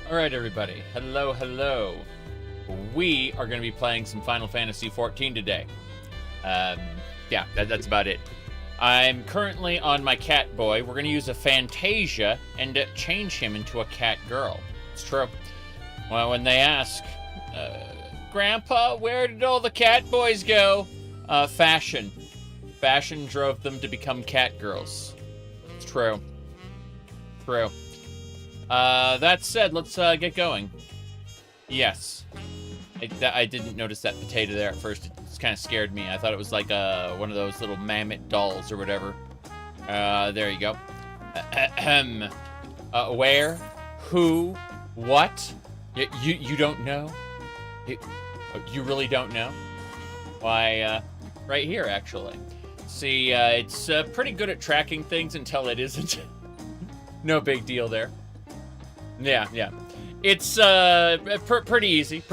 Alright, everybody. Hello, hello. We are going to be playing some Final Fantasy XIV today. Yeah, that's about it. I'm currently on my cat boy. We're going to use a Fantasia and change him into a cat girl. It's true. Well, when they ask, Grandpa, where did all the cat boys go? Fashion. Fashion drove them to become cat girls. It's true. True. That said, let's get going. Yes. I didn't notice that potato there at first. It kind of scared me. I thought it was like one of those little mammoth dolls or whatever. There you go. Where? Who? What? You don't know? You really don't know? Why, right here, actually. See, it's pretty good at tracking things until it isn't. No big deal there. Yeah. It's pretty easy,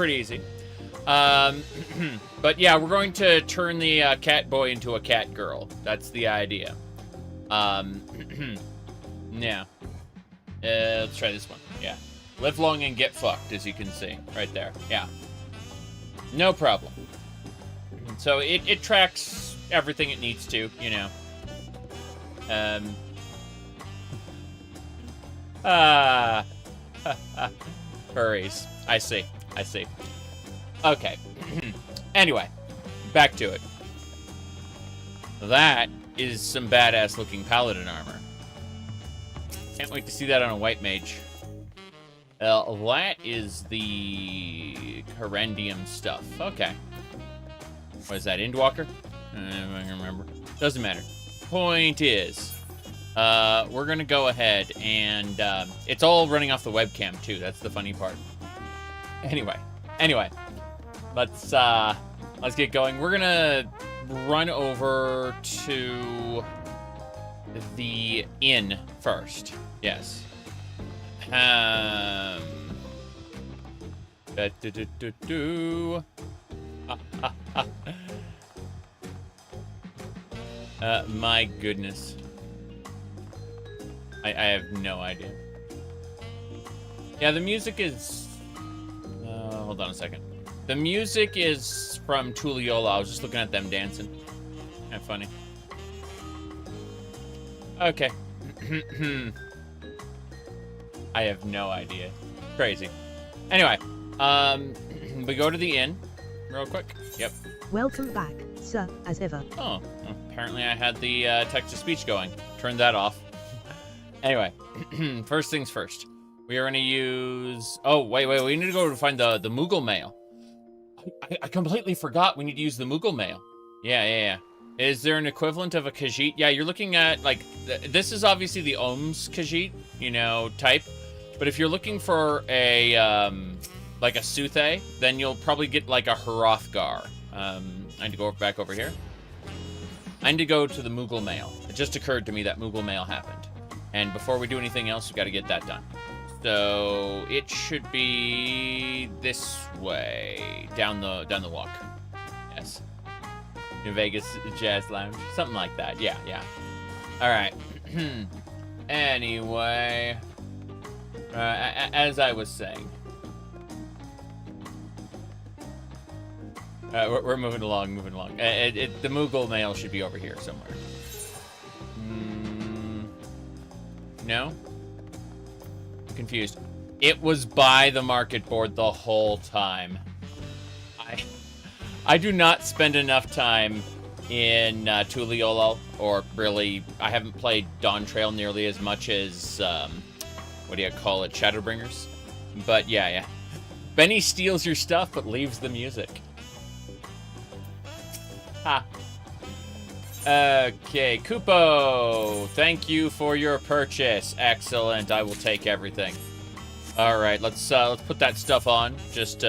but yeah, we're going to turn the cat boy into a cat girl. That's the idea. Yeah. Let's try this one. Yeah. Live long and get fucked, as you can see. Right there. Yeah. No problem. So it tracks everything it needs to, you know. Furries. I see. Okay. Anyway, back to it. That is some badass looking paladin armor. Can't wait to see that on a white mage. That is the Correndium stuff. Okay. What is that, Endwalker? I don't remember. Doesn't matter. Point is, we're gonna go ahead and it's all running off the webcam too. That's the funny part. Anyway, let's get going. We're gonna run over to the inn first. Yes. My goodness. I have no idea. Yeah, the music is... hold on a second. The music is from Tuliola. I was just looking at them dancing. Kind of funny. Okay. I have no idea. Crazy. Anyway, we go to the inn real quick. Yep. Welcome back, sir, as ever. Oh, apparently I had the text-to-speech going. Turn that off. Anyway, first things first. We are going to use... Oh, wait. We need to go to find the Moogle mail. I completely forgot we need to use the Moogle mail. Yeah. Is there an equivalent of a Khajiit? Yeah, you're looking at, like... This is obviously the Ohms Khajiit, you know, type. But if you're looking for a, like a Suthe, then you'll probably get, like, a Hrothgar. I need to go back over here. I need to go to the Moogle mail. It just occurred to me that Moogle mail happened. And before we do anything else, we've got to get that done. So it should be this way, down the walk. Yes. New Vegas Jazz Lounge, something like that. Yeah. All right. Anyway, as I was saying, we're moving along. The Moogle mail should be over here somewhere. No? I'm confused. It was by the market board the whole time. I do not spend enough time in Tuliolo, or really, I haven't played Dawn Trail nearly as much as, what do you call it, Shadowbringers? But yeah. Benny steals your stuff, but leaves the music. Ha. Okay, Kupo, thank you for your purchase. Excellent, I will take everything. All right, let's put that stuff on. Just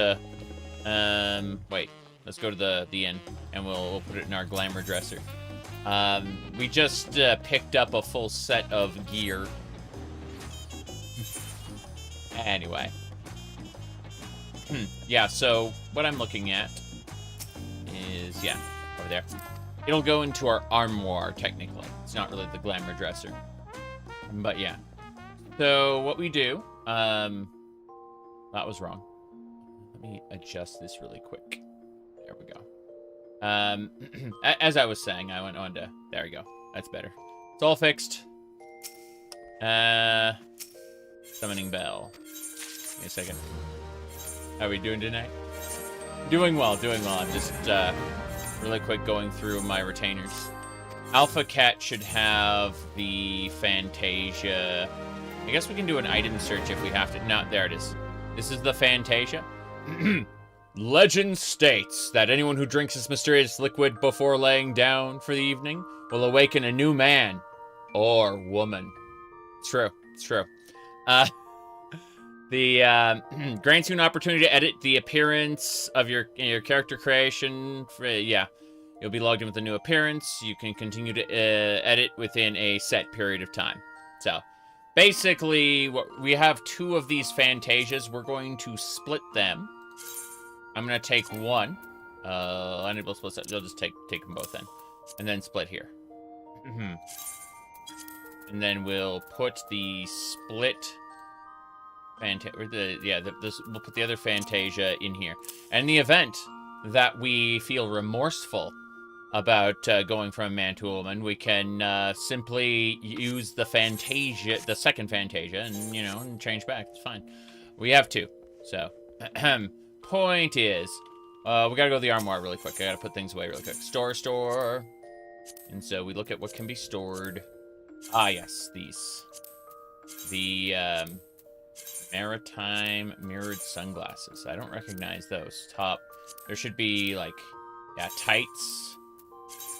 wait. Let's go to the inn, and we'll put it in our glamour dresser. We just picked up a full set of gear. Anyway. Yeah, so what I'm looking at is, yeah, over there. It'll go into our armoire, technically. It's not really the glamour dresser. But yeah. So what we do, that was wrong. Let me adjust this really quick. There we go. As I was saying, I went on to... There we go. That's better. It's all fixed. Summoning bell. Give me a second. How are we doing tonight? Doing well, doing well. I'm just really quick going through my retainers. Alpha Cat should have the Fantasia. I guess we can do an item search if we have to. No, there it is. This is the Fantasia. Legend states that anyone who drinks this mysterious liquid before laying down for the evening will awaken a new man or woman. It's true. It's true. Grants you an opportunity to edit the appearance of your character creation. Yeah, you'll be logged in with a new appearance. You can continue to edit within a set period of time. So, basically, we have 2 of these Fantasias. We're going to split them. I'm going to take one. Enable split set. You'll just take them both in. And then split here. And then we'll put the split... we'll put the other Fantasia in here. And in the event that we feel remorseful about going from a man to a woman, we can simply use the Fantasia, the second Fantasia, and, you know, and change back. It's fine. We have 2. So, point is, we gotta go to the armoire really quick. I gotta put things away really quick. Store. And so we look at what can be stored. Ah, yes, these. The, maritime mirrored sunglasses. I don't recognize those. Top. There should be, like, yeah, tights,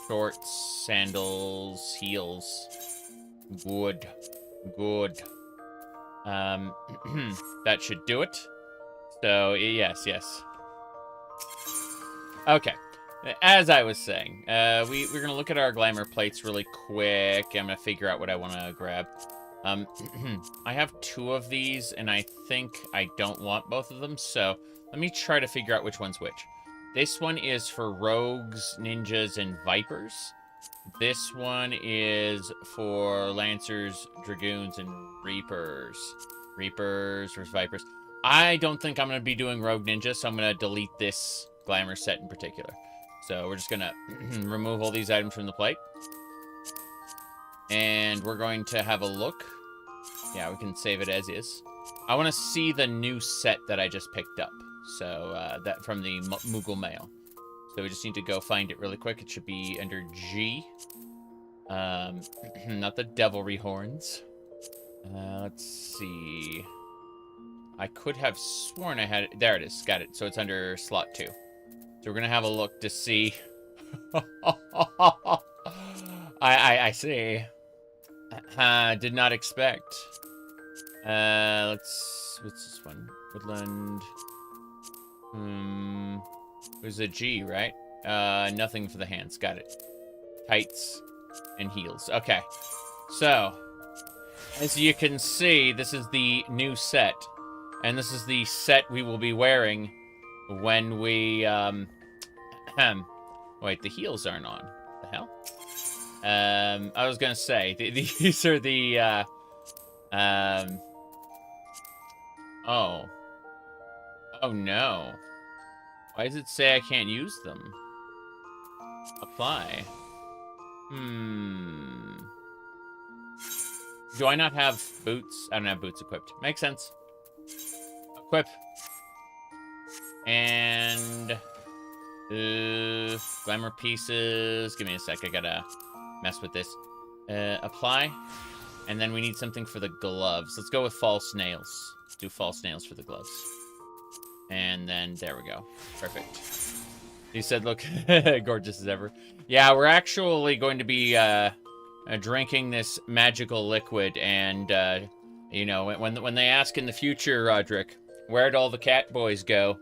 shorts, sandals, heels. Good. That should do it. So, yes. Okay. As I was saying, we're going to look at our glamour plates really quick. I'm going to figure out what I want to grab. I have 2 of these, and I think I don't want both of them, so let me try to figure out which one's which. This one is for rogues, ninjas, and vipers. This one is for lancers, dragoons, and reapers. Reapers versus vipers. I don't think I'm going to be doing rogue ninja, so I'm going to delete this glamour set in particular. So we're just going to remove all these items from the plate. And we're going to have a look. Yeah, we can save it as is. I want to see the new set that I just picked up. So, that from the Moogle mail. So we just need to go find it really quick. It should be under G. Not the devilry horns. Let's see. I could have sworn I had it. There it is. Got it. So it's under slot 2. So we're going to have a look to see. I see. Did not expect. What's this one? Woodland. It was a G, right? Nothing for the hands. Got it. Tights and heels. Okay. So, as you can see, this is the new set. And this is the set we will be wearing when we, wait, the heels aren't on. The hell? I was gonna say, these are the, oh. Oh no. Why does it say I can't use them? Apply. Do I not have boots? I don't have boots equipped. Makes sense. Equip. And... glamour pieces. Give me a sec, I gotta mess with this. Apply. And then we need something for the gloves. Let's go with false nails. Let's do false nails for the gloves. And then, there we go. Perfect. He said, look, gorgeous as ever. Yeah, we're actually going to be drinking this magical liquid. And, you know, when they ask in the future, Roderick, where'd all the catboys go?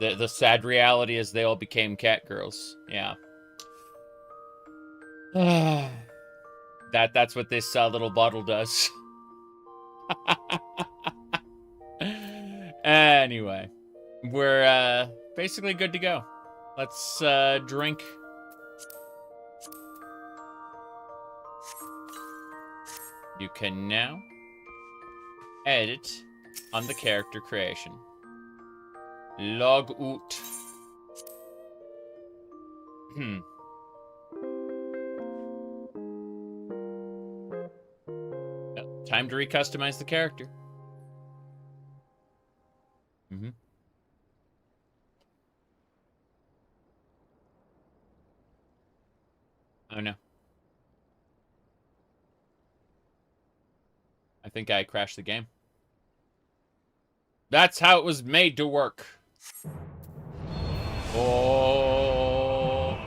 The sad reality is they all became catgirls. Yeah. That's what this little bottle does. Anyway, we're basically good to go. Let's drink. You can now edit on the character creation. Log out. Time to recustomize the character. Oh no. I think I crashed the game. That's how it was made to work. Oh,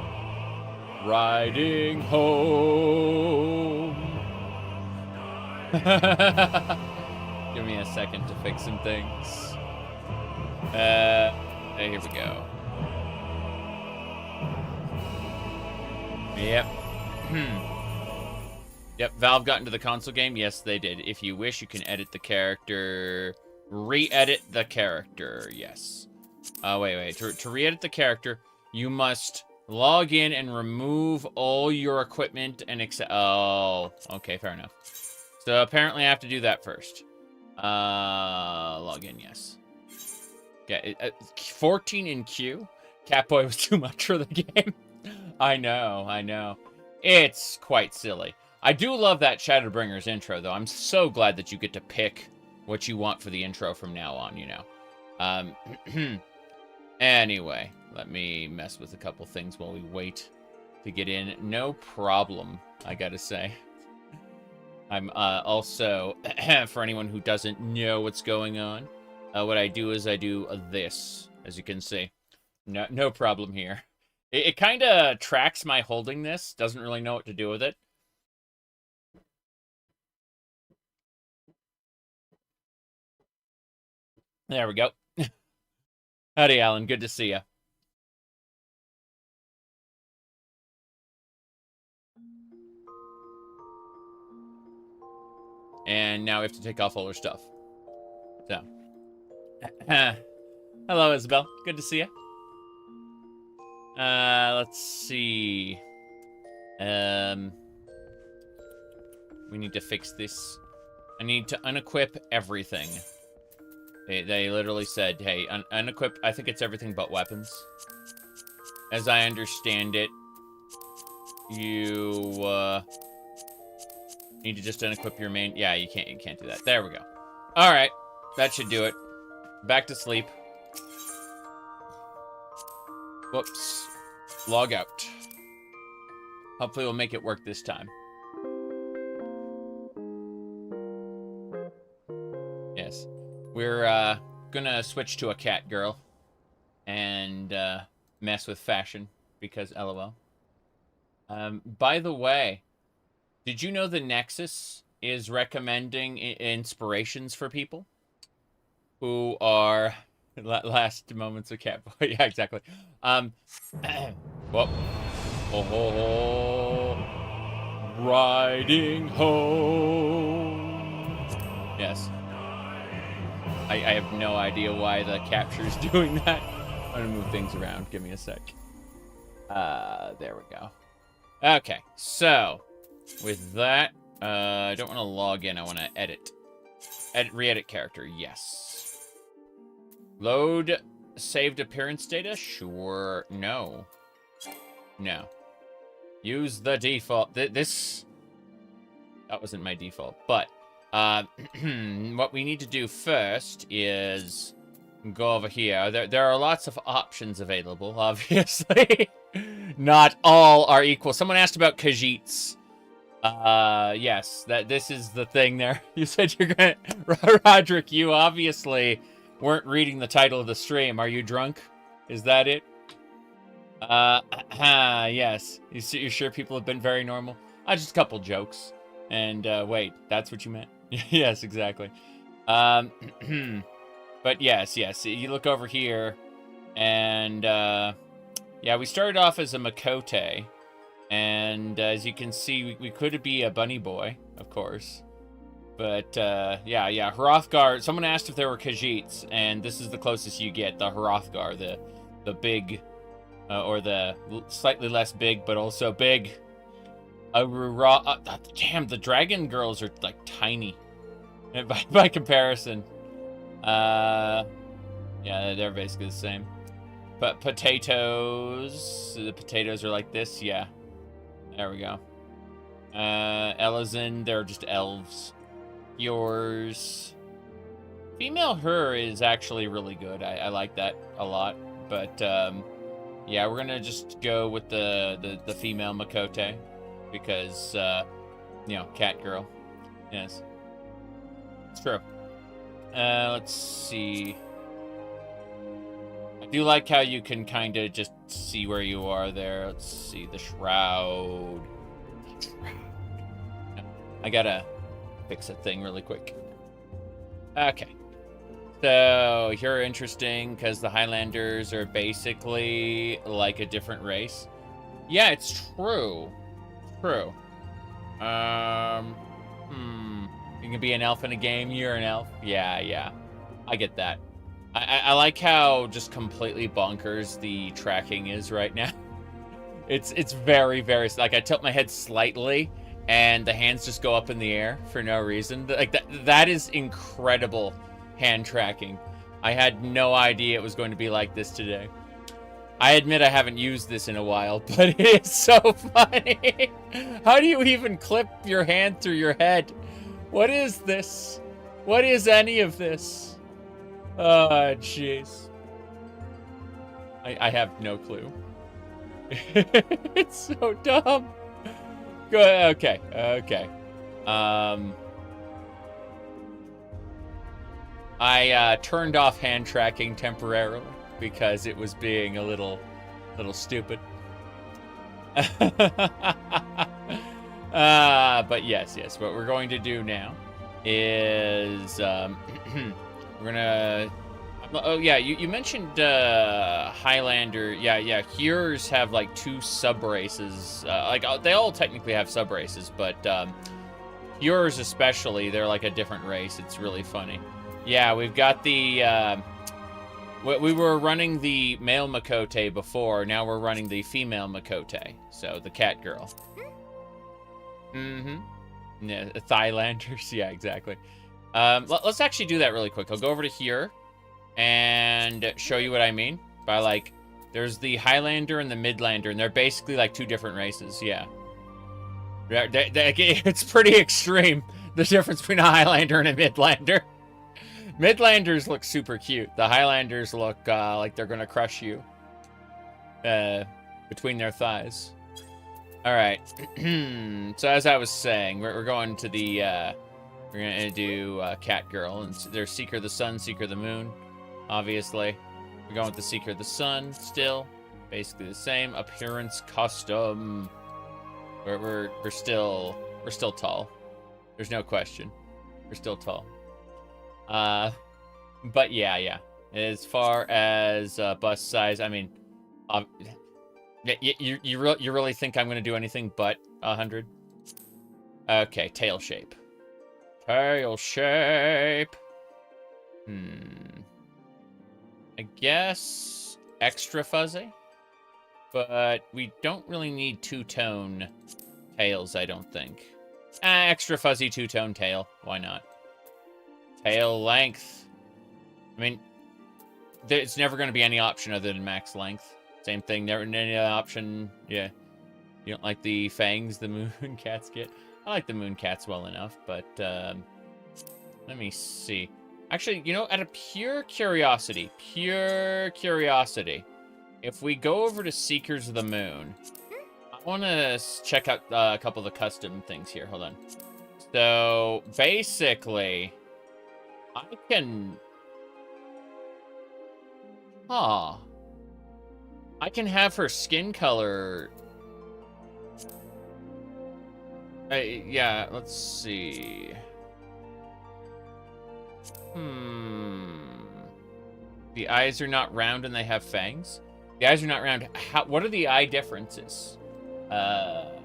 riding home. Give me a second to fix some things. Here we go. Yep. Yep, Valve got into the console game. Yes, they did. If you wish, you can edit the character. Re-edit the character. Yes. Wait. To re-edit the character, you must log in and remove all your equipment and accept. Oh, okay, fair enough. So apparently I have to do that first. Log in, yes. Yeah, 14 in queue? Catboy was too much for the game. I know. It's quite silly. I do love that Shadowbringers intro, though. I'm so glad that you get to pick what you want for the intro from now on, you know. Anyway, let me mess with a couple things while we wait to get in. No problem, I gotta say. I'm also, for anyone who doesn't know what's going on, what I do is I do this, as you can see. No problem here. It kind of tracks my holding this, doesn't really know what to do with it. There we go. Howdy, Alan. Good to see you. And now we have to take off all our stuff. So. Hello, Isabel. Good to see you. Let's see. We need to fix this. I need to unequip everything. They literally said, hey, unequip, I think it's everything but weapons. As I understand it, you, need to just unequip your main... Yeah, you can't do that. There we go. Alright, that should do it. Back to sleep. Whoops. Log out. Hopefully we'll make it work this time. Yes. We're gonna switch to a catgirl and mess with fashion because LOL. By the way, did you know the Nexus is recommending inspirations for people who are last moments of Catboy? Yeah, exactly. Whoop. Oh, riding home. Yes. I have no idea why the capture is doing that. I'm gonna move things around. Give me a sec. There we go. Okay, so with that, I don't want to log in. I want to edit. Re-edit character. Yes. Load saved appearance data. Sure. No. Use the default. This. That wasn't my default, but. What we need to do first is go over here. There are lots of options available, obviously. Not all are equal. Someone asked about Khajiits. Yes, this is the thing there. You said you're gonna... Roderick, you obviously weren't reading the title of the stream. Are you drunk? Is that it? Yes. You're sure people have been very normal? Just a couple jokes. And, wait, that's what you meant? Yes, exactly. But yes. You look over here, and, yeah, we started off as a Makote, and as you can see, we could be a bunny boy, of course. But, yeah, Hrothgar, someone asked if there were Khajiits, and this is the closest you get, the Hrothgar, the big, or the slightly less big, but also big. Damn, the dragon girls are, like, tiny by comparison. Yeah, they're basically the same. But potatoes, the potatoes are like this, yeah. There we go. Elizin, they're just elves. Yours. Female her is actually really good. I like that a lot. But, yeah, we're gonna just go with the female Makote. Because, you know, Catgirl. Yes. It's true. Let's see. I do like how you can kind of just see where you are there. Let's see, the shroud. I gotta fix a thing really quick. Okay. So, you're interesting because the Highlanders are basically like a different race. Yeah, it's true. True. You can be an elf in a game, you're an elf. Yeah. I get that. I like how just completely bonkers the tracking is right now. It's very, very, like, I tilt my head slightly and the hands just go up in the air for no reason. Like, that is incredible hand tracking. I had no idea it was going to be like this today. I admit I haven't used this in a while, but it is so funny. How do you even clip your hand through your head? What is this? What is any of this? Oh, jeez. I have no clue. It's so dumb. Good. Okay. I turned off hand tracking temporarily because it was being a little stupid. But yes. What we're going to do now is we're gonna. Oh yeah, you mentioned Highlander. Yeah. Heroes have like 2 sub races. Like they all technically have sub races, but Heroes especially, they're like a different race. It's really funny. Yeah, we've got the. We were running the male Makote before. Now we're running the female Makote. So the Catgirl. Yeah, Thailanders. Yeah, exactly. Let's actually do that really quick. I'll go over to here and show you what I mean by, like, there's the Highlander and the Midlander, and they're basically like 2 different races. Yeah. It's pretty extreme, the difference between a Highlander and a Midlander. Midlanders look super cute. The Highlanders look like they're gonna crush you between their thighs. All right. So as I was saying, we're going to the we're gonna do Catgirl, and there's Seeker the Sun, Seeker the Moon. Obviously, we're going with the Seeker the Sun still, basically the same appearance, custom. We're still tall. There's no question. We're still tall. But yeah. As far as bust size, I mean, you really think I'm gonna do anything but 100? Okay, tail shape. Tail shape. I guess extra fuzzy, but we don't really need 2-tone tails, I don't think. Extra fuzzy 2-tone tail. Why not? Tail length. I mean, it's never going to be any option other than max length. Same thing, never any option. Yeah. You don't like the fangs the moon cats get? I like the moon cats well enough, but let me see. Actually, you know, out of pure curiosity, if we go over to Seekers of the Moon, I want to check out a couple of the custom things here. Hold on. So, basically, I can... I can have her skin color... yeah, let's see... The eyes are not round and they have fangs? The eyes are not round. What are the eye differences? Let's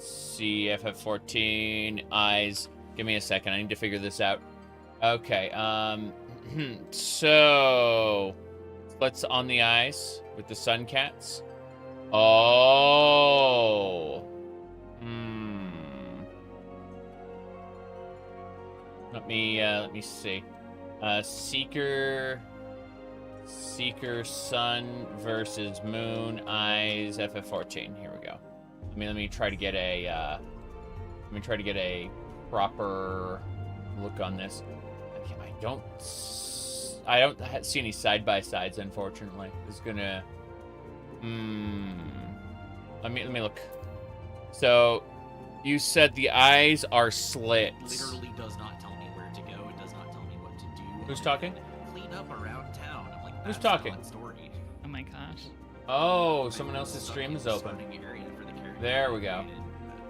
see, FF14, eyes. Give me a second, I need to figure this out. Okay, so... Let's on the eyes with the sun cats. Oh... let me see. Seeker Sun versus Moon Eyes FF14. Here we go. Let me try to get a proper look on this. I don't see any side-by-sides, unfortunately. It's gonna... Let me look. So, you said the eyes are slits. Literally does not tell me where to go. It does not tell me what to do. Who's talking? Clean up around town. I'm like, Who's that's talking? not story. Oh my gosh. Oh, someone else's stream is open. Area for the character There we go. created.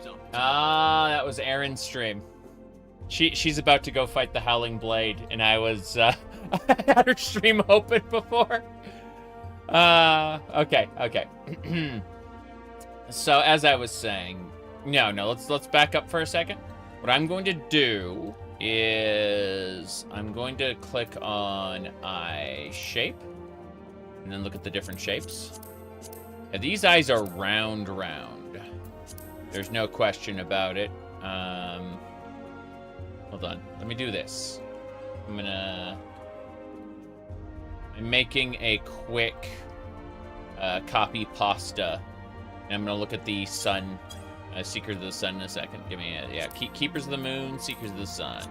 So- Ah, that was Erin's stream. She's about to go fight the Howling Blade, and I was I had her stream open before. Okay. So as I was saying, no, let's back up for a second. What I'm going to do is I'm going to click on eye shape, and then look at the different shapes. Yeah, these eyes are round. There's no question about it. Hold on. Let me do this. I'm making a quick copy pasta. And I'm going to look at the sun. Seekers of the Sun in a second. Give me a... Yeah, Keepers of the Moon, Seekers of the Sun.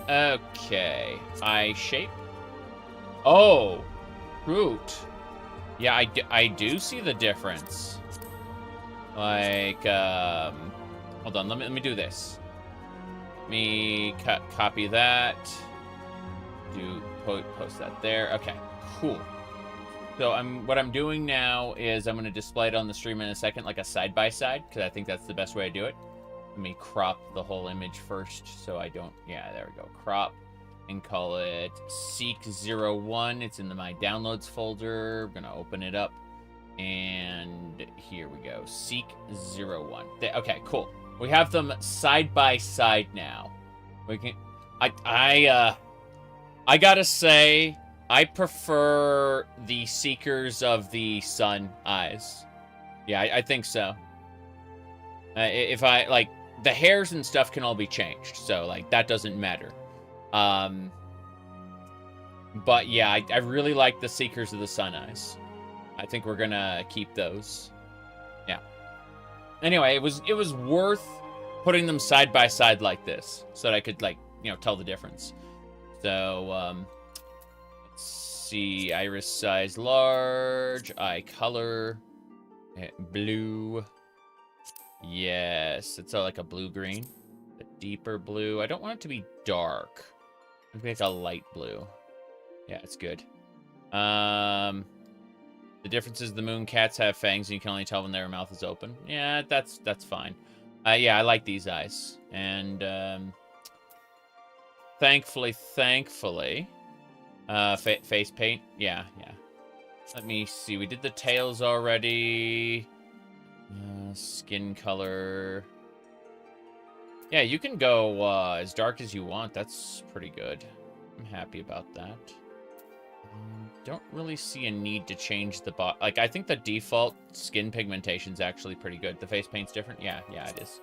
Okay. Eye shape. Oh! Fruit. Yeah, I do see the difference. Like, hold on, let me do this. Let me copy that. Post that there. Okay, cool. So what I'm doing now is I'm going to display it on the stream in a second, like a side-by-side, because I think that's the best way to do it. Let me crop the whole image first, so I don't... Yeah, there we go. Crop, and call it Seek01. It's in my downloads folder. I'm going to open it up. And here we go. Seek01. Okay, cool. We have them side by side now. We can. I gotta say, I prefer the Seekers of the Sun eyes. Yeah, I think so. If I like the hairs and stuff can all be changed, so like that doesn't matter. But yeah, I really like the Seekers of the Sun eyes. I think we're gonna keep those. Yeah. Anyway, it was worth putting them side by side like this, so that I could tell the difference. So let's see, iris size large, eye color, blue. Yes, it's like a blue green, a deeper blue. I don't want it to be dark. I think it's a light blue. Yeah, it's good. The difference is the moon cats have fangs, and you can only tell when their mouth is open. Yeah, that's fine. Yeah, I like these eyes. And thankfully, face paint. Yeah. Let me see. We did the tails already. Skin color. Yeah, you can go as dark as you want. That's pretty good. I'm happy about that. Don't really see a need to change the I think the default skin pigmentation is actually pretty good. The face paint's different. Yeah, it is.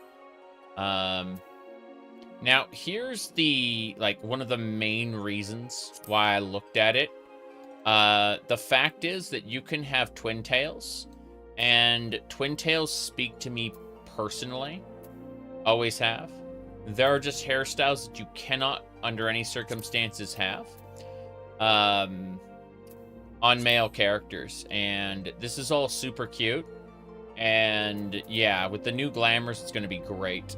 Now here's the one of the main reasons why I looked at it. The fact is that you can have twin tails, and twin tails speak to me personally. Always have. There are just hairstyles that you cannot, under any circumstances, have. On male characters, and this is all super cute, and yeah, with the new glamours it's going to be great.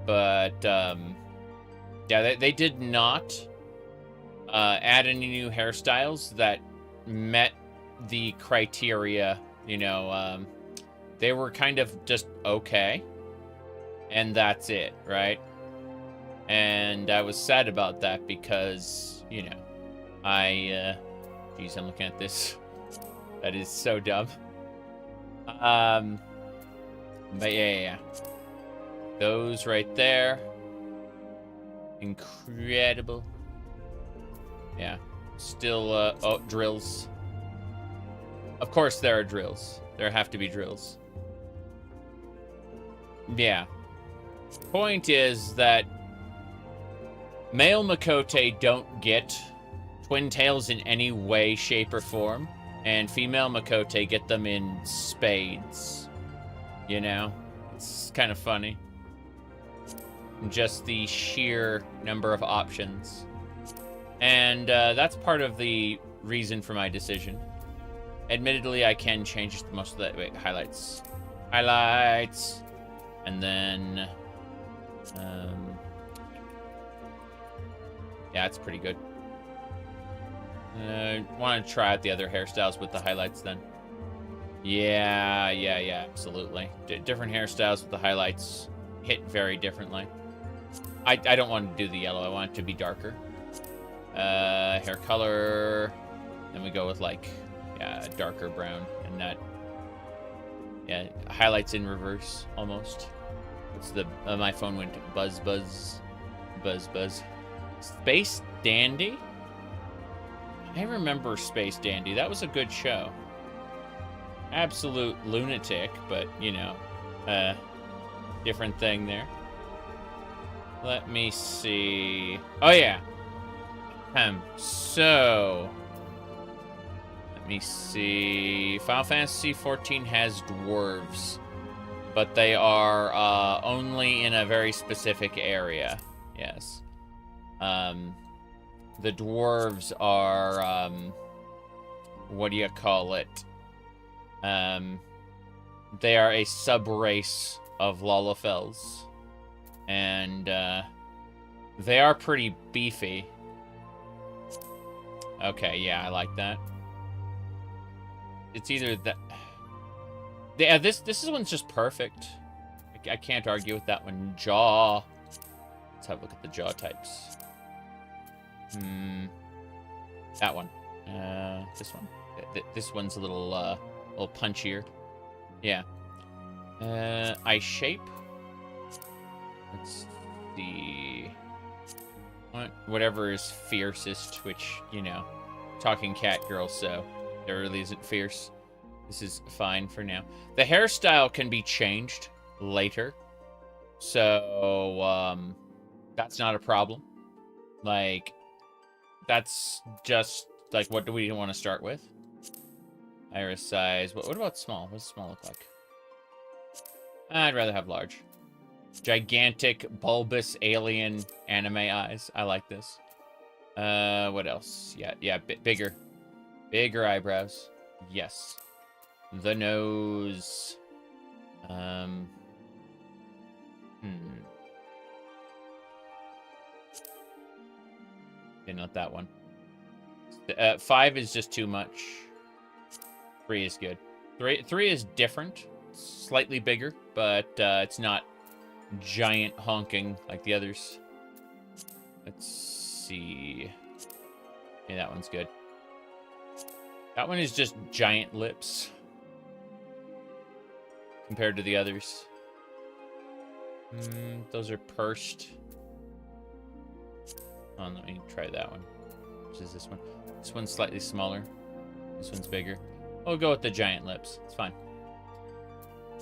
But yeah, they did not add any new hairstyles that met the criteria. They were kind of just okay, and that's it, right? And I was sad about that because Jeez, I'm looking at this. That is so dumb. But yeah. Those right there. Incredible. Yeah. Still, drills. Of course there are drills. There have to be drills. Yeah. Point is that male Makote don't get twin tails in any way, shape, or form, and female Makote get them in spades. You know? It's kind of funny. Just the sheer number of options. And that's part of the reason for my decision. Admittedly, I can change most of that. Wait, highlights. Highlights. And then... yeah, it's pretty good. Want to try out the other hairstyles with the highlights then. Yeah, absolutely. Different hairstyles with the highlights hit very differently. I don't want to do the yellow. I want it to be darker. Hair color. Then we go with like, yeah, darker brown. And that, yeah, highlights in reverse almost. It's the, my phone went buzz. Space Dandy? I remember Space Dandy. That was a good show. Absolute lunatic, but, you know, different thing there. Let me see. Oh, yeah. So... let me see. Final Fantasy XIV has dwarves, but they are only in a very specific area. Yes. The dwarves are, what do you call it? They are a sub-race of Lalafels. And, they are pretty beefy. Okay, yeah, I like that. It's either that... yeah, this one's just perfect. I can't argue with that one. Jaw. Let's have a look at the jaw types. That one. This one. This one's a little punchier. Yeah. Eye shape. Let's see. Whatever is fiercest, which, you know, talking Catgirls, so there really isn't fierce. This is fine for now. The hairstyle can be changed later. So, that's not a problem. Like, that's just, like, what do we want to start with? Iris size. What about small? What does small look like? I'd rather have large. Gigantic, bulbous, alien anime eyes. I like this. What else? Yeah, bigger. Bigger eyebrows. Yes. The nose. Yeah, not that one. 5 is just too much. 3 is good. 3 is different. Slightly bigger, but it's not giant honking like the others. Let's see. Yeah, that one's good. That one is just giant lips compared to the others. Those are pursed. Oh, let me try that one. Which is this one? This one's slightly smaller. This one's bigger. We'll go with the giant lips. It's fine.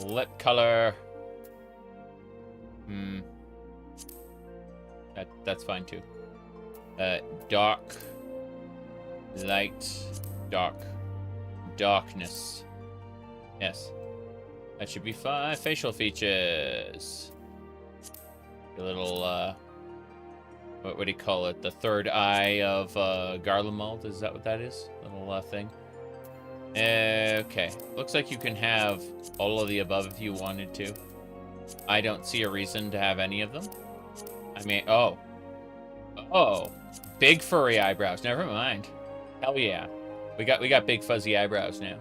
Lip color. That's fine too. Dark, light, dark, darkness. Yes, that should be fine. Facial features. A little what do you call it? The third eye of Galmour. Is that what that is? Little thing. Okay. Looks like you can have all of the above if you wanted to. I don't see a reason to have any of them. I mean, oh, big furry eyebrows. Never mind. Hell yeah, we got big fuzzy eyebrows now.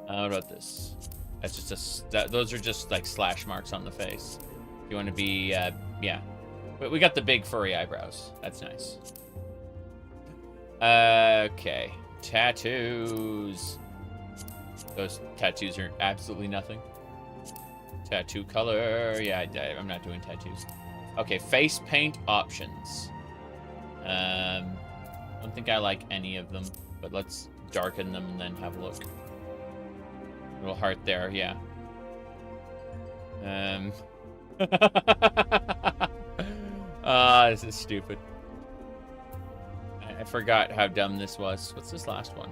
What about this? That's just those are just like slash marks on the face. If you want to be, yeah. We got the big furry eyebrows. That's nice. Okay, tattoos. Those tattoos are absolutely nothing. Tattoo color. Yeah, I'm not doing tattoos. Okay, face paint options. Don't think I like any of them, but let's darken them and then have a look. Little heart there, yeah. This is stupid. I forgot how dumb this was. What's this last one?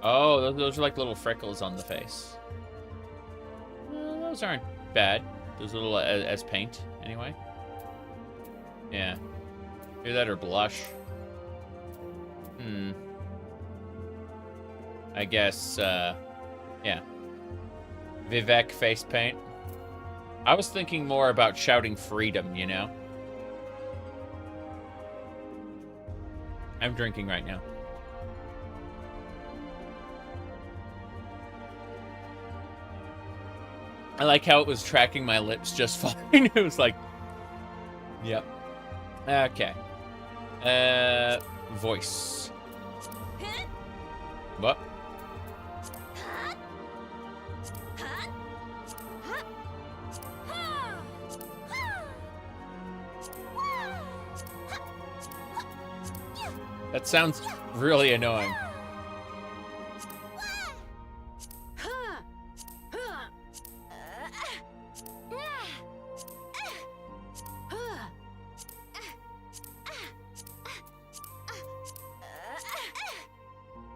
Oh, those are like little freckles on the face. Those aren't bad. Those little as paint, anyway. Yeah. Either that or blush. I guess, yeah. Vivek face paint. I was thinking more about shouting freedom, you know? I'm drinking right now. I like how it was tracking my lips just fine. It was like, yep. Okay. Voice. What? That sounds really annoying.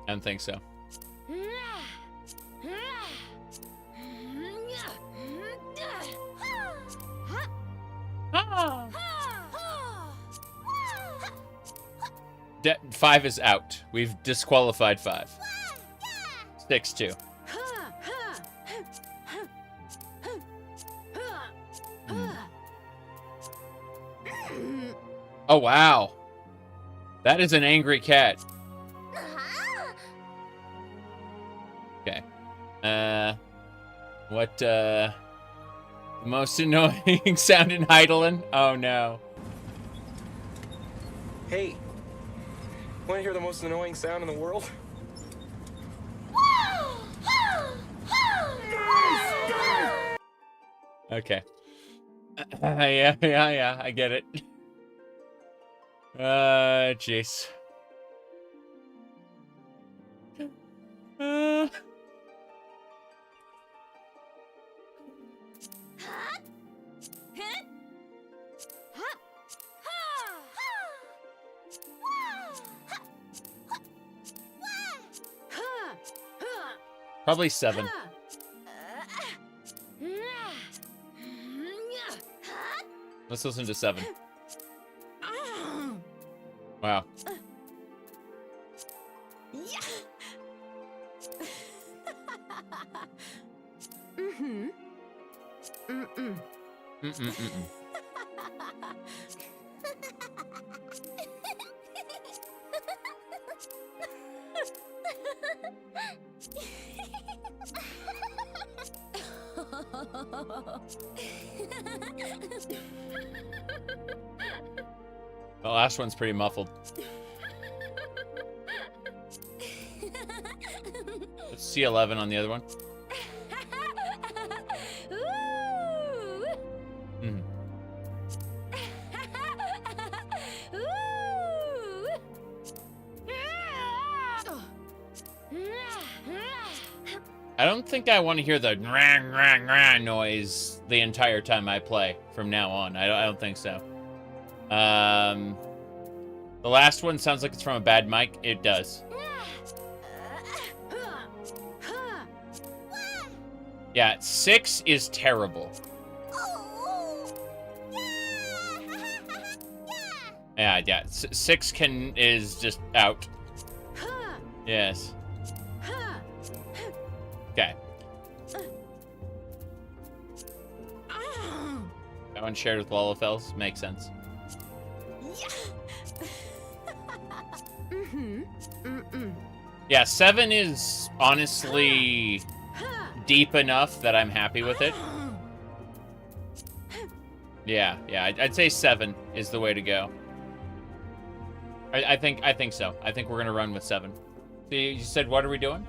I don't think so. Five is out. We've disqualified 5. 6-2. Oh, wow. That is an angry cat. Okay. What, most annoying sound in Heidelin? Oh, no. Hey, want to hear the most annoying sound in the world? Okay. Yeah, I get it. Jeez. Probably 7. Let's listen to 7. Wow. The last one's pretty muffled. Let's see 11 on the other one. I don't think I want to hear the rang, rang, rang noise the entire time I play from now on. I don't think so. The last one sounds like it's from a bad mic. It does. Yeah, 6 is terrible. Yeah. 6 is just out. Yes. Okay. That one shared with Wallafels makes sense. Yeah, 7 is honestly deep enough that I'm happy with it. Yeah, I'd say 7 is the way to go. I think so. I think we're gonna run with 7. So you said, what are we doing?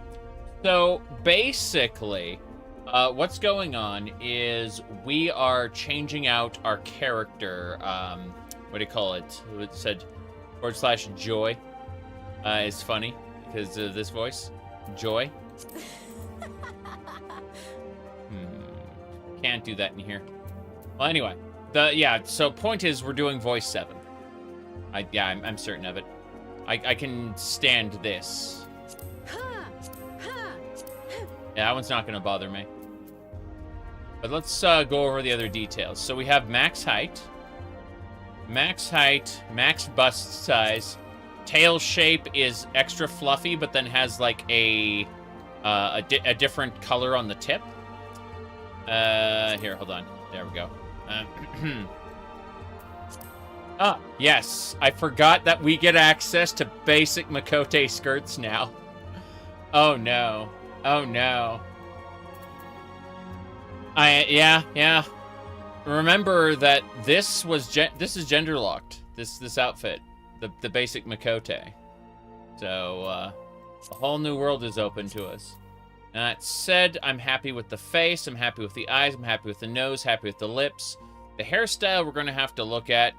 So basically, what's going on is we are changing out our character. What do you call it? It said /joy. Is funny because of this voice. Joy. Can't do that in here. Well, anyway, so point is we're doing voice 7. I'm certain of it. I can stand this. Yeah, that one's not going to bother me. But let's go over the other details. So we have max height, max bust size. Tail shape is extra fluffy, but then has like a different color on the tip. Here, hold on. There we go. Yes. I forgot that we get access to basic Makote skirts now. Oh, no. Oh, no. Yeah. Remember that this is gender locked. This outfit, the basic Makote. So, a whole new world is open to us. That said, I'm happy with the face, I'm happy with the eyes, I'm happy with the nose, happy with the lips. The hairstyle we're going to have to look at.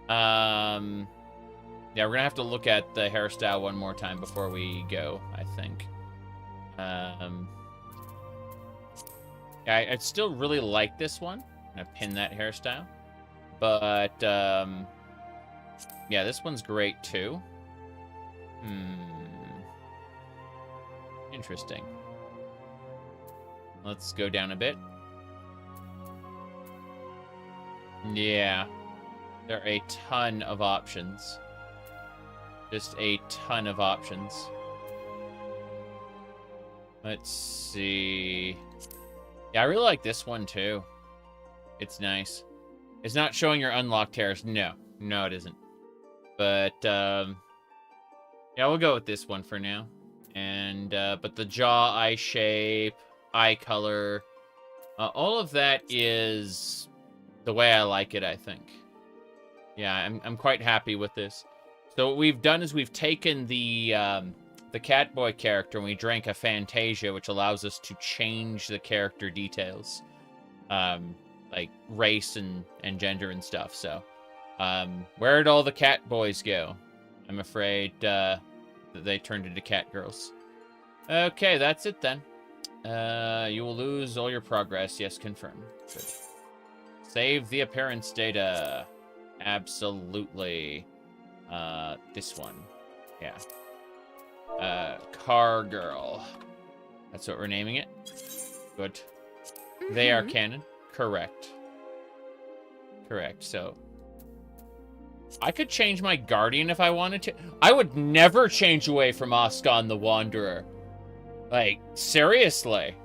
Yeah, we're going to have to look at the hairstyle one more time before we go, I think. Yeah, I still really like this one. I'm going to pin that hairstyle. But, yeah, this one's great, too. Interesting. Let's go down a bit. Yeah. There are a ton of options. Just a ton of options. Let's see. Yeah, I really like this one, too. It's nice. It's not showing your unlocked hairs. No. No, it isn't. But, yeah, we'll go with this one for now. And, but the jaw, eye shape, eye color, all of that is the way I like it, I think. Yeah, I'm quite happy with this. So what we've done is we've taken the Catboy character and we drank a Fantasia, which allows us to change the character details. Like race and gender and stuff, so. Where'd all the Catboys go? I'm afraid, that they turned into Catgirls. Okay, that's it then. You will lose all your progress. Yes, confirm. Good. Save the appearance data. Absolutely. This one. Yeah. Car girl. That's what we're naming it. Good. They are canon. Correct. Correct, so... I could change my guardian if I wanted to. I would never change away from Oskan the Wanderer. Like, seriously.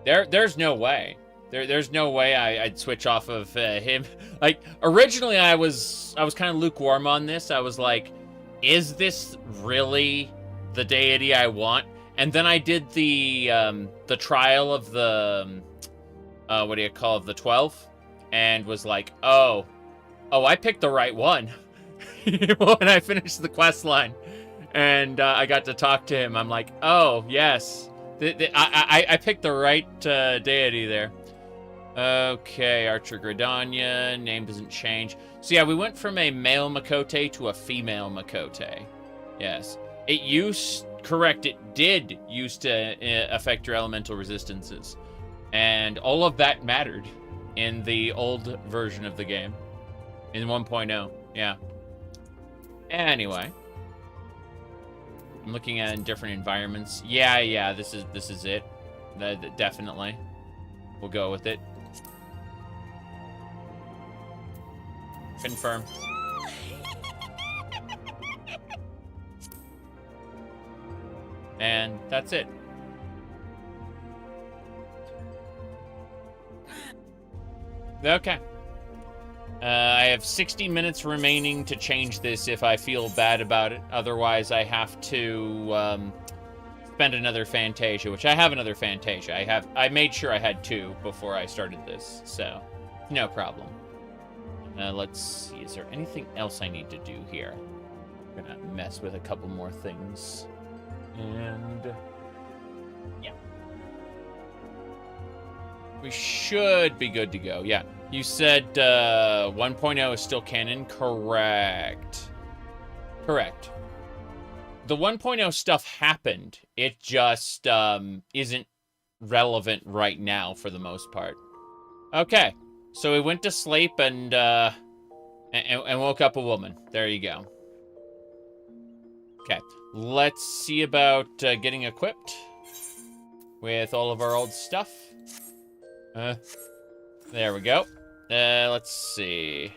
There's no way. There's no way I'd switch off of him. Like, originally I was kind of lukewarm on this. I was like, is this really the deity I want? And then I did the trial of the, what do you call it, the 12? And was like, oh, I picked the right one. When I finished the quest line. And I got to talk to him. I'm like, oh, yes. I picked the right deity there. Okay, Archer Gradania. Name doesn't change. So yeah, we went from a male Makote to a female Makote. Yes. Correct, it did used to affect your elemental resistances. And all of that mattered in the old version of the game. In 1.0, yeah. Anyway. I'm looking at different environments. Yeah, this is it. Definitely. We'll go with it. Confirm. And that's it. Okay. I have 60 minutes remaining to change this if I feel bad about it. Otherwise, I have to spend another Fantasia, which I have another Fantasia. I made sure I had 2 before I started this, so no problem. Let's see, is there anything else I need to do here? I'm gonna mess with a couple more things. And yeah. We should be good to go, yeah. You said 1.0 is still canon? Correct. Correct. The 1.0 stuff happened. It just isn't relevant right now for the most part. Okay. So we went to sleep and woke up a woman. There you go. Okay. Let's see about getting equipped with all of our old stuff. There we go. Let's see.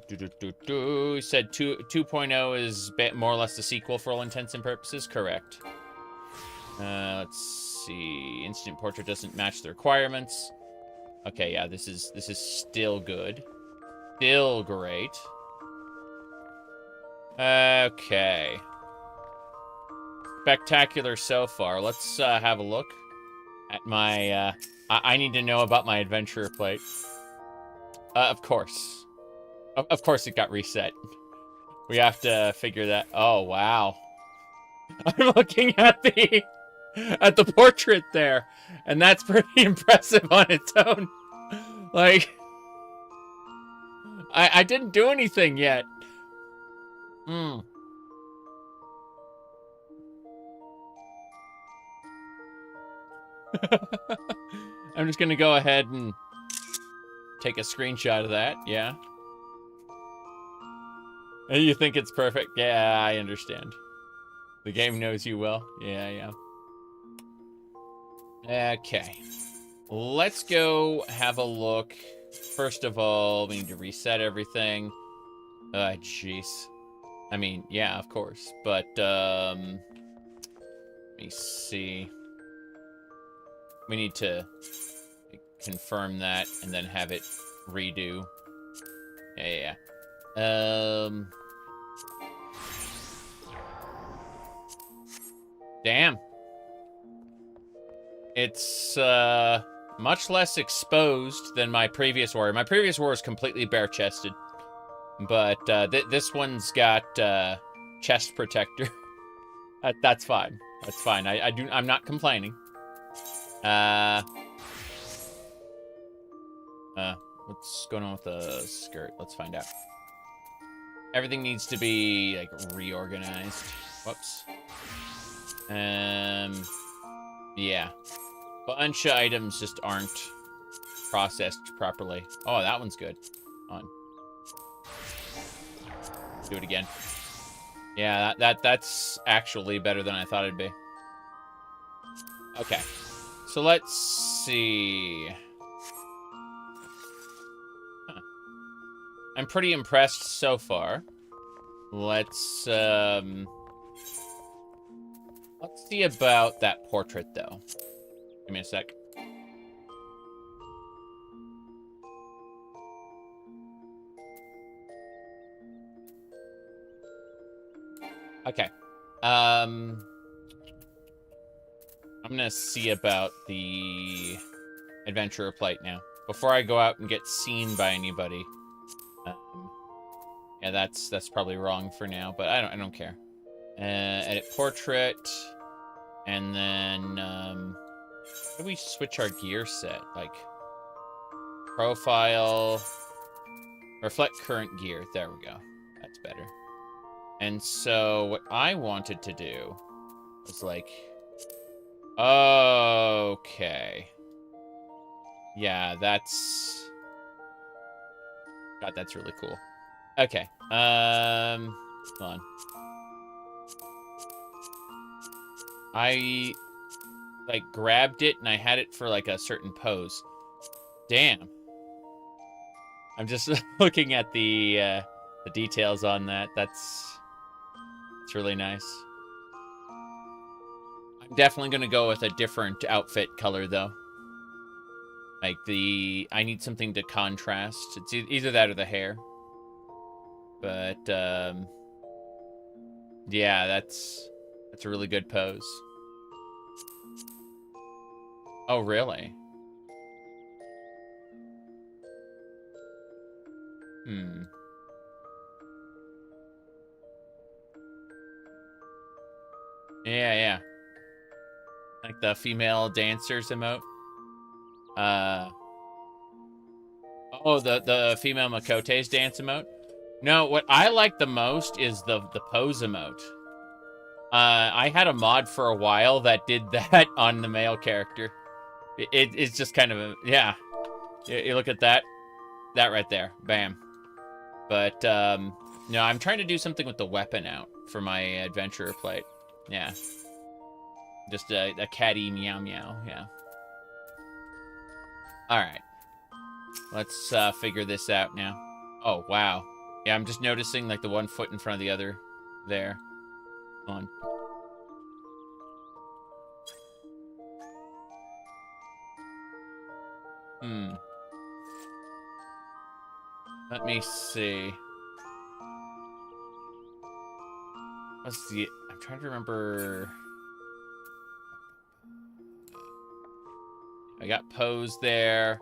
We said 2.0 is more or less the sequel for all intents and purposes. Correct. Let's see. Instant portrait doesn't match the requirements. Okay, yeah, this is still good. Still great. Okay. Spectacular so far. Let's have a look at my I need to know about my adventurer plate. Of course. Of course it got reset. We have to figure that. Oh, wow. I'm looking at the portrait there, and that's pretty impressive on its own. Like, I didn't do anything yet. I'm just gonna go ahead and take a screenshot of that, yeah. And you think it's perfect? Yeah, I understand. The game knows you well. Yeah. Okay. Let's go have a look. First of all, we need to reset everything. Jeez. I mean, yeah, of course. But, let me see. We need to confirm that and then have it redo. Yeah. Damn. It's, much less exposed than my previous warrior. My previous warrior is completely bare-chested. But, this one's got, chest protector. That's fine. That's fine. I'm not complaining. What's going on with the skirt? Let's find out. Everything needs to be, like, reorganized. Whoops. Yeah. Bunch of items just aren't processed properly. Oh, that one's good. On. Do it again. Yeah, that's actually better than I thought it'd be. Okay. So let's see. Huh. I'm pretty impressed so far. Let's see about that portrait, though. Give me a sec. Okay. I'm gonna see about the adventurer plate now. Before I go out and get seen by anybody. Yeah, that's probably wrong for now, but I don't care. Edit portrait. And then, how do we switch our gear set? Like, profile, reflect current gear. There we go. That's better. And so, what I wanted to do was like, okay. Yeah, that's, God, that's really cool. Okay, hold on. I, like, grabbed it, and I had it for, like, a certain pose. Damn. I'm just looking at the details on that. It's really nice. I'm definitely gonna go with a different outfit color, though. Like, I need something to contrast. It's either that or the hair. But, yeah, that's a really good pose. Oh, really? Yeah. Like the female dancers emote. Oh, the female Makote's dance emote? No, what I like the most is the pose emote. I had a mod for a while that did that on the male character. It's just kind of a, yeah. You look at that. That right there. Bam. But, no, I'm trying to do something with the weapon out for my adventurer plate. Yeah. Just a catty meow meow, yeah. Alright. Let's figure this out now. Oh, wow. Yeah, I'm just noticing, like, the one foot in front of the other there. On. Let me see. What's the... I'm trying to remember... I got pose there.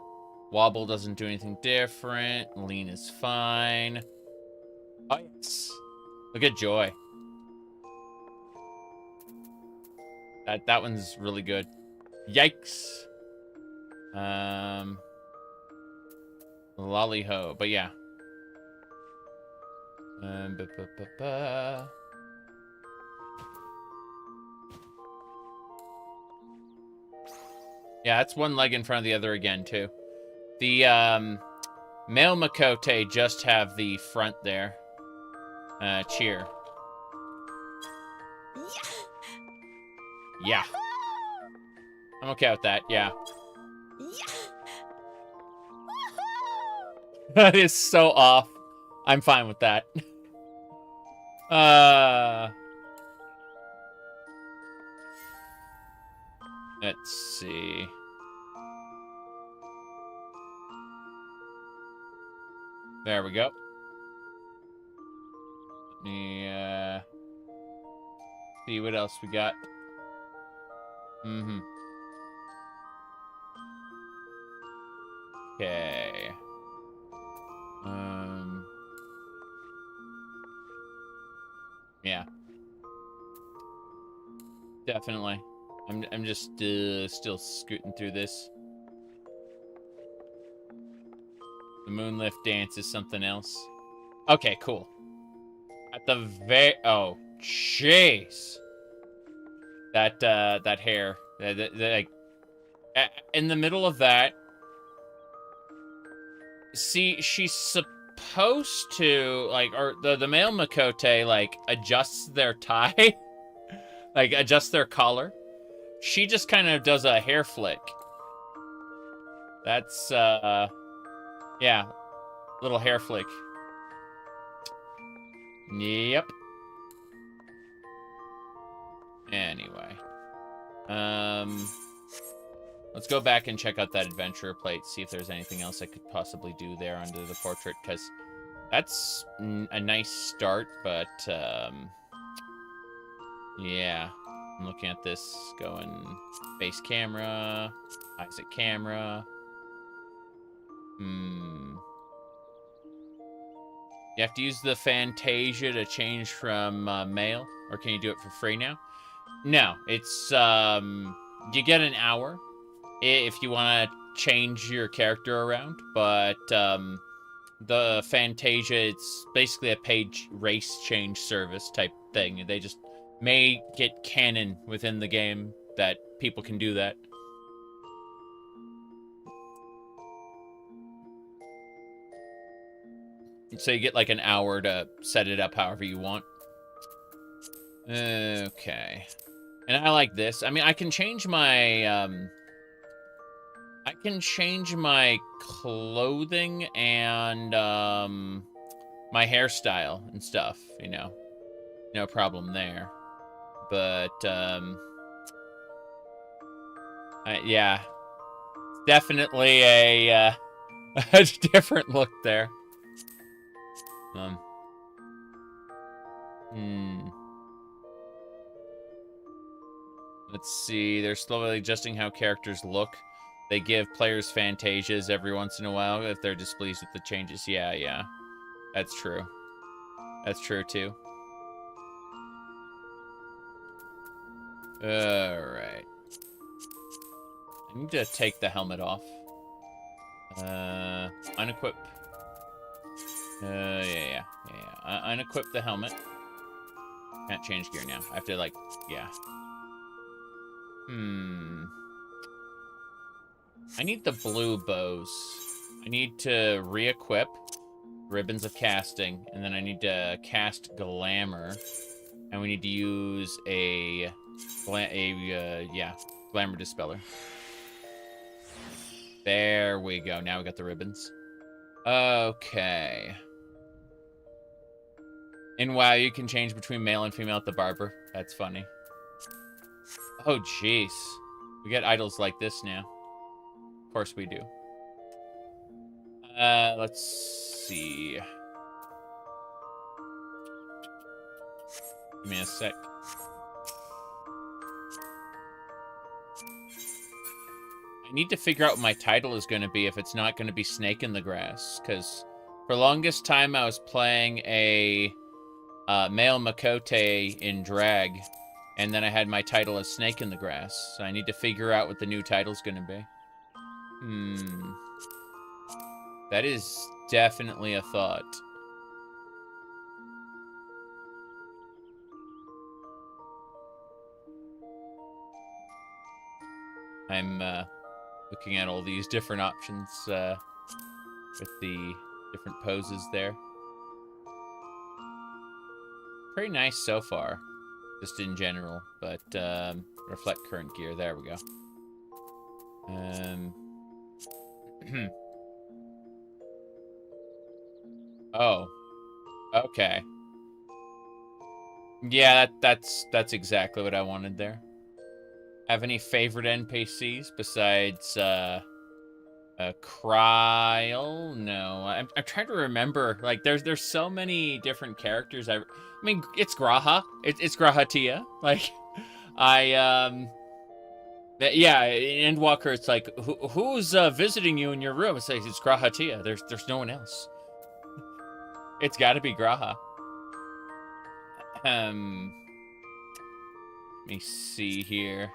Wobble doesn't do anything different. Lean is fine. Oh, yes. Look at Joy. That one's really good. Yikes. Lolly-ho. But yeah. Yeah, that's one leg in front of the other again, too. The, male Makote just have the front there. Cheer. Yeah. I'm okay with that, yeah. That is so off. I'm fine with that. Let's see. There we go. Let me, see what else we got. Okay. Yeah. Definitely. I'm just still scooting through this. The Moonlift dance is something else. Okay, cool. At the oh, jeez. That hair. Like, in the middle of that. See, she's supposed to, like, or the male Makote, like, adjusts their tie. Like, adjusts their collar. She just kind of does a hair flick. That's, yeah. Little hair flick. Yep. Anyway. Let's go back and check out that adventurer plate, see if there's anything else I could possibly do there under the portrait, because that's a nice start, but, yeah. I'm looking at this going face camera, eyes at camera. You have to use the Fantasia to change from male, or can you do it for free now? No, it's, you get an hour if you want to change your character around, but the Fantasia, it's basically a paid race change service type thing. They just make it canon within the game that people can do that. So you get like an hour to set it up however you want. Okay. And I like this. I mean, I can change my, I can change my clothing and, my hairstyle and stuff, you know. No problem there. But, yeah. Definitely a different look there. Let's see. They're slowly adjusting how characters look. They give players Fantasias every once in a while if they're displeased with the changes. Yeah, yeah. That's true. That's true, too. Alright. I need to take the helmet off. Unequip. Yeah. Unequip the helmet. Can't change gear now. I have to, like, yeah. I need the blue bows. I need to re-equip Ribbons of Casting, and then I need to cast Glamour, and we need to use a Glamour Dispeller. There we go. Now we got the ribbons. Okay. In WoW, you can change between male and female at the barber. That's funny. Oh, jeez. We get idols like this now. Of course we do. Let's see. Give me a sec. I need to figure out what my title is going to be if it's not going to be Snake in the Grass, because for the longest time I was playing a male Makote in drag, and then I had my title as Snake in the Grass, so I need to figure out what the new title's going to be. That is definitely a thought. I'm looking at all these different options with the different poses there. Pretty nice so far, just in general, but reflect current gear. There we go. Oh, okay. Yeah, that's exactly what I wanted there. Have any favorite NPCs besides Kryl? No, I'm trying to remember. Like, there's so many different characters. I mean, it's Graha. It's Grahatia. Like, yeah, in Endwalker, it's like who's visiting you in your room? It's like it's Grahatia. There's no one else. It's got to be Graha. Let me see here.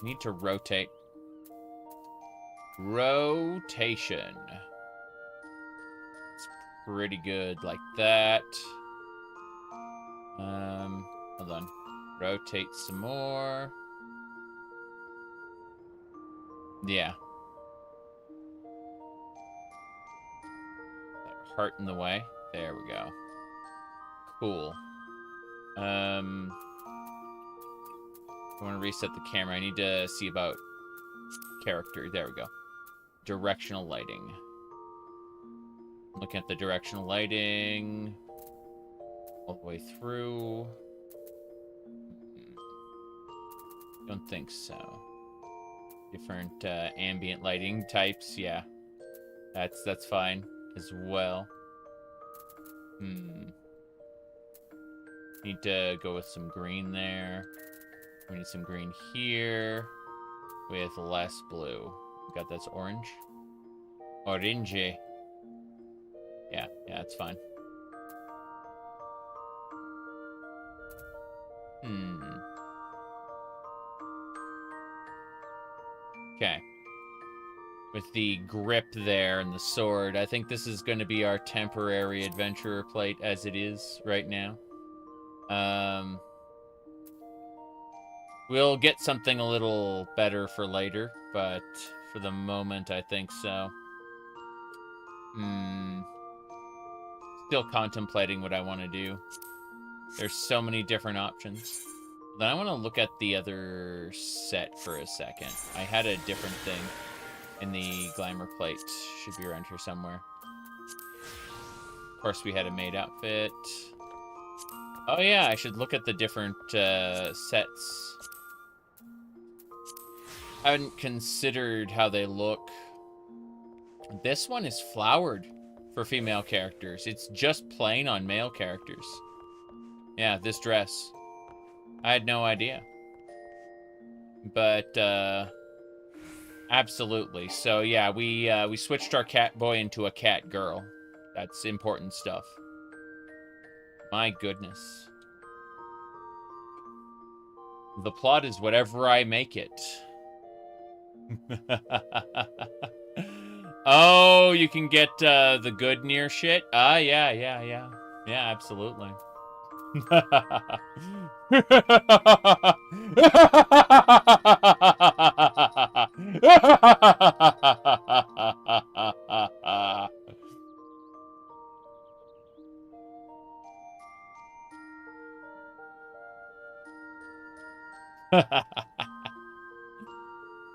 Need to rotate. Rotation. It's pretty good like that. Hold on. Rotate some more. Yeah. That heart in the way. There we go. Cool. I want to reset the camera. I need to see about character. There we go. Directional lighting. Looking at the directional lighting. All the way through. Don't think so. Different ambient lighting types. Yeah. That's fine as well. Need to go with some green there. We need some green here with less blue. We got that's orange. Orange. Yeah, that's fine. Okay. With the grip there and the sword, I think this is going to be our temporary adventurer plate as it is right now. We'll get something a little better for later, but for the moment, I think so. Still contemplating what I want to do. There's so many different options. Then I want to look at the other set for a second. I had a different thing in the glamour plate. Should be around here somewhere. Of course, we had a maid outfit. Oh yeah, I should look at the different sets. I haven't considered how they look. This one is flowered for female characters. It's just plain on male characters. Yeah, this dress. I had no idea. But, absolutely. So, yeah, we switched our cat boy into a cat girl. That's important stuff. My goodness. The plot is whatever I make it. Oh, you can get the good near shit? Yeah, absolutely.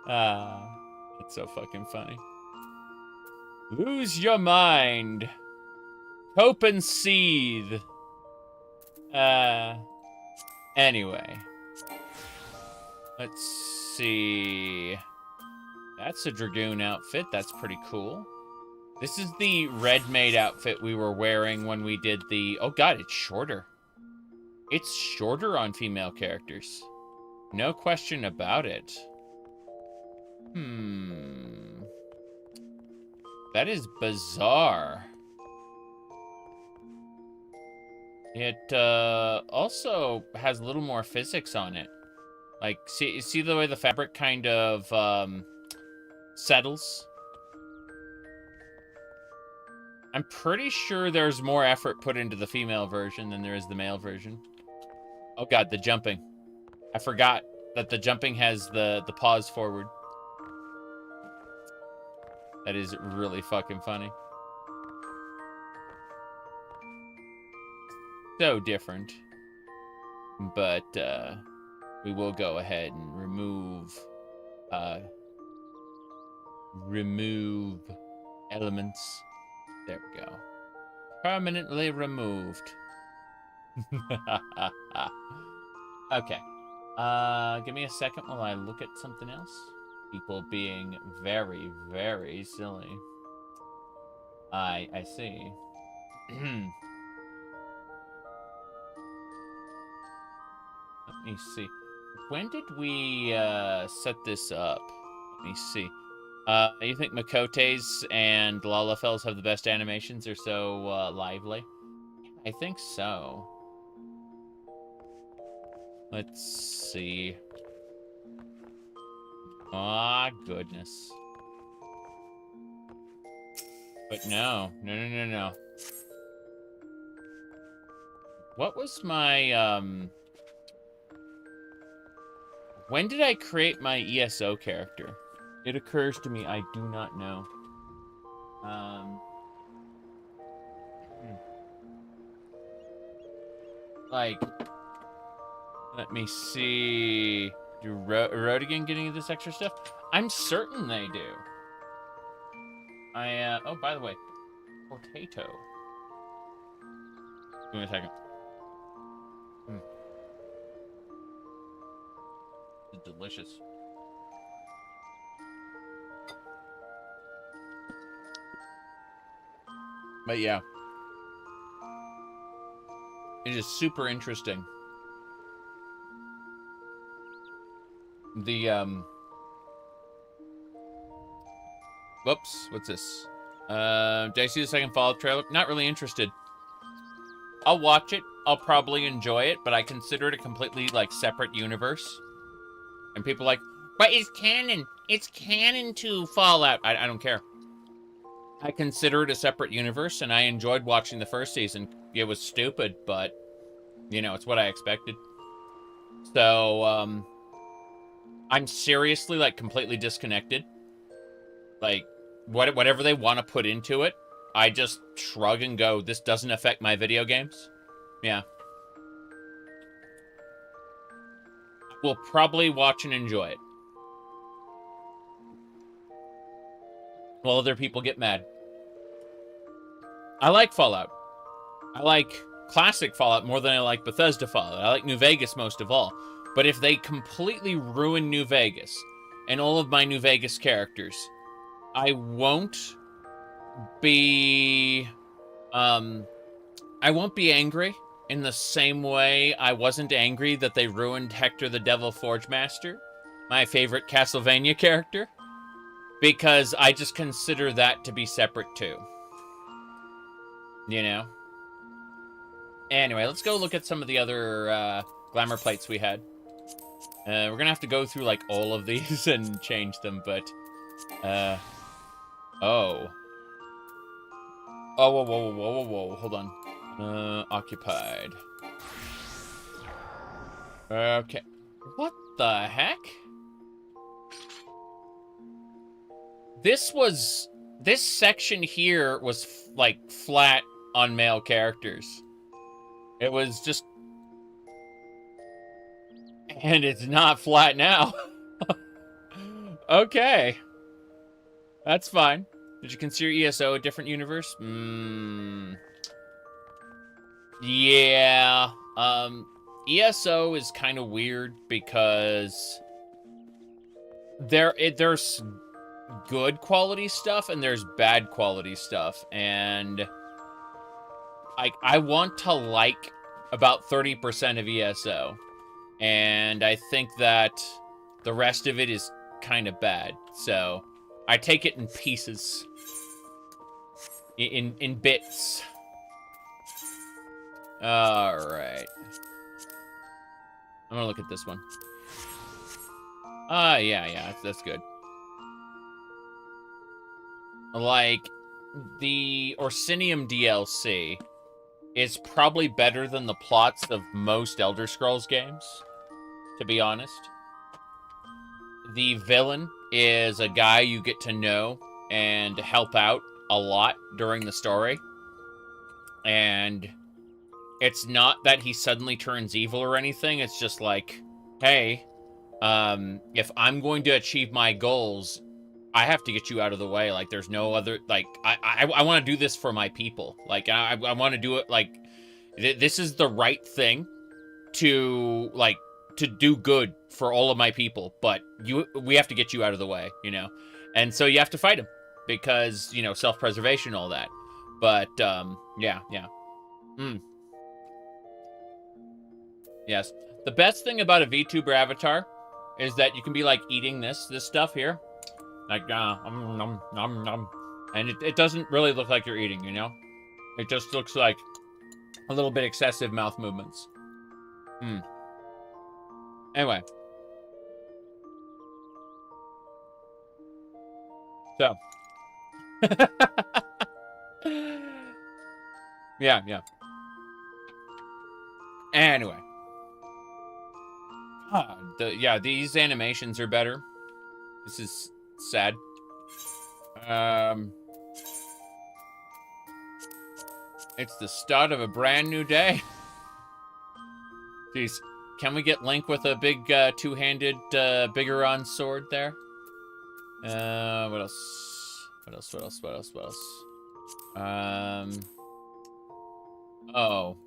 That's so fucking funny. Lose your mind. Cope and seethe. Anyway. Let's see. That's a Dragoon outfit. That's pretty cool. This is the red maid outfit we were wearing when we did the... Oh god, it's shorter. It's shorter on female characters. No question about it. That is bizarre. It also has a little more physics on it. Like, see the way the fabric kind of settles? I'm pretty sure there's more effort put into the female version than there is the male version. Oh god, the jumping. I forgot that the jumping has the pause forward. That is really fucking funny. So different. But, we will go ahead and remove elements. There we go. Permanently removed. Okay. Give me a second while I look at something else. People being very, very silly. I see. Let me see. When did we set this up? Let me see. You think Makote's and Lalafel's have the best animations? They're so lively. I think so. Let's see. Ah, goodness. But no. No. What was my, when did I create my ESO character? It occurs to me, I do not know. Like, let me see. Do Rodigan get any of this extra stuff? I'm certain they do. Oh, by the way, potato. Give me a second. It's delicious. But yeah. It is super interesting. The, whoops, what's this? Did I see the second Fallout trailer? Not really interested. I'll watch it. I'll probably enjoy it, but I consider it a completely, like, separate universe. And people are like, but it's canon. It's canon to Fallout. I don't care. I consider it a separate universe, and I enjoyed watching the first season. It was stupid, but, you know, it's what I expected. So, I'm seriously, like, completely disconnected. Like, whatever they want to put into it, I just shrug and go, this doesn't affect my video games. Yeah. We'll probably watch and enjoy it. While other people get mad. I like Fallout. I like classic Fallout more than I like Bethesda Fallout. I like New Vegas most of all. But if they completely ruin New Vegas and all of my New Vegas characters, I won't be angry in the same way I wasn't angry that they ruined Hector the Devil Forge Master, my favorite Castlevania character, because I just consider that to be separate too. You know? Anyway, let's go look at some of the other glamour plates we had. We're gonna have to go through, like, all of these and change them, but... Oh. Oh, whoa, hold on. Occupied. Okay. What the heck? This section here was like flat on male characters. It was just, and it's not flat now. Okay. That's fine. Did you consider ESO a different universe? Yeah. ESO is kind of weird because there's good quality stuff and there's bad quality stuff, and I want to like about 30% of ESO, and I think that the rest of it is kind of bad. So I take it in pieces, in bits. All right. I'm gonna look at this one. Yeah, that's good. Like, the Orsinium DLC is probably better than the plots of most Elder Scrolls games, to be honest. The villain is a guy you get to know and help out a lot during the story. And it's not that he suddenly turns evil or anything. It's just like, hey, if I'm going to achieve my goals, I have to get you out of the way. Like, there's no other, like, I want to do this for my people. Like, I want to do it, like, this is the right thing to, like, to do good for all of my people, but we have to get you out of the way, you know? And so you have to fight him because, you know, self-preservation, all that. But, yeah. Yes. The best thing about a VTuber avatar is that you can be, like, eating this stuff here. Like, nom, nom, nom. And it doesn't really look like you're eating, you know? It just looks like a little bit excessive mouth movements. Anyway. So. Yeah. Anyway. These animations are better. This is sad. It's the start of a brand new day. Jeez. Can we get Link with a big two-handed Bigoron sword there? What else? What else? Oh.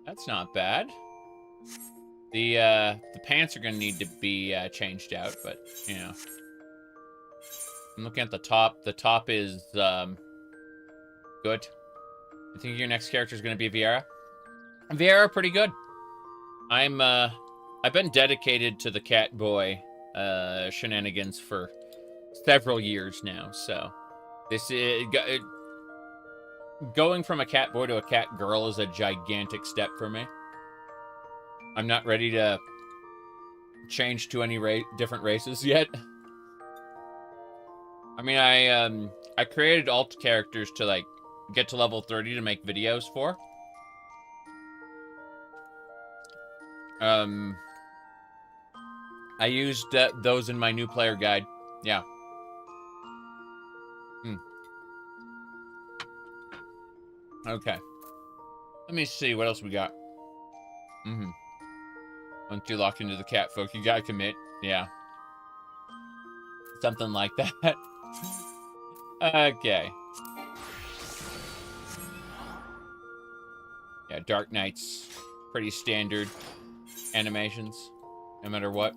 That's not bad. The pants are gonna need to be changed out, but you know. I'm looking at the top. The top is good. I think your next character is gonna be Viera. Viera, pretty good. I've been dedicated to the Catboy shenanigans for several years now, so this is going from a Catboy to a Catgirl is a gigantic step for me. I'm not ready to change to any different races yet. I mean, I created alt characters to, like, get to level 30 to make videos for. I used those in my new player guide. Yeah. Okay. Let me see what else we got. Once you're locked into the cat folk, you gotta commit. Yeah. Something like that. Okay. Yeah, Dark Knight's pretty standard animations, no matter what.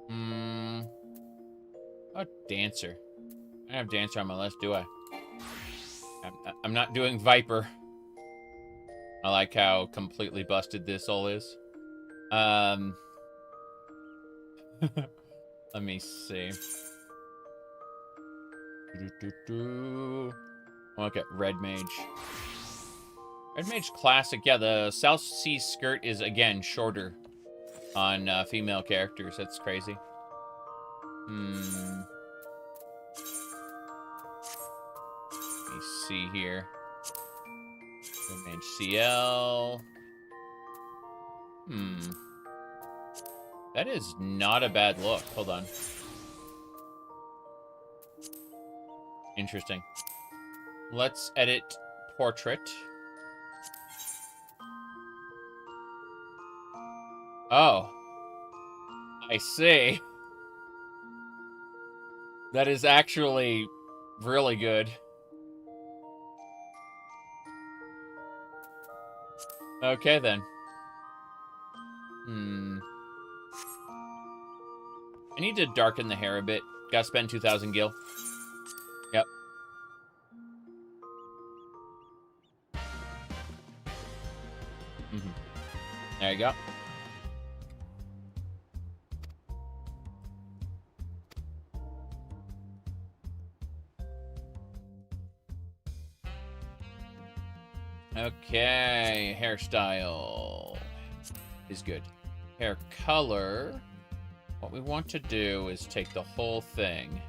Oh, Dancer. I don't have Dancer on my list, do I? I'm not doing Viper. I like how completely busted this all is. Let me see. Okay, Red Mage. Red Mage Classic. Yeah, the South Sea skirt is, again, shorter on female characters. That's crazy. Let me see here. HCL. That is not a bad look. Hold on. Interesting. Let's edit portrait. Oh. I see. That is actually really good. Okay, then. I need to darken the hair a bit. Gotta spend 2,000 gil. Yep. There you go. Okay, hairstyle is good. Hair color, what we want to do is take the whole thing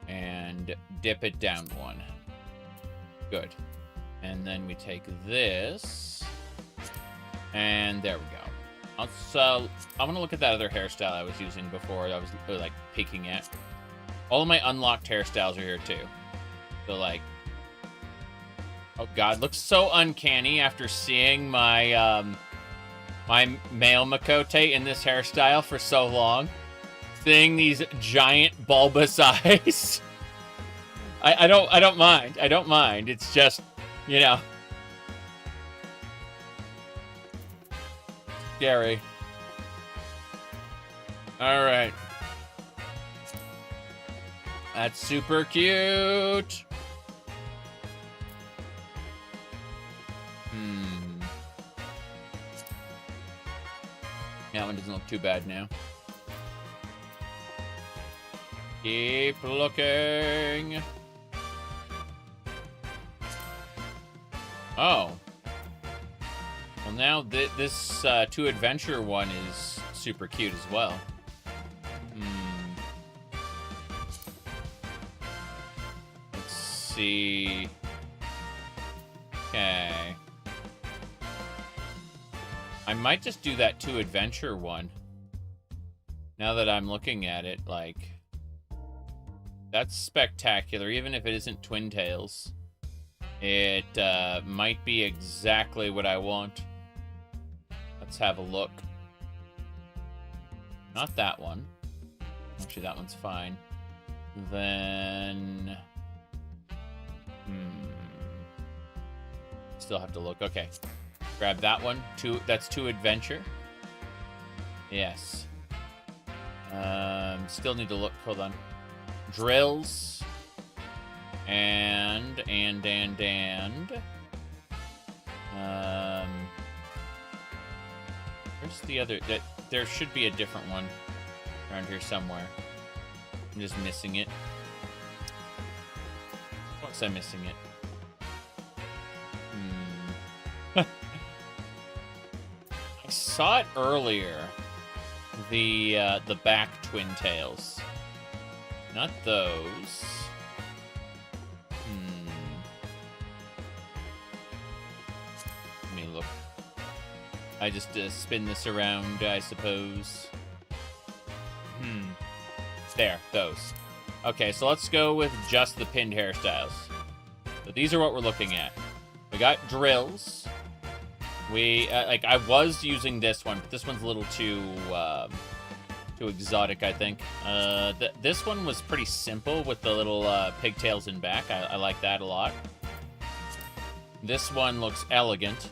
and dip it down one. Good. And then we take this, and there we go. So I'm gonna look at that other hairstyle I was using before. I was like peeking at. All of my unlocked hairstyles are here too. So like, oh god, looks so uncanny after seeing my my male Makote in this hairstyle for so long. Seeing these giant bulbous eyes. I don't mind. I don't mind. It's just, you know, scary. All right. That's super cute. That one doesn't look too bad now. Keep looking. Oh. Well, now this To Adventure one is super cute as well. Let's see. Okay. I might just do that To Adventure one. Now that I'm looking at it, like, that's spectacular. Even if it isn't Twin Tails, it might be exactly what I want. Let's have a look. Not that one. Actually, that one's fine. Then, still have to look. Okay. Grab that one. That's To Adventure. Yes. Still need to look. Hold on. Drills. And. Where's the other? There should be a different one around here somewhere. I'm just missing it. What's I missing it? I saw it earlier. The back Twin Tails. Not those. Let me look. I just spin this around, I suppose. There, those. Okay, so let's go with just the pinned hairstyles. So these are what we're looking at. We got drills. We, like, I was using this one, but this one's a little too exotic, I think. This one was pretty simple with the little pigtails in back. I like that a lot. This one looks elegant.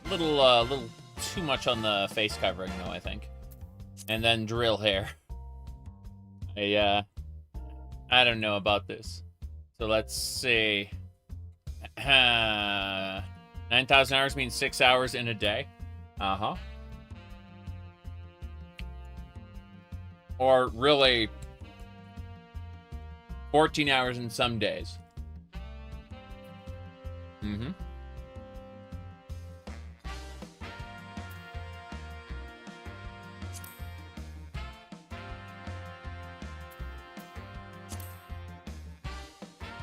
Little too much on the face covering, though, I think. And then drill hair. I don't know about this. So let's see. 9,000 hours means 6 hours in a day. Or really, 14 hours in some days.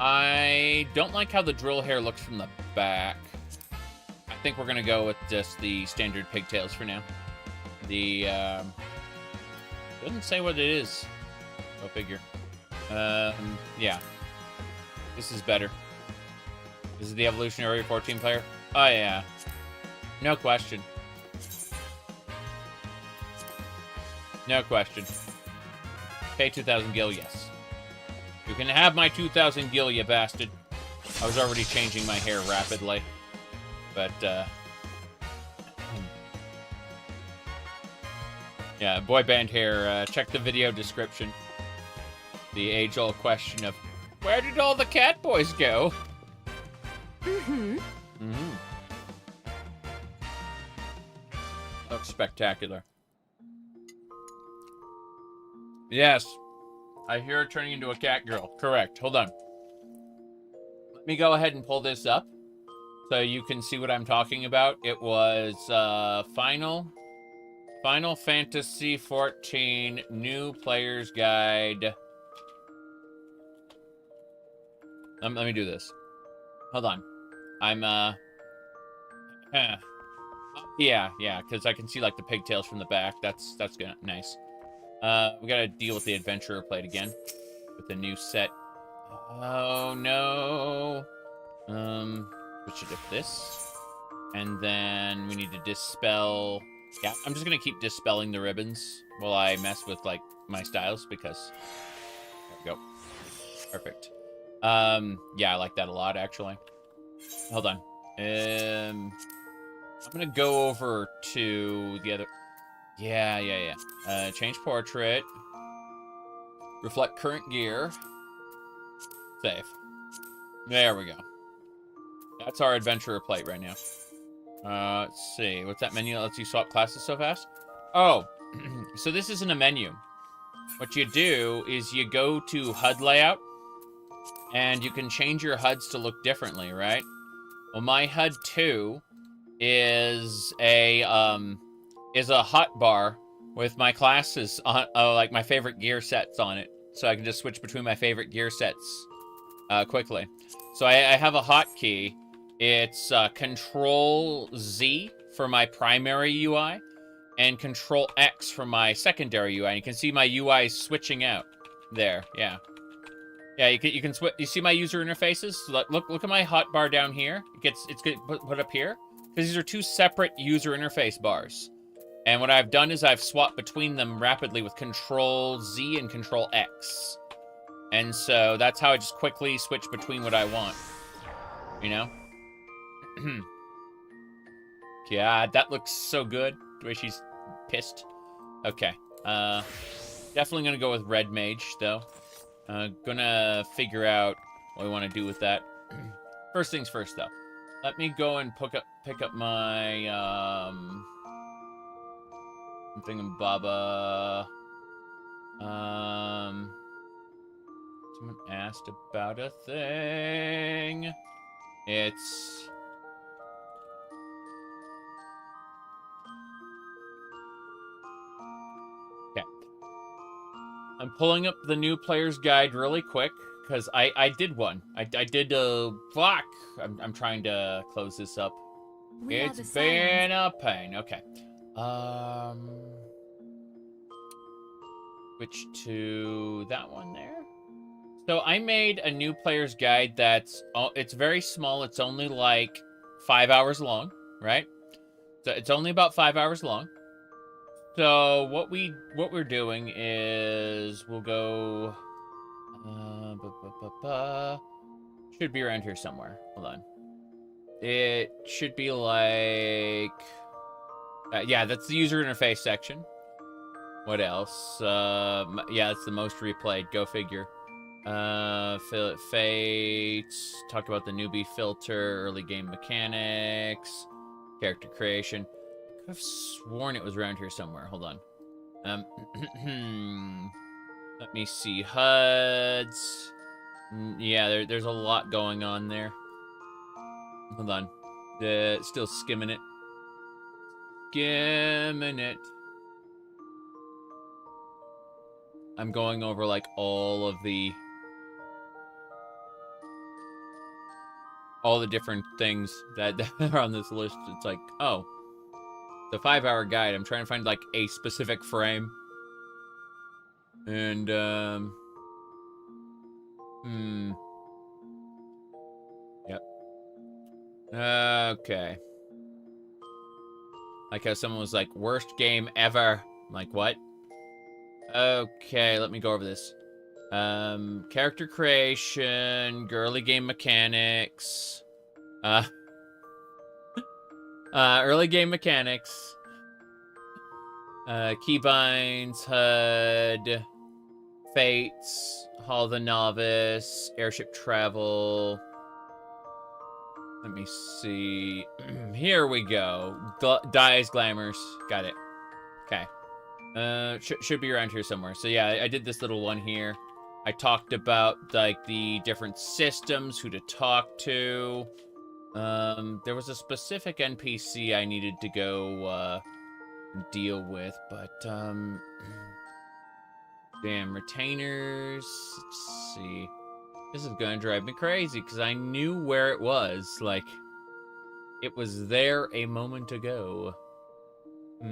I don't like how the drill hair looks from the back. think we're gonna go with just the standard pigtails for now. The doesn't say what it is. Go figure. Yeah. This is better. This is the evolutionary 14 player. Oh yeah. No question. No question. Pay 2,000 gil, yes. You can have my 2,000 gil, you bastard. I was already changing my hair rapidly. But, yeah, boy band hair. Check the video description. The age-old question of, where did all the catboys go? Mm-hmm. Mm-hmm. Looks spectacular. Yes. I hear her turning into a cat girl. Correct. Hold on. Let me go ahead and pull this up so you can see what I'm talking about. It was Final Fantasy XIV New Player's Guide. Let me do this. Hold on. I'm yeah, because I can see like the pigtails from the back. That's good. Nice. We gotta deal with the adventurer plate again with the new set. Oh no. Switch it to this, and then we need to dispel. Yeah, I'm just gonna keep dispelling the ribbons while I mess with like my styles because there we go. Perfect. Yeah, I like that a lot actually. Hold on. I'm gonna go over to the other. Yeah. Change portrait. Reflect current gear. Save. There we go. That's our adventurer plate right now. Let's see. What's that menu that lets you swap classes so fast? Oh, so this isn't a menu. What you do is you go to HUD layout, and you can change your HUDs to look differently, right? Well, my HUD 2 is a hotbar with my classes on, like my favorite gear sets on it, so I can just switch between my favorite gear sets quickly. So I have a hotkey. It's Control Z for my primary UI, and Control X for my secondary UI. And you can see my UI switching out there. Yeah. Yeah, you can switch. You see my user interfaces? So look at my hotbar down here. It's put up here because these are two separate user interface bars. And what I've done is I've swapped between them rapidly with Control Z and Control X. And so that's how I just quickly switch between what I want. You know? God, that looks so good. The way she's pissed. Okay. Definitely gonna go with Red Mage, though. Gonna figure out what we want to do with that. First things first, though. Let me go and pick up my thingamababa. Someone asked about a thing. It's okay. I'm pulling up the new player's guide really quick because I did one. I did fuck. I'm trying to close this up. It's been a pain. Okay. Switch to that one there. So I made a new player's guide that's it's very small. It's only like 5 hours long, right? So it's only about 5 hours long. So what we're doing is we'll go should be around here somewhere. Hold on. It should be like yeah, that's the user interface section. What else? Yeah, it's the most replayed. Go figure. Fates. Talk about the newbie filter, early game mechanics, character creation. I could have sworn it was around here somewhere. Hold on. Let me see. HUDs. Yeah, there's a lot going on there. Hold on. Still skimming it. Skimming it. I'm going over like all of the all the different things that are on this list. It's like, oh, the 5-hour guide. I'm trying to find like a specific frame. And yep. Okay. Like how someone was like, worst game ever. I'm like, what? Okay, let me go over this. Character creation, girly game mechanics, early game mechanics, keybinds, HUD, fates, Hall of the Novice, airship travel. Let me see. Here we go. Dies, glamours. Got it. Okay. Should be around here somewhere. So yeah, I did this little one here. I talked about like the different systems, who to talk to. There was a specific NPC I needed to go deal with, but damn, retainers. Let's see. This is gonna drive me crazy because I knew where it was. Like, it was there a moment ago. Let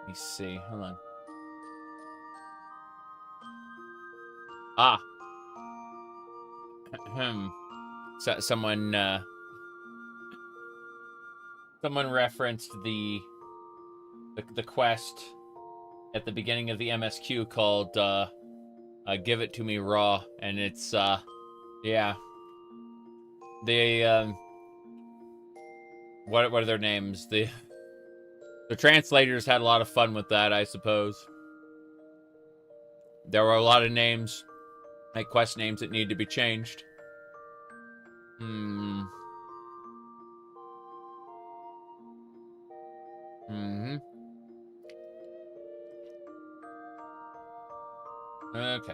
me see. Hold on. Ah. So, someone referenced the quest at the beginning of the MSQ called Give It to Me Raw, and it's yeah. They what are their names? The translators had a lot of fun with that, I suppose. There were a lot of names, like quest names, that needed to be changed. Okay.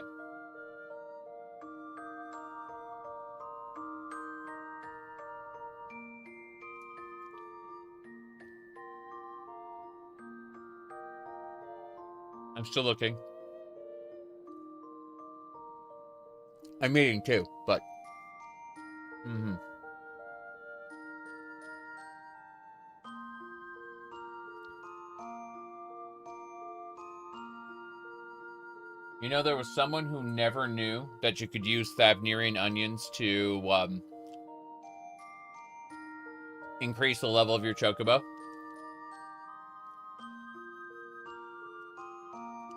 I'm still looking. I'm eating too, but you know, there was someone who never knew that you could use Thavnerian onions to increase the level of your chocobo.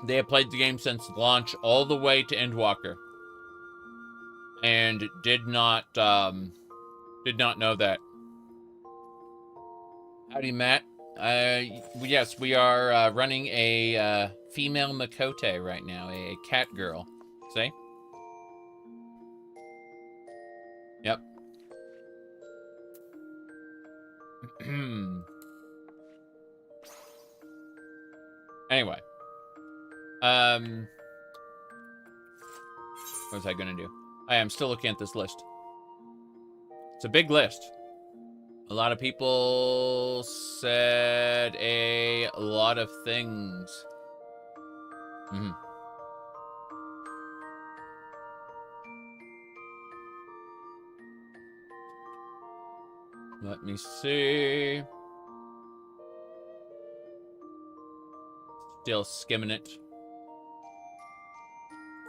They have played the game since launch all the way to Endwalker, and did not know that. Howdy, Matt. Yes, we are running a female Makote right now, a catgirl. See? Yep. Anyway. What was I gonna do? I am still looking at this list. It's a big list. A lot of people said a lot of things. Let me see. Still skimming it.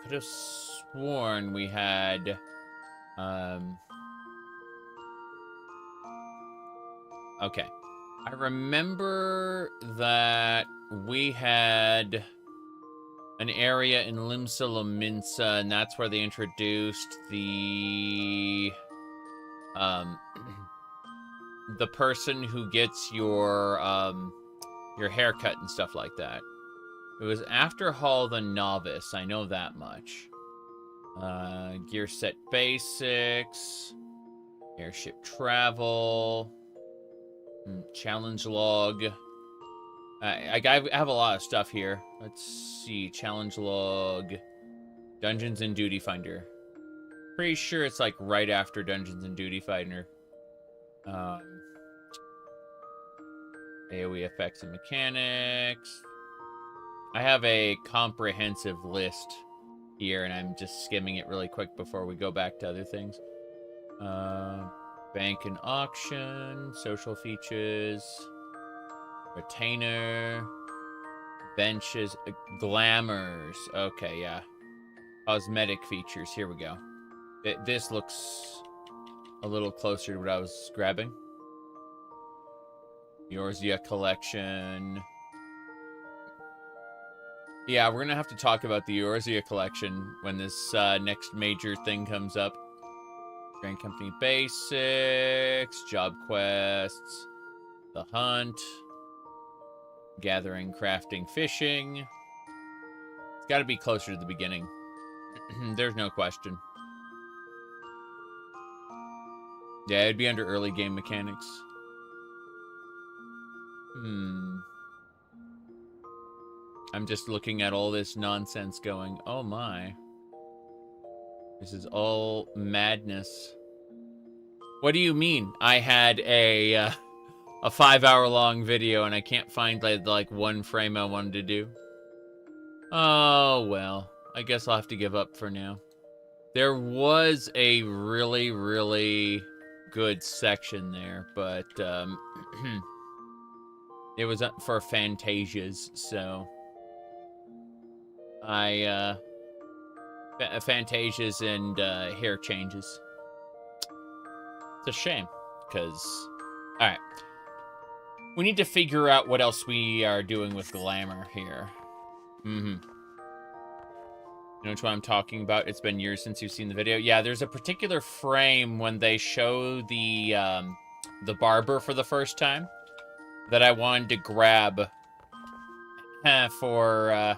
Could have sworn we had okay. I remember that we had an area in Limsa Lominsa, and that's where they introduced the person who gets your haircut and stuff like that. It was after Hall the Novice, I know that much. Gear set basics, airship travel, challenge log. I have a lot of stuff here. Let's see, challenge log, Dungeons and Duty Finder. Pretty sure it's like right after Dungeons and Duty Finder. AoE effects and mechanics. I have a comprehensive list here, and I'm just skimming it really quick before we go back to other things. Bank and auction, social features, retainer, benches, glamours. Okay, yeah. Cosmetic features. Here we go. This looks a little closer to what I was grabbing. Eorzea collection. Yeah, we're gonna have to talk about the Eorzea collection when this next major thing comes up. Grand Company Basics, Job Quests, The Hunt, Gathering, Crafting, Fishing. It's got to be closer to the beginning. There's no question. Yeah, it'd be under early game mechanics. I'm just looking at all this nonsense going, oh my. This is all madness. What do you mean? I had a 5-hour-long video and I can't find like one frame I wanted to do. Oh, well. I guess I'll have to give up for now. There was a really, really good section there, but it was for Fantasias, so Fantasias and hair changes. It's a shame, because... Alright. We need to figure out what else we are doing with glamour here. You know which one I'm talking about? It's been years since you've seen the video. Yeah, there's a particular frame when they show the barber for the first time that I wanted to grab for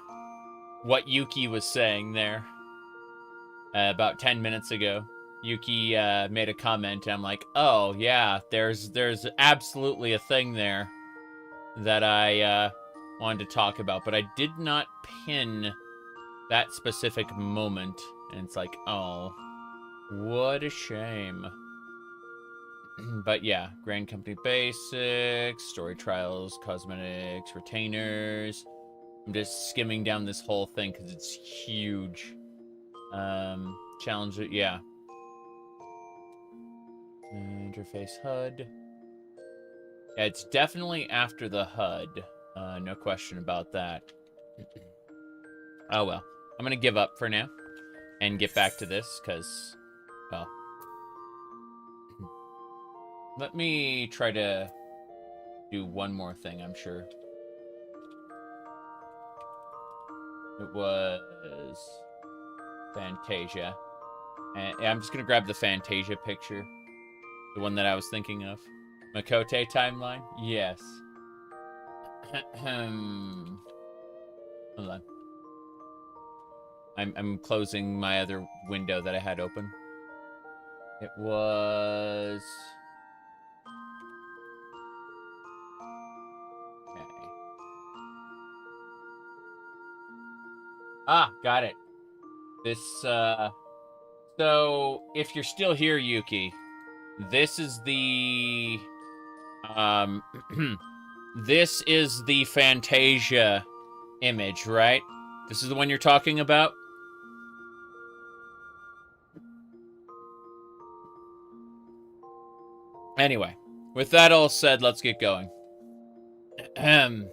what Yuki was saying there about 10 minutes ago. Yuki made a comment, and I'm like, oh, yeah, there's absolutely a thing there that I wanted to talk about, but I did not pin that specific moment, and it's like, oh, what a shame. But yeah, Grand Company Basics, Story Trials, Cosmetics, Retainers. I'm just skimming down this whole thing because it's huge. Challenge it, yeah. Interface HUD. Yeah, it's definitely after the HUD. No question about that. Oh well. I'm gonna give up for now and get back to this because, well, let me try to do one more thing, I'm sure. It was Fantasia. And I'm just gonna grab the Fantasia picture. The one that I was thinking of. Makote timeline? Yes. Hold on. I'm closing my other window that I had open. It was... Okay. Ah, got it. This, So, if you're still here, Yuki, this is the... this is the Fantasia image, right? This is the one you're talking about? Anyway, with that all said, let's get going. That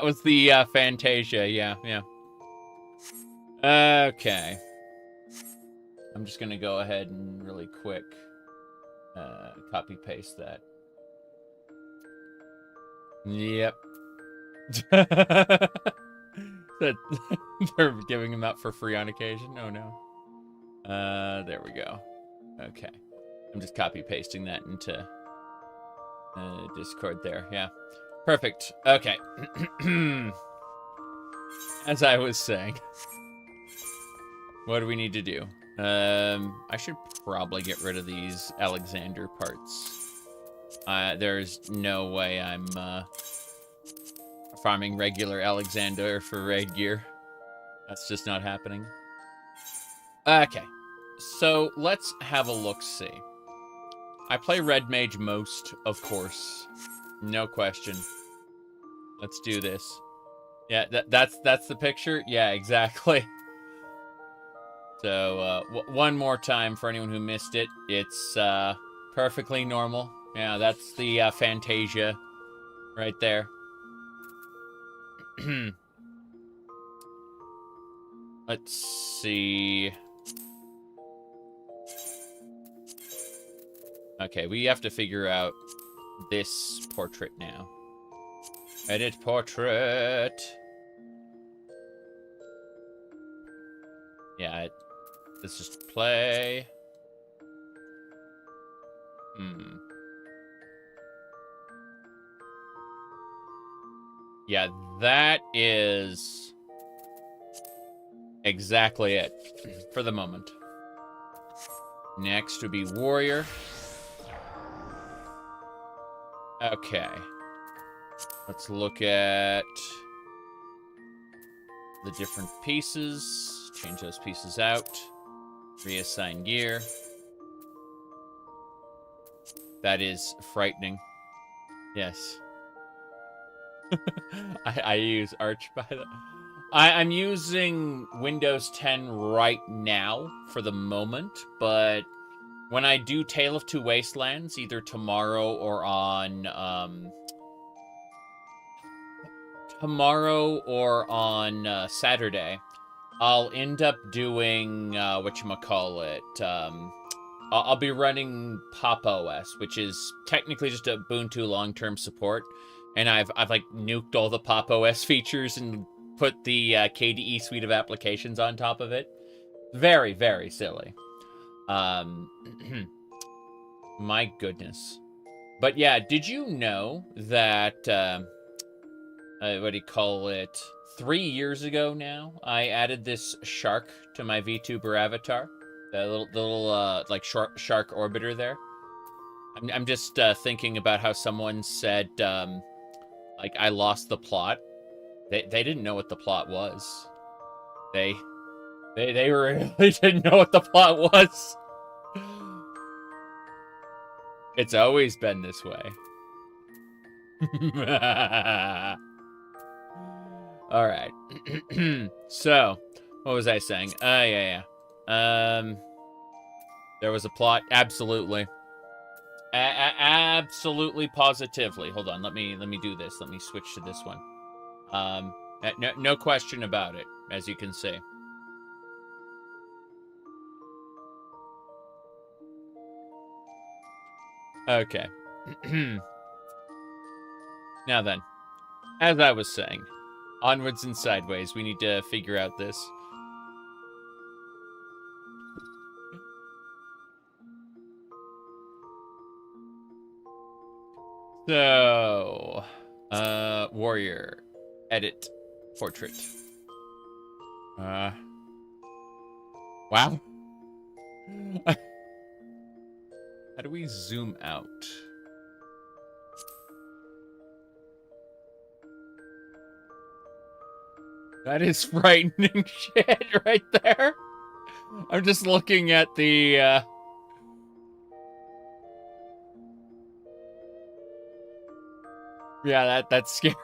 was the Fantasia, yeah. Okay. I'm just gonna go ahead and really quick copy paste that. Yep. They're giving them out for free on occasion. Oh no. There we go. Okay. I'm just copy pasting that into Discord there. Yeah. Perfect. Okay. As I was saying, what do we need to do? I should probably get rid of these Alexander parts. There's no way I'm farming regular Alexander for raid gear. That's just not happening. Okay. So let's have a look-see. I play Red Mage most, of course. No question. Let's do this. Yeah, that's the picture? Yeah, exactly. So, one more time for anyone who missed it. It's perfectly normal. Yeah, that's the Fantasia right there. Let's see. Okay, we have to figure out this portrait now. Edit portrait. Yeah, let's just play. Yeah, that is exactly it for the moment. Next would be warrior. Okay. Let's look at the different pieces. Change those pieces out. Reassign gear. That is frightening. Yes. I use Arch by the... I'm using Windows 10 right now for the moment, but when I do Tale of Two Wastelands, either tomorrow or on Saturday, I'll end up doing whatchamacallit. I'll be running Pop OS, which is technically just a Ubuntu long-term support, and I've like nuked all the Pop OS features and put the KDE suite of applications on top of it. Very, very silly. My goodness. But yeah, did you know that, 3 years ago now, I added this shark to my VTuber avatar? The little like shark orbiter there. I'm just thinking about how someone said, like, I lost the plot. They didn't know what the plot was. They really didn't know what the plot was. It's always been this way. All right. So, what was I saying? Yeah. There was a plot. Absolutely. Absolutely, positively. Hold on. Let me do this. Let me switch to this one. No question about it, as you can see. Okay. Now then, as I was saying, onwards and sideways, we need to figure out this. So, warrior, edit, portrait. Wow. How do we zoom out? That is frightening shit right there. I'm just looking at the, yeah, that's scary.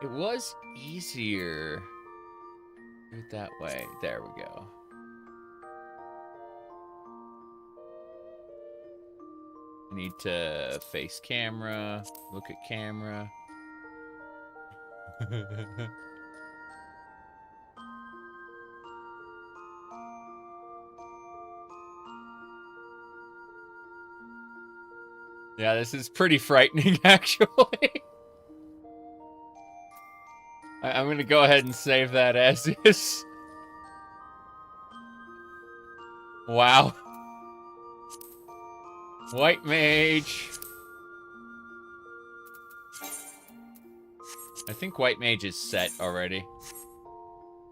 It was easier. Do it that way. There we go. I need to face camera, look at camera. Yeah, this is pretty frightening, actually. I'm gonna go ahead and save that as is. Wow. White mage. I think white mage is set already.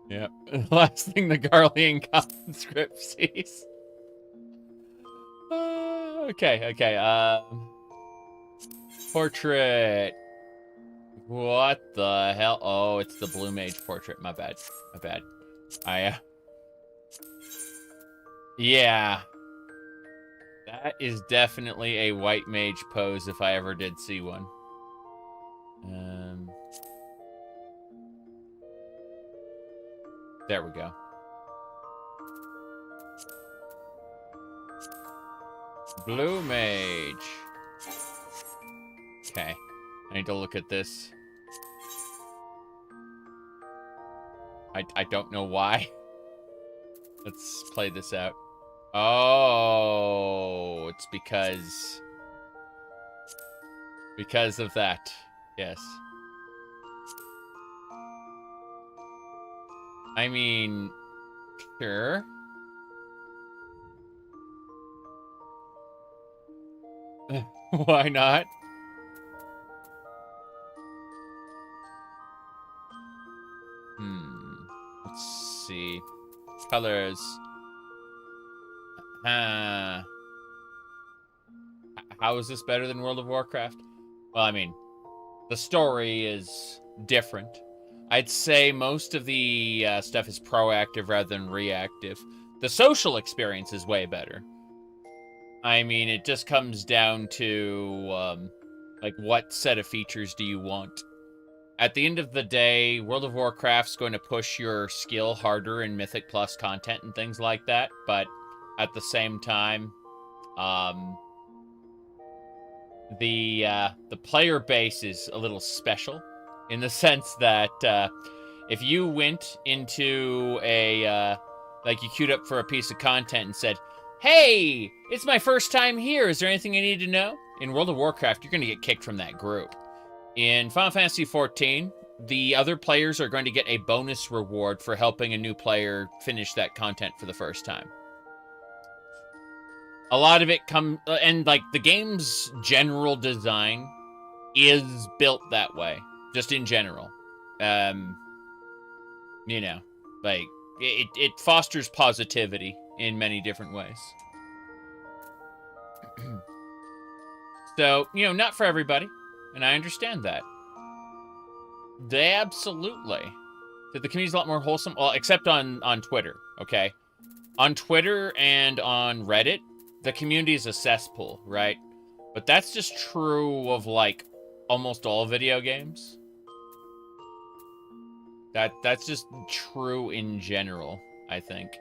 Yep. Last thing the Garlean common script sees. Okay. Portrait. What the hell? Oh, it's the blue mage portrait. My bad. Yeah. That is definitely a white mage pose if I ever did see one. There we go. Blue mage. Okay. I need to look at this. I don't know why. Let's play this out. Oh, it's because of that. Yes. I mean, sure. Why not? Let's see. Colors. How is this better than World of Warcraft? Well, I mean, the story is different. I'd say most of the stuff is proactive rather than reactive. The social experience is way better. I mean, it just comes down to, like, what set of features do you want? At the end of the day, World of Warcraft's going to push your skill harder in Mythic Plus content and things like that, but at the same time, the player base is a little special in the sense that if you went into a like you queued up for a piece of content and said, "Hey, it's my first time here. Is there anything I need to know?" In World of Warcraft, you're going to get kicked from that group. In Final Fantasy XIV, the other players are going to get a bonus reward for helping a new player finish that content for the first time. A lot of it and like the game's general design is built that way, just in general. You know, like it fosters positivity in many different ways. So, you know, not for everybody, and I understand that. They absolutely. The community's a lot more wholesome, well, except on Twitter, okay? On Twitter and on Reddit, the community is a cesspool, right? But that's just true of, like, almost all video games. That's just true in general, I think.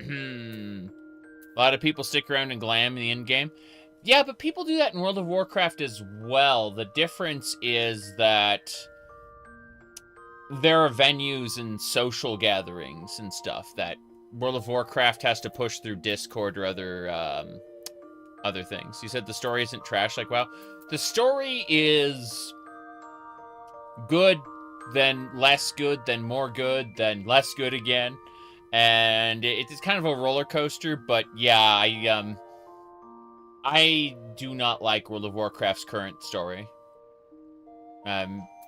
A lot of people stick around and glam in the endgame. Yeah, but people do that in World of Warcraft as well. The difference is that there are venues and social gatherings and stuff that World of Warcraft has to push through Discord or other things. You said the story isn't trash like WoW. The story is good, then less good, then more good, then less good again. And it's kind of a roller coaster, but yeah, I do not like World of Warcraft's current story.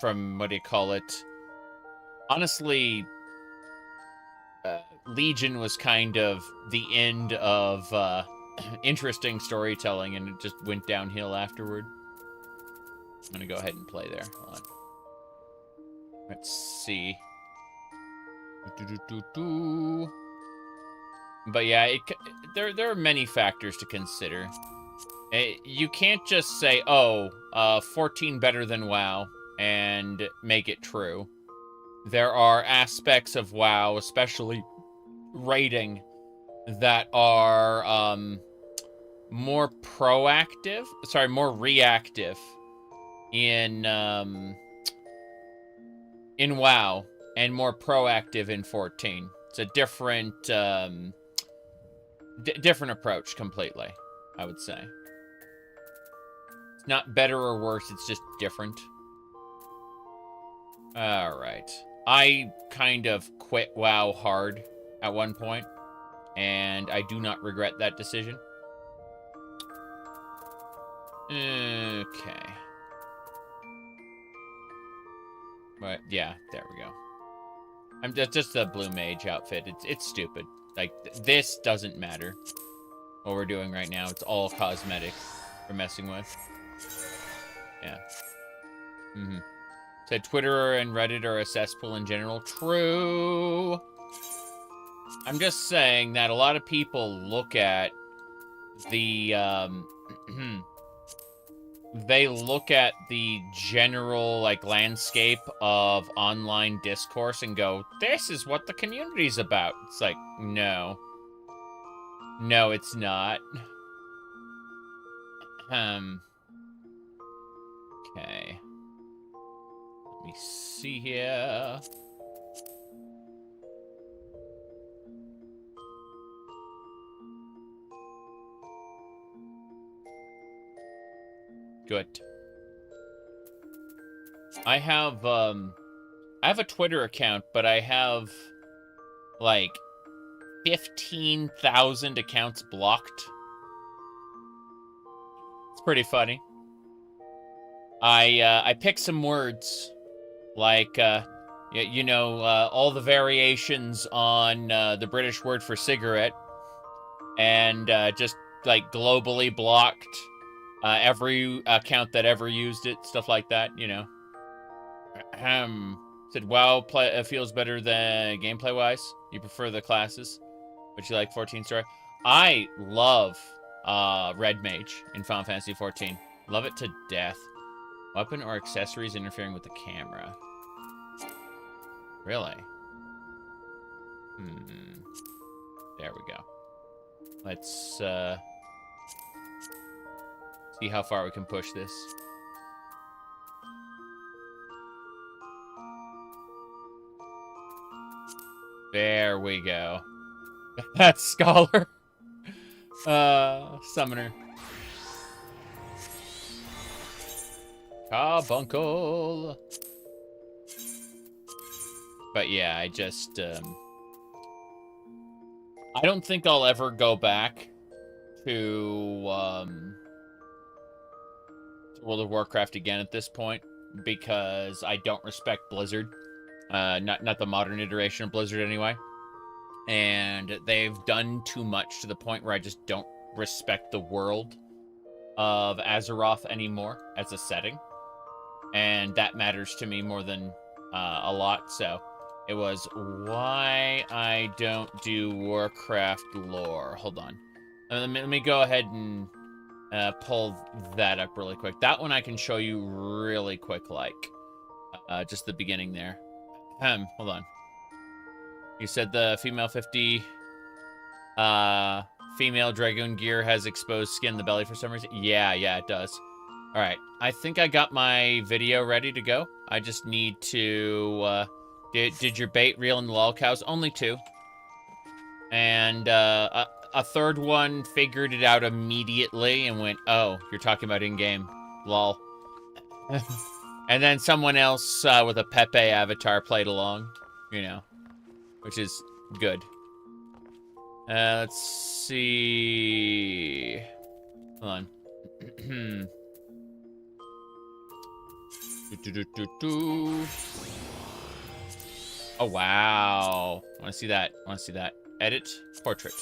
From, what do you call it? Honestly, Legion was kind of the end of interesting storytelling, and it just went downhill afterward. I'm gonna go ahead and play there. Hold on. Let's see. But yeah, there are many factors to consider. You can't just say, oh, 14 better than WoW, and make it true. There are aspects of WoW, especially raiding, that are more reactive in WoW, and more proactive in 14. It's a different different approach completely, I would say. It's not better or worse, it's just different. Alright. I kind of quit WoW hard at one point, and I do not regret that decision. Okay. But yeah, there we go. I'm just a blue mage outfit. It's stupid. Like, this doesn't matter. What we're doing right now, it's all cosmetic we're messing with. Yeah. Said Twitter and Reddit are a cesspool in general. True. I'm just saying that a lot of people look at the they look at the general, like, landscape of online discourse and go, this is what the community's about. It's like, no. No, it's not. Okay. Let me see here. Good. I have a Twitter account, but I have like 15,000 accounts blocked. It's pretty funny. I picked some words like you know, all the variations on the British word for cigarette, and just like globally blocked every account that ever used it, stuff like that, you know. Said, wow, feels better than gameplay-wise. You prefer the classes, but you like 14 story. I love Red Mage in Final Fantasy XIV. Love it to death. Weapon or accessories interfering with the camera. Really? There we go. Let's see how far we can push this. There we go. That's Scholar. Summoner. Carbuncle. But yeah, I just, I don't think I'll ever go back to World of Warcraft again at this point, because I don't respect Blizzard. Not the modern iteration of Blizzard anyway. And they've done too much to the point where I just don't respect the world of Azeroth anymore as a setting. And that matters to me more than a lot, so it was why I don't do Warcraft lore. Hold on. Let me go ahead and pull that up really quick. That one I can show you really quick, like. Just the beginning there. Hold on. You said the female 50 female Dragoon gear has exposed skin in the belly for some reason? Yeah, it does. Alright, I think I got my video ready to go. I just need to, did your bait reel in the lolcows? Only 2. And, a third one figured it out immediately and went, oh, you're talking about in-game. Lol. And then someone else with a Pepe avatar played along, you know, which is good. Let's see. Hold on. Oh, wow. I want to see that. I want to see that. Edit portrait.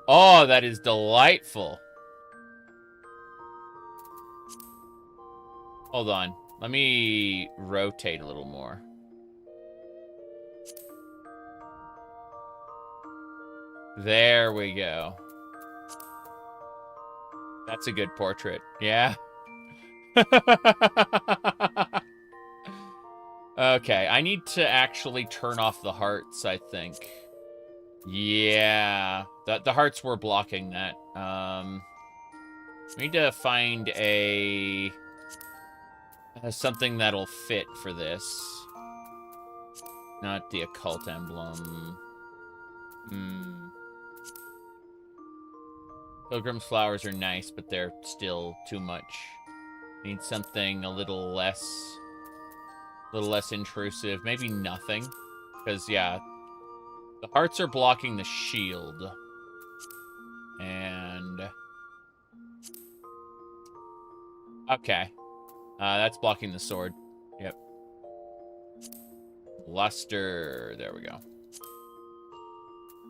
Oh, that is delightful. Hold on. Let me rotate a little more. There we go. That's a good portrait. Yeah. Okay, I need to actually turn off the hearts, I think. Yeah. The hearts were blocking that. We need to find a... something that'll fit for this. Not the occult emblem. Pilgrim's flowers are nice, but they're still too much. Need something a little less intrusive. Maybe nothing. Because, yeah, the hearts are blocking the shield. And... okay. That's blocking the sword. Yep. Luster. There we go.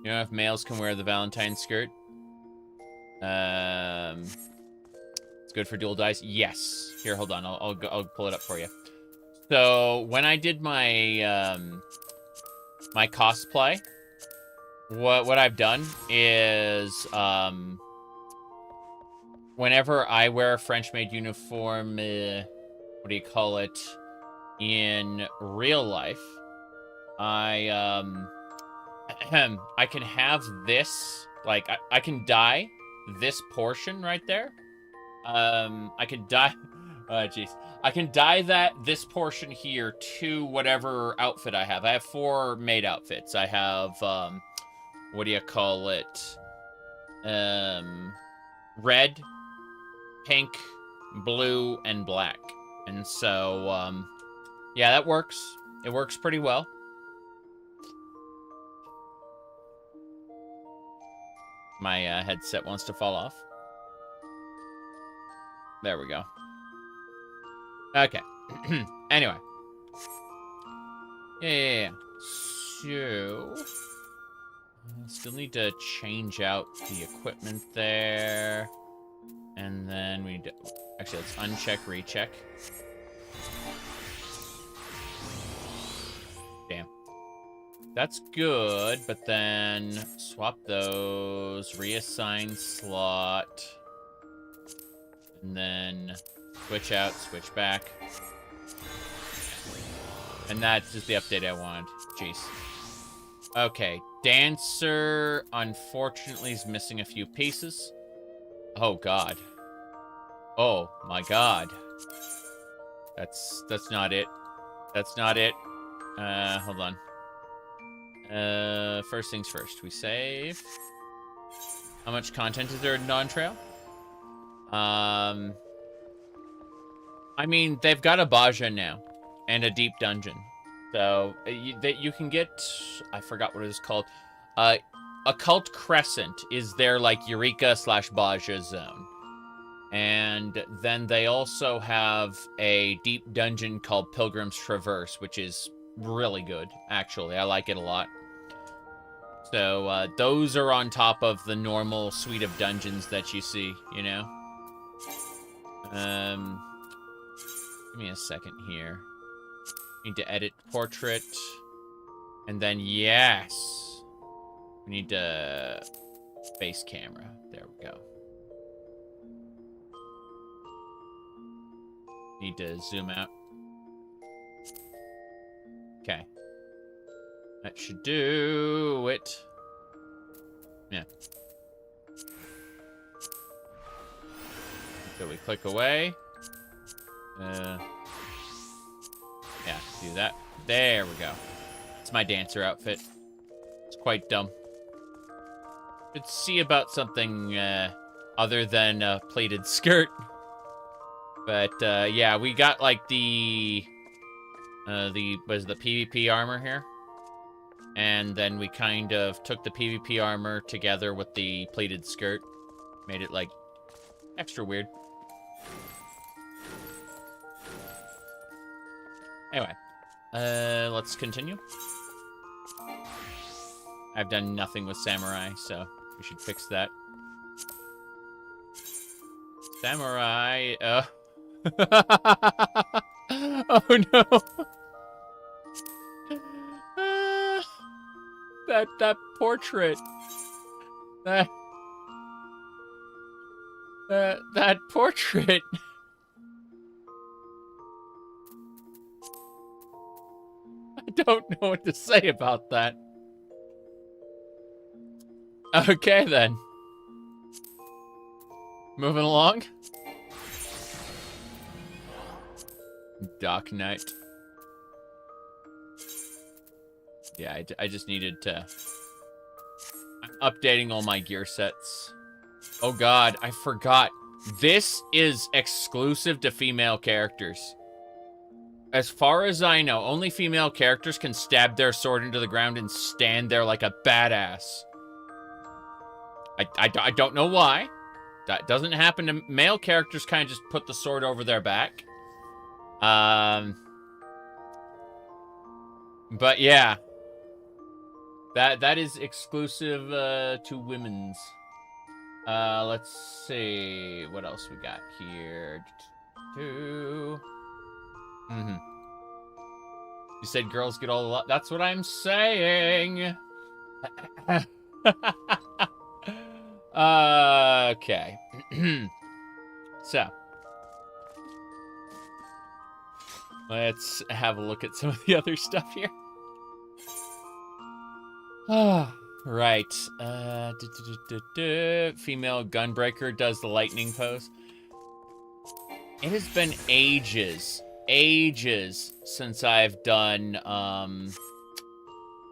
You know if males can wear the Valentine skirt? It's good for dual dice. Yes. Here, hold on. I'll pull it up for you. So when I did my my cosplay, what I've done is, whenever I wear a French maid uniform, what do you call it, in real life, I I can have this, like, I can dye this portion right there. I can dye, jeez. I can dye this portion here to whatever outfit I have. I have 4 maid outfits. I have, what do you call it? Red, pink, blue, and black. And so, yeah, that works. It works pretty well. My headset wants to fall off. There we go. Okay. Anyway. Yeah. So, still need to change out the equipment there. And then we need to... Actually, let's uncheck, recheck. Damn. That's good, but then swap those, reassign slot, and then switch out, switch back. And that's just the update I wanted. Jeez. Okay, Dancer, unfortunately, is missing a few pieces. Oh, God. Oh, my God. That's not it. That's not it. Hold on. First things first. We save. How much content is there in Non-Trail? I mean, they've got a Baja now. And a deep dungeon. So, you can get... I forgot what it is called. Occult Crescent is their, like, Eureka/Baja zone. And then they also have a deep dungeon called Pilgrim's Traverse, which is really good, actually. I like it a lot. So, those are on top of the normal suite of dungeons that you see, you know? Give me a second here. Need to edit portrait. And then, yes. We need to... face camera. There we go. Need to zoom out. Okay. That should do it. Yeah. So we click away. Yeah, do that. There we go. It's my dancer outfit. It's quite dumb. Let's see about something other than a pleated skirt. But yeah, we got like the PvP armor here. And then we kind of took the PvP armor together with the pleated skirt. Made it like extra weird. Anyway, let's continue. I've done nothing with samurai, so we should fix that. Samurai, oh no! That portrait. That portrait. I don't know what to say about that. Okay, then. Moving along. Dark Knight. Yeah, I just needed to... I'm updating all my gear sets. Oh god, I forgot. This is exclusive to female characters. As far as I know, only female characters can stab their sword into the ground and stand there like a badass. I don't know why. That doesn't happen to male characters. Kind of just put the sword over their back. But yeah. That is exclusive to women's. Let's see what else we got here. You said girls get all the love. That's what I'm saying. Okay. So, let's have a look at some of the other stuff here. Right. Female gunbreaker does the lightning pose. It has been ages since I've done,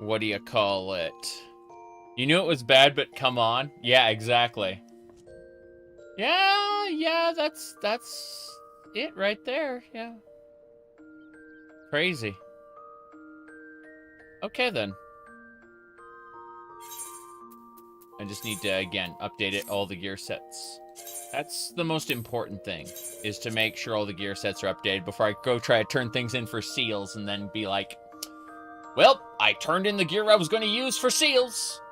what do you call it? You knew it was bad, but come on. Yeah, exactly. Yeah, that's it right there, yeah. Crazy. Okay, then. I just need to, again, update it, all the gear sets. That's the most important thing, is to make sure all the gear sets are updated before I go try to turn things in for seals and then be like, well, I turned in the gear I was going to use for seals.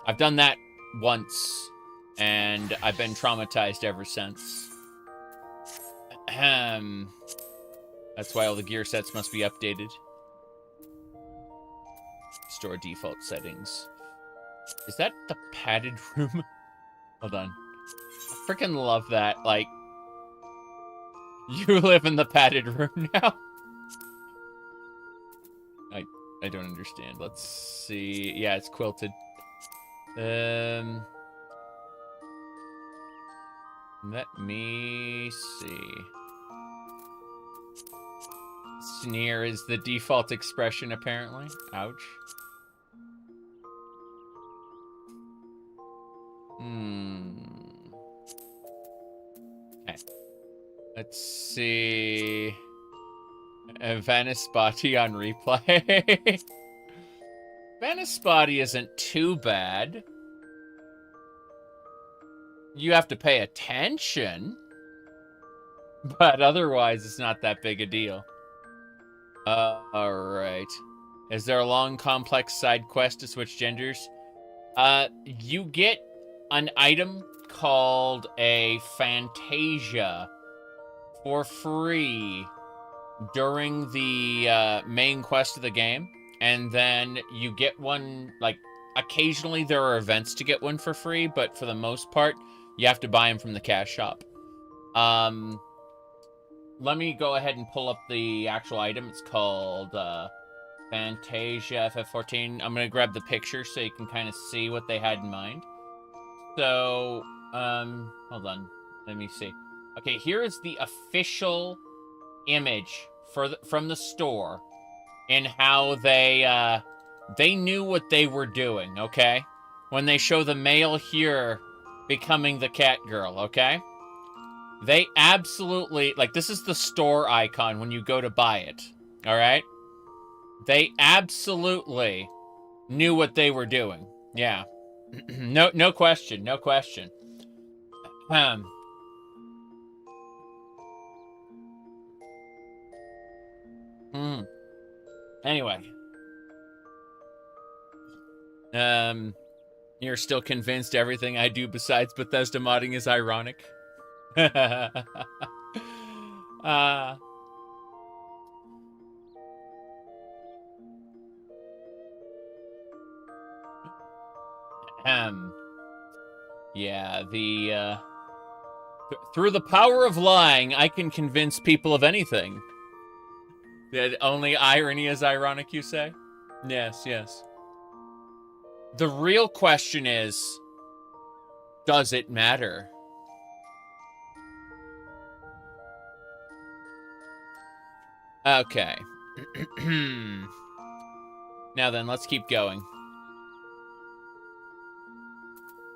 I've done that once, and I've been traumatized ever since. That's why all the gear sets must be updated. Store default settings. Is that the padded room? Hold on. I freaking love that. Like, you live in the padded room now? I don't understand. Let's see. Yeah, it's quilted. Let me see. Sneer is the default expression, apparently. Ouch. Okay. Let's see. Vanispati on replay. Vanispati isn't too bad. You have to pay attention. But otherwise, it's not that big a deal. Alright. Is there a long, complex side quest to switch genders? You get an item called a Fantasia for free during the main quest of the game. And then you get one, like, occasionally there are events to get one for free, but for the most part, you have to buy them from the cash shop. Let me go ahead and pull up the actual item. It's called Fantasia FF14. I'm going to grab the picture so you can kind of see what they had in mind. So, hold on. Let me see. Okay, here is the official image from the store and how they knew what they were doing, okay? When they show the male here becoming the Catgirl, okay? They absolutely, like, this is the store icon when you go to buy it, all right? They absolutely knew what they were doing. Yeah. No question, no question. Anyway. You're still convinced everything I do besides Bethesda modding is ironic? Yeah, through the power of lying, I can convince people of anything. That only irony is ironic, you say? Yes, yes. The real question is, does it matter? Okay. Now then, let's keep going.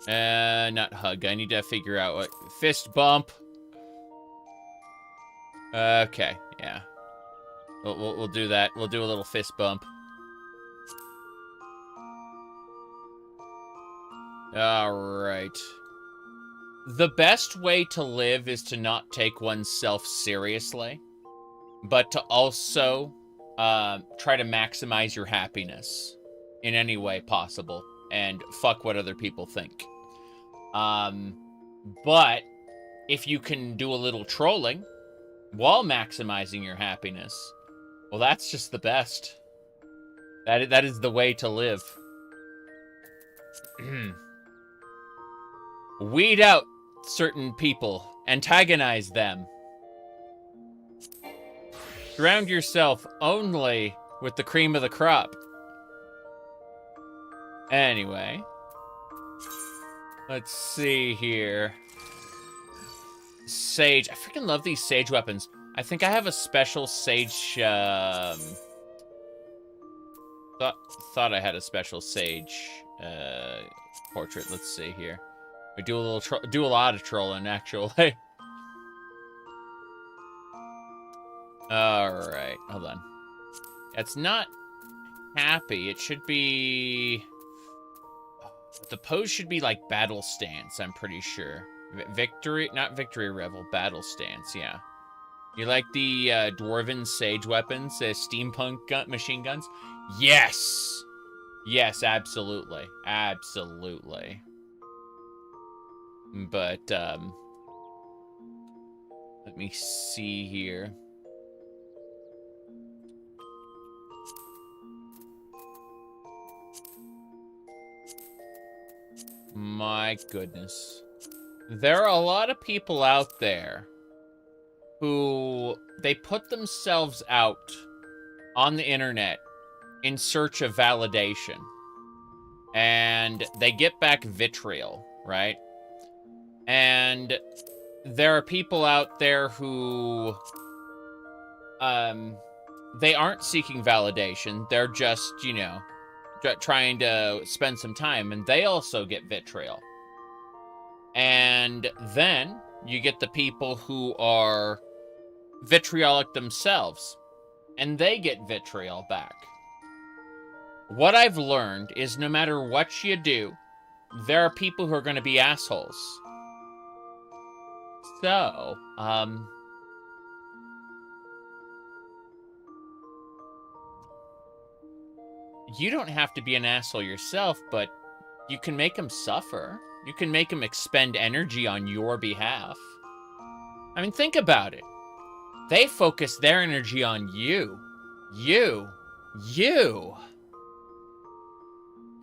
Not hug. I need to figure out what... Fist bump. Okay, yeah. We'll do that. We'll do a little fist bump. Alright. The best way to live is to not take oneself seriously, but to also try to maximize your happiness in any way possible, and fuck what other people think. But if you can do a little trolling while maximizing your happiness, well, that's just the best. That is the way to live. Weed out certain people. Antagonize them. Surround yourself only with the cream of the crop. Anyway. Let's see here. Sage. I freaking love these sage weapons. I think I have a special sage, thought I had a special sage, portrait. Let's see here. We do a lot of trolling, actually. Alright, hold on. It's not happy. It should be... The pose should be like battle stance, I'm pretty sure. Victory, not victory revel, battle stance, yeah. You like the dwarven sage weapons, steampunk machine guns? Yes! Yes, absolutely. Absolutely. But, let me see here. My goodness. There are a lot of people out there who they put themselves out on the internet in search of validation. And they get back vitriol, right? And there are people out there who they aren't seeking validation. They're just, you know, trying to spend some time, and they also get vitriol. And then you get the people who are vitriolic themselves, and they get vitriol back. What I've learned is no matter what you do, there are people who are going to be assholes. So, you don't have to be an asshole yourself, but you can make them suffer. You can make them expend energy on your behalf. I mean, think about it. They focus their energy on you. You.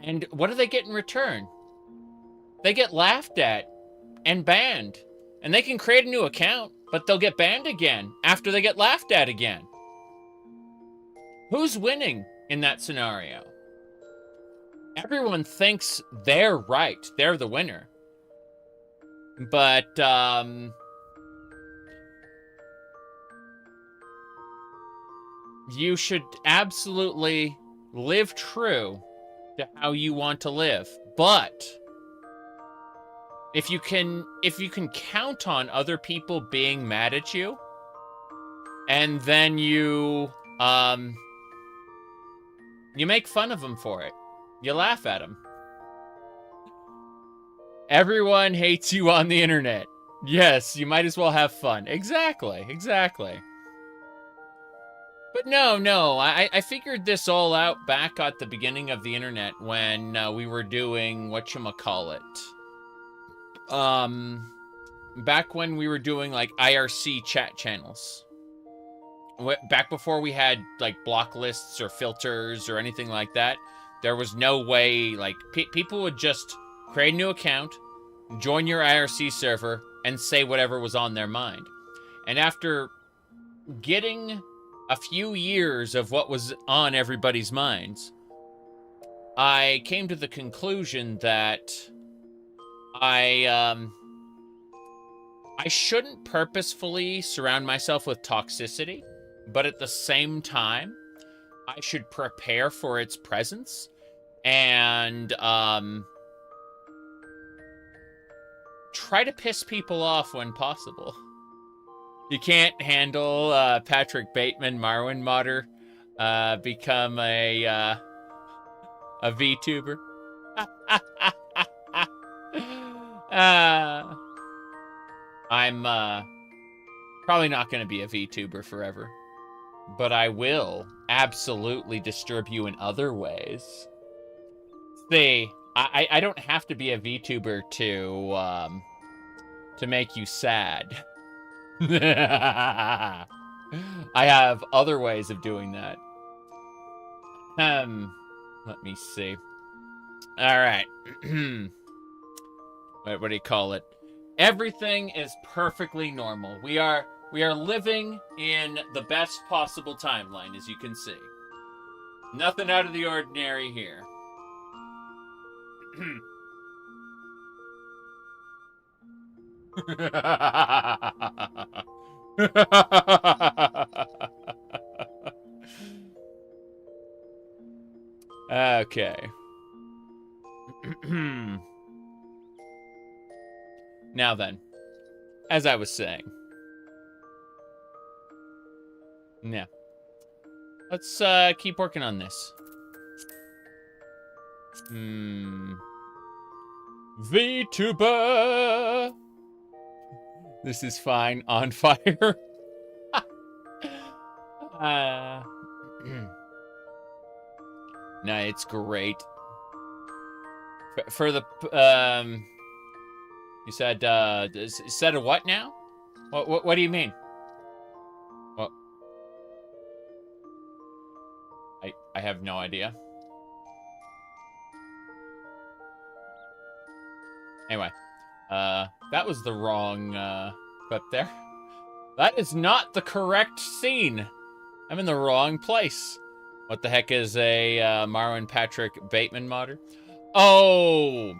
And what do they get in return? They get laughed at and banned. And they can create a new account, but they'll get banned again after they get laughed at again. Who's winning in that scenario? Everyone thinks they're right. They're the winner. But, you should absolutely live true to how you want to live. But if you can count on other people being mad at you, and then you make fun of them for it. You laugh at them. Everyone hates you on the internet. Yes, you might as well have fun. Exactly. But no, I figured this all out back at the beginning of the internet when we were doing whatchamacallit. Back when we were doing like IRC chat channels. Back before we had like block lists or filters or anything like that, there was no way, like, people would just create a new account, join your IRC server, and say whatever was on their mind. And after getting a few years of what was on everybody's minds, I came to the conclusion that I shouldn't purposefully surround myself with toxicity, but at the same time, I should prepare for its presence and try to piss people off when possible. You can't handle Patrick Bateman, Marwin Modder, become a VTuber. I'm probably not going to be a VTuber forever, but I will absolutely disturb you in other ways. See, I don't have to be a VTuber to make you sad. I have other ways of doing that. Let me see. All right. What do you call it? Everything is perfectly normal. We are living in the best possible timeline, as you can see. Nothing out of the ordinary here. Okay. Now then, as I was saying. Yeah. Let's keep working on this. VTuber! This is fine. On fire. No, it's great. For the you said a what now? What do you mean? What? I have no idea. Anyway, that was the wrong clip there. That is not the correct scene. I'm in the wrong place. What the heck is a Marwan Patrick Bateman modder? Oh,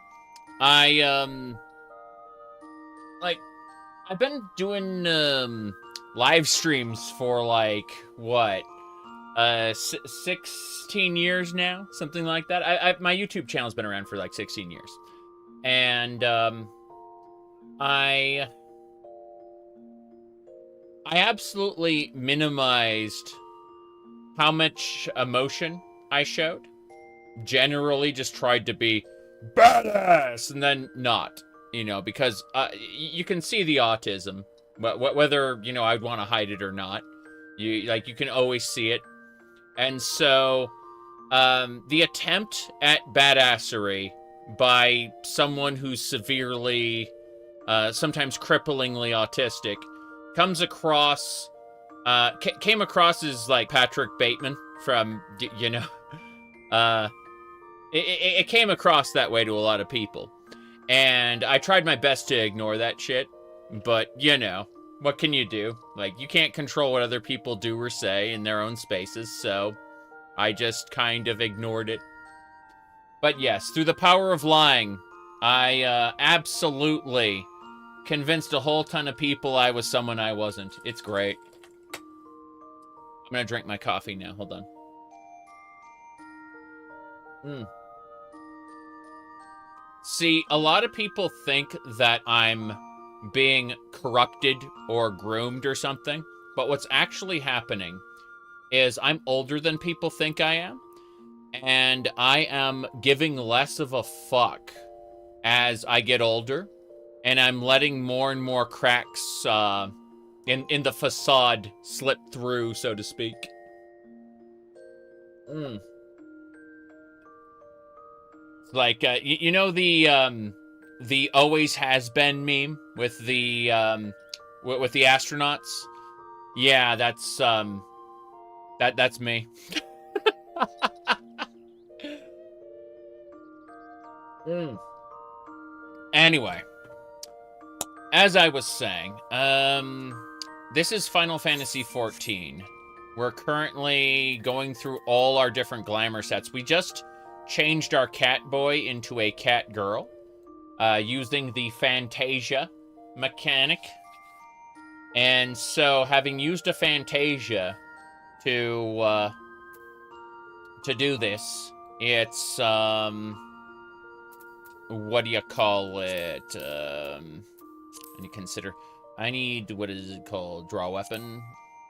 like, I've been doing live streams for like what 16 years now, something like that. My YouTube channel's been around for like 16 years, and I absolutely minimized how much emotion I showed. Generally just tried to be badass and then not, you know, because you can see the autism, whether, you know, I'd want to hide it or not. You can always see it. And so the attempt at badassery by someone who's severely, sometimes cripplingly autistic comes across, came across as like Patrick Bateman from, you know, it came across that way to a lot of people. And I tried my best to ignore that shit, but, you know, what can you do? Like, you can't control what other people do or say in their own spaces, so I just kind of ignored it. But yes, through the power of lying, I absolutely convinced a whole ton of people I was someone I wasn't. It's great. I'm gonna drink my coffee now. Hold on. See, a lot of people think that I'm being corrupted or groomed or something, but what's actually happening is I'm older than people think I am, and I am giving less of a fuck as I get older, and I'm letting more and more cracks in the facade slip through, so to speak. Like, you know the always has been meme with the astronauts? Yeah, that's me. Anyway, as I was saying, this is Final Fantasy XIV. We're currently going through all our different glamour sets. We just changed our catboy into a catgirl, using the Fantasia mechanic. And so, having used a Fantasia to do this, it's what do you call it? I need to consider. I need, what is it called? Draw weapon.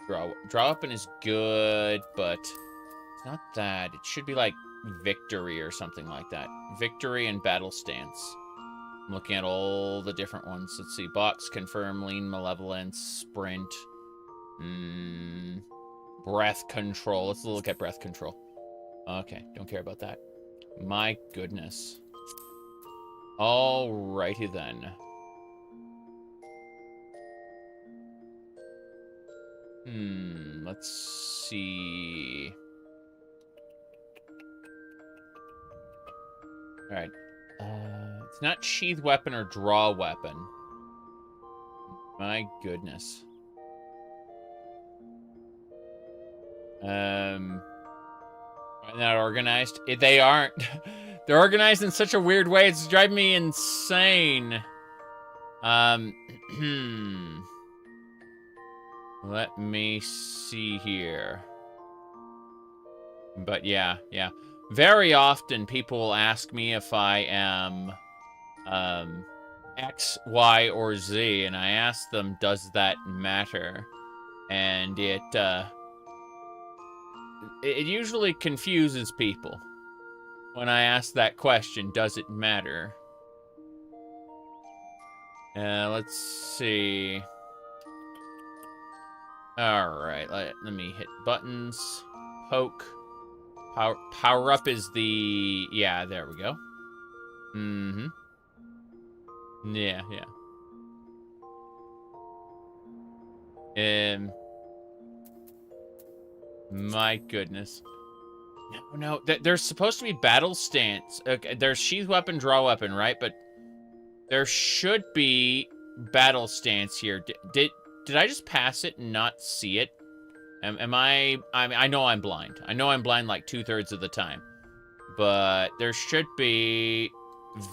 Draw weapon is good, but it's not that. It should be like victory or something like that. Victory and battle stance. I'm looking at all the different ones. Let's see. Box, confirm, lean, malevolence, sprint. Breath control. Let's look at breath control. Okay, don't care about that. My goodness. Alrighty then. Let's see. Alright. It's not sheath weapon or draw weapon. My goodness. Why not organized? They aren't. They're organized in such a weird way. It's driving me insane. Let me see here. But yeah. Very often people will ask me if I am X, Y, or Z, and I ask them, does that matter? And it usually confuses people when I ask that question, does it matter? Let's see. Alright, let me hit buttons. Poke. Power up is the... Yeah, there we go. Mm-hmm. Yeah. My goodness. No, there's supposed to be battle stance. Okay, there's sheath weapon, draw weapon, right? But there should be battle stance here. Did I just pass it and not see it? Am I mean, I know I'm blind. I know I'm blind like 2/3 of the time. But there should be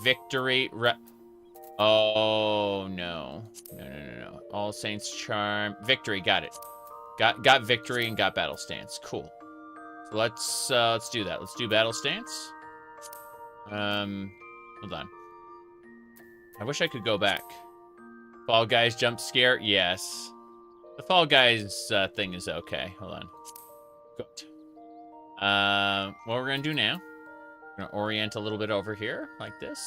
victory. Oh, no. No. All Saints Charm. Victory, got it. Got victory and got battle stance. Cool. So let's do that. Let's do battle stance. Hold on. I wish I could go back. Fall Guys jump scare? Yes. The Fall Guys thing is okay. Hold on. Good. What we're gonna do now, we're gonna orient a little bit over here, like this.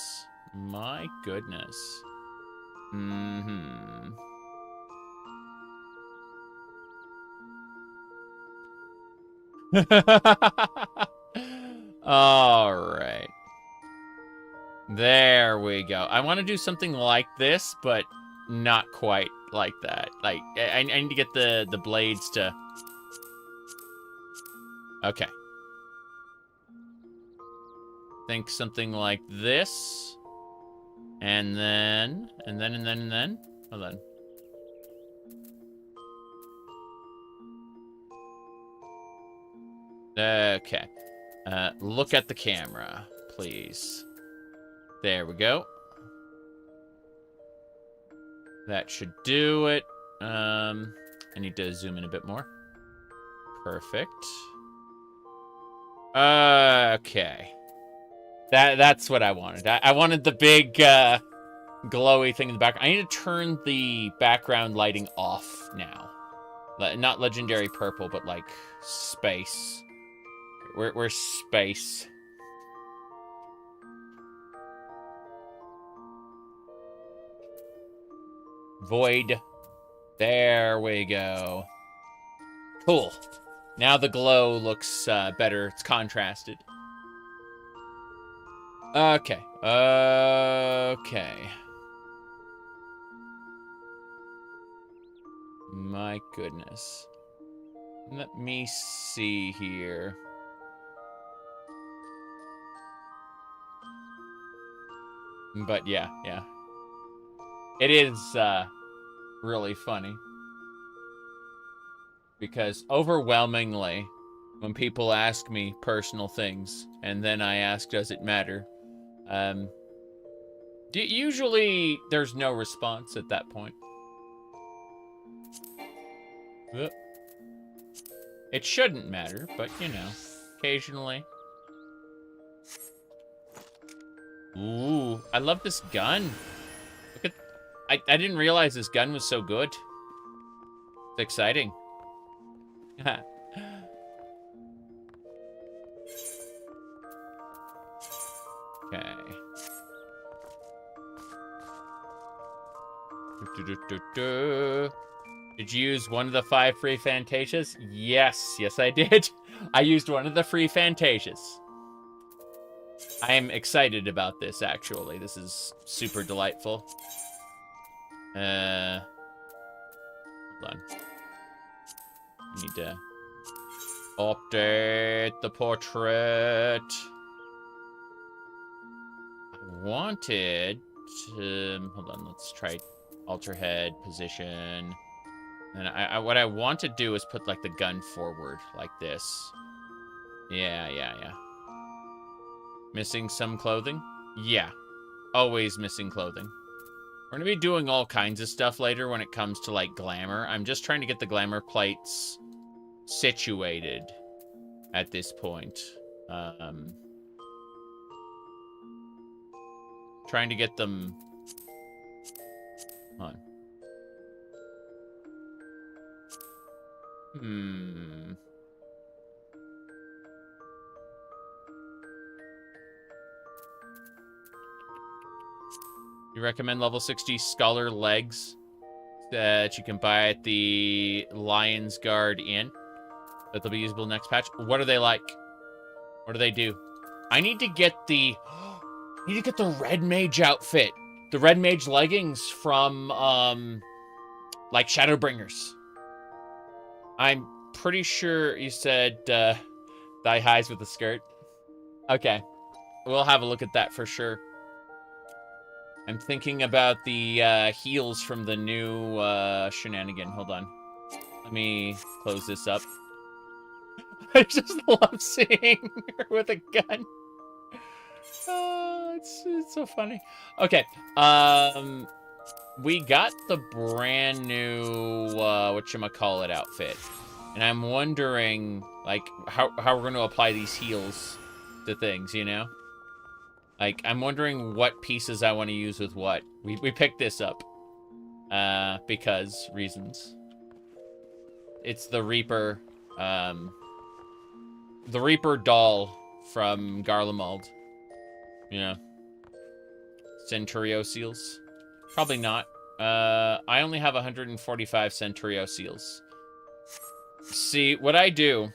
My goodness. All right. There we go. I want to do something like this, but not quite like that. Like, I need to get the blades to... Okay. Think something like this. And then... Hold on. Okay. Look at the camera, please. There we go. That should do it. I need to zoom in a bit more. Perfect. Okay. That's what I wanted. I wanted the big glowy thing in the background. I need to turn the background lighting off now. Not legendary purple, but like space. We're space. Void. There we go. Cool. Now the glow looks better. It's contrasted. Okay. Okay. My goodness. Let me see here. But yeah. It is really funny. Because overwhelmingly, when people ask me personal things, and then I ask, does it matter? Usually, there's no response at that point. It shouldn't matter, but, you know, occasionally. Ooh, I love this gun. Look at... I didn't realize this gun was so good. It's exciting. Okay. Did you use one of the 5 free Fantasias? Yes, I did. I used one of the free Fantasias. I am excited about this, actually. This is super delightful. Hold on. I need to update the portrait. wanted to... Hold on, let's try alter head position. And what I want to do is put, like, the gun forward, like this. Yeah. Missing some clothing? Yeah. Always missing clothing. We're going to be doing all kinds of stuff later when it comes to, like, glamour. I'm just trying to get the glamour plates situated at this point. Trying to get them... Hold on. You recommend level 60 Scholar legs that you can buy at the Lion's Guard Inn? That they'll be usable next patch? What are they like? What do they do? I need to get the... I need to get the Red Mage outfit. The Red Mage leggings from, like, Shadowbringers. I'm pretty sure you said, thigh highs with the skirt. Okay. We'll have a look at that for sure. I'm thinking about the heels from the new shenanigan. Hold on. Let me close this up. I just love seeing her with a gun. It's so funny. Okay. We got the brand new whatchamacallit outfit. And I'm wondering, like, how we're going to apply these heels to things, you know? Like, I'm wondering what pieces I want to use with what. We picked this up. Because reasons. It's the Reaper, doll from Garlemald. You know. Centurio seals. Probably not. I only have 145 Centurio seals. See, what I do...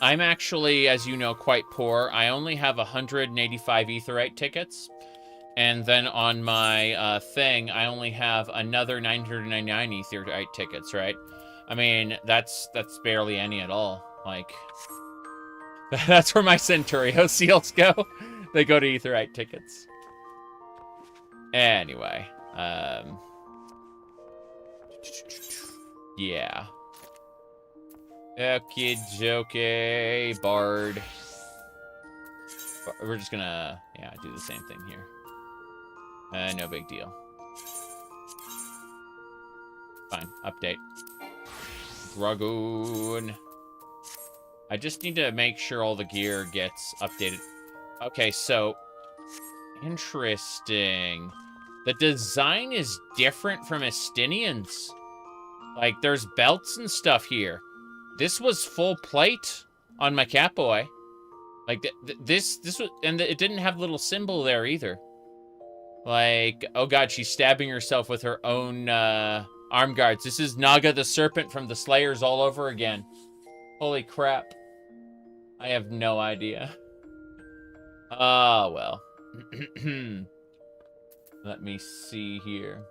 I'm actually, as you know, quite poor. I only have 185 Aetheryte tickets. And then on my thing, I only have another 999 Aetheryte tickets, right? I mean, that's barely any at all. Like, that's where my Centurio seals go. They go to Aetheryte tickets. Anyway. Yeah. Okay, Bard. We're just gonna, yeah, do the same thing here. No big deal. Fine, update. Dragoon. I just need to make sure all the gear gets updated. Okay, so, interesting. The design is different from Estinian's. Like, there's belts and stuff here. This was full plate on my Catboy. Like, this was... And it didn't have a little symbol there, either. Like, oh god, she's stabbing herself with her own, arm guards. This is Naga the Serpent from the Slayers all over again. Holy crap. I have no idea. Ah, well. Let me see here.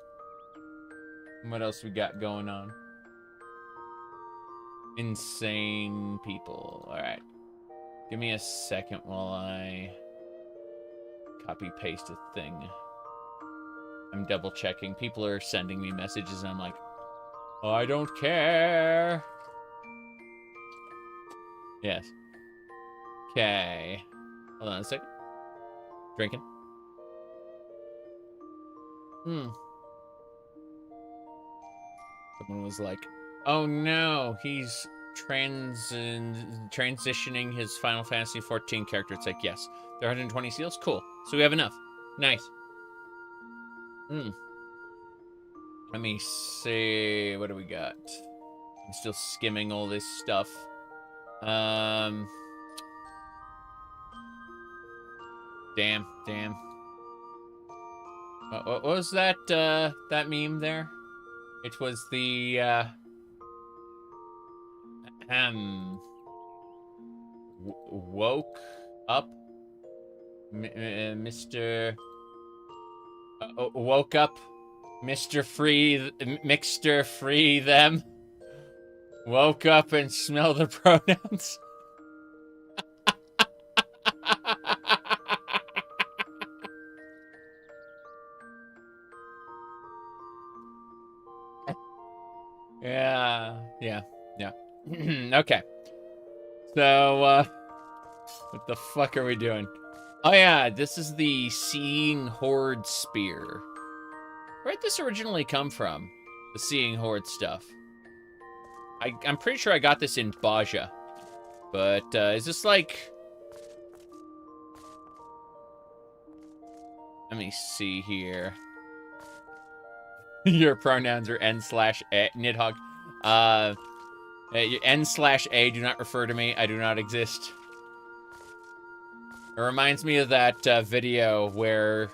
What else we got going on? Insane people. Alright. Give me a second while I copy-paste a thing. I'm double-checking. People are sending me messages, and I'm like, oh, I don't care. Yes. Okay. Hold on a second. Drinking. Someone was like, oh no, he's transitioning his Final Fantasy XIV character. It's like, yes. There are 120 seals? Cool. So we have enough. Nice. Let me see. What do we got? I'm still skimming all this stuff. Damn. What was that, that meme there? It was the, woke up, Mr. Woke up, Mr. Free, Mixter Free Them. Woke up and smell the pronouns. Yeah. Okay. So, what the fuck are we doing? Oh yeah, this is the Seeing Horde Spear. Where'd this originally come from? The Seeing Horde stuff. I'm pretty sure I got this in Baja. But, is this like... Let me see here. Your pronouns are N/A, Nidhogg. N/A, do not refer to me. I do not exist. It reminds me of that video where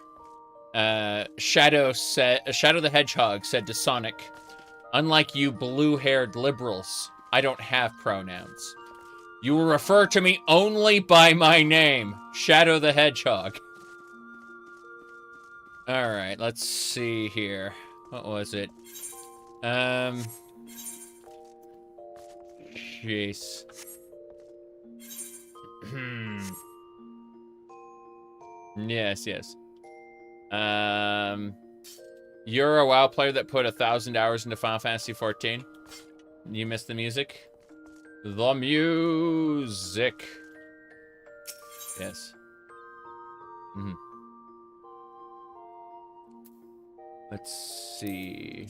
Shadow the Hedgehog said to Sonic, "Unlike you blue-haired liberals, I don't have pronouns. You will refer to me only by my name, Shadow the Hedgehog." All right, let's see here. What was it? Jeez. Yes. You're a WoW player that put 1,000 hours into Final Fantasy XIV. You missed the music? The music. Yes. Let's see.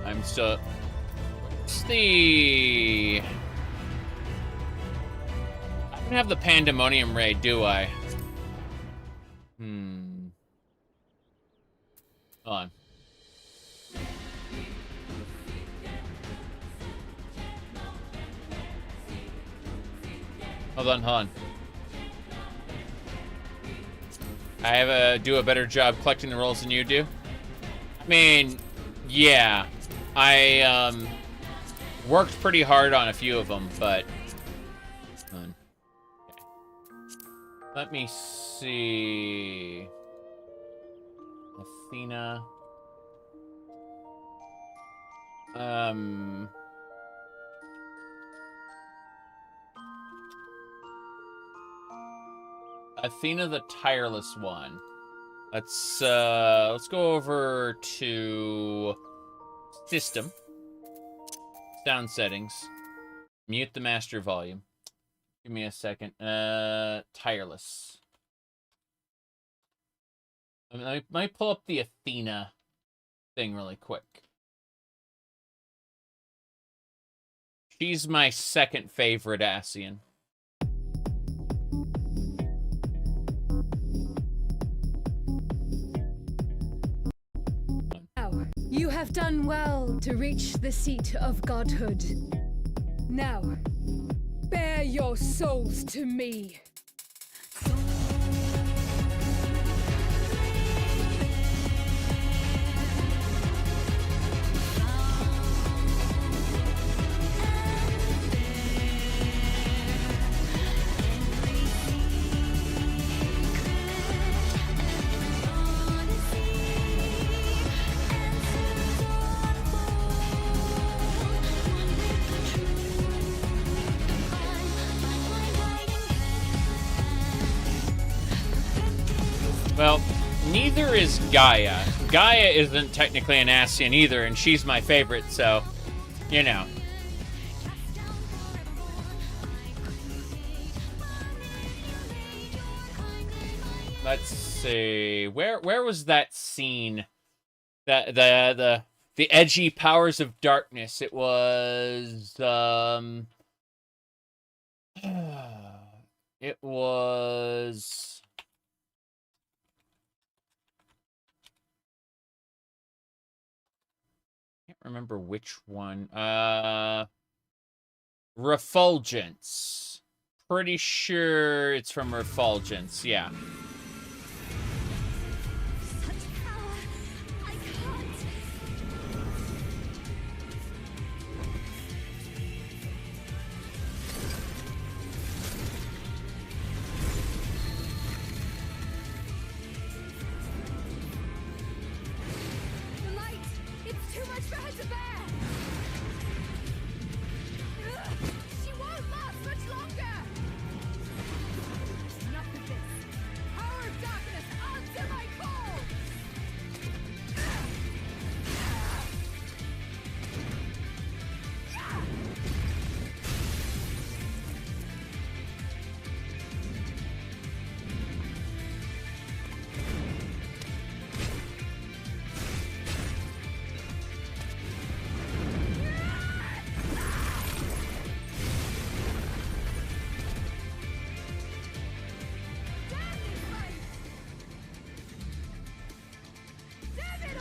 I'm still... What's the... I don't have the Pandemonium Raid, do I? Hold on. Hold on. I have to do a better job collecting the rolls than you do. I mean, yeah. I worked pretty hard on a few of them, but... Okay. Let me see... Athena... Athena the Tireless One. Let's go over to System. Sound settings. Mute the master volume. Give me a second. Tireless. Let me pull up the Athena thing really quick. She's my second favorite Ascian. You have done well to reach the seat of godhood. Now, bear your souls to me. Well, neither is Gaia. Gaia isn't technically an Ascian either, and she's my favorite, so, you know. Let's see. Where was that scene? The The edgy powers of darkness. It was, it was... I can't remember which one. Refulgence. Pretty sure it's from Refulgence, yeah. Such power. I can't. The light. It's too much for her to bear. She won't last much longer. Enough of this. Power of darkness, answer my call. Damn this place! Damn it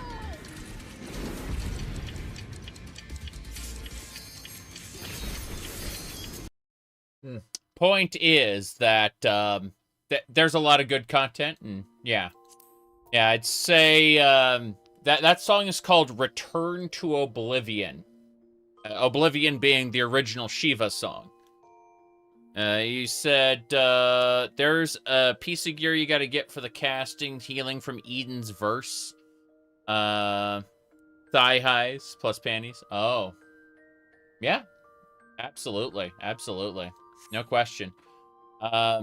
all! Point is that there's a lot of good content, and yeah, I'd say that song is called "Return to Oblivion." Oblivion being the original Shiva song. You said there's a piece of gear you got to get for the casting, healing from Eden's verse. Thigh highs plus panties. Oh, yeah, absolutely, absolutely. No question. I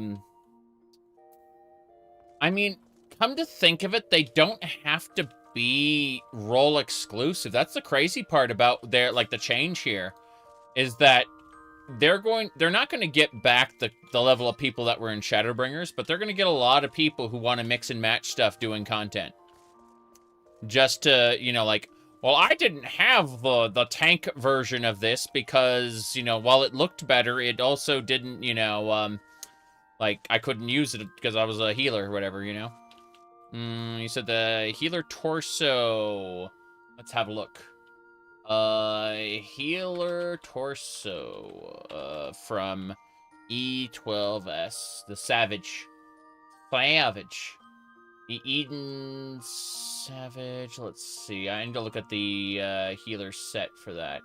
mean, come to think of it, they don't have to be role exclusive. That's the crazy part about the change here, is that they're not going to get back the level of people that were in Shadowbringers, but they're going to get a lot of people who want to mix and match stuff doing content. Just to, well, I didn't have the tank version of this because, while it looked better, it also didn't, I couldn't use it because I was a healer or whatever, You said the healer torso. Let's have a look. Healer torso from E12S. The Savage. The Eden Savage. Let's see. I need to look at the healer set for that.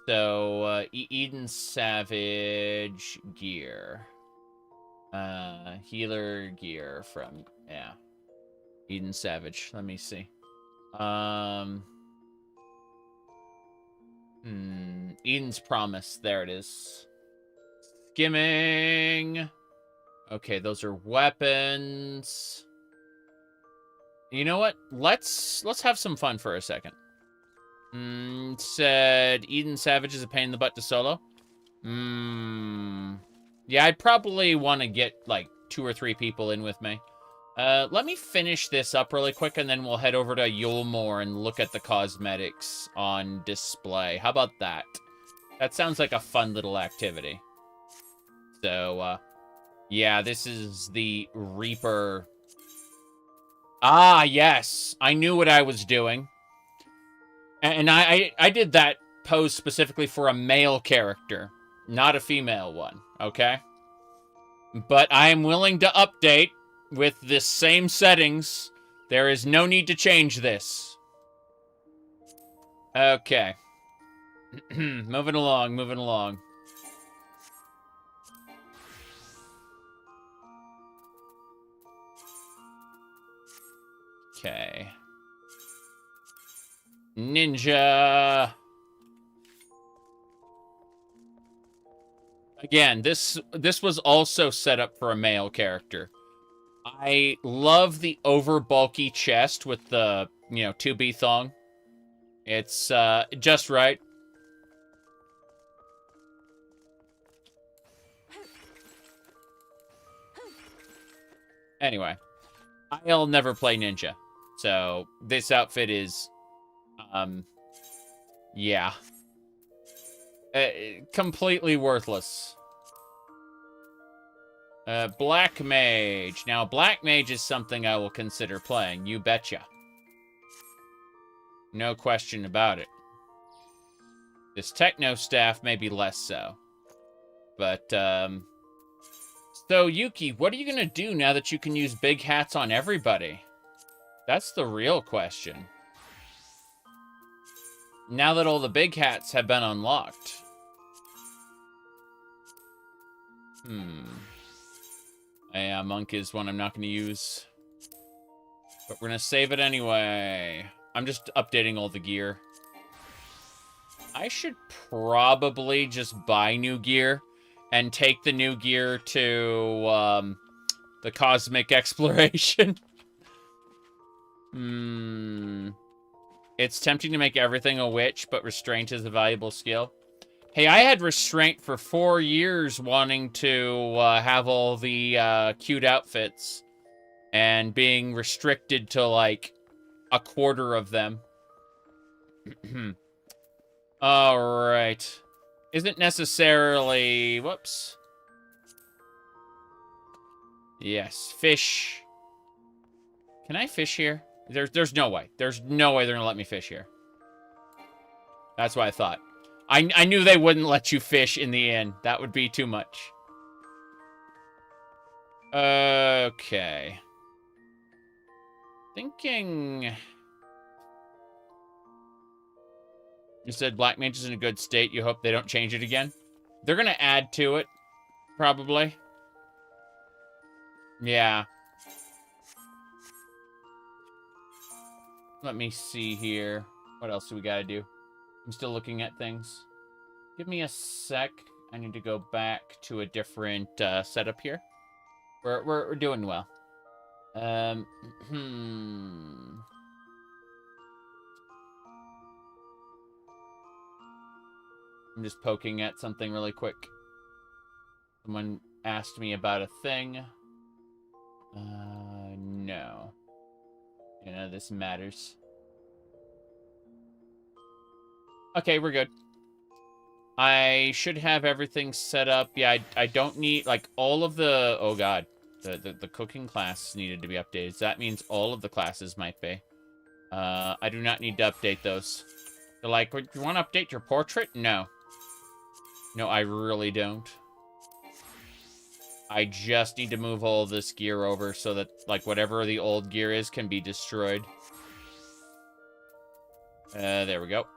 So, Eden Savage gear. Healer gear from, yeah. Eden Savage. Let me see. Eden's Promise. There it is. Skimming. Okay, those are weapons. You know what? Let's have some fun for a second. Said Eden Savage is a pain in the butt to solo. Yeah, I'd probably want to get, 2 or 3 people in with me. Let me finish this up really quick, and then we'll head over to Galmour and look at the cosmetics on display. How about that? That sounds like a fun little activity. So, yeah, this is the Reaper. Ah, yes. I knew what I was doing. And I did that pose specifically for a male character, not a female one, okay? But I am willing to update with the same settings. There is no need to change this. Okay. Moving along. Okay. Ninja. Again, this was also set up for a male character. I love the over bulky chest with the, 2B thong. It's just right. Anyway, I'll never play ninja. So this outfit is Yeah. Completely worthless. Black Mage. Now, Black Mage is something I will consider playing. You betcha. No question about it. This Techno Staff may be less so. But, So, Yuki, what are you gonna do now that you can use big hats on everybody? That's the real question. Now that all the big hats have been unlocked. Yeah, Monk is one I'm not going to use. But we're going to save it anyway. I'm just updating all the gear. I should probably just buy new gear and take the new gear to the Cosmic Exploration. It's tempting to make everything a witch, but restraint is a valuable skill. Hey, I had restraint for 4 years wanting to have all the cute outfits and being restricted to, like, a quarter of them. Alright. Isn't necessarily... Whoops. Yes, fish. Can I fish here? There's no way. There's no way they're gonna let me fish here. That's what I thought. I knew they wouldn't let you fish in the inn. That would be too much. Okay. Thinking... You said Black Mage is in a good state. You hope they don't change it again? They're gonna add to it. Probably. Yeah. Let me see here. What else do we gotta do? I'm still looking at things. Give me a sec. I need to go back to a different setup here. We're doing well. I'm just poking at something really quick. Someone asked me about a thing. No. You know, this matters. Okay, we're good. I should have everything set up. Yeah, I don't need, like, all of the... Oh, God. The cooking class needed to be updated. So that means all of the classes might be. I do not need to update those. They're like, you want to update your portrait? No. No, I really don't. I just need to move all this gear over so that, like, whatever the old gear is can be destroyed. There we go.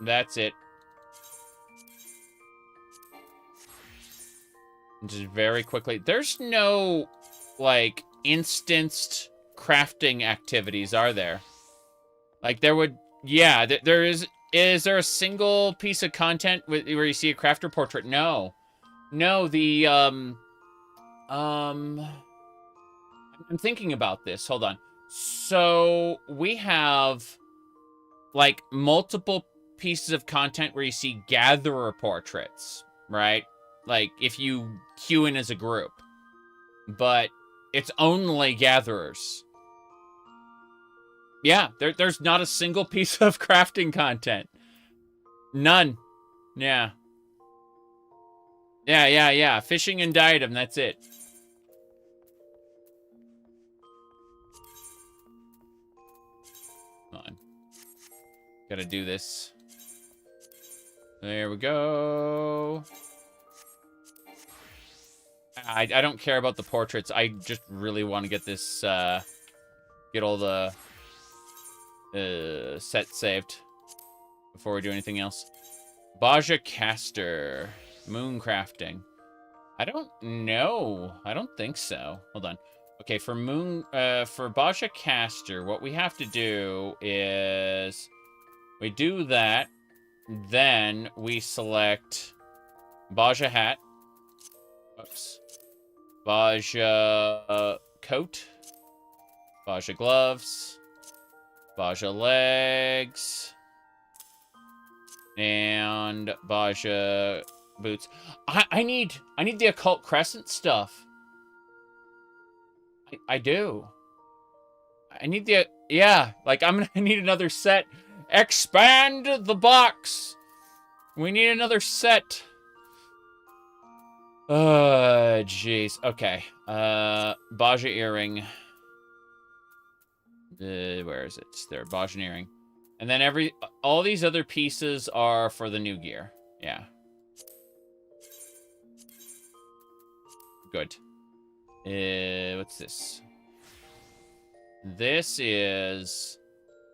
That's it. Just very quickly. There's no, like, instanced crafting activities, are there? Like, there would... Yeah, there is... Is there a single piece of content where you see a crafter portrait? No. No, the, I'm thinking about this. Hold on. So, we have, like, multiple pieces of content where you see gatherer portraits, right? Like, if you queue in as a group. But it's only gatherers. Yeah, there's not a single piece of crafting content. None. Yeah. Yeah. Fishing and diadem, that's it. Hold on. Gotta do this. There we go. I don't care about the portraits. I just really want to get this, get all the sets saved before we do anything else. Baja Caster. Moon crafting. I don't know. I don't think so. Hold on. Okay, for for Baja Caster, what we have to do is we do that, then we select Baja hat. Oops. Baja coat. Baja gloves. Baja legs. And Baja boots. I need the occult crescent stuff. I do. I need the... Yeah, like, I'm gonna need another set. Expand the box. We need another set. Jeez. Okay. Baja earring. Where is it? There, Baja earring. And then all these other pieces are for the new gear. Yeah. Good. What's this? This is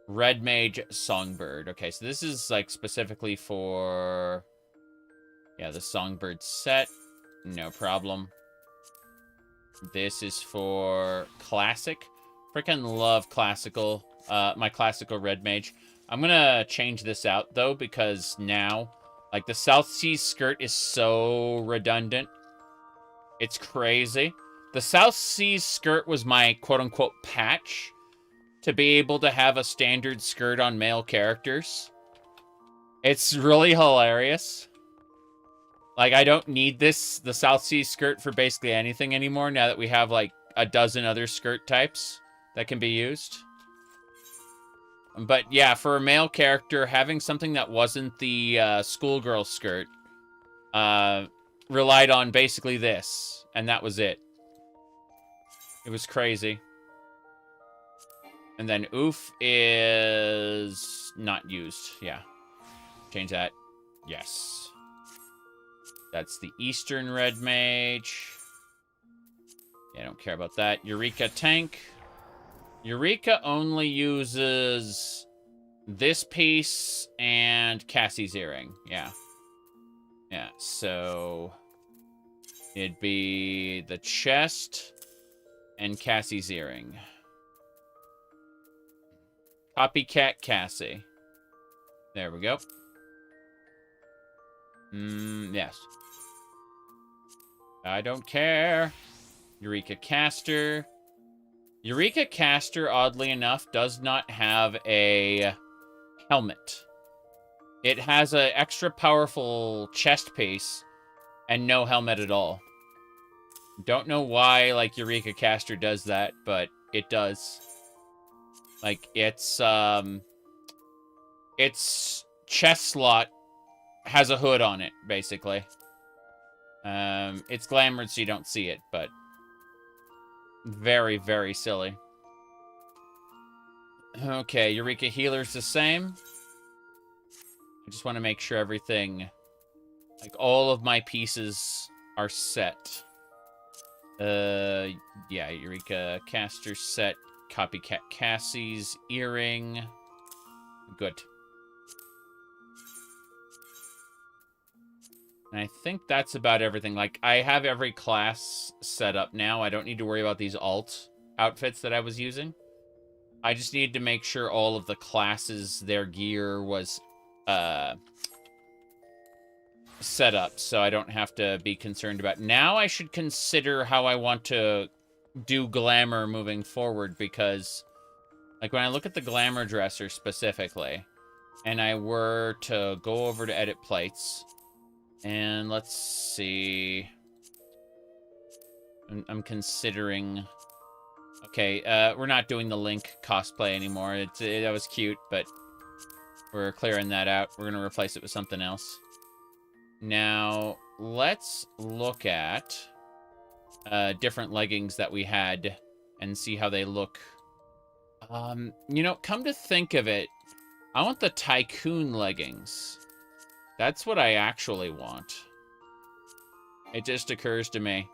Red Mage Songbird. Okay, so this is like specifically for, yeah, the Songbird set. No problem. This is for classic. Freaking love classical. My classical Red Mage. I'm gonna change this out though because now, like, the South Seas skirt is so redundant. It's crazy. The South Seas skirt was my quote-unquote patch to be able to have a standard skirt on male characters. It's really hilarious. Like, I don't need the South Seas skirt for basically anything anymore now that we have, like, a dozen other skirt types that can be used. But, yeah, for a male character, having something that wasn't the schoolgirl skirt relied on basically this, and that was it. It was crazy. And then oof is not used. Yeah. Change that. Yes. That's the Eastern Red Mage. Yeah, I don't care about that. Eureka Tank. Eureka only uses this piece and Cassie's earring. Yeah. Yeah, so it'd be the chest and Cassie's earring. Copycat Cassie. There we go. Yes. I don't care. Eureka Caster. Eureka Caster, oddly enough, does not have a helmet. It has an extra powerful chest piece and no helmet at all. Don't know why, like, Eureka Caster does that, but it does. Like, its chest slot has a hood on it, basically. It's glamoured so you don't see it, but very, very silly. Okay, Eureka Healer's the same. I just want to make sure everything, like, all of my pieces are set. Yeah, Eureka Caster set. Copycat Cassie's earring. Good. And I think that's about everything. Like, I have every class set up now. I don't need to worry about these alt outfits that I was using. I just need to make sure all of the classes, their gear was set up, so I don't have to be concerned about. Now I should consider how I want to do glamour moving forward, because, like, when I look at the glamour dresser specifically, and I were to go over to edit plates, and let's see, I'm considering, okay, we're not doing the Link cosplay anymore. That was cute, but we're clearing that out. We're gonna replace it with something else. Now, let's look at different leggings that we had and see how they look. You know, come to think of it, I want the Tycoon leggings. That's what I actually want. It just occurs to me.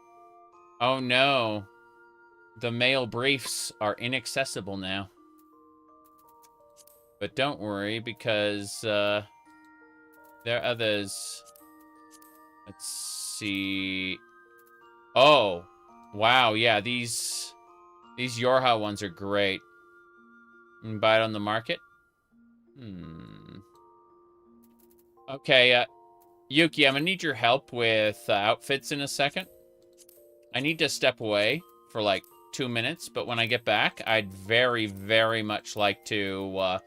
Oh no. The male briefs are inaccessible now. But don't worry, because there are others. Let's see. Oh, wow, yeah, these Yorha ones are great. You can buy it on the market. Okay, Yuki, I'm gonna need your help with outfits in a second. I need to step away for like 2 minutes, but when I get back, I'd very, very much like to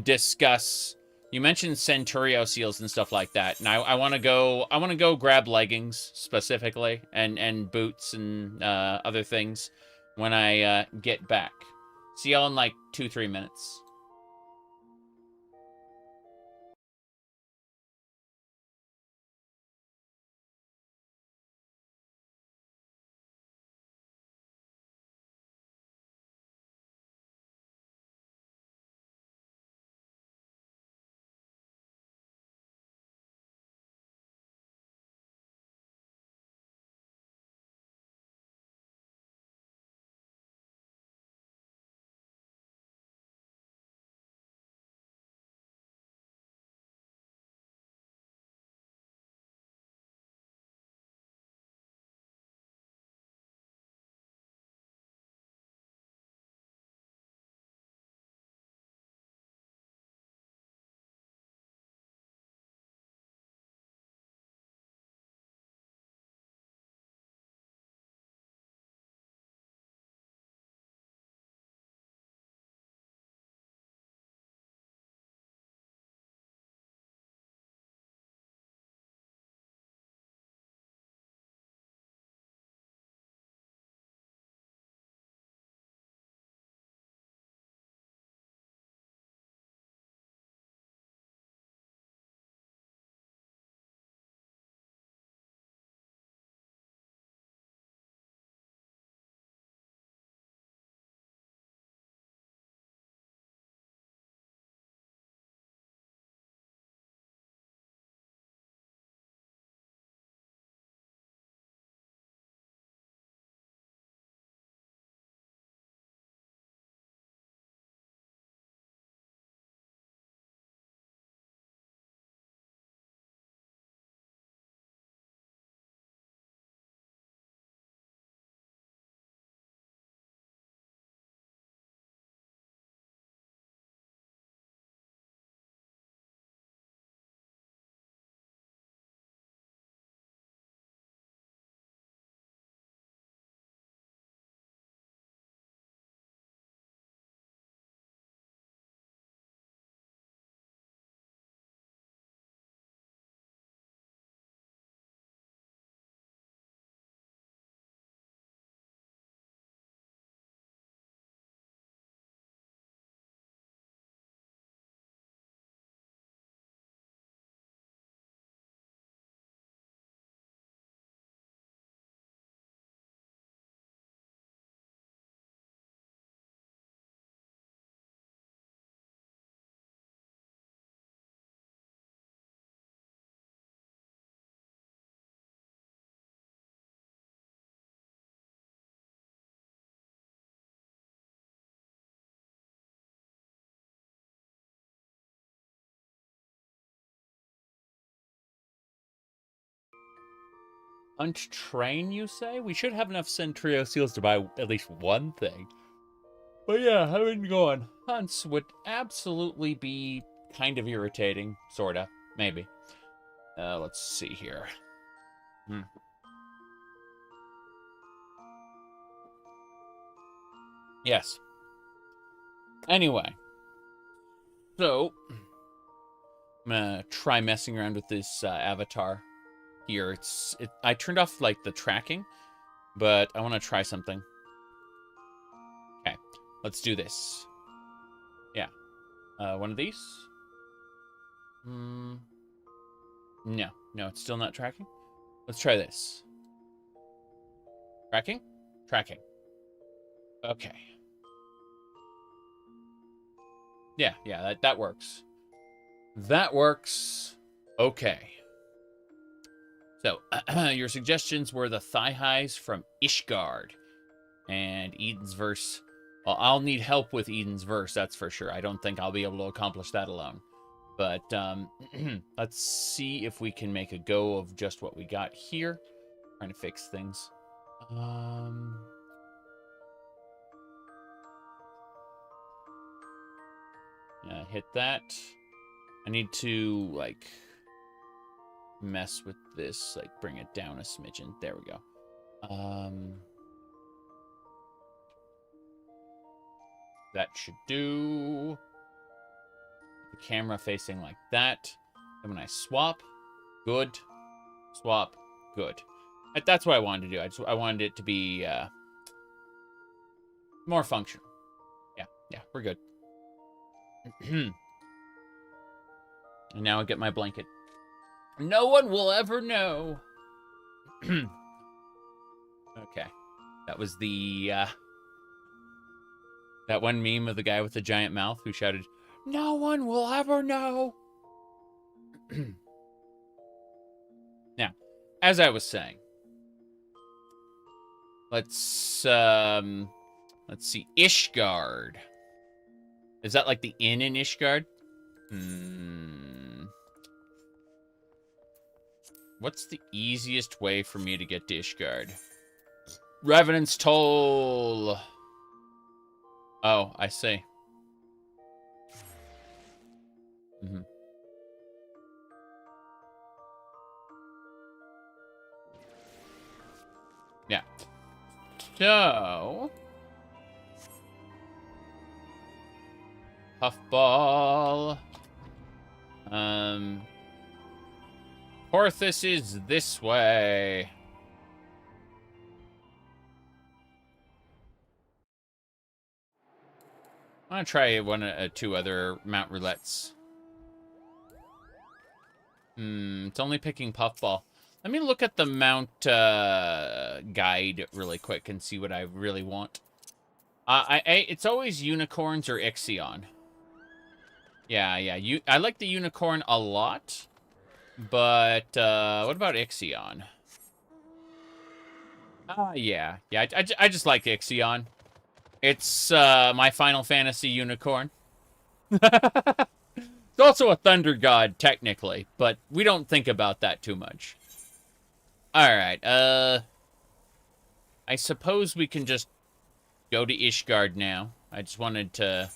discuss. You mentioned Centurio seals and stuff like that, and I want to go grab leggings specifically and boots and other things when I get back. See y'all in like 2-3 minutes. Hunt train, you say? We should have enough Centrio seals to buy at least one thing. But yeah, having to go on hunts would absolutely be kind of irritating. Sorta. Maybe. Let's see here. Yes. Anyway. So, I'm gonna try messing around with this avatar here. I turned off, like, the tracking, but I want to try something. Okay, let's do this. Yeah. One of these? No, it's still not tracking. Let's try this. Tracking? Tracking. Okay. Yeah, that works. That works. Okay. So, your suggestions were the thigh highs from Ishgard and Eden's verse. Well, I'll need help with Eden's verse, that's for sure. I don't think I'll be able to accomplish that alone. But let's see if we can make a go of just what we got here. Trying to fix things. Hit that. I need to, like, mess with this, like, bring it down a smidgen. There we go. That should do. The camera facing like that. And when I swap, good. Swap, good. That's what I wanted to do. I wanted it to be more functional. Yeah, we're good. And now I get my blanket. No one will ever know. Okay. That was the, that one meme of the guy with the giant mouth who shouted, "No one will ever know." Now, as I was saying, let's see, Ishgard. Is that like the inn in Ishgard? What's the easiest way for me to get to Ishgard? Revenant's Toll. Oh, I see. Yeah. So... Puffball. Porthos is this way. I want to try two other Mount Roulettes. It's only picking Puffball. Let me look at the Mount guide really quick and see what I really want. It's always unicorns or Ixion. Yeah. I like the unicorn a lot, but what about Ixion? Yeah. I just like Ixion. It's my Final Fantasy unicorn. It's also a thunder god, technically, but we don't think about that too much. Alright, I suppose we can just go to Ishgard now. I just wanted to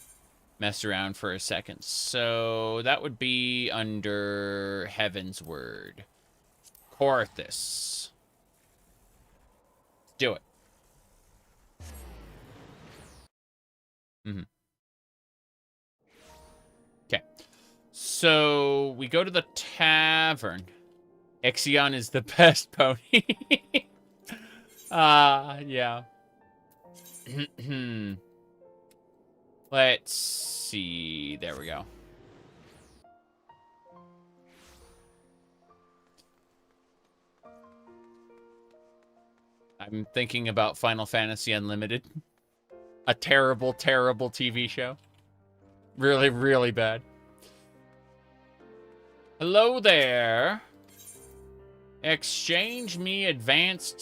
mess around for a second. So, that would be under Heaven's Word. Porthos. Do it. Okay. So, we go to the tavern. Ixion is the best pony. Yeah. Let's see. There we go. I'm thinking about Final Fantasy Unlimited. A terrible, terrible TV show. Really, really bad. Hello there. Exchange me advanced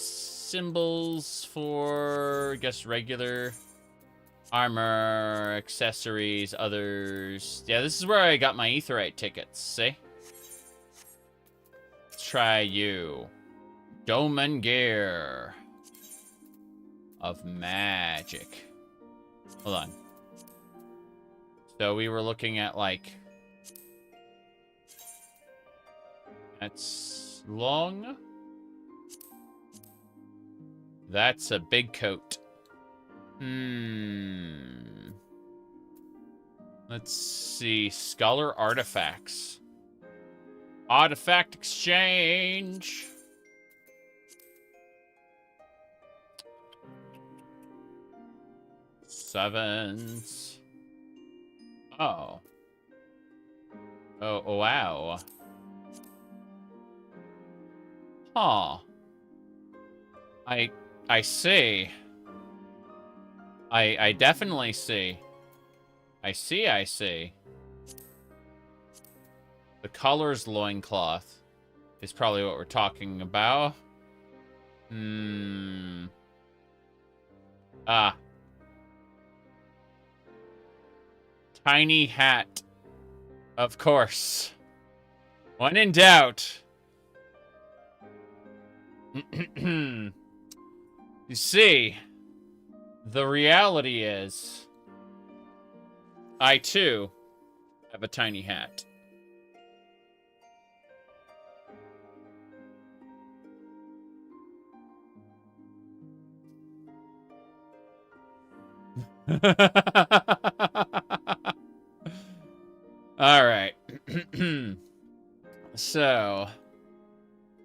symbols for, I guess, regular armor, accessories, others. Yeah, this is where I got my Aetheryte tickets, see? Let's try you. Doman gear of magic. Hold on. So we were looking at like... That's long. That's a big coat. Let's see. Scholar artifacts. Artifact exchange. Sevens. Oh. Oh, wow. Huh. I see. I definitely see. I see. The color's loincloth is probably what we're talking about. Ah. Tiny hat. Of course. When in doubt. You see, the reality is, I too have a tiny hat. All right. So,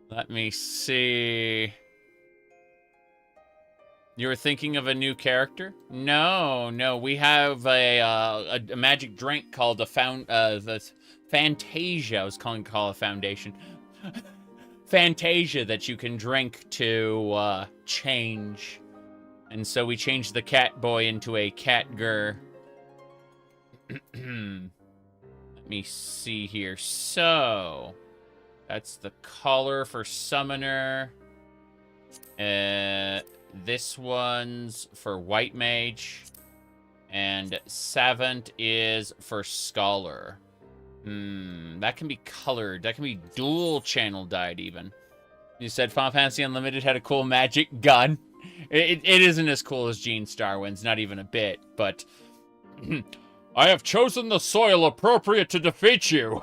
let me see. You were thinking of a new character? No. We have a magic drink called the Fantasia. I was calling it a foundation. Fantasia that you can drink to change. And so we changed the cat boy into a catgirl. Let me see here. So, that's the color for summoner. This one's for white mage. And 7th is for scholar. That can be colored. That can be dual channel dyed even. You said Final Fantasy Unlimited had a cool magic gun. It isn't as cool as Gene Starwin's, not even a bit, but... I have chosen the soil appropriate to defeat you.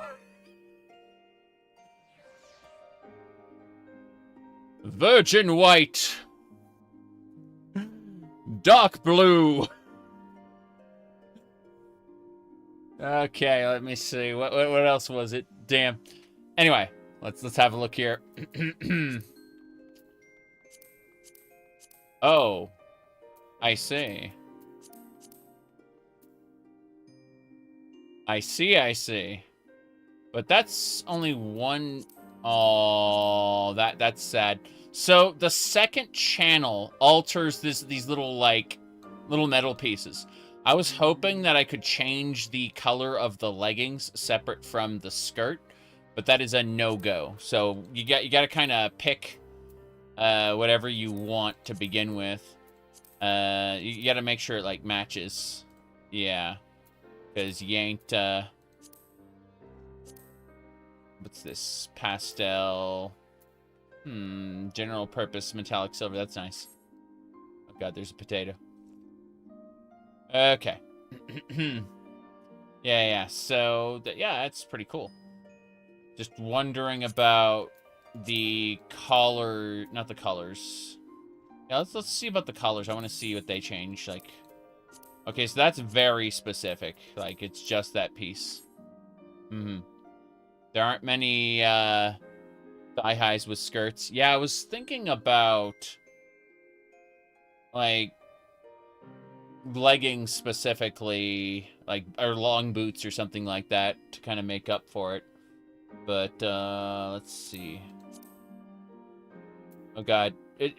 Virgin white. Dark blue. Okay, let me see. What else was it? Damn. Anyway, let's have a look here. Oh, I see. I see. But that's only one. Oh, that's sad. So the second channel alters these little metal pieces. I was hoping that I could change the color of the leggings separate from the skirt, but that is a no-go. So you got to kind of pick whatever you want to begin with. You got to make sure it matches. Yeah, because you ain't. What's this? Pastel. General purpose metallic silver. That's nice. Oh god, there's a potato. Okay. Yeah. So, that's pretty cool. Just wondering about the color, not the colors. Yeah, let's see about the colors. I want to see what they change. Okay, so that's very specific. It's just that piece. There aren't many thigh-highs with skirts. Yeah, I was thinking about leggings specifically, or long boots or something like that to kind of make up for it. But let's see. Oh god,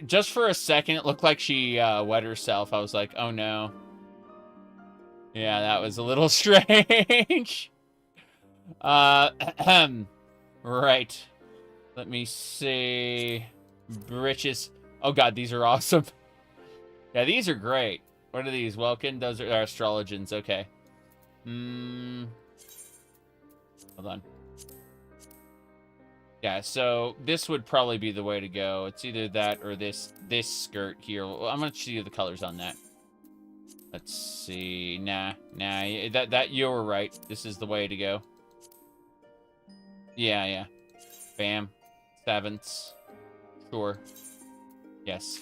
just for a second it looked like she wet herself. I was like, oh no. Yeah, that was a little strange. Right. Let me see. Breeches. Oh god, these are awesome. Yeah, these are great. What are these? Welkin? Those are astrologians. Okay. Hold on. Yeah, so this would probably be the way to go. It's either that or this skirt here. Well, I'm gonna show you the colors on that. Let's see. Nah. That you were right. This is the way to go. Yeah. Bam. Sevens. Sure. Yes.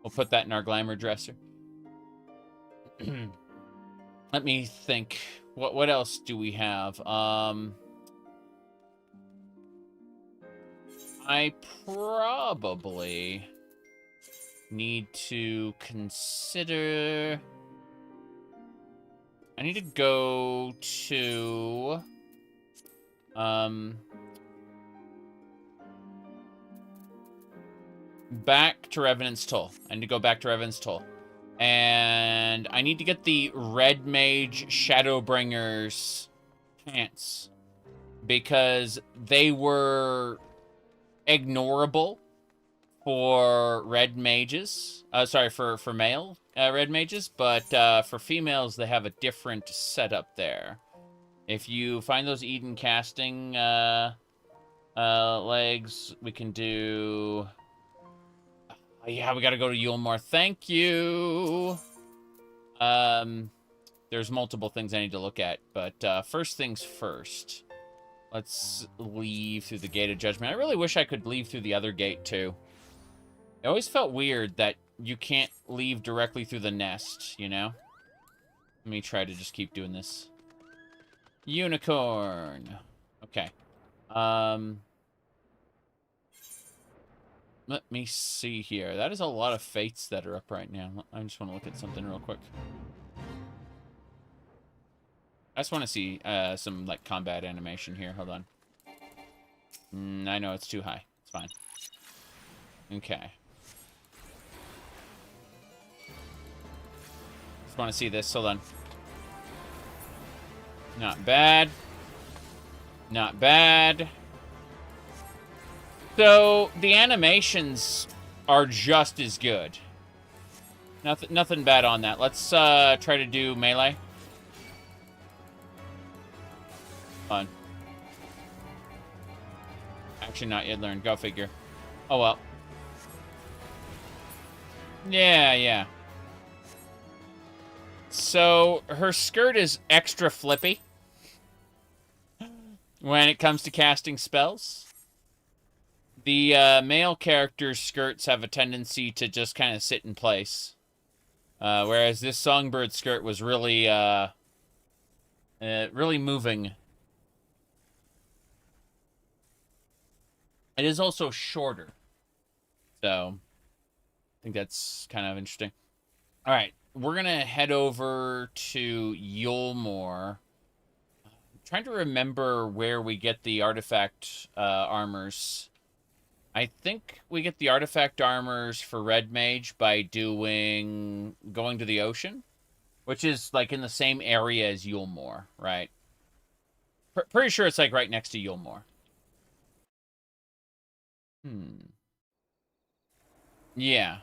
We'll put that in our glamour dresser. Let me think. What else do we have? I probably need to consider... I need to go to... back to Revenant's Toll. I need to go back to Revenant's Toll. And I need to get the Red Mage Shadowbringer's pants. Because they were ignorable for red mages. Sorry, for male red mages. But for females, they have a different setup there. If you find those Eden casting legs, we can do... yeah, we gotta go to Yulmore. Thank you! There's multiple things I need to look at, but first things first. Let's leave through the Gate of Judgment. I really wish I could leave through the other gate, too. It always felt weird that you can't leave directly through the nest, you know? Let me try to just keep doing this. Unicorn. Okay. Let me see here. That is a lot of fates that are up right now. I just want to look at something real quick. I just want to see some, like, combat animation here. Hold on. I know it's too high. It's fine. Okay. Just want to see this. Hold on. Not bad. Not bad. So, the animations are just as good. Nothing bad on that. Let's try to do melee. Fun. Actually, not yet learned. Go figure. Oh, well. Yeah. So, her skirt is extra flippy when it comes to casting spells. The male character's skirts have a tendency to just kind of sit in place. Whereas this songbird skirt was really, really moving. It is also shorter. So, I think that's kind of interesting. All right, we're going to head over to Yulmore. I'm trying to remember where we get the artifact armors. I think we get the artifact armors for Red Mage by going to the ocean, which is like in the same area as Yulmore, right? Pretty sure it's like right next to Yulmore. Yeah.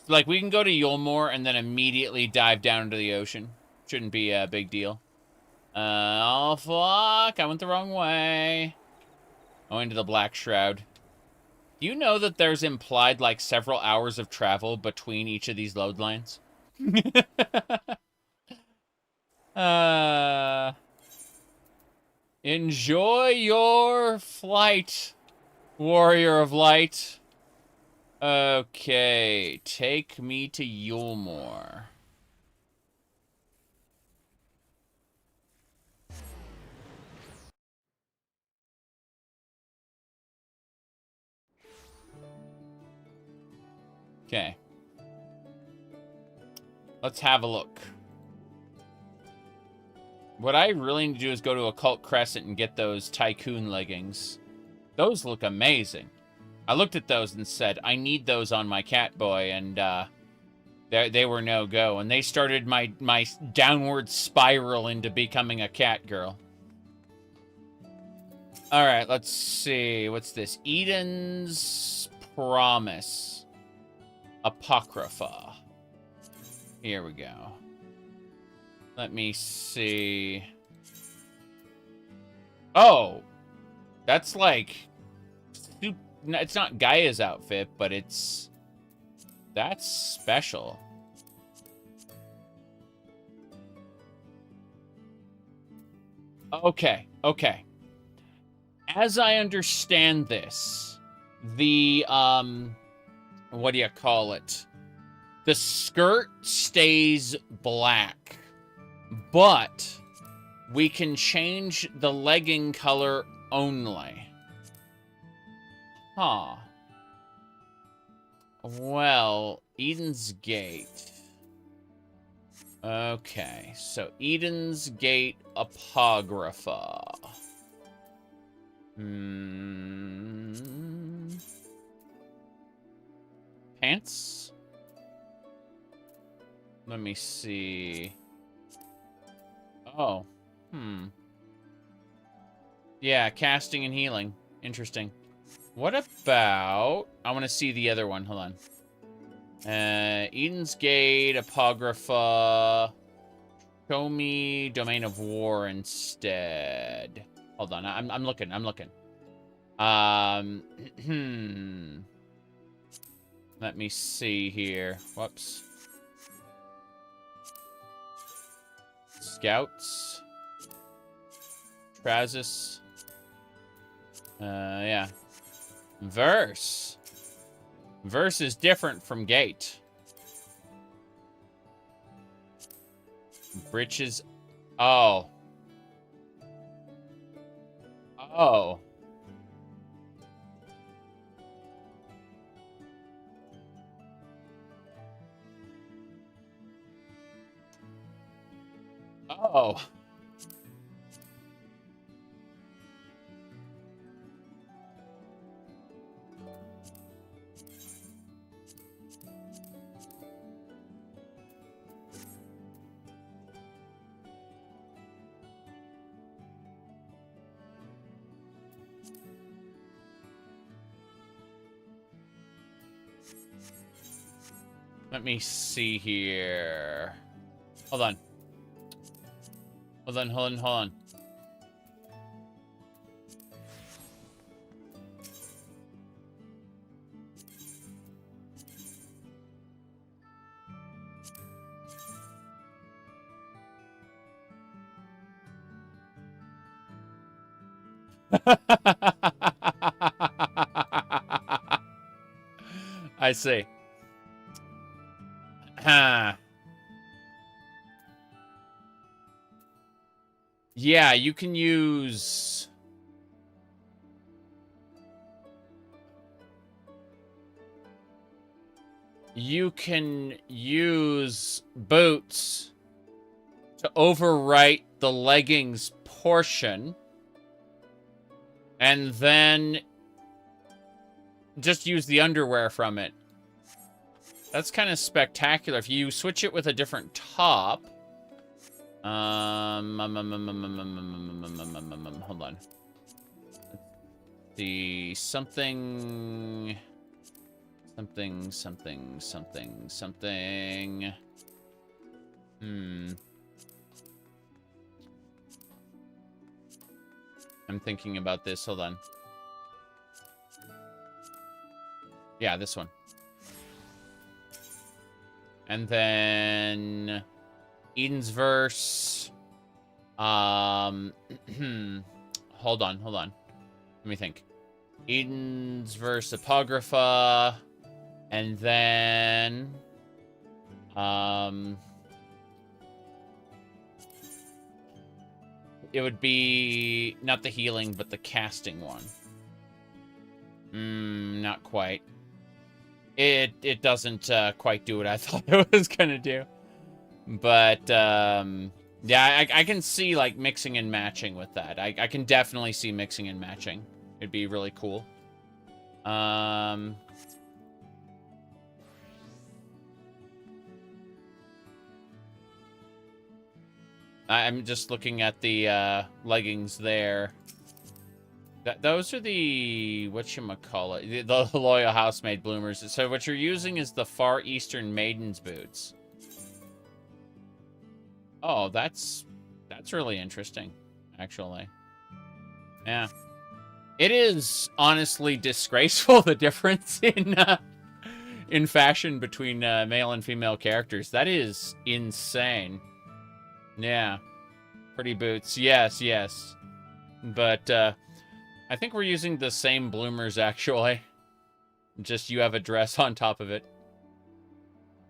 Like we can go to Yulmore and then immediately dive down into the ocean. Shouldn't be a big deal. Oh fuck, I went the wrong way. I went into the Black Shroud. Do you know that there's implied, like, several hours of travel between each of these load lines? Enjoy your flight, Warrior of Light. Okay, take me to Yulmore. Okay. Let's have a look. What I really need to do is go to Occult Crescent and get those Tycoon leggings. Those look amazing. I looked at those and said, I need those on my Catboy, and they were no go. And they started my downward spiral into becoming a Catgirl. Alright, let's see. What's this? Eden's Promise. Apocrypha. Here we go. Let me see. Oh! That's like... It's not Gaia's outfit, but that's special. Okay, okay. As I understand this, the, what do you call it? The skirt stays black, but we can change the legging color only. Huh. Well, Eden's Gate. Okay, so Eden's Gate Apocrypha. Pants? Let me see. Oh. Yeah, casting and healing. Interesting. What about... I want to see the other one. Hold on. Eden's Gate, Apocrypha. Show me Domain of War instead. Hold on. I'm looking. Let me see here. Whoops. Scouts. Trazus. Yeah. Verse. Verse is different from Gate. Breeches. Oh. Oh. Oh. Let me see here. Hold on. Hold on. I see. Yeah, you can use... You can use boots to overwrite the leggings portion. And then just use the underwear from it. That's kind of spectacular. If you switch it with a different top... hold on. The something... Something. I'm thinking about this. Hold on. Yeah, this one. And then Eden's Verse. Hold on. Let me think. Eden's Verse Apocrypha. And then it would be not the healing, but the casting one. Not quite. It doesn't quite do what I thought it was gonna do. But yeah, I can see like mixing and matching with that. I can definitely see mixing and matching. It'd be really cool. I'm just looking at the leggings there. Those are the, whatchamacallit, the Loyal Housemaid Bloomers. So what you're using is the Far Eastern Maiden's Boots. Oh, that's really interesting, actually. Yeah. It is honestly disgraceful, the difference in fashion between male and female characters. That is insane. Yeah. Pretty boots. Yes, yes. But I think we're using the same bloomers, actually. Just you have a dress on top of it.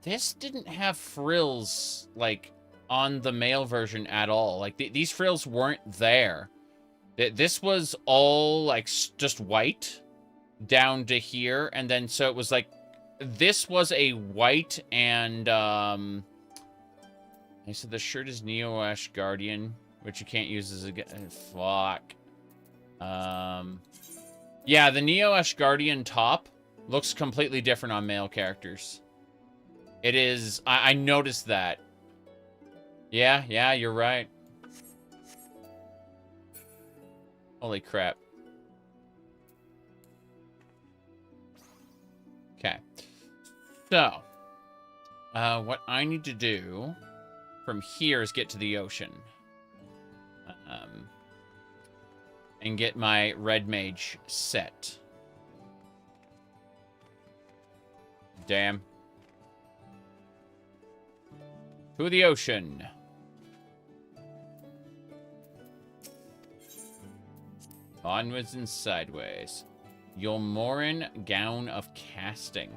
This didn't have frills, like, on the male version at all. Like, these frills weren't there. This was all, like, just white down to here. And then, so it was, like, this was a white and, I said the shirt is Neo Ash Guardian, which you can't use as a... Fuck. Yeah, the Neo Ash Guardian top looks completely different on male characters. It is... I noticed that. Yeah, you're right. Holy crap. Okay. So, what I need to do from here is get to the ocean. And get my red mage set. Damn. To the ocean. Onwards and sideways. Yulmorin gown of casting.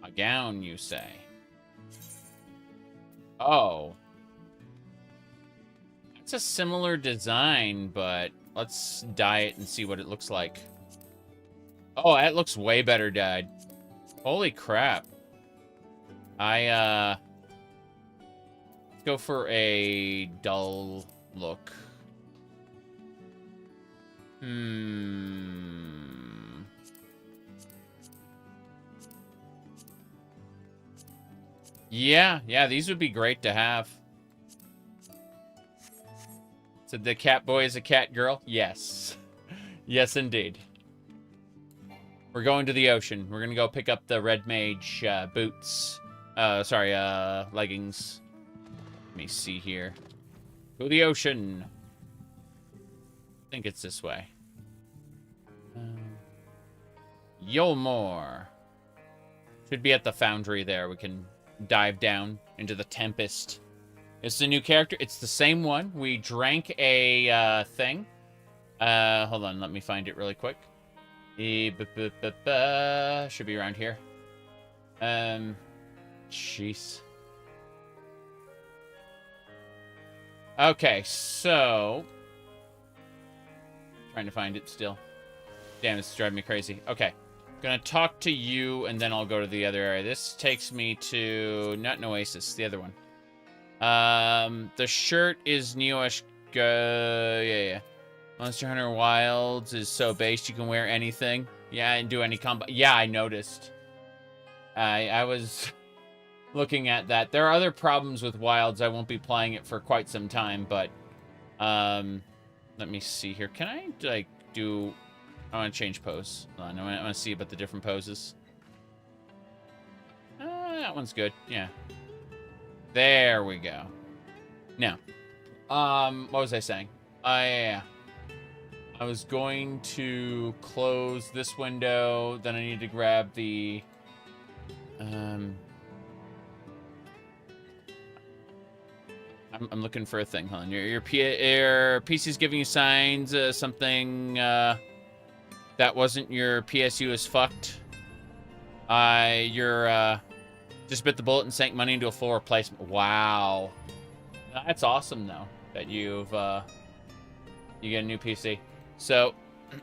A gown, you say? Oh. It's a similar design, but let's dye it and see what it looks like. Oh, that looks way better dyed. Holy crap. Let's go for a dull look. Yeah, these would be great to have. So the catboy is a catgirl? Yes. Yes, indeed. We're going to the ocean. We're gonna go pick up the red mage boots. Leggings. Let me see here. Go to the ocean. I think it's this way. Galmour. Should be at the foundry there. We can dive down into the Tempest. It's the new character. It's the same one. We drank a thing. Hold on. Let me find it really quick. Should be around here. Jeez. Okay, so... Trying to find it still. Damn, it's driving me crazy. Okay. Gonna talk to you, and then I'll go to the other area. This takes me to... Not an Oasis, the other one. The shirt is Neo-ish... yeah. Monster Hunter Wilds is so based you can wear anything. Yeah, and do any combo. Yeah, I noticed. I was looking at that. There are other problems with Wilds. I won't be playing it for quite some time, but... let me see here. Can I, like, do... I want to change pose. Hold on, I want to see about the different poses. That one's good. Yeah. There we go. Now, what was I saying? Yeah. I was going to close this window. Then I need to grab the... I'm looking for a thing. Hold on. Your PC's giving you signs. Something... that wasn't your PSU is fucked. You're just bit the bullet and sank money into a full replacement. Wow. That's awesome, though, that you get a new PC. So,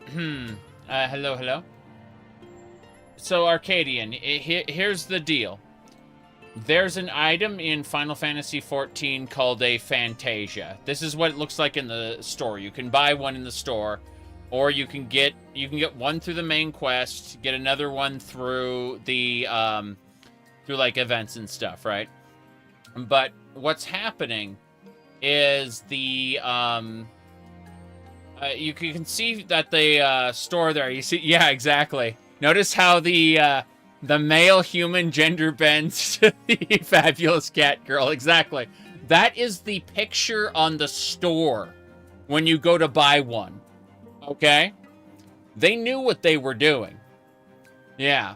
hello. So, Arcadian, here's the deal. There's an item in Final Fantasy XIV called a Fantasia. This is what it looks like in the store. You can buy one in the store. Or you can get one through the main quest, get another one through the through like events and stuff, right? But what's happening is the you can see that the store there. You see, yeah, exactly. Notice how the male human gender bends to the fabulous cat girl. Exactly. That is the picture on the store when you go to buy one. Okay? They knew what they were doing. Yeah.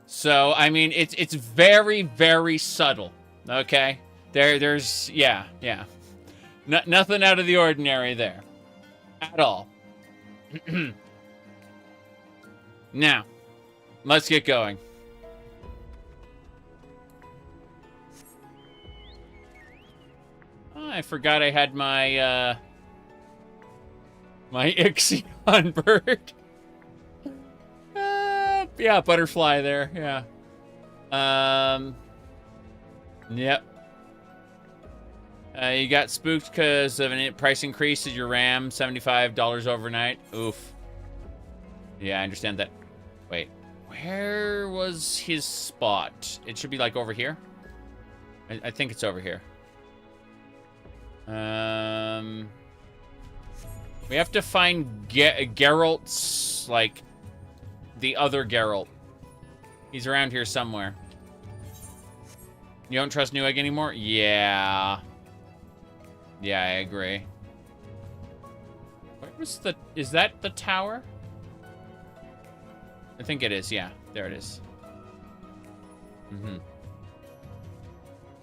So, I mean, it's very, very subtle. Okay? There's, yeah. Nothing out of the ordinary there. At all. Now, let's get going. Oh, I forgot I had my, my Ixion bird. Yeah, butterfly there, yeah. Yep. You got spooked because of a price increase to your RAM, $75 overnight. Oof. Yeah, I understand that. Wait, where was his spot? It should be like over here. I think it's over here. We have to find Geralt's, like, the other Geralt. He's around here somewhere. You don't trust Newegg anymore? Yeah. Yeah, I agree. Where was the... Is that the tower? I think it is, yeah. There it is. Do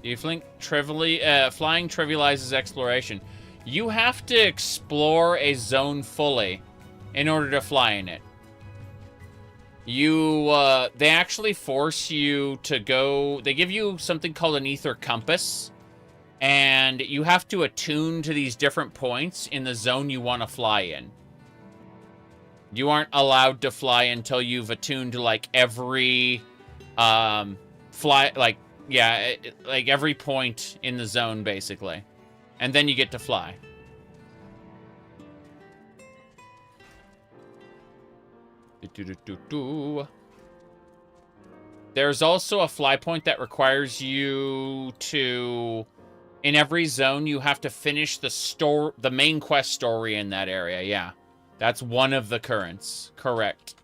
you think flying trivializes exploration? You have to explore a zone fully in order to fly in it. They actually force you to go... They give you something called an ether compass. And you have to attune to these different points in the zone you want to fly in. You aren't allowed to fly until you've attuned to, like, every... like every point in the zone, basically. And then you get to fly. There's also a fly point that requires you to... In every zone, you have to finish the main quest story in that area, yeah. That's one of the currents. Correct.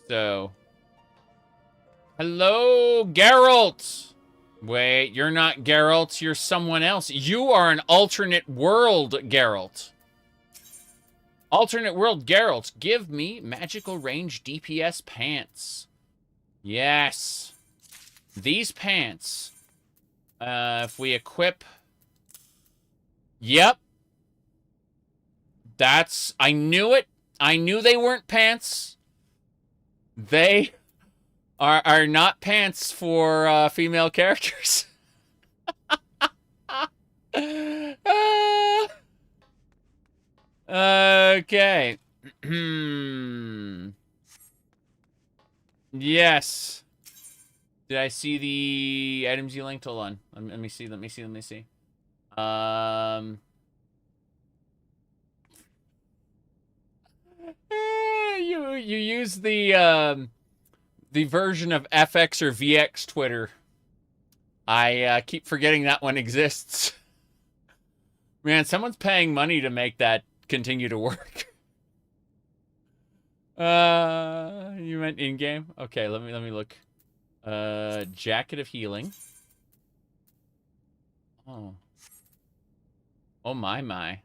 So... Hello, Geralt! Wait, you're not Geralt, you're someone else. You are an alternate world Geralt. Alternate world Geralt, give me magical range DPS pants. Yes. These pants. If we equip... Yep. That's... I knew it. I knew they weren't pants. They... Are not pants for female characters. Okay. Yes. Did I see the items you linked? Hold on. Let me see. You use the version of FX or VX Twitter. I keep forgetting that one exists. Man, someone's paying money to make that continue to work. You meant in-game? Okay, let me look. Jacket of Healing. Oh. Oh my.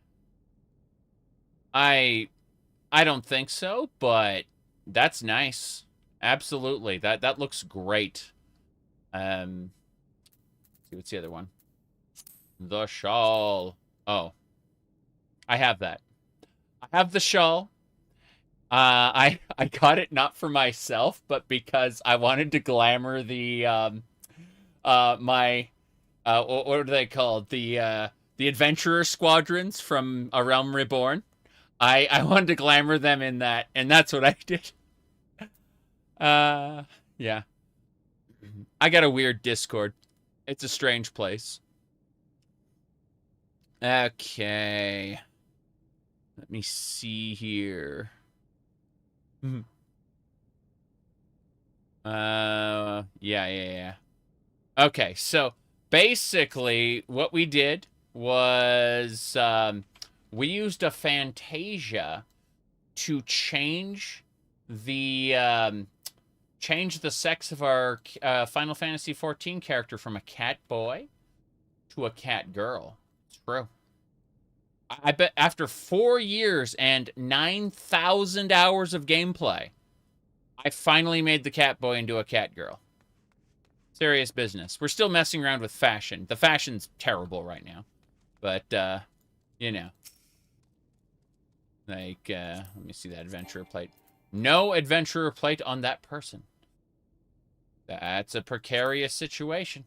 I don't think so, but that's nice. Absolutely. That looks great. See, what's the other one? The shawl. Oh. I have that. I have the shawl. I got it not for myself, but because I wanted to glamour the what are they called? The adventurer squadrons from A Realm Reborn. I wanted to glamour them in that, and that's what I did. Yeah. I got a weird Discord. It's a strange place. Okay. Let me see here. Yeah. Okay, so basically what we did was we used a Fantasia to change the sex of our Final Fantasy XIV character from a cat boy to a cat girl. It's true. I bet after 4 years and 9,000 hours of gameplay, I finally made the Catboy into a Catgirl. Serious business. We're still messing around with fashion. The fashion's terrible right now. But, you know. Like, let me see that adventurer plate. No adventurer plate on that person. That's a precarious situation.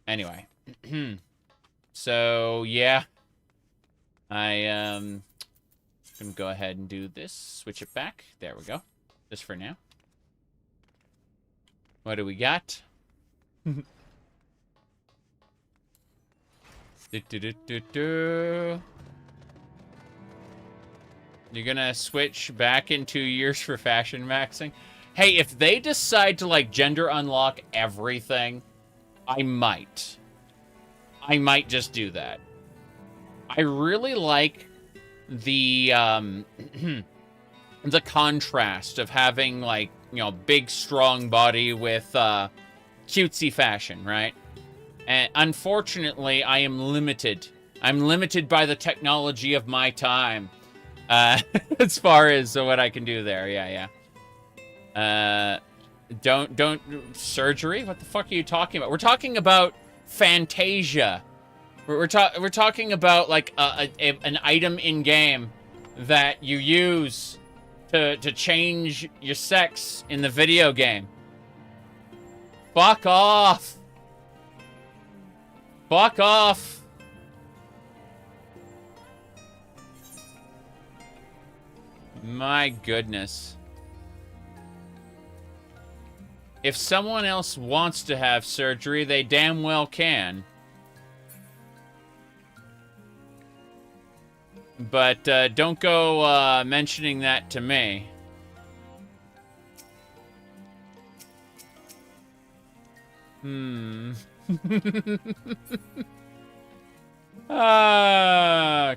Anyway. So, yeah. I'm gonna go ahead and do this. Switch it back. There we go. Just for now. What do we got? You're gonna switch back in 2 years for fashion maxing? Hey, if they decide to, like, gender unlock everything, I might. I might just do that. I really like the, the contrast of having, like, you know, big, strong body with, cutesy fashion, right? And unfortunately, I am limited. I'm limited by the technology of my time. As far as what I can do there. Yeah. Don't surgery? What the fuck are you talking about? We're talking about Fantasia. We're talking about, like, an item in game that you use to change your sex in the video game. Fuck off. Fuck off. My goodness. If someone else wants to have surgery, they damn well can. But don't go mentioning that to me.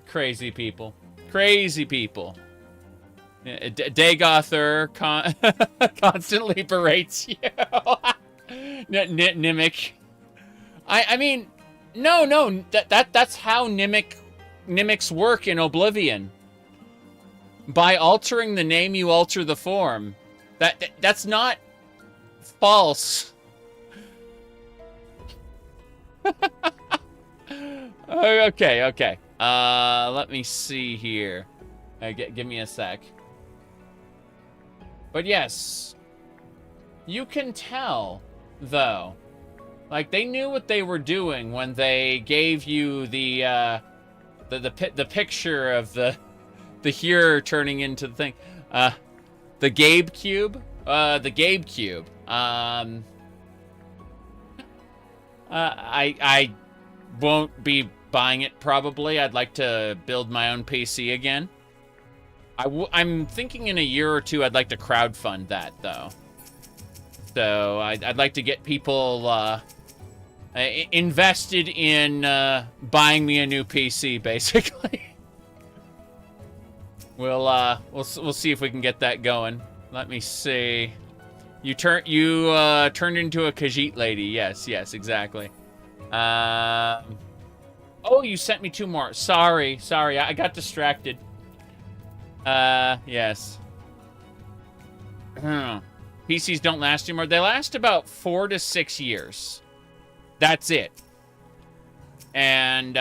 Crazy people. Crazy people. Dagother constantly berates you. Nimic. I mean, no. That's how Nimics work in Oblivion. By altering the name, you alter the form. That's not false. Okay. Let me see here. Give me a sec. But yes, you can tell, though. Like, they knew what they were doing when they gave you the picture of the here turning into the thing. The Gabe cube. The Gabe cube. I won't be buying it, probably. I'd like to build my own PC again. I'm thinking in a year or two I'd like to crowdfund that, though. So I'd like to get people invested in buying me a new PC, basically. We'll see if we can get that going. Let me see. You turned into a Khajiit lady. Yes, exactly. Oh, you sent me 2 more. Sorry, I got distracted. Yes. PCs don't last anymore. They last about 4 to 6 years. That's it. And,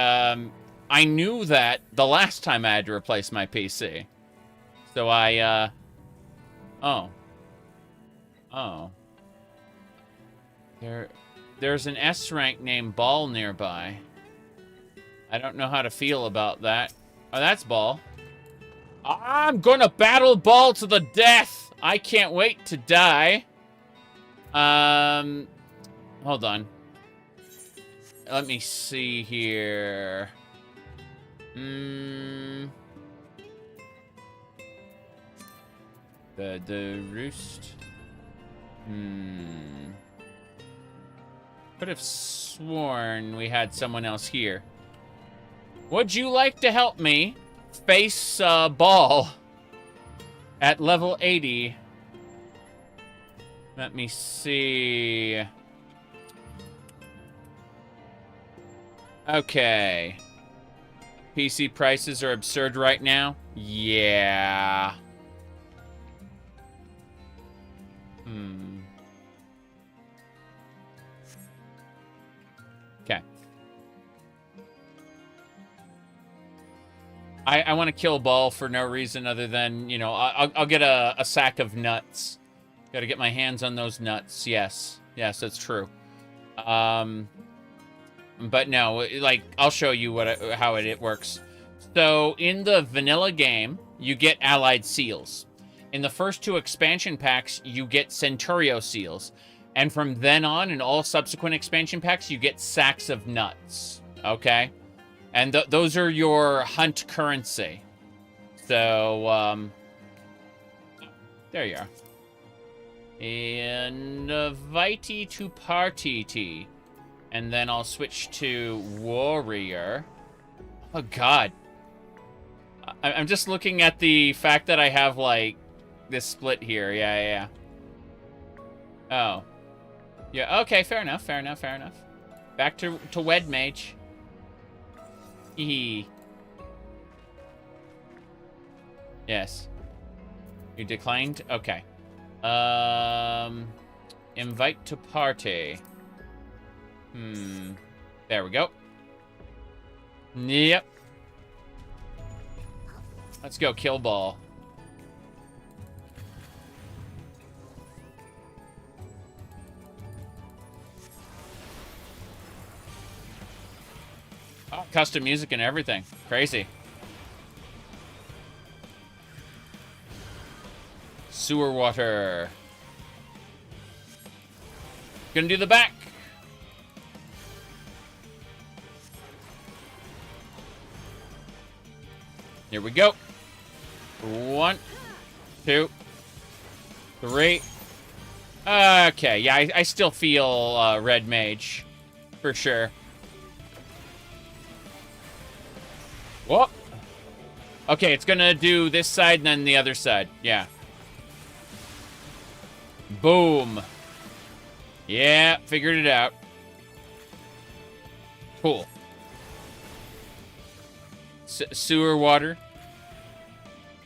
I knew that the last time I had to replace my PC. So Oh. There's an S rank named Ball nearby. I don't know how to feel about that. Oh, that's Ball. I'm gonna battle Ball to the death! I can't wait to die. Hold on. Let me see here. The roost. Could have sworn we had someone else here. Would you like to help me face Ball at level 80? Let me see. Okay. PC prices are absurd right now. Yeah. Okay. I want to kill Ball for no reason other than, you know, I'll get a sack of nuts. Gotta get my hands on those nuts. Yes. Yes, that's true. But no, like, I'll show you how it works. So, in the vanilla game, you get allied seals. In the first 2 expansion packs, you get Centurio seals. And from then on, in all subsequent expansion packs, you get sacks of nuts. Okay? And those are your hunt currency. So, there you are. And Vitae to Party. And then I'll switch to Warrior. Oh, God. I'm just looking at the fact that I have, like, this split here. Yeah. Oh. Yeah, okay, fair enough. Back to Wed Mage. Hee. Yes. You declined? Okay. Invite to party. There we go. Yep. Let's go kill Ball. Oh, custom music and everything. Crazy. Sewer water. Gonna do the back. Here we go. 1, 2, 3. Okay, yeah, I still feel Red Mage. For sure. Whoop. Okay, it's gonna do this side and then the other side. Yeah. Boom. Yeah, figured it out. Cool. Sewer water.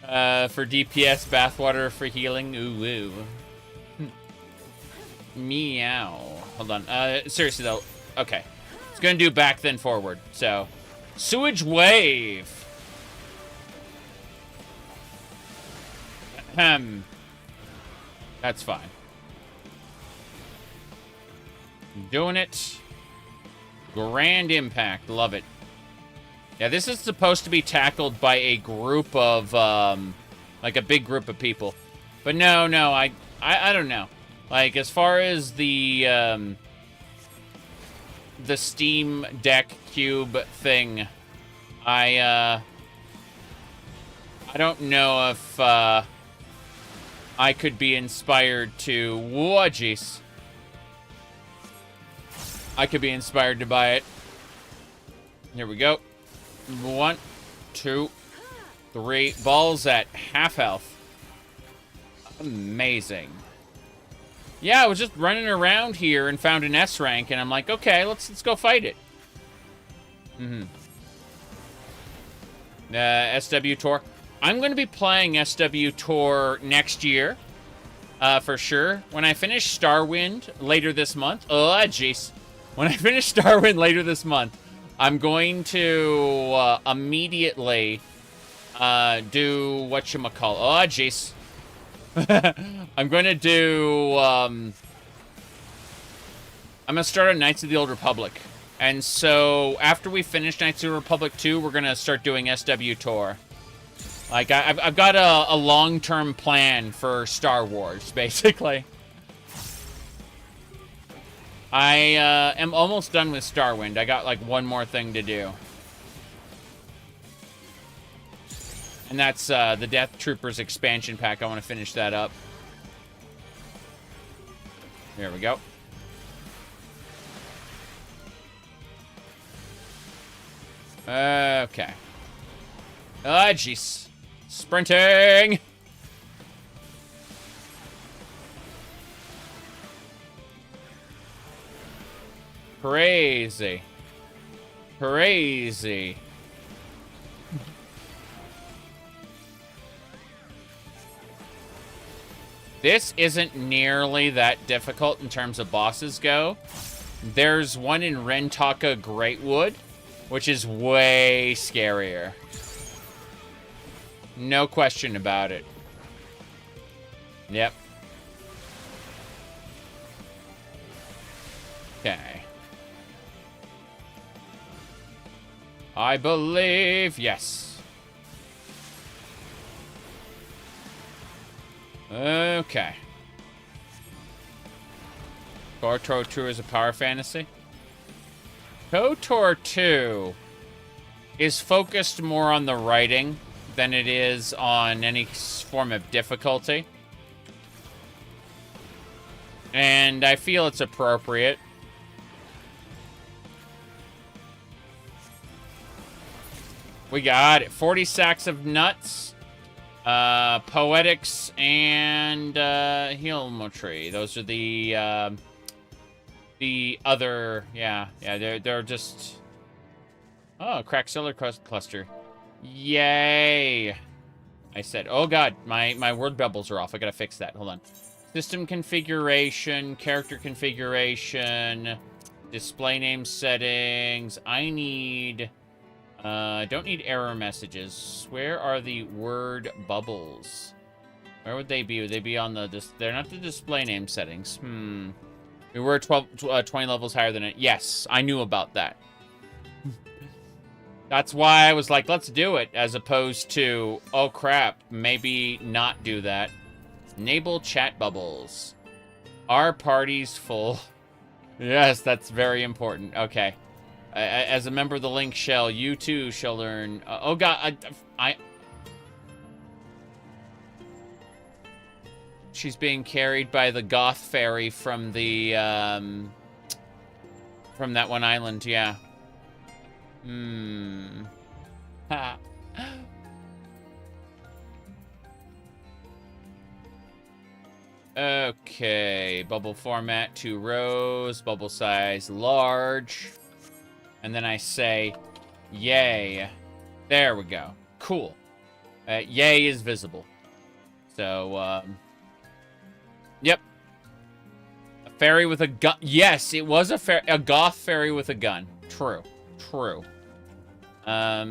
For DPS, bathwater for healing. Ooh, woo. Meow. Hold on. Seriously, though. Okay. It's gonna do back, then forward. So, sewage wave. Ahem. That's fine. Doing it. Grand impact. Love it. Yeah, this is supposed to be tackled by a group of, like a big group of people. But no, I don't know. Like, as far as the Steam Deck Cube thing, I don't know if, I could be inspired to, whoa, jeez. I could be inspired to buy it. Here we go. 1, 2, 3. Balls at half health. Amazing. Yeah, I was just running around here and found an S rank, and I'm like, okay, let's go fight it. SW Tour. I'm going to be playing SW Tour next year, for sure. When I finish Starwind later this month. Oh, jeez. When I finish Starwind later this month, I'm going to immediately do whatchamacallit. Oh, jeez. I'm going to do... I'm going to start on Knights of the Old Republic. And so, after we finish Knights of the Republic 2, we're going to start doing SW Tour. Like, I've got a long-term plan for Star Wars, basically. I am almost done with Starwind. I got, like, one more thing to do. And that's the Death Troopers expansion pack. I want to finish that up. There we go. Okay. Ah, jeez. Sprinting! Crazy. Crazy. This isn't nearly that difficult in terms of bosses go. There's one in Rentaka Greatwood, which is way scarier. No question about it. Yep. Okay. I believe, yes. Okay. KOTOR 2 is a power fantasy? KOTOR 2 is focused more on the writing than it is on any form of difficulty. And I feel it's appropriate. We got it. 40 sacks of nuts. Poetics and Helmotree. Those are the other, yeah, they're just, oh, Crackzilla cluster. Yay. I said, oh god, my word bubbles are off. I gotta fix that. Hold on. System configuration, character configuration, display name settings. I need, don't need error messages. Where are the word bubbles? Where would they be? Would they be on the, they're not the display name settings. We were 20 levels higher than it. Yes, I knew about that. That's why I was like, let's do it, as opposed to, oh crap, maybe not do that. Enable chat bubbles. Our party's full. Yes, that's very important. Okay. As a member of the Link Shell, you too shall learn. Oh god, she's being carried by the goth fairy from the, from that one island, yeah. Ha. Okay, bubble format, 2 rows, bubble size large. And then I say, yay. There we go. Cool. Yay is visible. So, yep. A fairy with a gun. Yes, it was a goth fairy with a gun. True. True. Let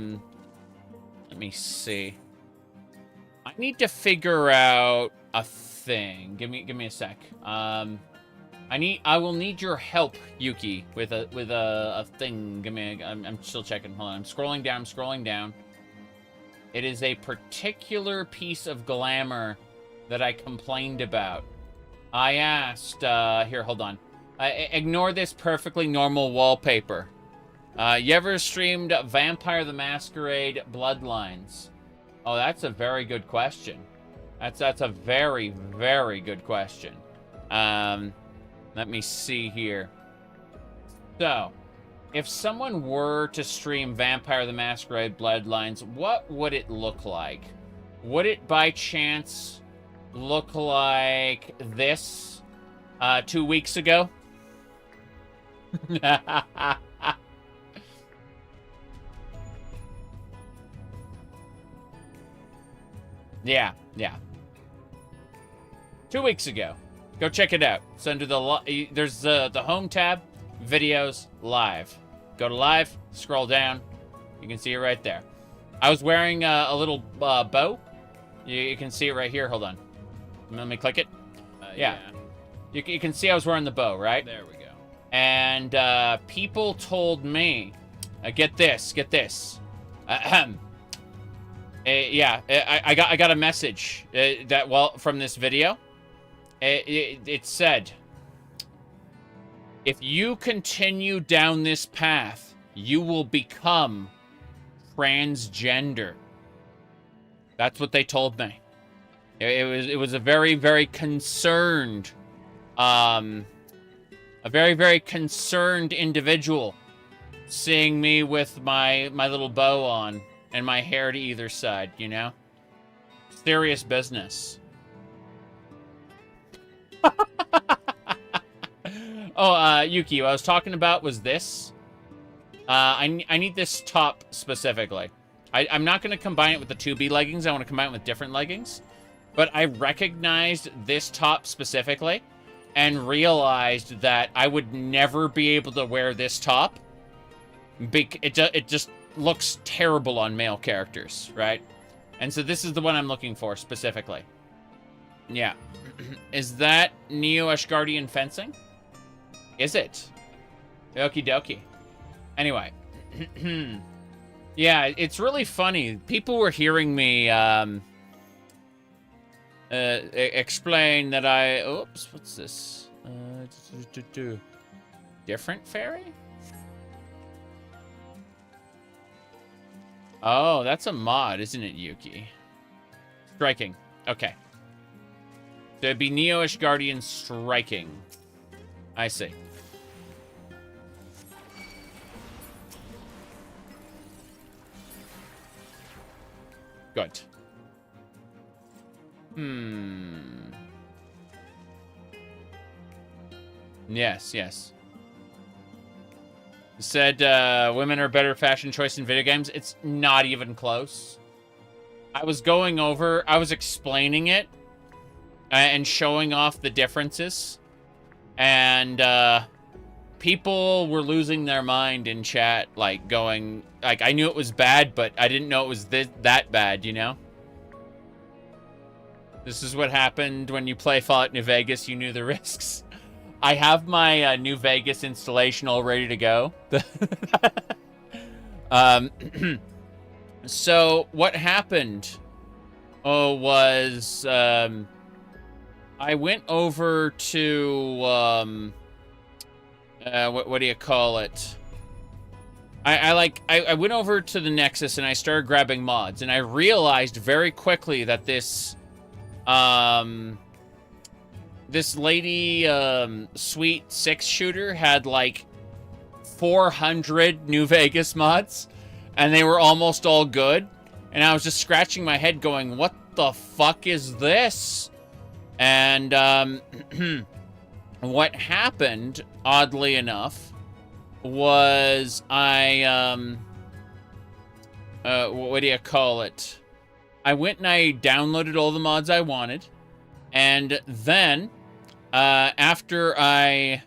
me see. I need to figure out a thing. Give me a sec. I will need your help, Yuki, with a thing. I'm still checking. Hold on. I'm scrolling down. It is a particular piece of glamour that I complained about. I asked, here, hold on. Ignore this perfectly normal wallpaper. You ever streamed Vampire the Masquerade Bloodlines? Oh, that's a very good question. That's a very, very good question. Let me see here. So, if someone were to stream Vampire the Masquerade Bloodlines, what would it look like? Would it by chance look like this 2 weeks ago? Yeah. 2 weeks ago. Go check it out. It's under the, there's the home tab, videos, live. Go to live, scroll down. You can see it right there. I was wearing a little bow. You can see it right here. Hold on. Let me click it. Yeah. You can see I was wearing the bow, right? There we go. And people told me, get this. Ahem. Yeah, I got a message from this video. It said, if you continue down this path, you will become transgender. That's what they told me. It was a very, very concerned, a very, very concerned individual seeing me with my little bow on and my hair to either side, you know? Serious business. Oh, Yuki, what I was talking about was this. I need this top specifically. I'm not going to combine it with the 2B leggings. I want to combine it with different leggings. but I recognized this top specifically and realized that I would never be able to wear this top. It just looks terrible on male characters, right? And so this is the one I'm looking for specifically. Yeah. Is that Neo-Ashgardian fencing? Is it? Okie dokie. Anyway. Yeah, it's really funny. People were hearing me explain that I... Oops, what's this? Different fairy? Oh, that's a mod, isn't it, Yuki? Striking. Okay. So it'd be Neo-Ashgardian striking. I see. Good. Yes, yes. Said women are better fashion choice in video games. It's not even close. I was explaining it and showing off the differences. And people were losing their mind in chat, like going, like, I knew it was bad, but I didn't know it was that bad, you know? This is what happened when you play Fallout New Vegas. You knew the risks. I have my New Vegas installation all ready to go. So what happened was I went over to what do you call it? I went over to the Nexus and I started grabbing mods, and I realized very quickly that this lady sweet 6-shooter had like 400 New Vegas mods, and they were almost all good. And I was just scratching my head going, what the fuck is this? And what happened, oddly enough, was I what do you call it? I went and I downloaded all the mods I wanted, and then after I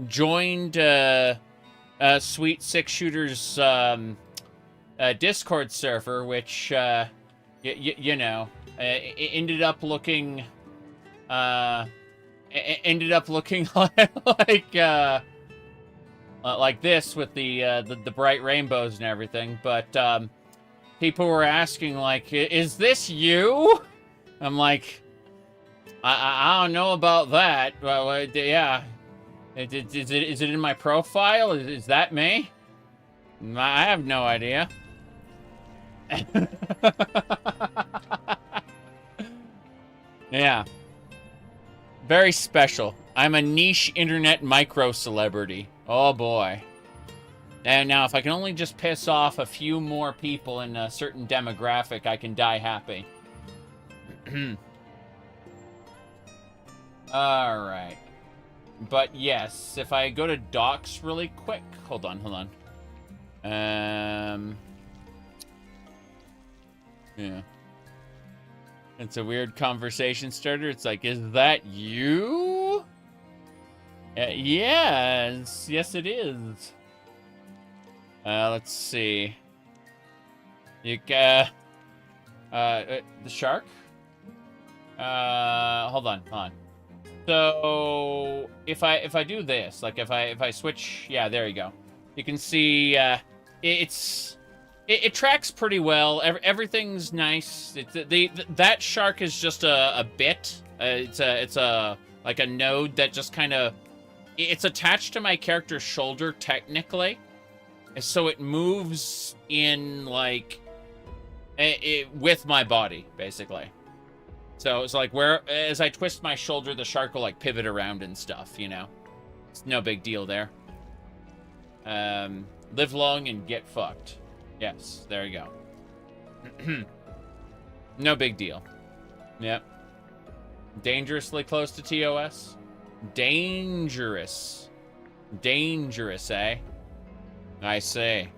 joined Sweet 6-Shooter's Discord server, which you know, it ended up looking like this with the bright rainbows and everything. But people were asking, like, is this you? I'm like, I don't know about that. Well, yeah. Is it in my profile? Is that me? I have no idea. Yeah. Very special. I'm a niche internet micro celebrity. Oh boy. And now if I can only just piss off a few more people in a certain demographic, I can die happy. Alright. But yes, if I go to docs really quick. Hold on. Yeah. It's a weird conversation starter. It's like, is that you? Yes. Yes, it is. Let's see. You the shark? Hold on. So if I do this, like if I switch, yeah, there you go. You can see it tracks pretty well. Everything's nice. That shark is just a bit. It's a like a node that just kind of, it's attached to my character's shoulder technically, so it moves in like with my body basically. So it's like as I twist my shoulder, the shark will like pivot around and stuff. You know, it's no big deal there. Live long and get fucked. Yes, there you go. No big deal. Yep. Dangerously close to TOS? Dangerous. Dangerous, eh? I see.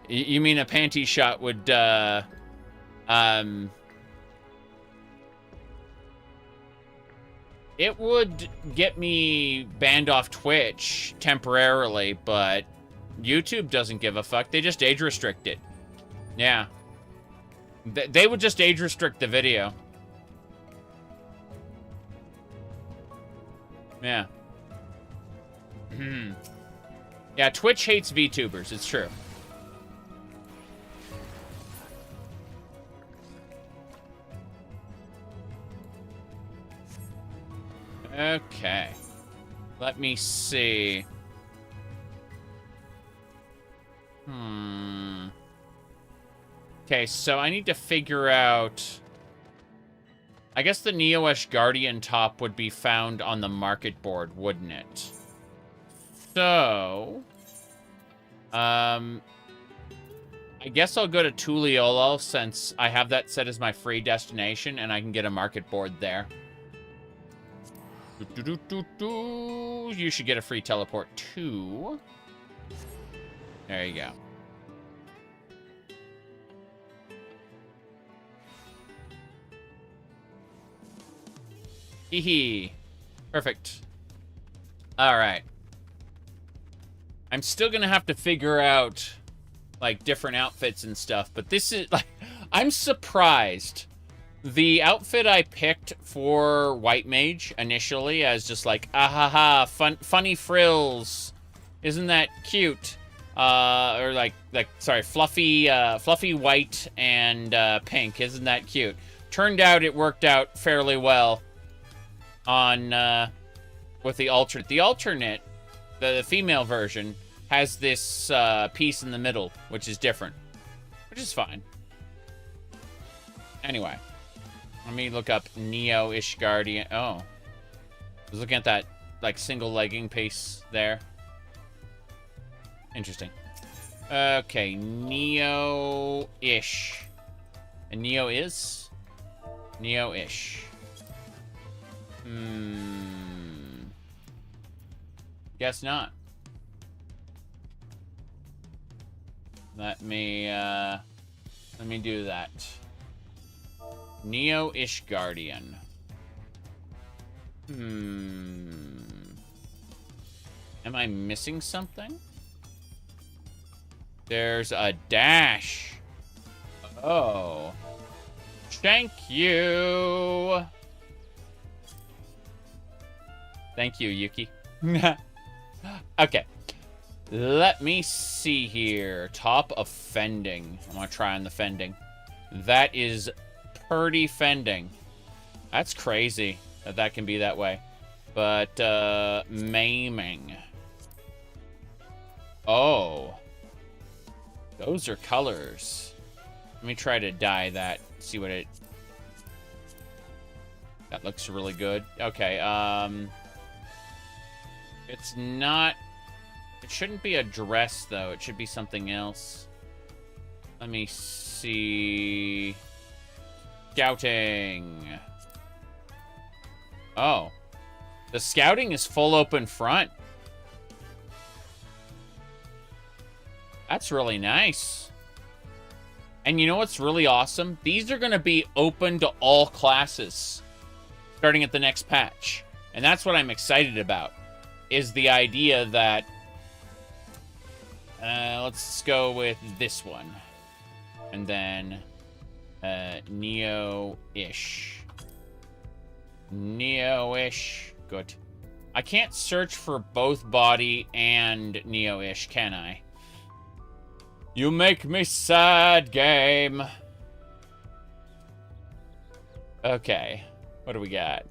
You mean a panty shot would, It would get me banned off Twitch temporarily, but YouTube doesn't give a fuck. They just age restrict it. Yeah. They would just age restrict the video. Yeah. Yeah, Twitch hates VTubers. It's true. Okay. Let me see. Okay, so I need to figure out... I guess the Neo-ish Guardian top would be found on the market board, wouldn't it? So... I guess I'll go to Tuliolo since I have that set as my free destination and I can get a market board there. You should get a free teleport too. There you go. Hee. Perfect. All right. I'm still gonna have to figure out like different outfits and stuff, but this is like, I'm surprised. The outfit I picked for White Mage initially as just like, ahaha, funny frills. Isn't that cute? Or sorry, fluffy white and pink. Isn't that cute? Turned out it worked out fairly well on, with the alternate. The alternate, the female version, has this piece in the middle, which is different, which is fine. Anyway. Let me look up Neo-ish Guardian. Oh. I was looking at that, like, single legging piece there. Interesting. Okay, Neo-ish. And Neo is? Neo-ish. Guess not. Let me do that. Neo-ish Guardian. Am I missing something? There's a dash. Oh. Thank you. Thank you, Yuki. Okay. Let me see here. Top of fending. I'm gonna try on the fending. That is pretty fending. That's crazy that that can be that way. But, maiming. Oh. Those are colors. Let me try to dye that. See what it... That looks really good. Okay, it's not... It shouldn't be a dress, though. It should be something else. Let me see... Scouting. Oh. The scouting is full open front. That's really nice. And you know what's really awesome? These are going to be open to all classes starting at the next patch. And that's what I'm excited about, is the idea that... let's go with this one. And then... Neo-ish. Neo-ish. Good. I can't search for both body and Neo-ish, can I? You make me sad, game. Okay. What do we got?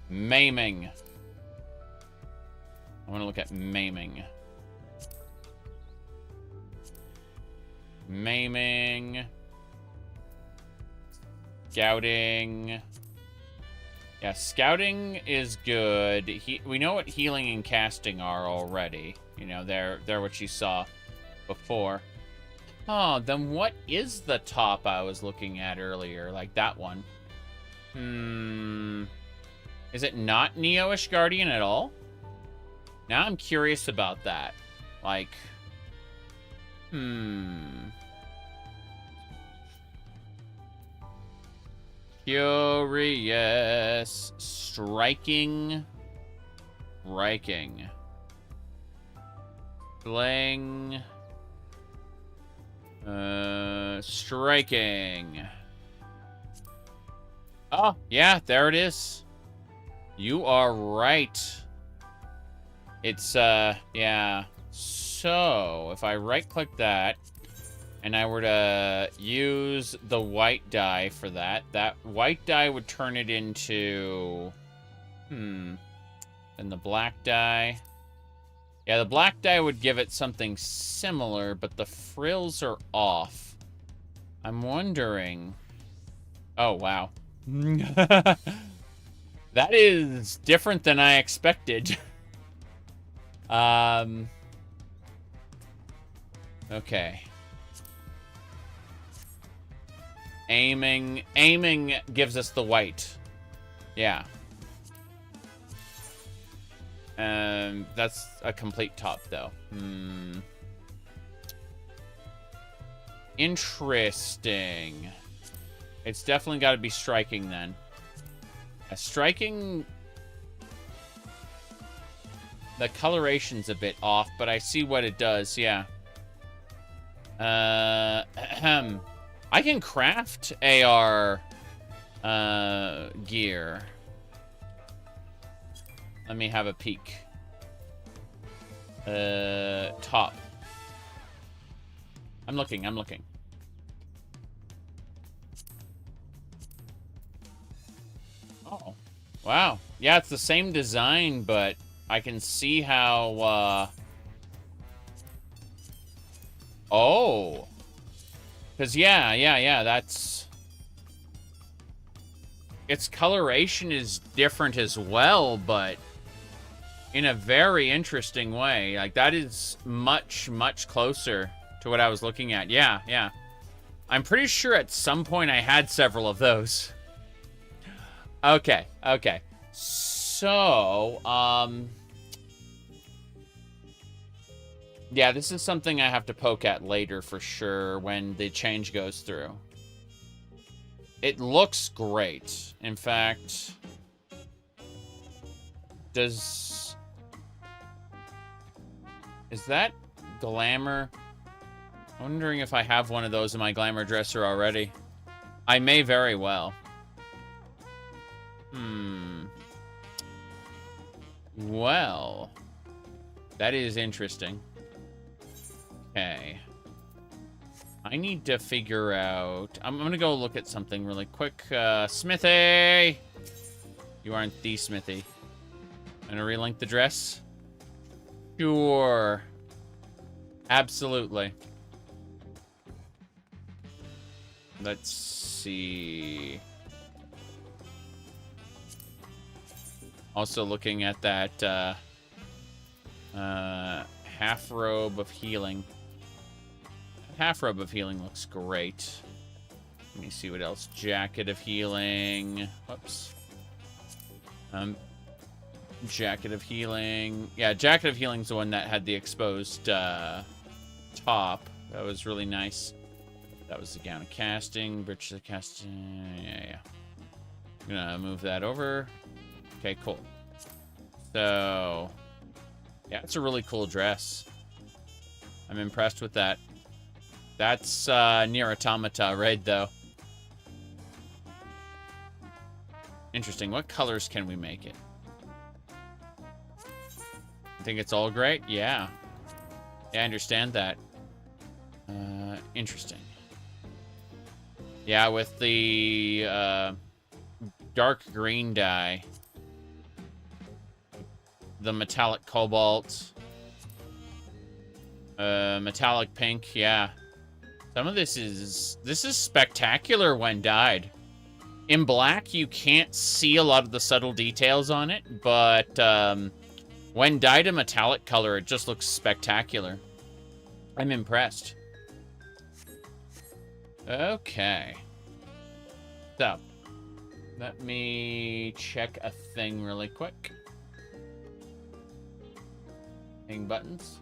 Maiming. I want to look at maiming. Maiming. Scouting. Yeah, scouting is good. We know what healing and casting are already. You know, they're what you saw before. Oh, then what is the top I was looking at earlier? Like that one. Is it not Neo-ish Guardian at all? Now I'm curious about that. Like, Curious. Striking. Striking. Bling. Striking. Oh, yeah, there it is. You are right. It's, yeah. So, if I right-click that, and I were to use the white dye for that, that white dye would turn it into... And the black dye... Yeah, the black dye would give it something similar, but the frills are off. I'm wondering... Oh, wow. That is different than I expected. Okay. Aiming gives us the white. Yeah. That's a complete top, though. Interesting. It's definitely got to be striking, then. Striking... The coloration's a bit off, but I see what it does, yeah. I can craft AR gear. Let me have a peek. Top. I'm looking. Oh. Wow. Yeah, it's the same design, but I can see how, Oh. Because, yeah, that's... Its coloration is different as well, but in a very interesting way. Like, that is much, much closer to what I was looking at. Yeah. I'm pretty sure at some point I had several of those. Okay. So, yeah, this is something I have to poke at later for sure when the change goes through. It looks great. In fact, is that glamour? I'm wondering if I have one of those in my glamour dresser already. I may very well. Well, that is interesting. Okay. I need to figure out... I'm gonna go look at something really quick. Smithy! You aren't the Smithy. Gonna relink the dress? Sure. Absolutely. Let's see... Also looking at that, half robe of healing. Half robe of healing looks great. Let me see what else. Jacket of healing. Whoops. Jacket of healing. Yeah, jacket of healing's the one that had the exposed top. That was really nice. That was the gown of casting. Breeches of casting. Yeah. I'm gonna move that over. Okay, cool. So, yeah, it's a really cool dress. I'm impressed with that. That's near Automata right, though. Interesting. What colors can we make it? I think it's all great? Yeah. Yeah, I understand that. Interesting. Yeah, with the dark green dye. The metallic cobalt. Metallic pink, yeah. Some of this is spectacular when dyed. In black, you can't see a lot of the subtle details on it, but when dyed a metallic color, it just looks spectacular. I'm impressed. Okay. So, let me check a thing really quick. Buttons.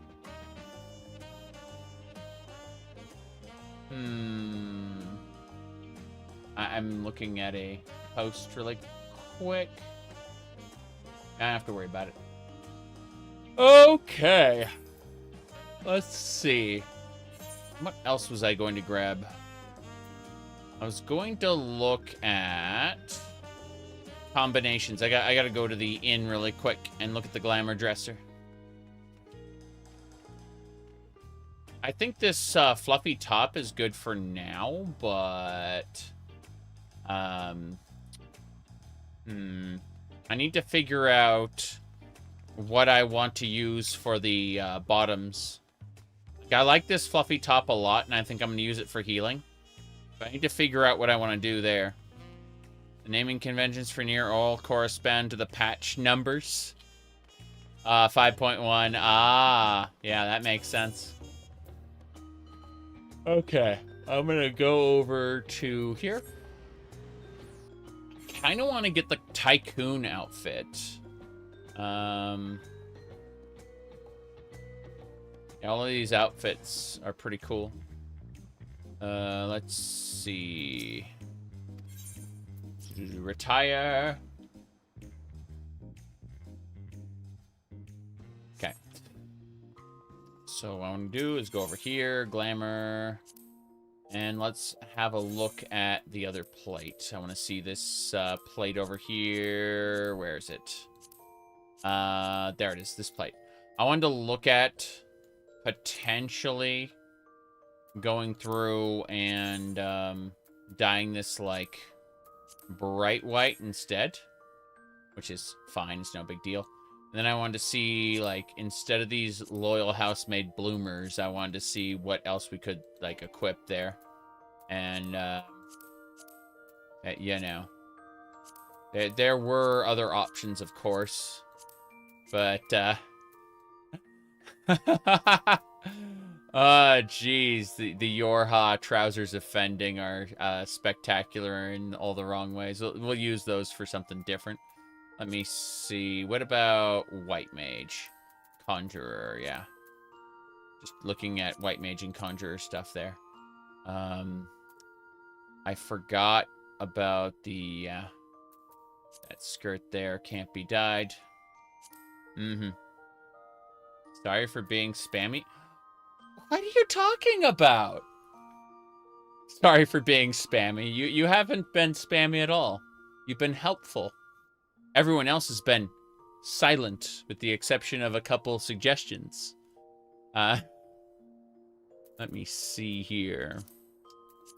I'm looking at a post really quick. I don't have to worry about it. Okay. Let's see. What else was I going to grab? I was going to look at combinations. I got to go to the inn really quick and look at the glamour dresser. I think this fluffy top is good for now, but I need to figure out what I want to use for the bottoms. I like this fluffy top a lot, and I think I'm going to use it for healing. But I need to figure out what I want to do there. The naming conventions for near all correspond to the patch numbers. 5.1. Ah, yeah, that makes sense. Okay, I'm gonna go over to here. Kind of want to get the tycoon outfit. Yeah, all of these outfits are pretty cool. Let's see. Retire. Okay. So what I want to do is go over here, glamour, and let's have a look at the other plate. I want to see this plate over here. Where is it? There it is, this plate. I wanted to look at potentially going through and dyeing this like bright white instead, which is fine, it's no big deal. And then I wanted to see, like, instead of these loyal house-made bloomers, I wanted to see what else we could, like, equip there. And, you know. There were other options, of course. But, jeez. The Yorha trousers offending are spectacular in all the wrong ways. We'll use those for something different. Let me see. What about White Mage? Conjurer, yeah. Just looking at White Mage and Conjurer stuff there. I forgot about the... that skirt there. Can't be dyed. Sorry for being spammy. What are you talking about? Sorry for being spammy. You haven't been spammy at all. You've been helpful. Everyone else has been silent, with the exception of a couple suggestions. Let me see here.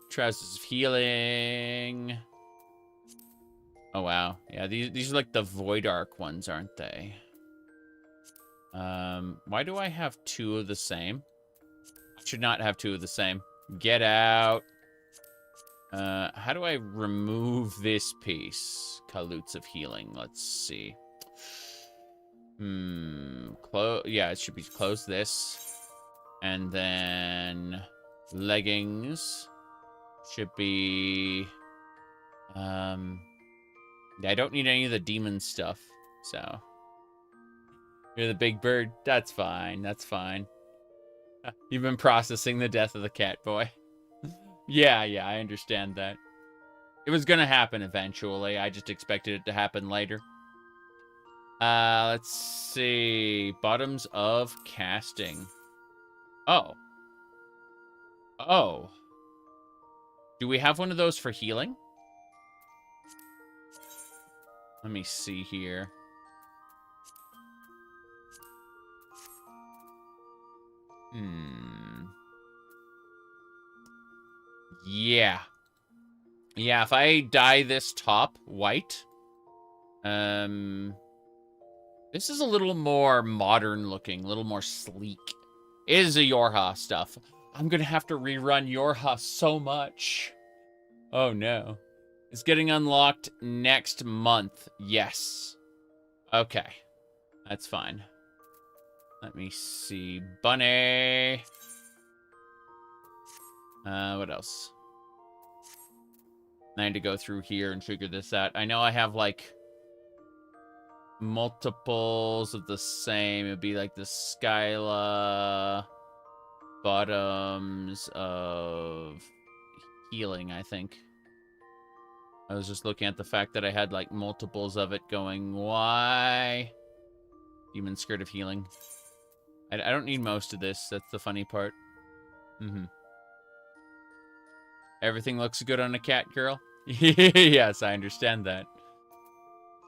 Trousers of healing. Oh, wow. Yeah, these are like the Void Arc ones, aren't they? Why do I have two of the same? I should not have two of the same. Get out. How do I remove this piece? Kalutes of healing. Let's see. Yeah, it should be close this. And then leggings should be I don't need any of the demon stuff, so you're the big bird. That's fine. That's fine. You've been processing the death of the cat boy. Yeah, I understand that. It was gonna happen eventually. I just expected it to happen later. Let's see. Bottoms of casting. Oh. Do we have one of those for healing? Let me see here. Yeah. Yeah, if I dye this top white, this is a little more modern looking, a little more sleek. It is a Yorha stuff. I'm gonna have to rerun Yorha so much. Oh no. It's getting unlocked next month. Yes. Okay. That's fine. Let me see. Bunny. What else? I need to go through here and figure this out. I know I have, like, multiples of the same. It'd be like the Skyla bottoms of healing, I think. I was just looking at the fact that I had, like, multiples of it going, why? Demon Skirt of Healing. I don't need most of this. That's the funny part. Everything looks good on a cat girl. Yes, I understand that.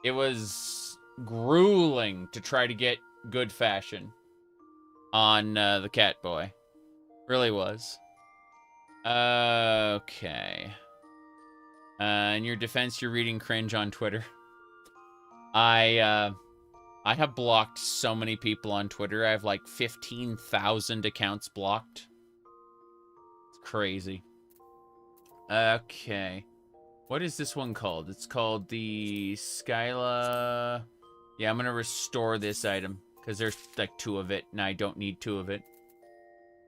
It was grueling to try to get good fashion on the cat boy. Really was. Okay. In your defense, you're reading cringe on Twitter. I have blocked so many people on Twitter. I have like 15,000 accounts blocked. It's crazy. Okay. What is this one called? It's called the Skyla... Yeah, I'm going to restore this item. Because there's like 2 of it, and I don't need 2 of it.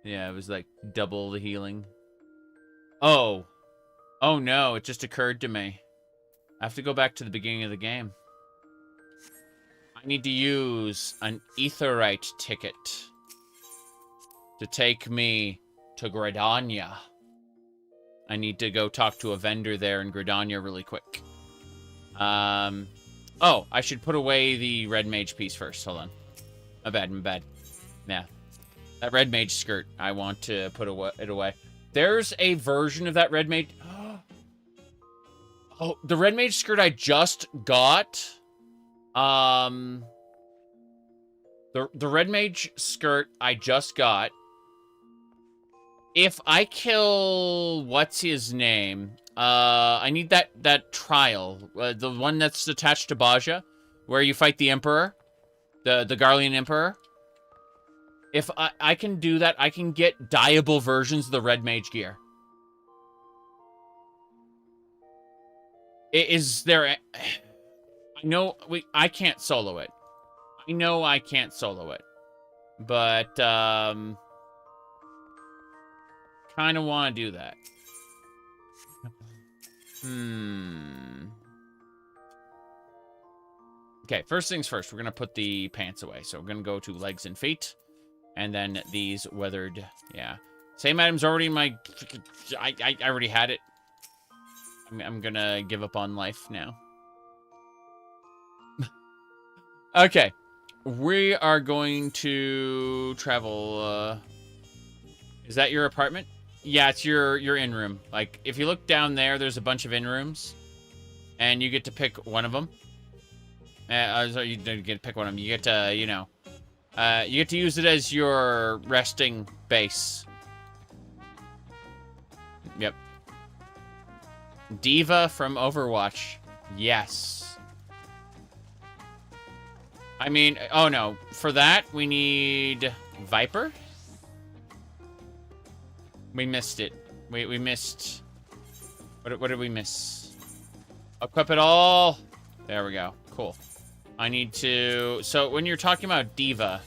Yeah, it was like double the healing. Oh. Oh no, it just occurred to me. I have to go back to the beginning of the game. I need to use an Aetheryte ticket to take me to Gridania. I need to go talk to a vendor there in Gridania really quick. Oh, I should put away the red mage piece first. Hold on. My bad. Yeah. That red mage skirt, I want to put it away. There's a version of that red mage... Oh, the red mage skirt I just got... The red mage skirt I just got... If I kill... What's his name? I need that trial. The one that's attached to Baja. Where you fight the Emperor. The Garlean Emperor. If I can do that, I can get dyeable versions of the red mage gear. Is there... I know... I can't solo it. I know I can't solo it. But, kind of want to do that. Okay, first things first. We're going to put the pants away. So we're going to go to legs and feet. And then these weathered... Yeah. Same item's already in my... I already had it. I'm going to give up on life now. Okay. We are going to travel... Is that your apartment? Yeah, it's your in-room. Like, if you look down there, there's a bunch of in-rooms. And you get to pick one of them. So you get to pick one of them. You get to, you know... you get to use it as your resting base. Yep. Diva from Overwatch. Yes. I mean, oh no. For that, we need Viper. We missed it. We missed... What did we miss? Equip it all. There we go. Cool. I need to... So, when you're talking about Diva,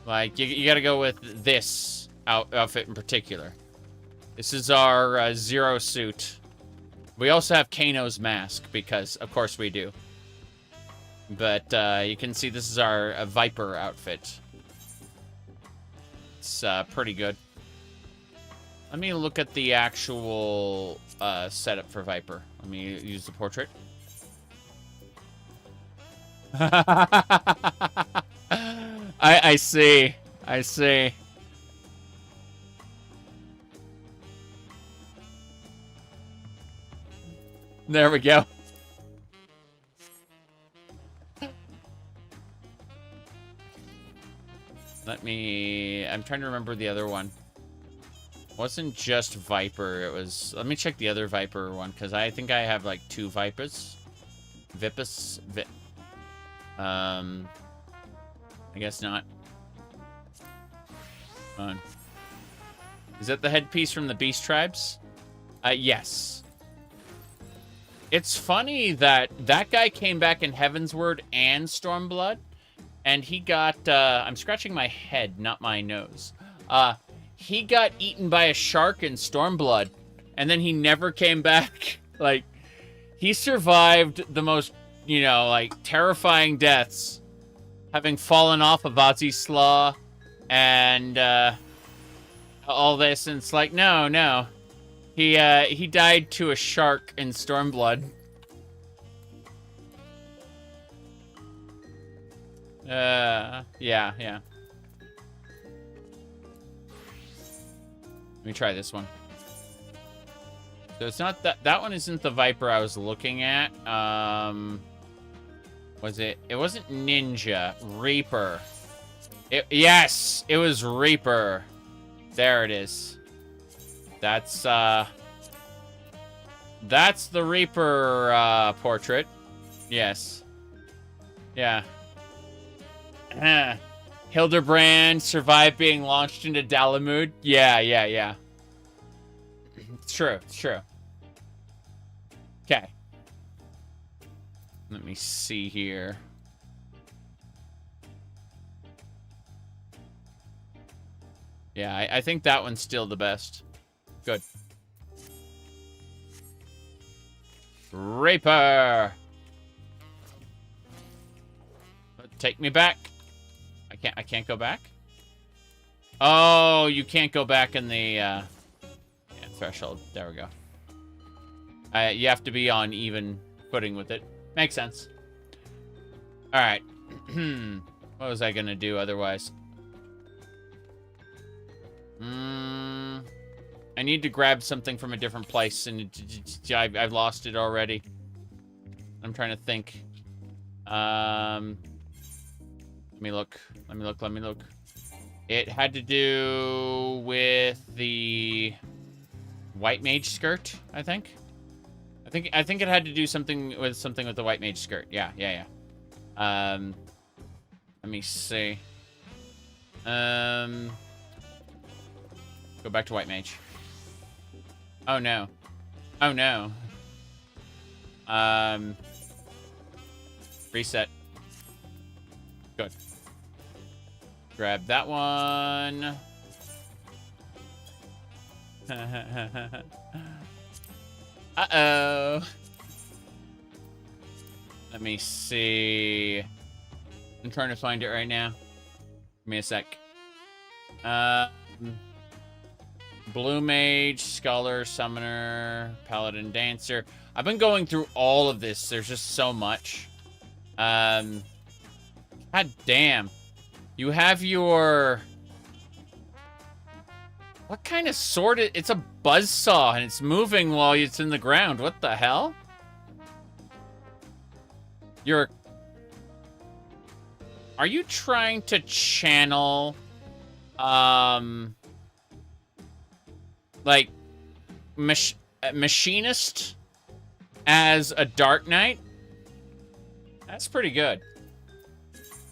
like, you gotta go with this outfit in particular. This is our Zero suit. We also have Kano's mask, because, of course, we do. But, you can see this is our Viper outfit. It's pretty good. Let me look at the actual setup for Viper. Let me use the portrait. I see. I see. There we go. I'm trying to remember the other one. It wasn't just Viper, it was... Let me check the other Viper one, because I think I have, like, 2 Vipers. I guess not. Is that the headpiece from the Beast Tribes? Yes. It's funny that that guy came back in Heavensward and Stormblood, and he got, I'm scratching my head, not my nose. He got eaten by a shark in Stormblood, and then he never came back. Like, he survived the most, you know, like, terrifying deaths, having fallen off of Slaw and, all this, and it's like, no. He died to a shark in Stormblood. Yeah. Let me try this one. So it's not that one isn't the Viper I was looking at. Was it? It wasn't Ninja. Reaper. Yes, it was Reaper. There it is. That's the Reaper portrait. Yes. Yeah. Hildebrand survived being launched into Dalamud. Yeah. It's true. Okay. Let me see here. Yeah, I think that one's still the best. Good. Reaper! Take me back. I can't go back? Oh, you can't go back in the, threshold. There we go. You have to be on even footing with it. Makes sense. Alright. What was I gonna do otherwise? I need to grab something from a different place, and I've lost it already. I'm trying to think. Let me look. It had to do with the white mage skirt, I think. I think it had to do something with the white mage skirt. Yeah. Let me see. Go back to white mage. Oh no. Reset. Good. Grab that one. Uh-oh. Let me see. I'm trying to find it right now. Give me a sec. Blue Mage, Scholar, Summoner, Paladin, Dancer. I've been going through all of this. There's just so much. God damn. You have your... What kind of sword? It's a buzzsaw, and it's moving while it's in the ground. What the hell? You're... Are you trying to channel... like... Machinist as a Dark Knight? That's pretty good.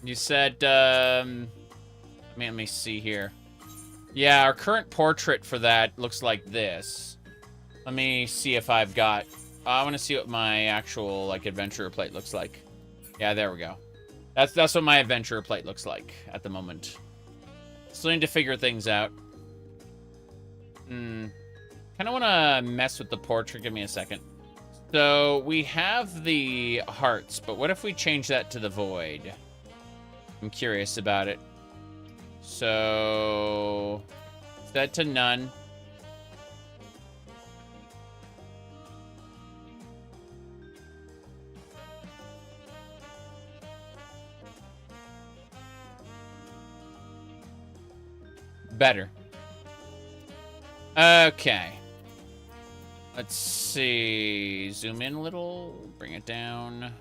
You said, let me see here. Yeah, our current portrait for that looks like this. Let me see if I've got... I want to see what my actual, like, adventurer plate looks like. Yeah, there we go. That's what my adventurer plate looks like at the moment. Still need to figure things out. Kind of want to mess with the portrait. Give me a second. So, we have the hearts, but what if we change that to the void? I'm curious about it. So, set to none. Better. Okay. Let's see. Zoom in a little. Bring it down.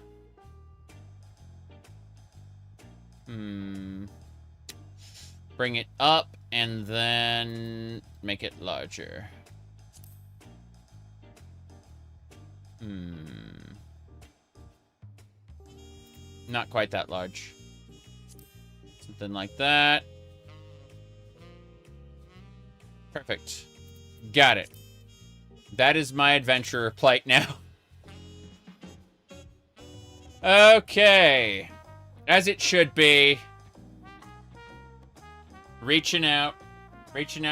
Bring it up and then make it larger. Not quite that large. Something like that. Perfect. Got it. That is my adventurer plate now. Okay. As it should be. Reaching out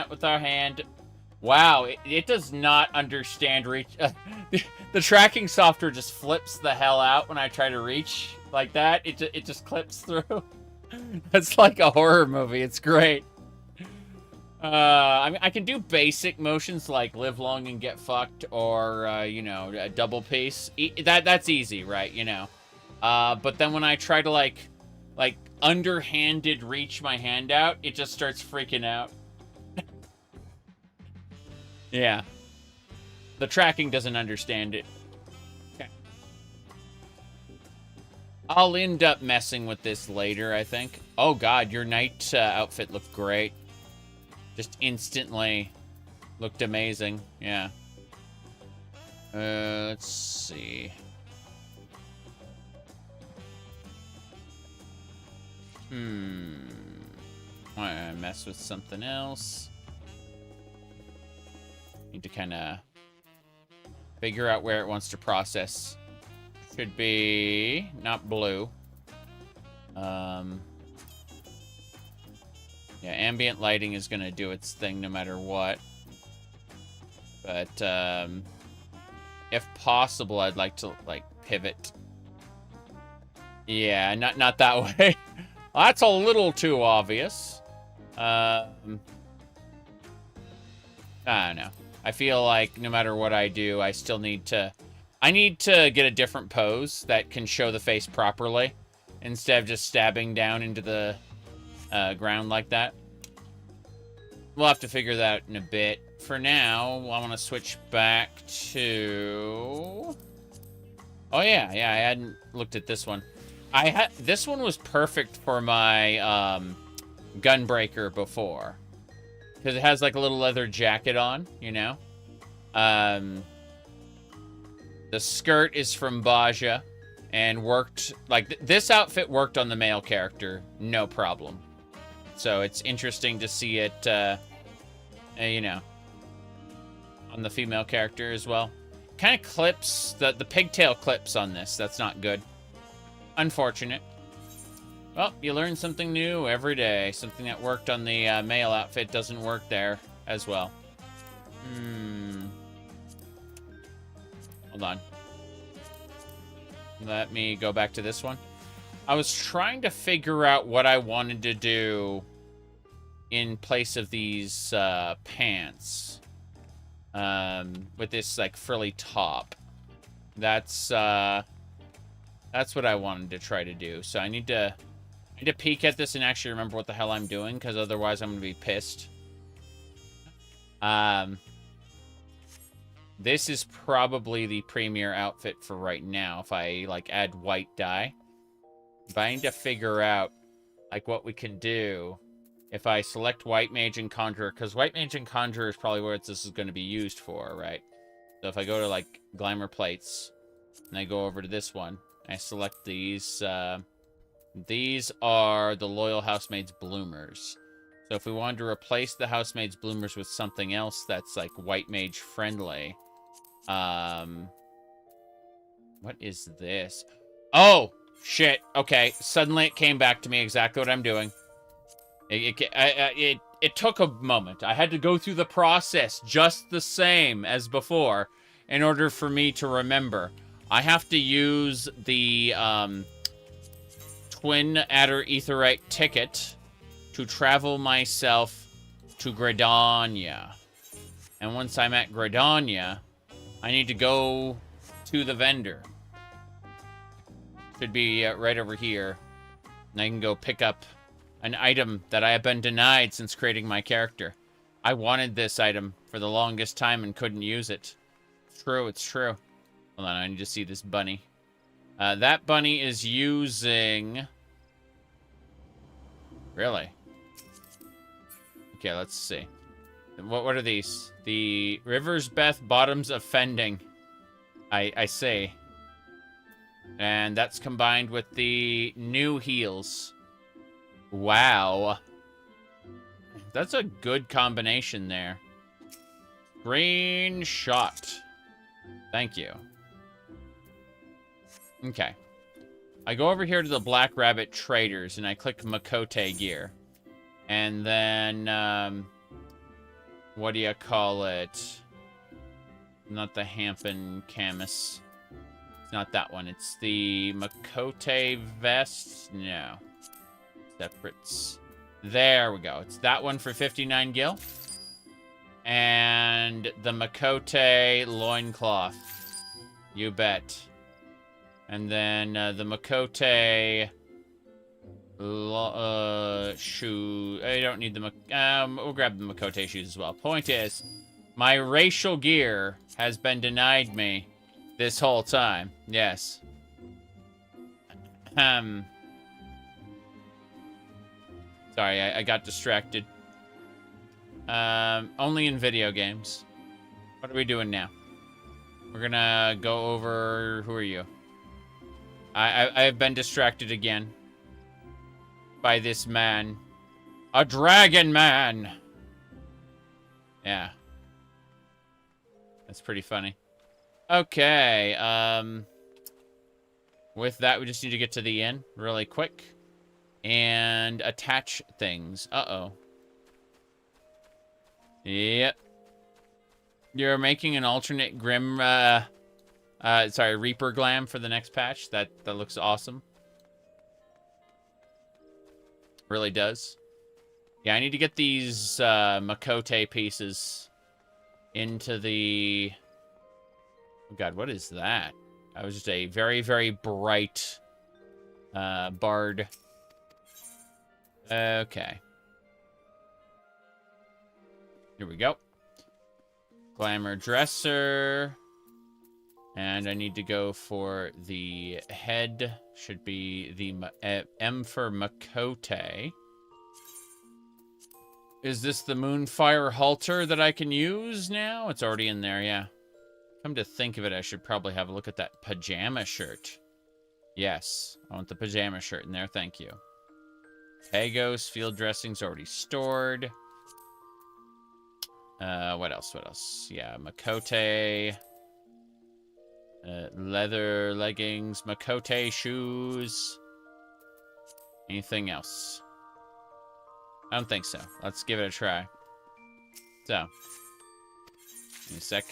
with our hand. Wow, it does not understand reach. The tracking software just flips the hell out when I try to reach like that. It just clips through. It's like a horror movie. It's great. I mean, I can do basic motions like live long and get fucked, or you know, a double piece. That's easy, right? You know. But then when I try to like like, underhanded reach my hand out, it just starts freaking out. Yeah. The tracking doesn't understand it. Okay. I'll end up messing with this later, I think. Oh, God, your knight outfit looked great. Just instantly looked amazing. Yeah. Let's see. I mess with something else. Need to kind of figure out where it wants to process. Should be not blue. Yeah, ambient lighting is gonna do its thing no matter what. But if possible, I'd like to like pivot. Yeah, not that way. Well, that's a little too obvious. I don't know. I feel like no matter what I do, I still need to... I need to get a different pose that can show the face properly instead of just stabbing down into the ground like that. We'll have to figure that out in a bit. For now, I want to switch back to... Oh, yeah, I hadn't looked at this one. This one was perfect for my gunbreaker before. Because it has like a little leather jacket on, you know? The skirt is from Baja and worked... Like, this outfit worked on the male character, no problem. So it's interesting to see it, you know, on the female character as well. Kind of clips, the pigtail clips on this. That's not good. Unfortunate. Well, you learn something new every day. Something that worked on the male outfit doesn't work there as well. Hold on. Let me go back to this one. I was trying to figure out what I wanted to do in place of these pants. With this, like, frilly top. That's what I wanted to try to do. So I need to peek at this and actually remember what the hell I'm doing, because otherwise I'm going to be pissed. This is probably the premier outfit for right now, if I, like, add white dye. But I need to figure out, like, what we can do if I select White Mage and Conjurer, because White Mage and Conjurer is probably where this is going to be used for, right? So if I go to, like, Glamour Plates, and I go over to this one, I select these. These are the Loyal Housemaid's Bloomers. So if we wanted to replace the Housemaid's Bloomers with something else that's, like, White Mage friendly... what is this? Oh, shit. Okay, suddenly it came back to me exactly what I'm doing. It took a moment. I had to go through the process just the same as before in order for me to remember. I have to use the Twin Adder Aetherite ticket to travel myself to Gridania. And once I'm at Gridania, I need to go to the vendor. Should be right over here. And I can go pick up an item that I have been denied since creating my character. I wanted this item for the longest time and couldn't use it. It's true, it's true. Hold on, I need to see this bunny. That bunny is using... Really? Okay, let's see. What are these? The Rivers Beth Bottoms of Fending. I see. And that's combined with the new heels. Wow. That's a good combination there. Green shot. Thank you. Okay. I go over here to the Black Rabbit Traders, and I click Makote gear. And then, what do you call it? Not the Hampton Camus. It's not that one. It's the Makote vest. No. Separates. There we go. It's that one for 59 gil. And the Makote loincloth. You bet. And then the Makote Shoe. I don't need the... we'll grab the Makote shoes as well. Point is, my racial gear has been denied me this whole time. Yes. Sorry, I got distracted. Only in video games. What are we doing now? We're gonna go over... Who are you? I've been distracted again. By this man. A dragon man! Yeah. That's pretty funny. Okay, with that, we just need to get to the inn really quick. And attach things. Uh-oh. Yep. You're making an alternate Reaper glam for the next patch. That looks awesome. Really does. Yeah, I need to get these Makote pieces into the... Oh god, what is that? That was just a very, very bright bard. Okay. Here we go. Glamour dresser. And I need to go for the head. Should be the M for Makote. Is this the Moonfire halter that I can use now? It's already in there, yeah. Come to think of it, I should probably have a look at that pajama shirt. Yes, I want the pajama shirt in there, thank you. Pagos, field dressing's already stored. What else? What else? Yeah, Makote. Leather leggings, Makote shoes. Anything else? I don't think so. Let's give it a try. So. Give me a sec.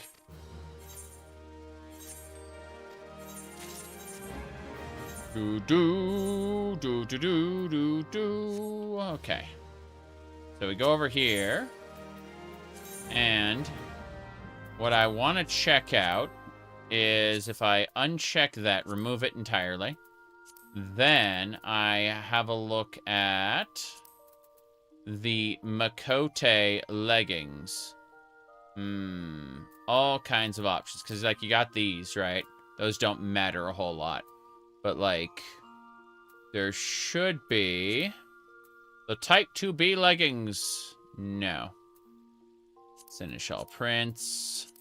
Okay. So we go over here. And what I want to check out is if I uncheck that, remove it entirely. Then I have a look at the Makote leggings. All kinds of options. Because, like, you got these, right? Those don't matter a whole lot. But, like, there should be... The Type 2B leggings. No. Seneschal prints.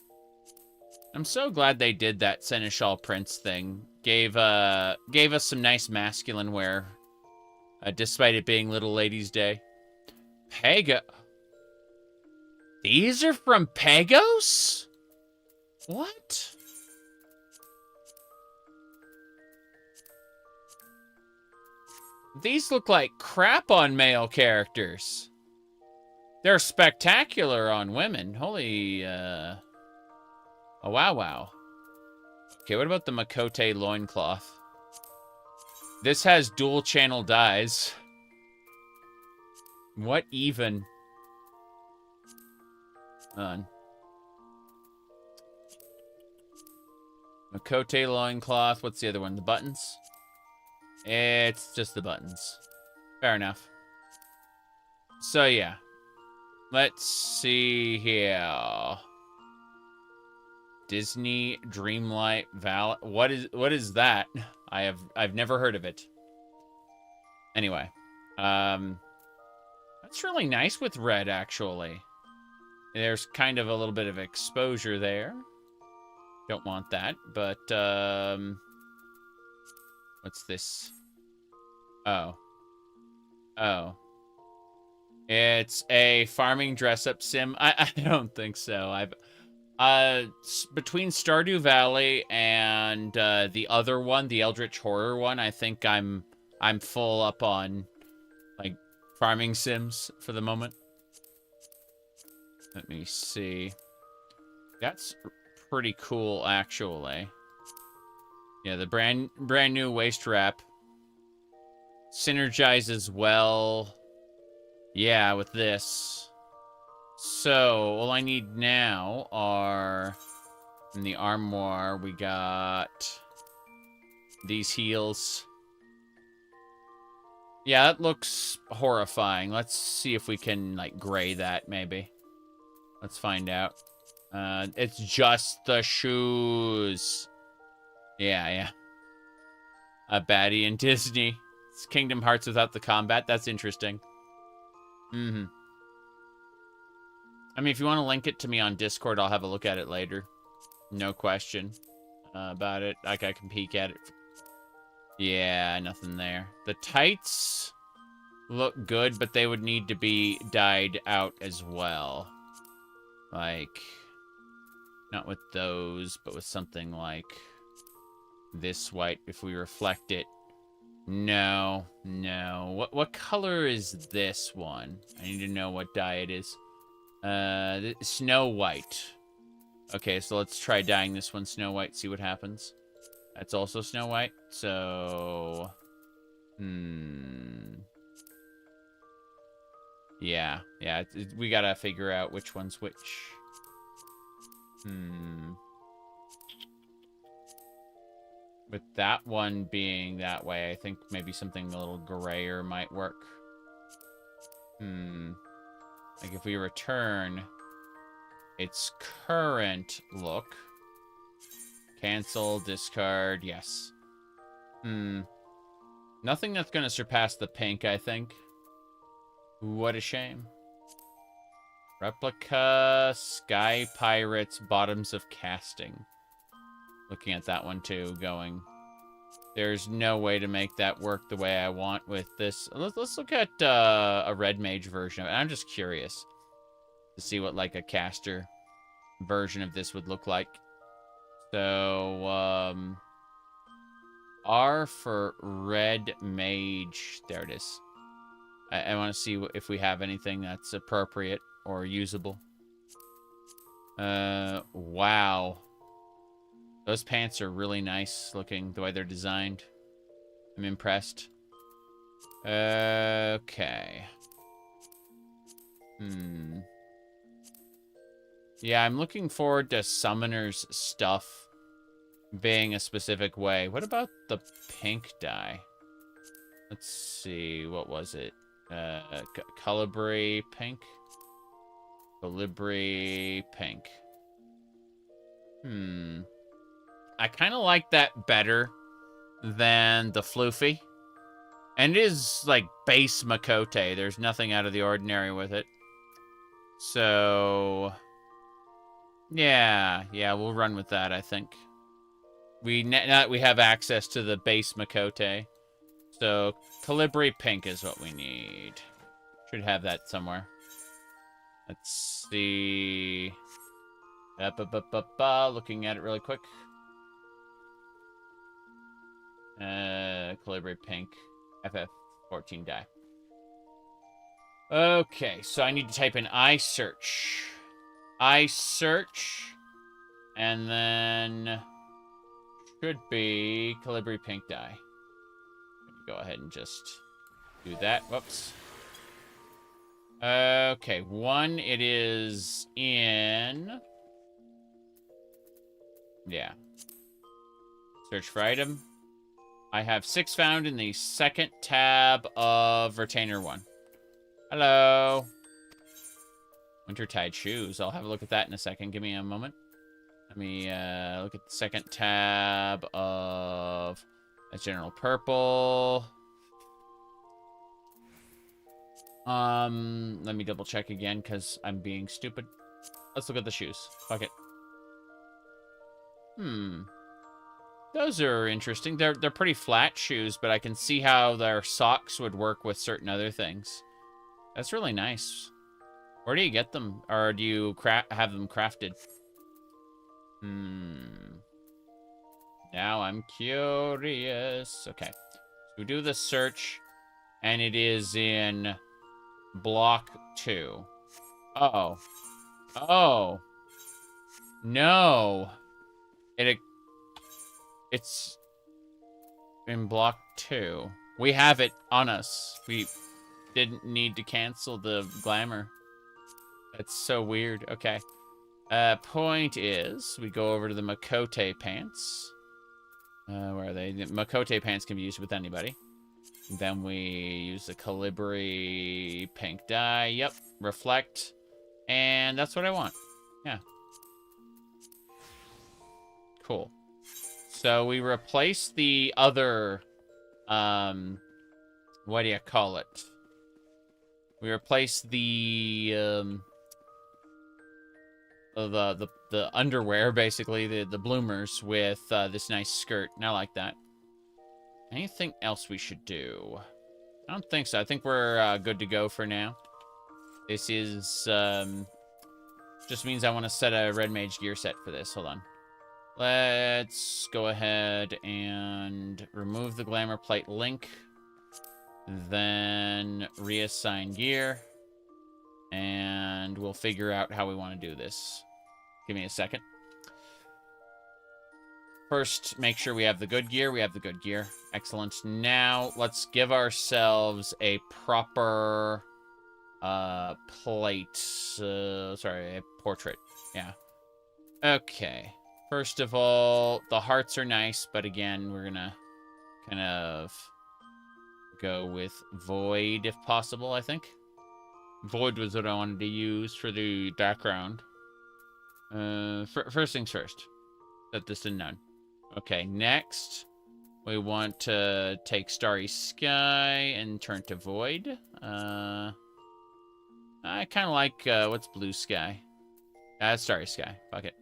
I'm so glad they did that Seneschal prints thing. Gave us some nice masculine wear. Despite it being Little Ladies' Day. Pega. These are from Pagos? What? These look like crap on male characters. They're spectacular on women. Holy, oh, wow. Okay, what about the Makote loincloth? This has dual channel dyes. What even? On. Makote loincloth. What's the other one? The buttons? It's just the buttons. Fair enough. So, yeah. Let's see here. Disney Dreamlight Valley. What is that? I've never heard of it. Anyway. That's really nice with red, actually. There's kind of a little bit of exposure there. Don't want that, but, what's this? Oh. It's a farming dress-up sim. I don't think so. Between Stardew Valley and the other one, the Eldritch Horror one, I think I'm full up on like farming sims for the moment. Let me see. That's pretty cool, actually. Yeah, the brand new waist wrap synergizes well. Yeah, with this. So, all I need now are... In the armoire, we got... these heels. Yeah, that looks horrifying. Let's see if we can, like, gray that, maybe. Let's find out. It's just the shoes. Yeah. A baddie in Disney. It's Kingdom Hearts without the combat. That's interesting. Mm-hmm. I mean, if you want to link it to me on Discord, I'll have a look at it later. No question about it. Like, I can peek at it. Yeah, nothing there. The tights look good, but they would need to be dyed out as well. Like, not with those, but with something like this white if we reflect it. No. What color is this one? I need to know what dye it is. Snow White. Okay, so let's try dyeing this one Snow White, see what happens. That's also Snow White, so... Yeah, we gotta figure out which one's which. With that one being that way, I think maybe something a little grayer might work. Like if we return its current look. Cancel, discard, yes. Nothing that's gonna surpass the pink, I think. What a shame. Replica, Sky Pirates, Bottoms of Casting. Looking at that one too, going, there's no way to make that work the way I want with this. Let's look at a Red Mage version of it. I'm just curious to see what like a caster version of this would look like. So, R for Red Mage. There it is. I want to see if we have anything that's appropriate or usable. Wow. Those pants are really nice looking, the way they're designed. I'm impressed. Okay. Yeah, I'm looking forward to Summoner's stuff being a specific way. What about the pink dye? Let's see, what was it? Colibri pink? Colibri pink. I kind of like that better than the floofy. And it is, like, base Makote. There's nothing out of the ordinary with it. So... Yeah, we'll run with that, I think. Now that we have access to the base Makote. So, Colibri pink is what we need. Should have that somewhere. Let's see... Looking at it really quick. Colibri pink. FF14 dye. Okay, so I need to type in iSearch. iSearch. And then... should be Colibri pink dye. Go ahead and just do that. Whoops. Okay, one, it is in... Yeah. Search for item. I have 6 found in the second tab of Retainer 1. Hello. Wintertide shoes. I'll have a look at that in a second. Give me a moment. Let me look at the second tab of a general purple. Let me double check again because I'm being stupid. Let's look at the shoes. Fuck it. Those are interesting. They're pretty flat shoes, but I can see how their socks would work with certain other things. That's really nice. Where do you get them? Or do you have them crafted? Now I'm curious. Okay. So we do the search, and it is in block 2. Uh-oh. Oh. No. It's in block 2. We have it on us. We didn't need to cancel the glamour. That's so weird. Okay. Point is, we go over to the Makote pants. Where are they? The Makote pants can be used with anybody. Then we use the Calibri pink dye. Yep, reflect. And that's what I want. Yeah. Cool. So we replace the other, what do you call it? We replace the underwear, basically, the bloomers, with this nice skirt, and I like that. Anything else we should do? I don't think so. I think we're good to go for now. This is, just means I want to set a red mage gear set for this. Hold on. Let's go ahead and remove the glamour plate link. Then reassign gear. And we'll figure out how we want to do this. Give me a second. First, make sure we have the good gear. We have the good gear. Excellent. Now, let's give ourselves a proper plate. Sorry, a portrait. Yeah. Okay. First of all, the hearts are nice, but again, we're gonna kind of go with void if possible, I think. Void was what I wanted to use for the background. First things first. Set this to none. Okay, next, we want to take Starry Sky and turn to Void. I kind of like, what's Blue Sky? Starry Sky. Fuck it.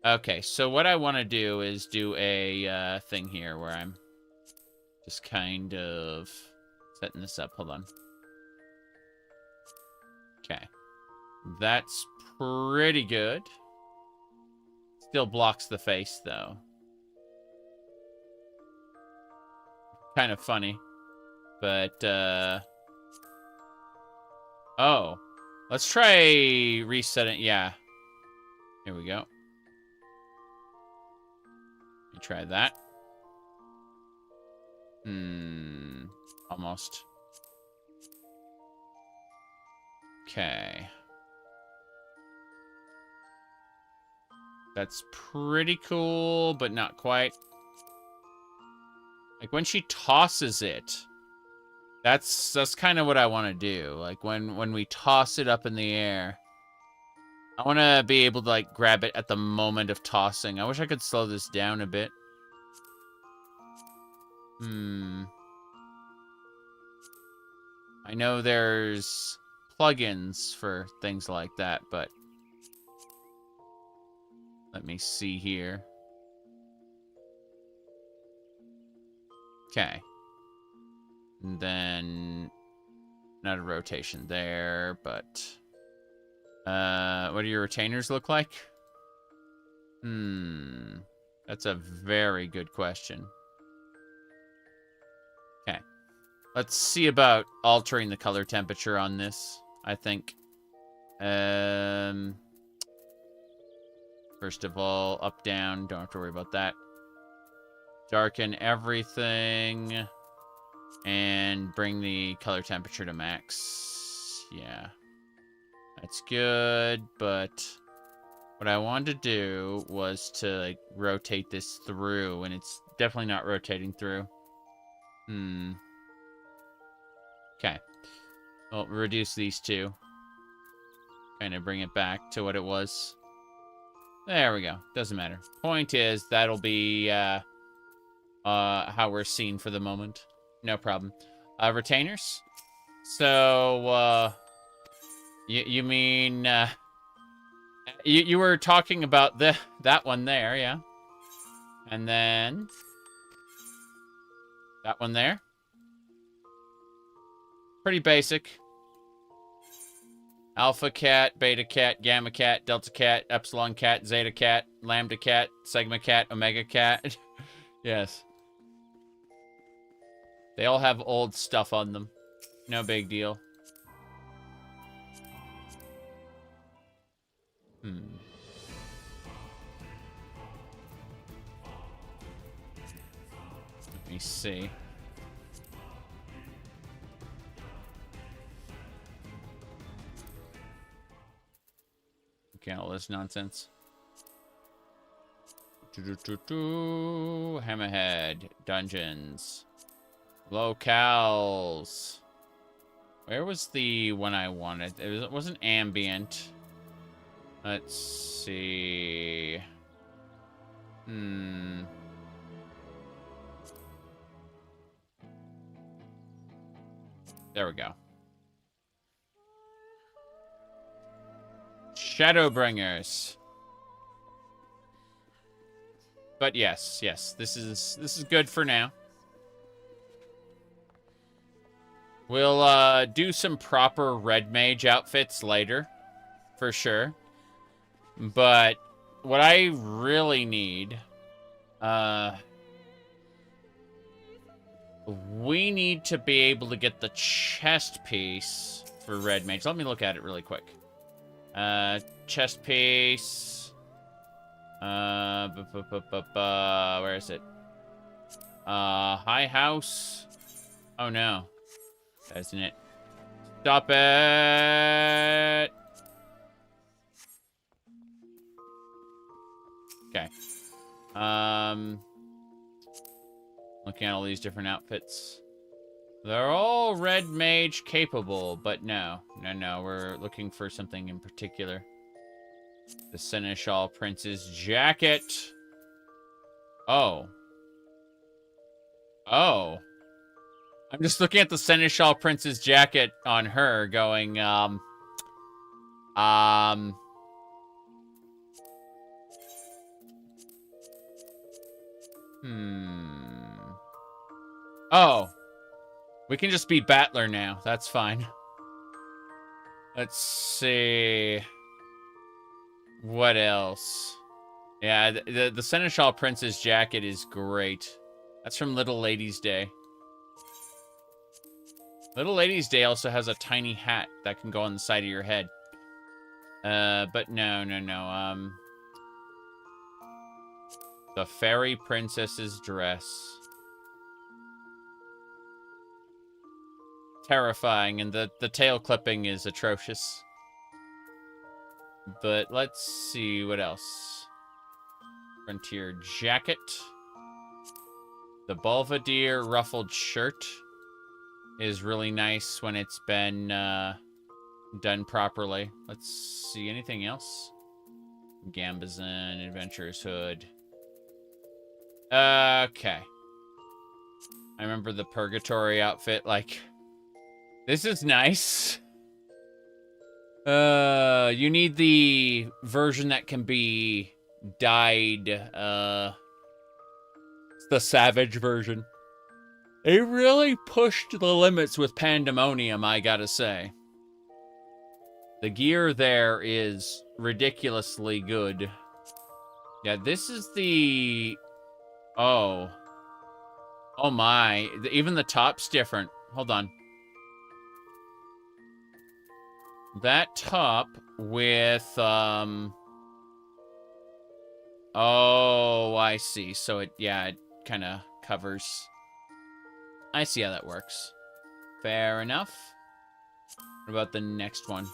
Okay, so what I want to do is do a thing here where I'm just kind of setting this up. Hold on. Okay. That's pretty good. Still blocks the face, though. Kind of funny. But, oh. Let's try resetting. Yeah. Here we go. Let me try that. Almost. Okay. That's pretty cool, but not quite. Like, when she tosses it, that's kind of what I want to do. Like, when we toss it up in the air, I want to be able to, like, grab it at the moment of tossing. I wish I could slow this down a bit. I know there's plugins for things like that, but let me see here. Okay. And then not a rotation there, but what do your retainers look like? That's a very good question. Okay. Let's see about altering the color temperature on this, I think. First of all, up, down. Don't have to worry about that. Darken everything. And bring the color temperature to max. Yeah. That's good, but what I wanted to do was to, like, rotate this through, and it's definitely not rotating through. Okay. Well, reduce these two. Kind of bring it back to what it was. There we go. Doesn't matter. Point is, that'll be how we're seen for the moment. No problem. Retainers. So, you mean you were talking about that one there, yeah? And then that one there. Pretty basic. Alpha cat, beta cat, gamma cat, delta cat, epsilon cat, zeta cat, lambda cat, sigma cat, omega cat. Yes. They all have old stuff on them. No big deal. Let me see. Okay, all this nonsense. Hammerhead, dungeons. Locales. Where was the one I wanted? It wasn't ambient. Let's see. There we go. Shadowbringers. But yes, this is good for now. We'll do some proper red mage outfits later, for sure. But what I really need, we need to be able to get the chest piece for red mage. Let me look at it really quick. Chest piece. Where is it? High house. Oh no. Isn't it? Stop it! Okay. Looking at all these different outfits. They're all red mage capable, but no, we're looking for something in particular. The Seneschal Prince's jacket. Oh. I'm just looking at the Seneschal Prince's jacket on her going, Oh. We can just be Battler now. That's fine. Let's see. What else? Yeah, the Seneschal Prince's jacket is great. That's from Little Lady's Day. Little Lady's Day also has a tiny hat that can go on the side of your head. But no. The Fairy Princess's dress. Terrifying, and the tail clipping is atrocious. But let's see what else. Frontier jacket. The Belvedere ruffled shirt is really nice when it's been done properly. Let's see, anything else? Gambazon, Adventurer's Hood. Okay. I remember the Purgatory outfit, like, this is nice. You need the version that can be dyed, the Savage version. They really pushed the limits with Pandemonium, I gotta say. The gear there is ridiculously good. Yeah, this is the... Oh. Oh my. Even the top's different. Hold on. That top with, Oh, I see. So it kind of covers... I see how that works. Fair enough. What about the next one?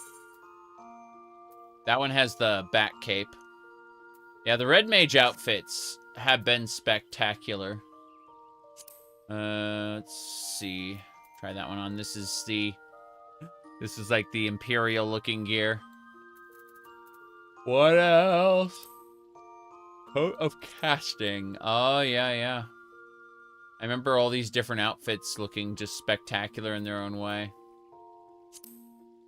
That one has the back cape. Yeah, the Red Mage outfits have been spectacular. Let's see. Try that one on. This is like the Imperial looking gear. What else? Coat of casting. Oh, yeah. I remember all these different outfits looking just spectacular in their own way.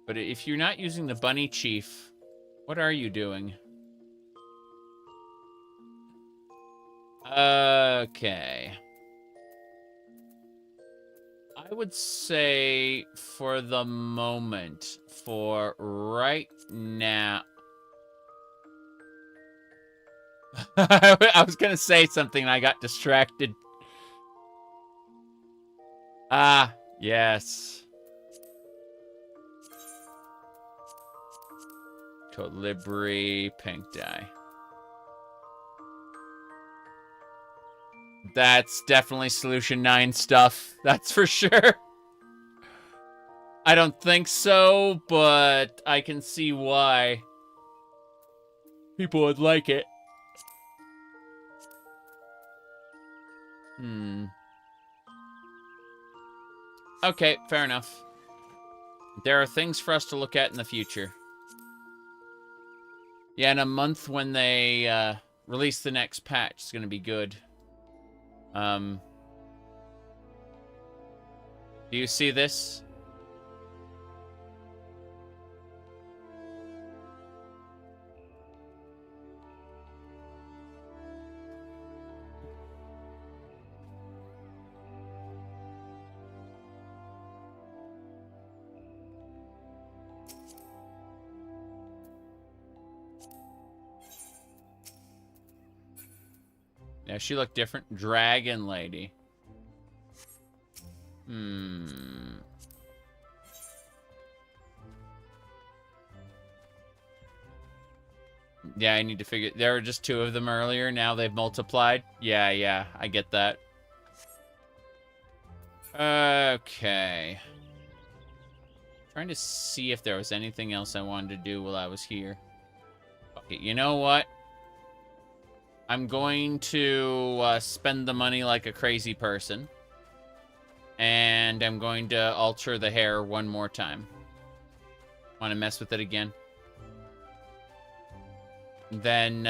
But if you're not using the Bunny Chief, what are you doing? Okay. I would say for the moment, for right now... I was going to say something and I got distracted. Ah, yes. Colibri, pink dye. That's definitely Solution 9 stuff. That's for sure. I don't think so, but I can see why people would like it. Okay, fair enough. There are things for us to look at in the future. Yeah, in a month when they release the next patch, it's gonna be good. Do you see this? Yeah, she looked different. Dragon lady. Yeah, I need to figure... There were just 2 of them earlier. Now they've multiplied. Yeah, I get that. Okay. Trying to see if there was anything else I wanted to do while I was here. Okay, you know what? I'm going to spend the money like a crazy person. And I'm going to alter the hair one more time. Want to mess with it again? Then,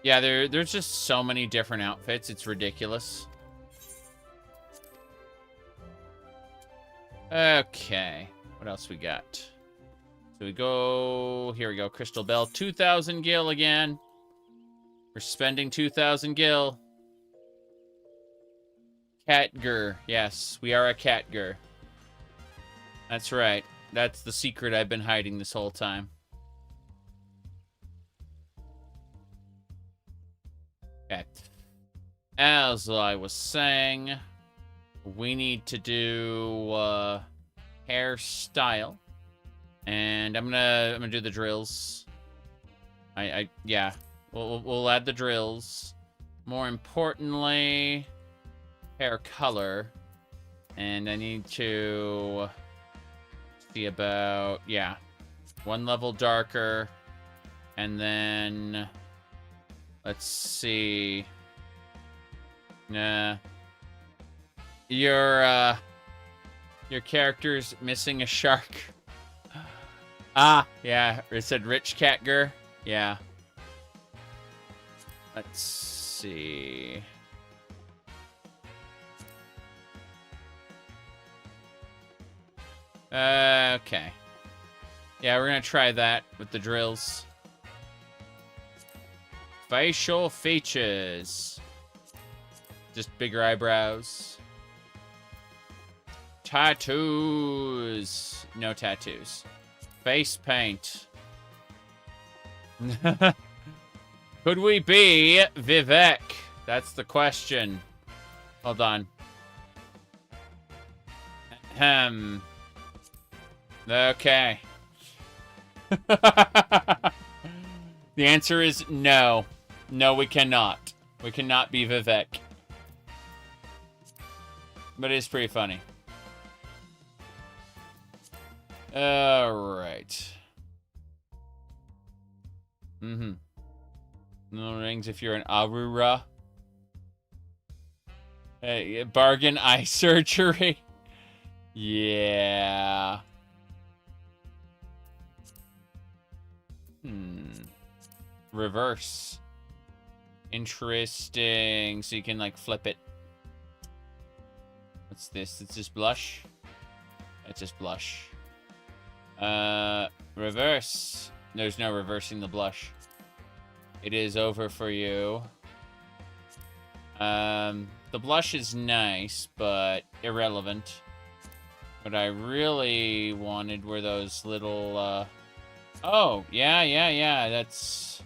yeah, there's just so many different outfits. It's ridiculous. Okay. What else we got? So we go... Here we go. Crystal Bell. 2,000 gil again. We're spending 2,000 gil. Catgirl. Yes, we are a catgirl. That's right. That's the secret I've been hiding this whole time. Okay. As I was saying, we need to do hairstyle. And I'm gonna do the drills. Yeah. We'll add the drills. More importantly, hair color. And I need to see about, yeah, 1 level darker. And then, let's see. Nah. Your character's missing a shark. Ah, yeah, it said rich catgirl. Yeah. Let's see. Okay. Yeah, we're gonna try that with the drills. Facial features. Just bigger eyebrows. Tattoos. No tattoos. Face paint. Could we be Vivek? That's the question. Hold on. Ahem. Okay. The answer is no. No, we cannot. We cannot be Vivek. But it is pretty funny. Alright. No rings if you're an Aurora. Hey, bargain eye surgery. Yeah. Reverse. Interesting. So you can, like, flip it. What's this? It's just blush? It's just blush. Reverse. There's no reversing the blush. It is over for you. The blush is nice, but irrelevant. What I really wanted were those little, Oh, yeah. That's...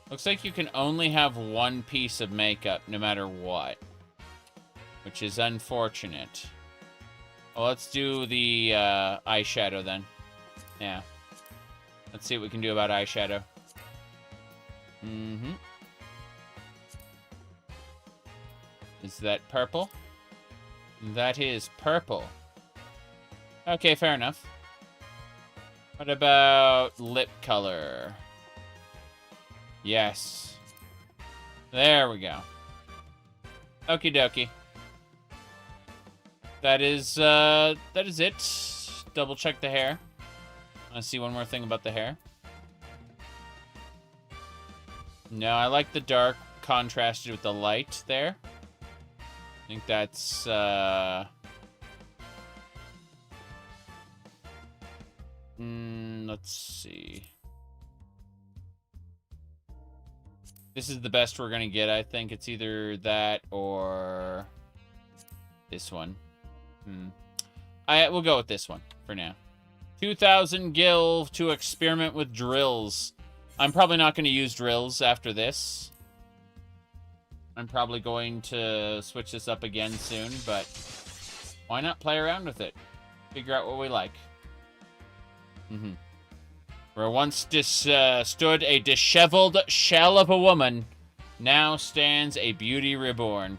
Looks like you can only have 1 piece of makeup, no matter what. Which is unfortunate. Well, let's do the, eyeshadow, then. Yeah. Let's see what we can do about eyeshadow. Is that purple? That is purple. Okay, fair enough. What about lip color? Yes. There we go. Okie dokie. That is it. Double check the hair. I see one more thing about the hair. No, I like the dark contrasted with the light there. I think that's, let's see. This is the best we're gonna get, I think. It's either that or this one. We'll go with this one for now. 2,000 gil to experiment with drills. I'm probably not going to use drills after this. I'm probably going to switch this up again soon, but why not play around with it? Figure out what we like. Where once stood a disheveled shell of a woman, now stands a beauty reborn.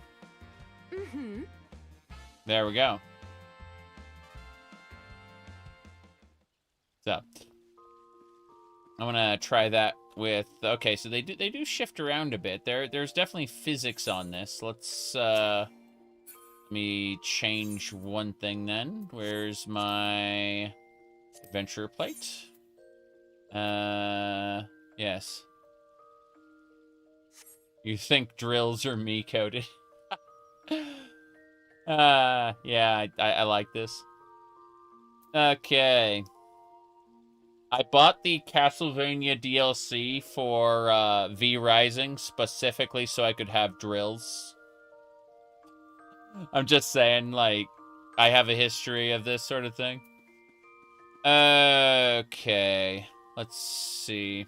There we go. So, I'm gonna try that with. Okay, so they do shift around a bit. There's definitely physics on this. Let's let me change one thing then. Where's my adventure plate? Yes. You think drills are me coded? Yeah, I like this. Okay. I bought the Castlevania DLC for V Rising specifically so I could have drills. I'm just saying, like, I have a history of this sort of thing. Okay. Let's see.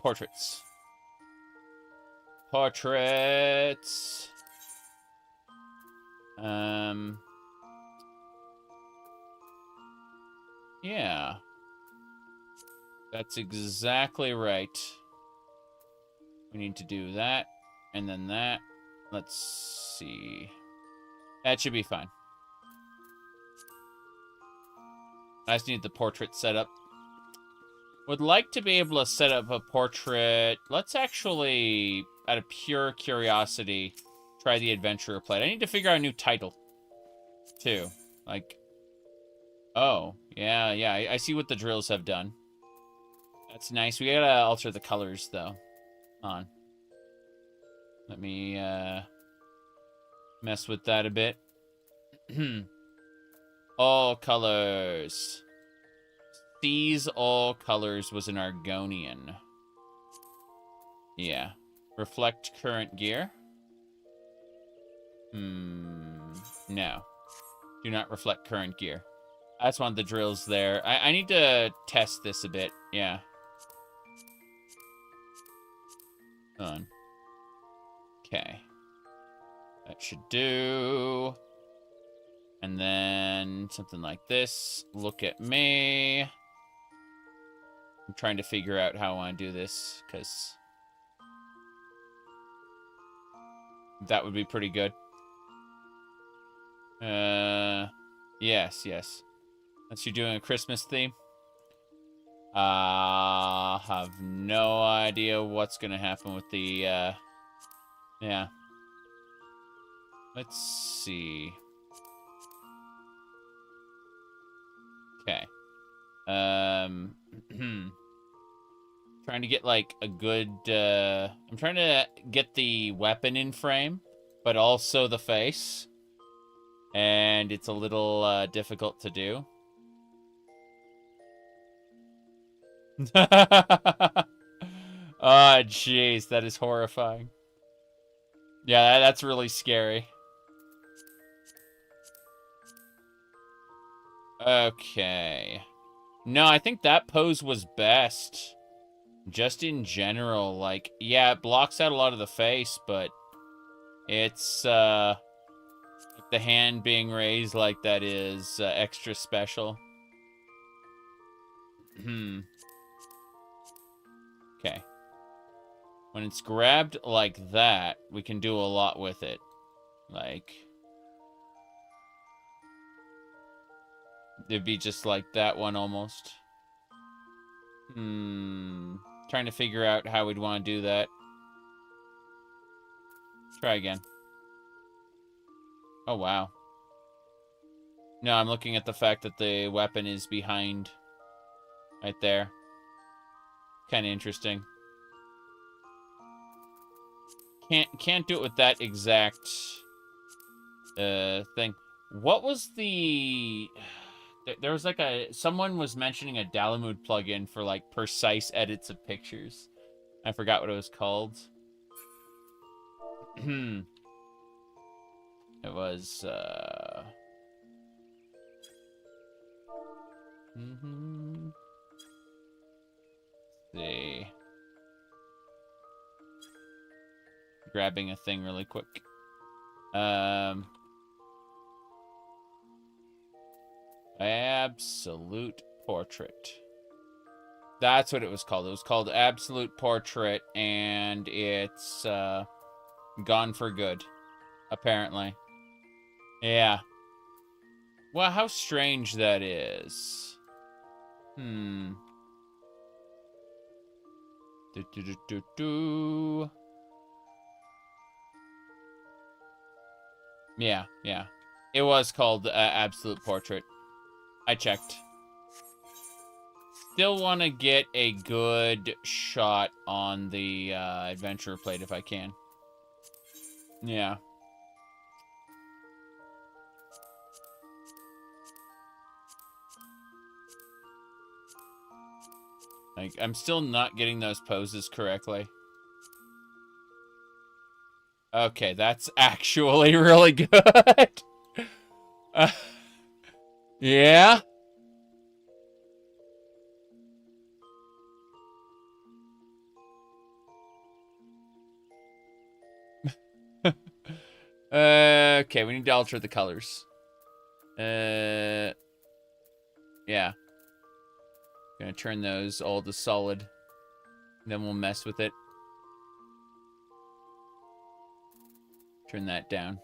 Portraits. Portraits. Yeah. That's exactly right. We need to do that, and then that. Let's see. That should be fine. I just need the portrait set up. Would like to be able to set up a portrait. Let's actually, out of pure curiosity, try the adventurer plate. I need to figure out a new title, too. Like, oh, yeah, I see what the drills have done. That's nice. We gotta alter the colors, though. On. Let me, mess with that a bit. All colors. Seize all colors was an Argonian. Yeah. Reflect current gear. No. Do not reflect current gear. I just want the drills there. I need to test this a bit. Yeah. Hold on. Okay. That should do. And then something like this. Look at me. I'm trying to figure out how I want to do this, because that would be pretty good. Yes. Unless you're doing a Christmas theme. Have no idea what's gonna happen with the, yeah. Let's see. Okay. Trying to get, like, a good, I'm trying to get the weapon in frame, but also the face. And it's a little, difficult to do. Oh, jeez, that is horrifying. Yeah, that's really scary. Okay. No, I think that pose was best. Just in general, like, yeah, it blocks out a lot of the face, but it's, the hand being raised like that is extra special. Okay. When it's grabbed like that, we can do a lot with it. Like, it'd be just like that one almost. Trying to figure out how we'd want to do that. Try again. Oh, wow. No, I'm looking at the fact that the weapon is behind. Right there. Kind of interesting. Can't do it with that exact thing. What was the... There was like a... Someone was mentioning a Galmour plugin for like precise edits of pictures. I forgot what it was called. It was, see. Grabbing a thing really quick. Absolute Portrait. That's what it was called. It was called Absolute Portrait, and it's gone for good, apparently. Yeah. Well, how strange that is. Yeah. It was called Absolute Portrait. I checked. Still want to get a good shot on the adventurer plate if I can. Yeah. Like, I'm still not getting those poses correctly. Okay, that's actually really good. Yeah. Okay, we need to alter the colors. Yeah. Gonna turn those all to solid. Then we'll mess with it. Turn that down.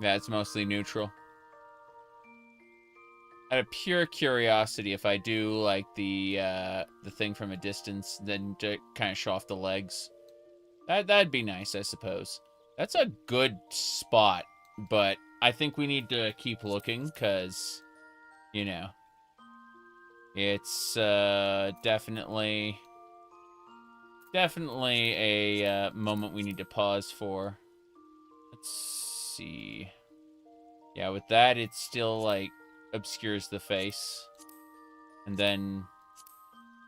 Yeah, it's mostly neutral. Out of pure curiosity, if I do like the thing from a distance, then to kind of show off the legs, that'd be nice, I suppose. That's a good spot, but I think we need to keep looking because, you know, it's definitely a moment we need to pause for. Let's see. Yeah, with that, it still like obscures the face, and then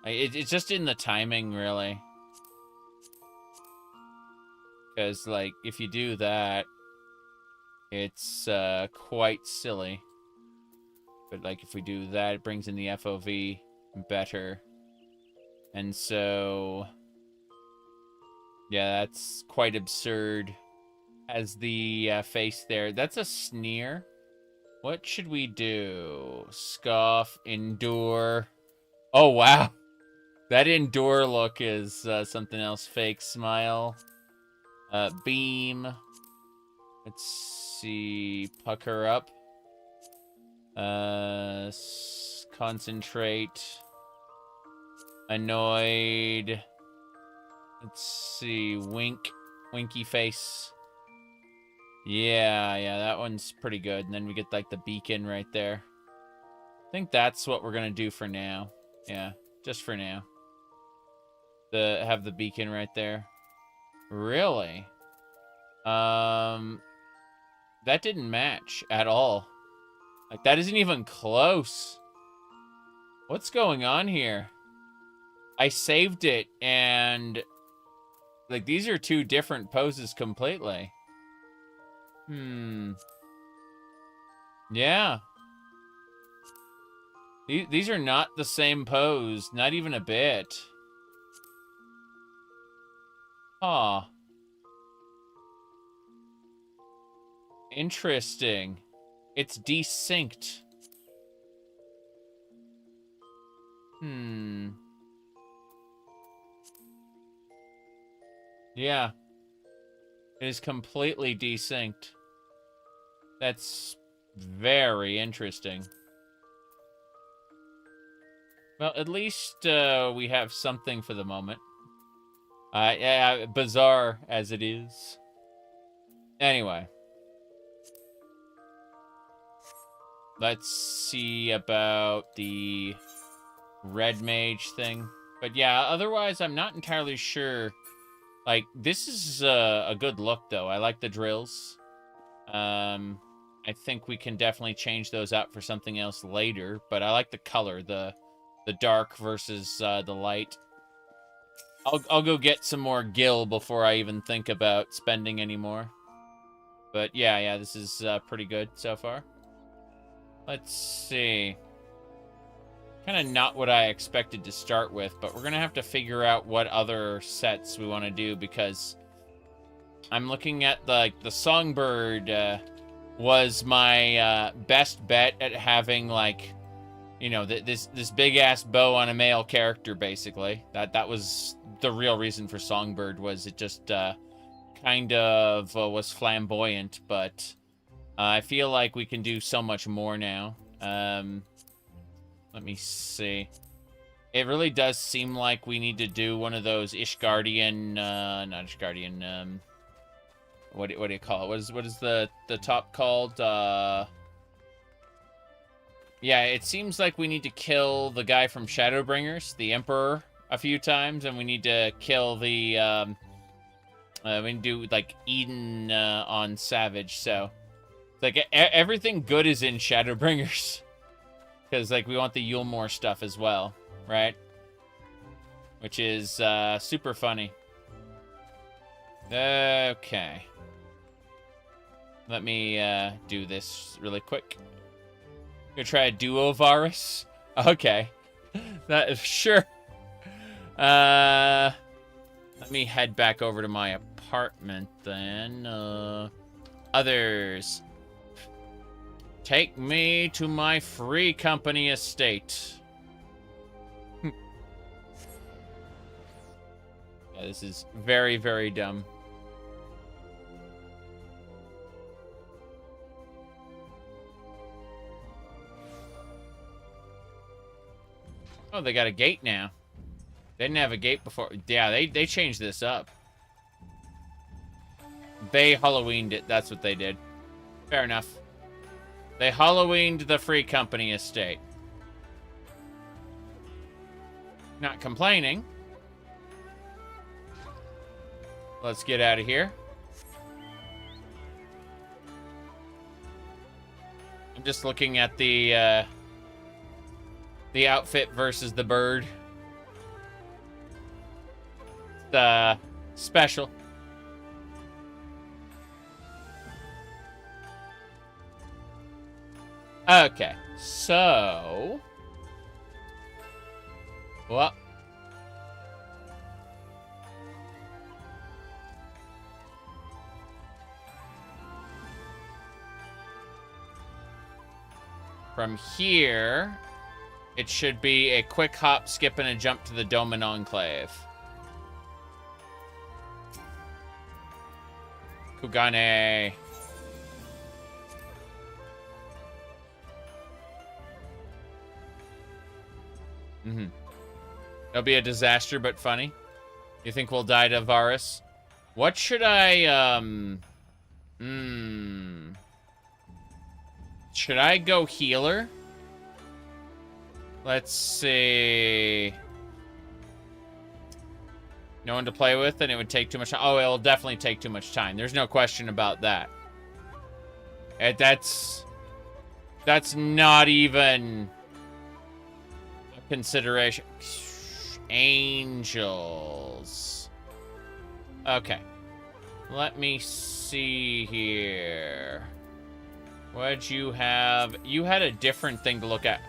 it's just in the timing, really. Because, like, if you do that, it's quite silly. But, like, if we do that, it brings in the FOV better. And so, yeah, that's quite absurd. As the face there. That's a sneer. What should we do? Scoff, endure. Oh, wow. That endure look is something else. Fake smile. Beam. Let's see. Pucker up. Concentrate. Annoyed. Let's see. Wink. Winky face. Yeah, that one's pretty good. And then we get, like, the beacon right there. I think that's what we're gonna do for now. Yeah, just for now. Have the beacon right there. Really? That didn't match at all. Like, that isn't even close. What's going on here? I saved it, and... like, these are two different poses completely. Yeah. These are not the same pose. Not even a bit. Huh. Interesting. It's desynced. Yeah. It is completely desynced. That's very interesting. Well, at least we have something for the moment. Yeah, bizarre as it is. Anyway. Let's see about the red mage thing. But yeah, otherwise I'm not entirely sure. Like, this is a good look, though. I like the drills. I think we can definitely change those out for something else later. But I like the color, the dark versus the light. I'll go get some more gil before I even think about spending any more. But yeah, this is pretty good so far. Let's see. Kind of not what I expected to start with, but we're going to have to figure out what other sets we want to do, because I'm looking at the songbird was my best bet at having, like, you know, this big ass bow on a male character, basically. That was the real reason for songbird, was it just kind of was flamboyant, but I feel like we can do so much more now. Let me see. It really does seem like we need to do one of those Ishgardian, not Ishgardian, what do you call it? What is the top called? Yeah, it seems like we need to kill the guy from Shadowbringers, the Emperor, a few times, and we need to kill the, we need to do, like, Eden on Savage, so... Like, everything good is in Shadowbringers. Because, like, we want the Galmour stuff as well, right? Which is super funny. Okay. Let me do this really quick. Gonna try a duo virus. Okay. That is sure. Let me head back over to my apartment then. Others. Take me to my free company estate. Yeah, this is very, very dumb. Oh, they got a gate now. They didn't have a gate before. Yeah, they changed this up. They Halloweened it. That's what they did. Fair enough. They Halloweened the free company estate. Not complaining. Let's get out of here. I'm just looking at the outfit versus the bird. The special. Okay, so... Well... From here, it should be a quick hop, skip, and a jump to the Doman Enclave. Kugane. It'll be a disaster, but funny. You think we'll die to Varus? What should I, Should I go healer? Let's see. No one to play with, and it would take too much time. Oh, it'll definitely take too much time. There's no question about that. That's not even a consideration. Angels. Okay. Let me see here. What'd you have? You had a different thing to look at.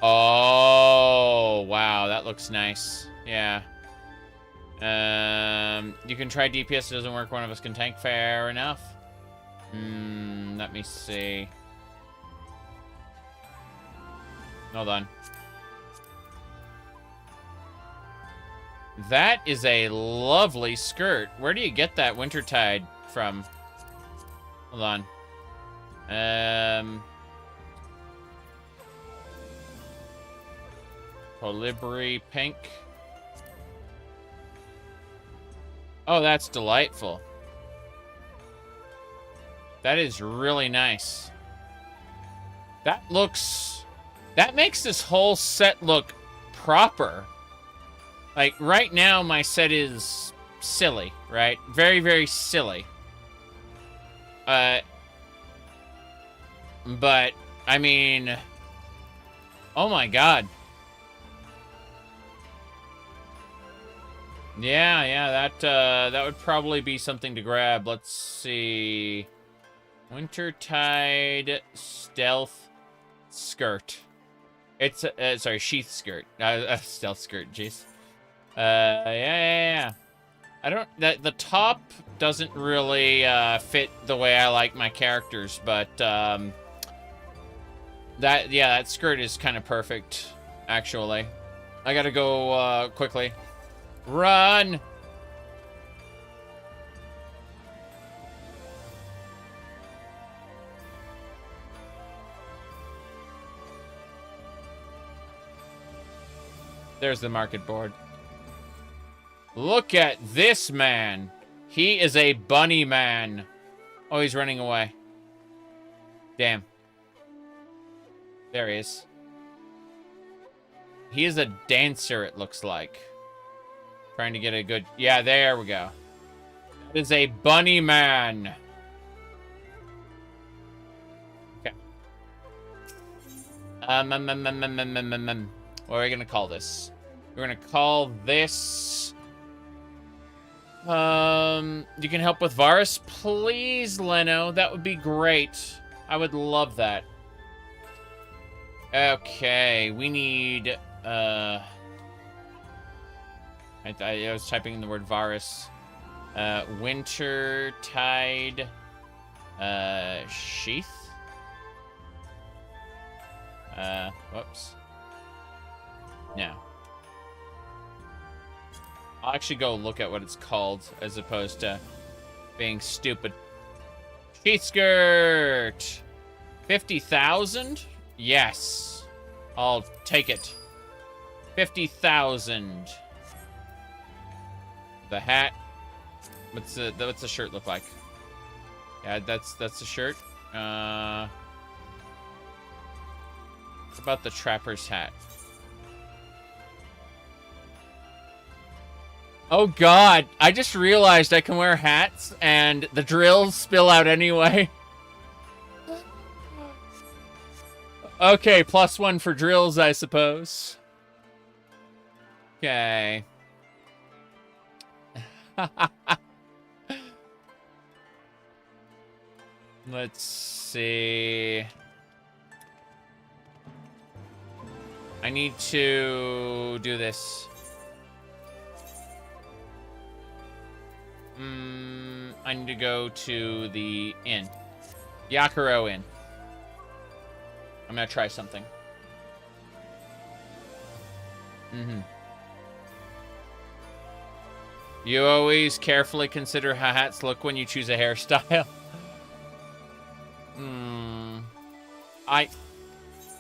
Oh, wow. That looks nice. Yeah. You can try DPS. It doesn't work. One of us can tank. Fair enough. Let me see. Hold on. That is a lovely skirt. Where do you get that Wintertide from? Hold on. Colibri pink. Oh, that's delightful. That is really nice. That looks... That makes this whole set look proper. Like, right now, my set is silly, right? Very, very silly. But, I mean... Oh my god. Yeah, that would probably be something to grab. Let's see... Wintertide Stealth Skirt. It's sorry, sheath skirt. Stealth skirt, jeez. Yeah. I don't, the top doesn't really fit the way I like my characters, but that skirt is kind of perfect, actually. I gotta go quickly. Run! There's the market board. Look at this man. He is a bunny man. Oh, he's running away. Damn. There he is. He is a dancer, it looks like. Trying to get a good... Yeah, there we go. That is a bunny man. Okay. What are we gonna call this? We're gonna call this... You can help with Varus? Please, Leno. That would be great. I would love that. Okay, we need, I was typing in the word Varus. Wintertide, sheath? Whoops. No. I'll actually go look at what it's called, as opposed to being stupid. Sheath skirt! 50,000? Yes. I'll take it. 50,000. The hat. What's the shirt look like? Yeah, that's the shirt. What about the trapper's hat? Oh god, I just realized I can wear hats and the drills spill out anyway. Okay, +1 for drills, I suppose. Okay. Let's see. I need to do this. I need to go to the inn. Yakuro Inn. I'm gonna try something. You always carefully consider how hats look when you choose a hairstyle.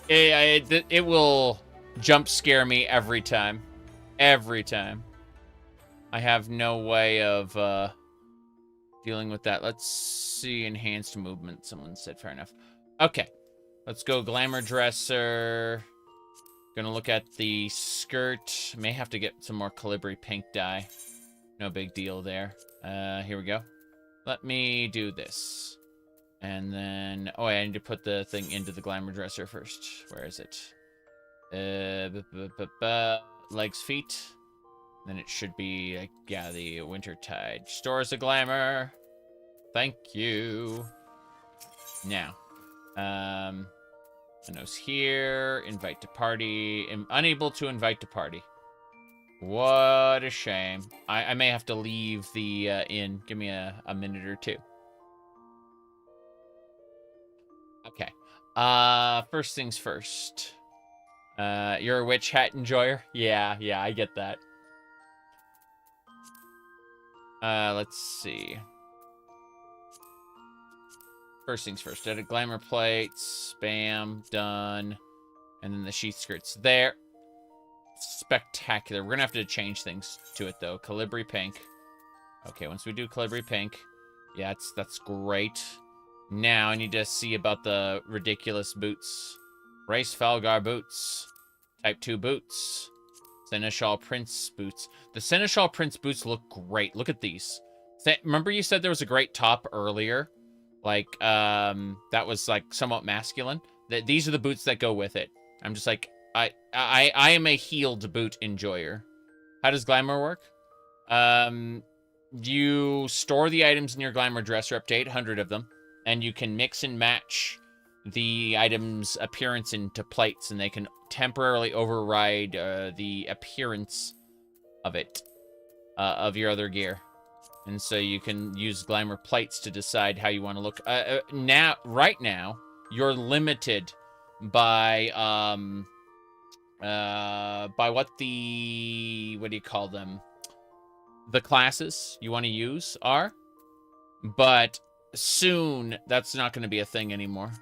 It will jump scare me every time. Every time. I have no way of dealing with that. Let's see, enhanced movement. Someone said, fair enough. Okay, let's go glamour dresser. Gonna look at the skirt. May have to get some more Colibri pink dye. No big deal there. Here we go. Let me do this. And then, oh, I need to put the thing into the glamour dresser first. Where is it? Legs, feet. Then it should be, like, yeah, the Wintertide. Stores a glamour. Thank you. Now, Nose here. Invite to party. I'm unable to invite to party. What a shame. I may have to leave the inn. Give me a minute or two. Okay. First things first. You're a witch hat enjoyer? Yeah, I get that. Let's see. First things first. Edit glamour plates. Bam. Done. And then the sheath skirt's there. spectacular. We're gonna have to change things to it though. Calibri pink. Okay, once we do Calibri pink, yeah, that's great. Now I need to see about the ridiculous boots. Race Falgar boots. Type 2 boots. Seneschal Prince boots. The Seneschal Prince boots look great. Look at these. Remember you said there was a great top earlier? Like, that was like somewhat masculine. These are the boots that go with it. I'm just like, I am a heeled boot enjoyer. How does Glamour work? You store the items in your Glamour dresser, up to 800 of them, and you can mix and match the item's appearance into plates, and they can temporarily override the appearance of it, of your other gear. And so you can use Glamour plates to decide how you want to look. Right now, you're limited by what do you call them? The classes you want to use are, but soon that's not going to be a thing anymore.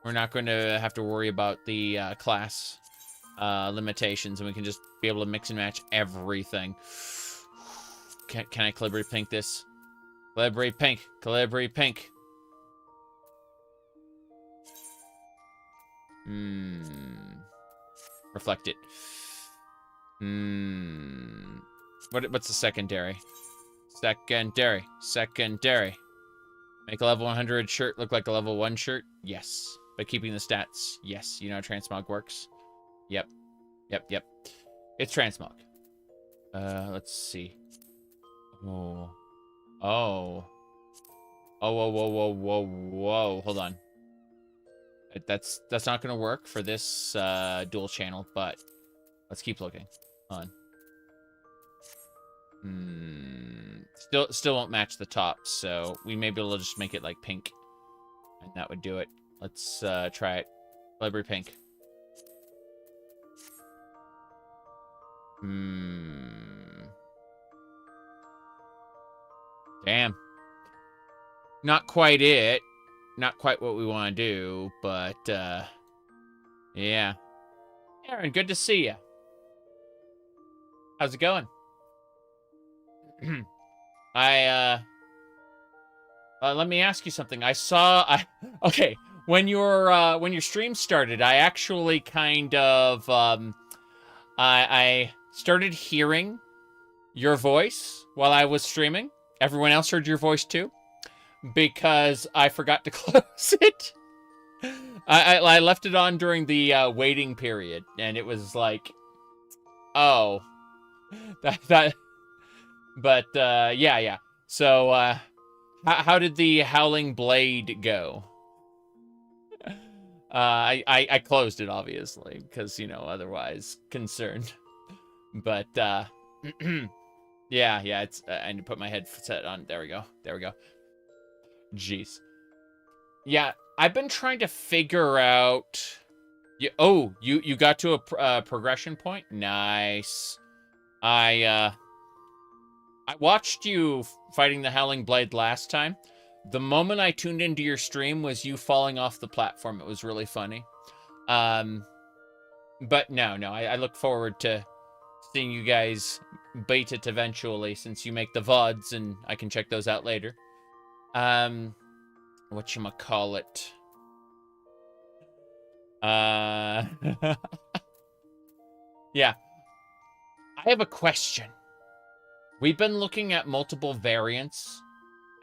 We're not going to have to worry about the class limitations, and we can just be able to mix and match everything. Can I Calibri pink this? Calibri pink. Calibri pink. Reflect it. What's the secondary? Secondary. Make a level 100 shirt look like a level 1 shirt? Yes. By keeping the stats? Yes. You know how transmog works? Yep. It's transmog. Let's see. Whoa. Whoa. Hold on. That's not gonna work for this dual channel, but let's keep looking. Hold on. Still won't match the top, so we may be able to just make it like pink, and that would do it. Let's try it. Library pink. Damn. Not quite it. Not quite what we want to do, but yeah. Aaron, good to see you. How's it going? Let me ask you something. Okay, when your stream started, I actually kind of I started hearing your voice while I was streaming. Everyone else heard your voice too, because I forgot to close it. I left it on during the waiting period, and it was like, oh, but yeah. So how did the Howling Blade go? I closed it, obviously, because, you know, otherwise concerned. But yeah, it's I need to put my headset on. There we go. Jeez. Yeah, I've been trying to figure out. You got to a progression point. Nice. I watched you fighting the Howling Blade last time. The moment I tuned into your stream was you falling off the platform. It was really funny. But no, I look forward to seeing you guys beat it eventually, since you make the VODs and I can check those out later. Whatchamacallit? Yeah. I have a question. We've been looking at multiple variants,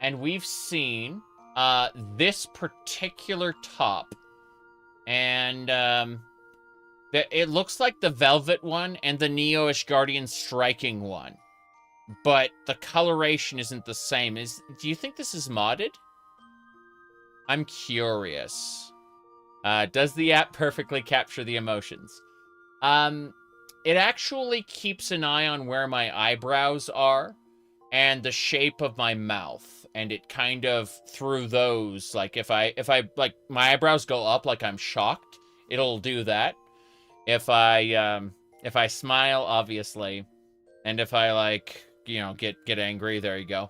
and we've seen this particular top, and it looks like the Velvet one and the Neo-ish Guardian Striking one, but the coloration isn't the same. Do you think this is modded? I'm curious. Does the app perfectly capture the emotions? It actually keeps an eye on where my eyebrows are and the shape of my mouth, and it kind of, through those, like if I like my eyebrows go up like I'm shocked, it'll do that. If I smile, obviously, and if I, like, you know, get angry, there you go.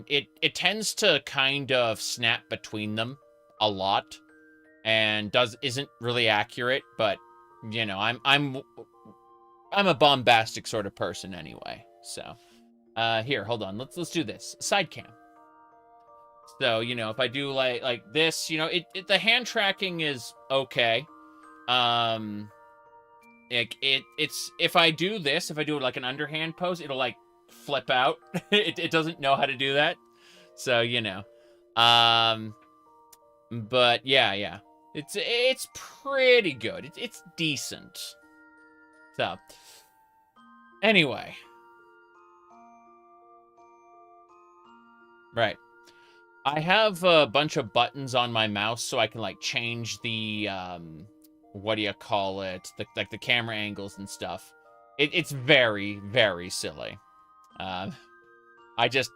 It tends to kind of snap between them a lot, and isn't really accurate, but you know, I'm I'm a bombastic sort of person anyway. So, here, hold on. Let's do this. Side cam. So, you know, if I do like this, you know, the hand tracking is okay. It's if I do this, if I do like an underhand pose, it'll like flip out. It doesn't know how to do that. So, you know. But yeah. It's pretty good. It's decent. So, anyway. Right. I have a bunch of buttons on my mouse so I can like change the what do you call it? Like the camera angles and stuff. It's very, very silly. I just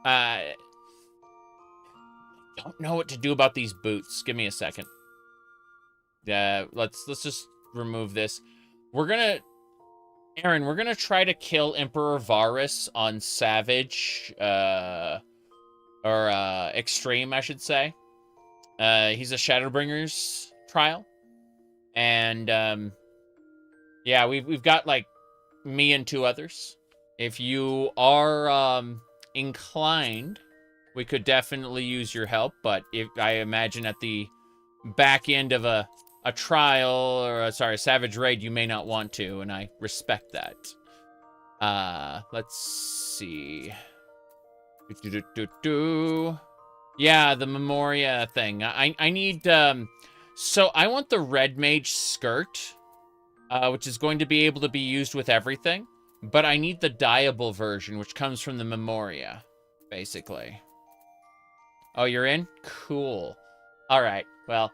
don't know what to do about these boots. Give me a second. Let's just remove this. Aaron, we're gonna try to kill Emperor Varus on Savage, or Extreme, I should say. He's a Shadowbringers trial. And, yeah, we've got, like, me and 2 others. If you are, inclined, we could definitely use your help, but if I imagine at the back end of a trial, or, a Savage Raid, you may not want to, and I respect that. Let's see. Yeah, the Memoria thing. I need, so I want the Red Mage skirt, which is going to be able to be used with everything, but I need the dyeable version, which comes from the Memoria, basically. Oh, you're in? Cool. All right, well,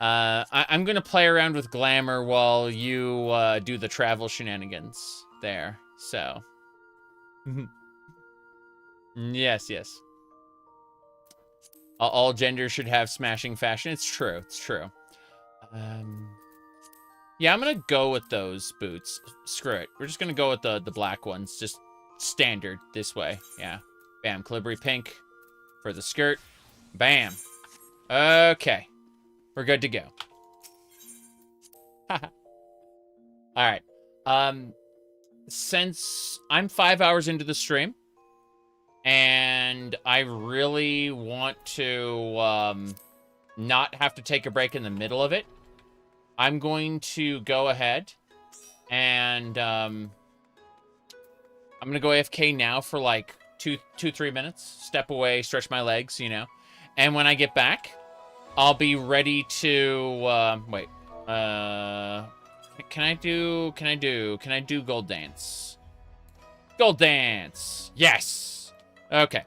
I'm going to play around with Glamour while you do the travel shenanigans there, so. Yes. All genders should have smashing fashion. It's true. Yeah, I'm gonna go with those boots. Screw it. We're just gonna go with the black ones. Just standard this way. Yeah. Bam. Calibri pink for the skirt. Bam. Okay. We're good to go. All right. Since I'm 5 hours into the stream, and I really want to not have to take a break in the middle of it, I'm going to go ahead and I'm going to go AFK now for like 3 minutes. Step away, stretch my legs, you know. And when I get back, I'll be ready to wait. Can I do Gold Dance? Gold Dance. Yes. Okay.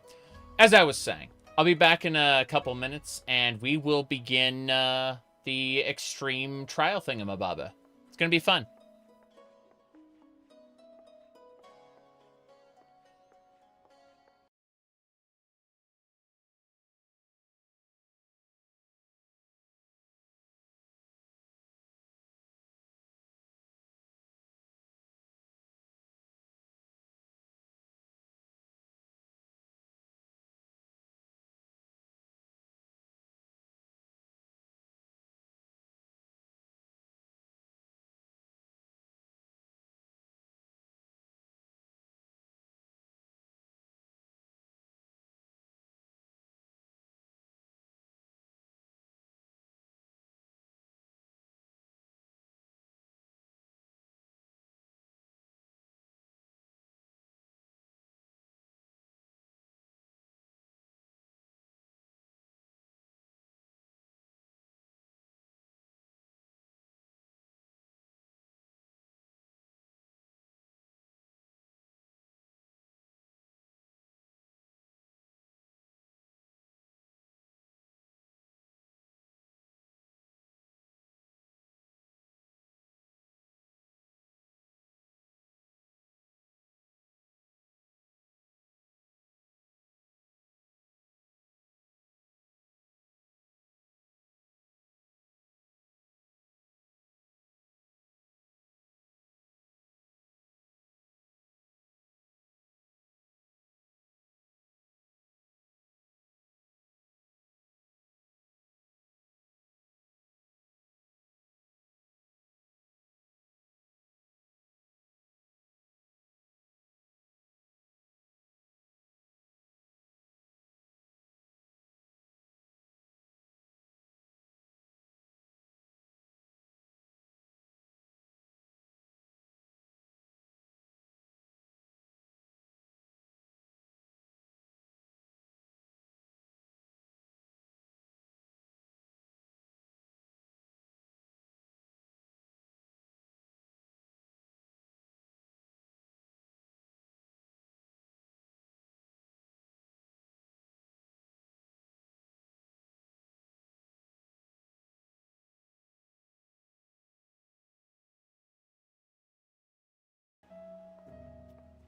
As I was saying, I'll be back in a couple minutes and we will begin the extreme trial thingamabobba. It's going to be fun.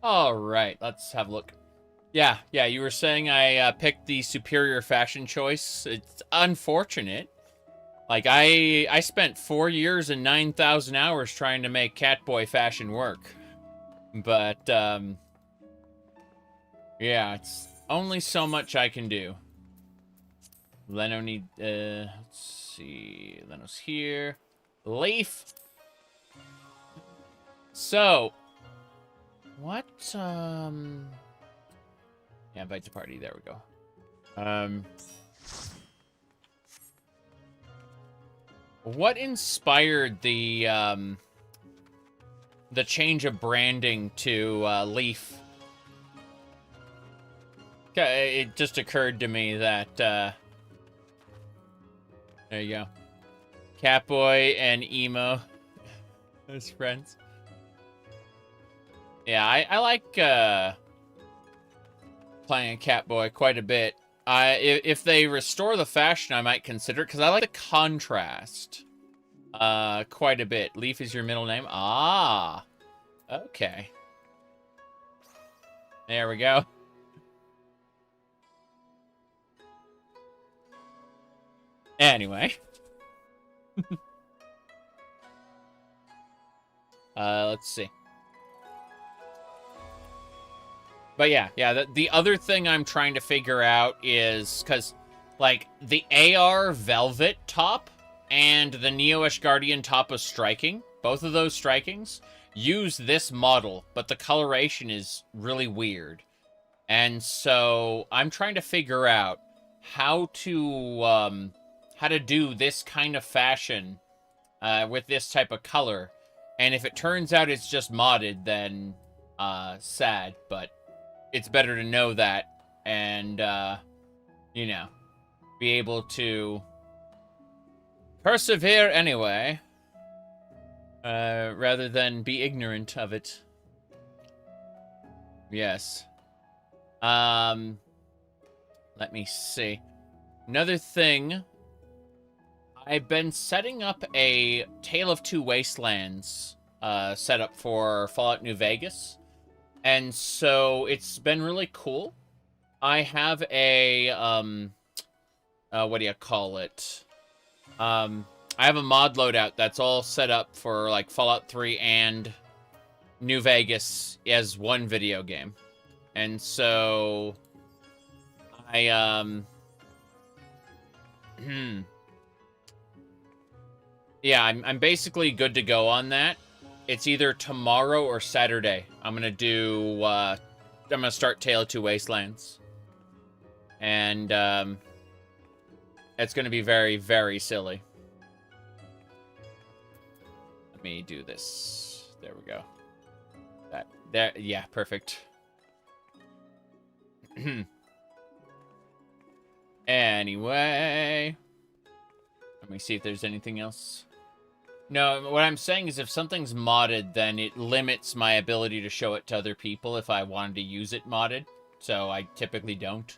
All right, let's have a look. Yeah, you were saying I picked the superior fashion choice. It's unfortunate. Like, I spent 4 years and 9,000 hours trying to make catboy fashion work. But, yeah, it's only so much I can do. Leno let's see. Leno's here. Leaf. So, what, yeah, invite to party. There we go. What inspired the change of branding to Leaf? It just occurred to me that there you go, Catboy and Emo as friends. Yeah, I like playing a Catboy quite a bit. If they restore the fashion, I might consider it, because I like the contrast quite a bit. Leaf is your middle name? Ah, okay. There we go. Anyway. Let's see. But yeah, the other thing I'm trying to figure out is, because, like, the AR Velvet top and the Neo-ish Guardian top of Striking, both of those Strikings, use this model, but the coloration is really weird. And so I'm trying to figure out how to do this kind of fashion with this type of color. And if it turns out it's just modded, then sad, but it's better to know that and, you know, be able to persevere anyway, rather than be ignorant of it. Yes. Let me see. Another thing, I've been setting up a Tale of Two Wastelands setup for Fallout New Vegas. And so it's been really cool. I have a, what do you call it? I have a mod loadout that's all set up for, like, Fallout 3 and New Vegas as one video game. And so I, yeah, I'm basically good to go on that. It's either tomorrow or Saturday. I'm gonna do, I'm gonna start Tale of Two Wastelands. And, it's gonna be very, very silly. Let me do this. There we go. There, yeah, perfect. Anyway. Let me see if there's anything else. No, what I'm saying is if something's modded, then it limits my ability to show it to other people if I wanted to use it modded. So I typically don't.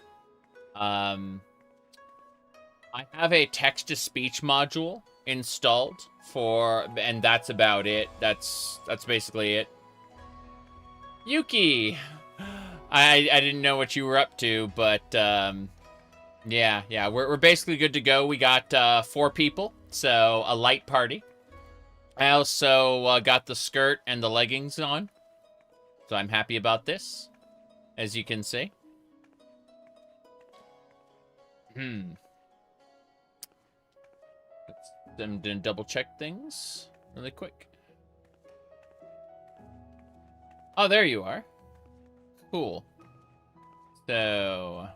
I have a text-to-speech module installed for, and that's about it. That's basically it. Yuki! I didn't know what you were up to, but, yeah, we're basically good to go. We got 4 people, so a light party. I also got the skirt and the leggings on, so I'm happy about this, as you can see. I'm gonna double check things really quick. Oh, there you are. Cool. So,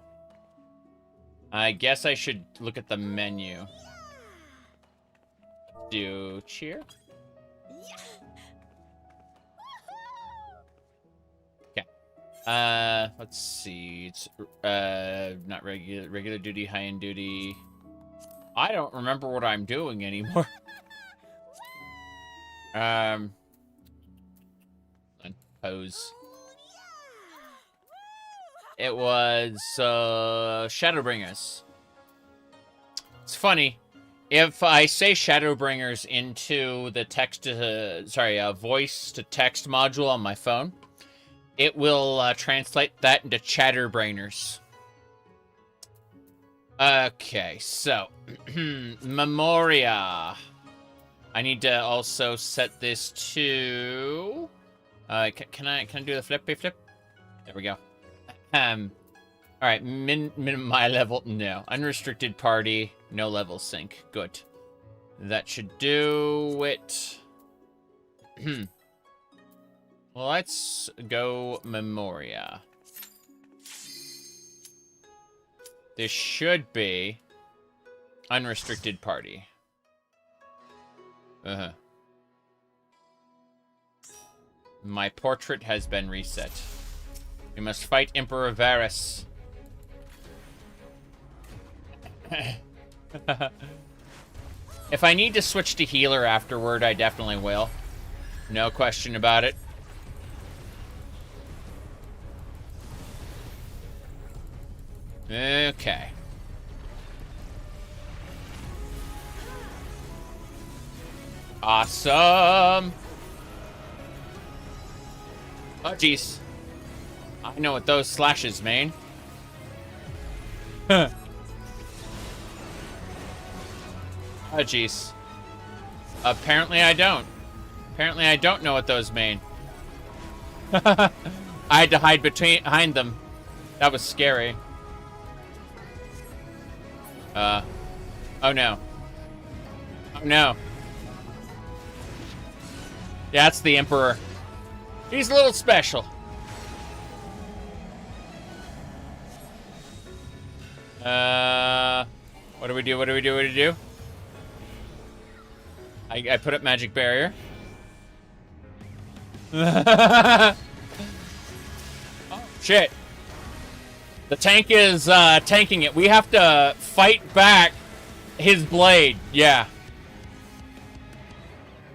I guess I should look at the menu. Do cheer. Okay. Let's see. It's not regular duty, high end duty. I don't remember what I'm doing anymore. Pose. It was Shadowbringers. It's funny. If I say Shadowbringers into the text to, voice to text module on my phone, it will translate that into chatterbrainers. Okay, so Memoria. I need to also set this to. Can I do the flippy flip? There we go. All right, my level. No, unrestricted party. No level sync. Good. That should do it. Well, let's go Memoria. This should be unrestricted party. My portrait has been reset. We must fight Emperor Varus. If I need to switch to healer afterward, I definitely will. No question about it. Okay. Awesome. Oh, jeez. I know what those slashes mean. Oh, jeez. Apparently I don't. Apparently I don't know what those mean. I had to hide behind them. That was scary. Oh no. Oh no. Yeah, that's the Emperor. He's a little special. What do we do? What do we do? What do we do? I put up magic barrier. Oh, shit. The tank is tanking it. We have to fight back his blade. Yeah.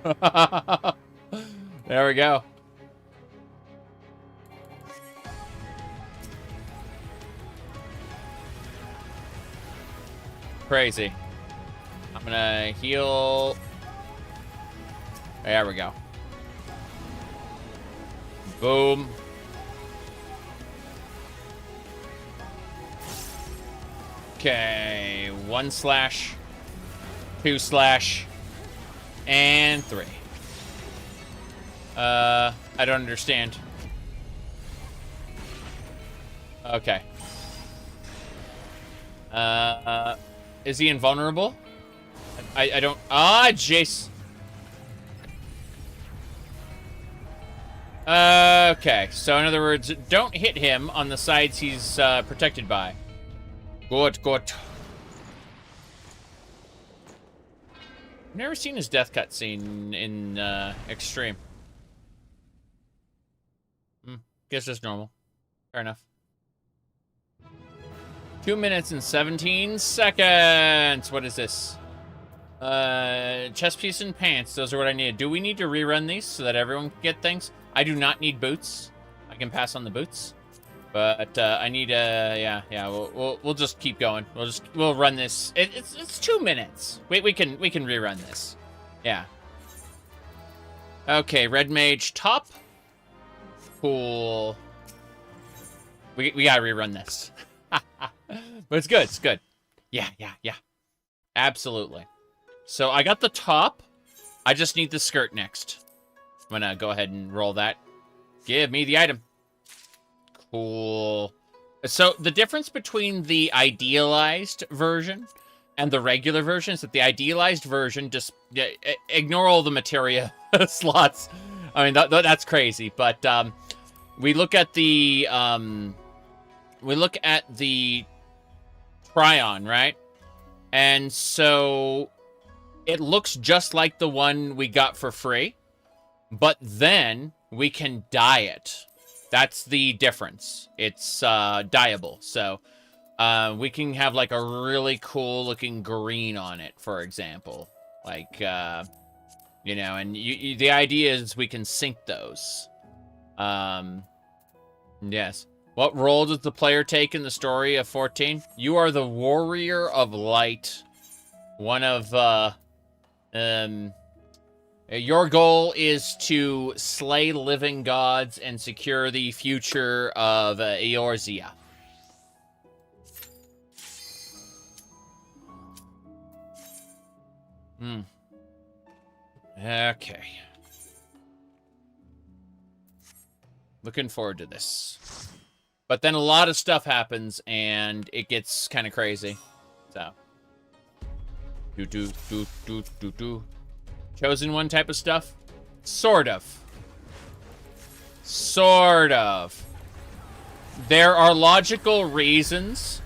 There we go. Crazy. I'm gonna heal. There we go. Boom. Okay, 1 slash, 2 slash, and 3. I don't understand. Okay. Is he invulnerable? I don't. Ah, Jace. Okay, so in other words, don't hit him on the sides he's protected by. Good, good. I've never seen his death cutscene in Extreme. Guess just normal. Fair enough. 2 minutes and 17 seconds. What is this? Chest piece and pants. Those are what I need. Do we need to rerun these so that everyone can get things? I do not need boots. I can pass on the boots. But I need yeah. We'll just keep going. We'll run this. It's 2 minutes. We can rerun this. Yeah. Okay, red mage top. Cool. We gotta rerun this. But it's good. It's good. Yeah. Absolutely. So I got the top. I just need the skirt next. I'm gonna go ahead and roll that. Give me the item. Cool. So the difference between the idealized version and the regular version is that the idealized version just ignore all the materia slots. I mean that's crazy. But we look at the try-on, right? And so it looks just like the one we got for free, but then we can dye it. That's the difference. It's dyeable. So we can have like a really cool looking green on it, for example. Like, you know, and the idea is we can sync those. Yes. What role does the player take in the story of 14? You are the warrior of light. One of, Your goal is to slay living gods and secure the future of Eorzea. Okay. Looking forward to this. But then a lot of stuff happens, and it gets kind of crazy. So. Do. Chosen one type of stuff? Sort of. Sort of. There are logical reasons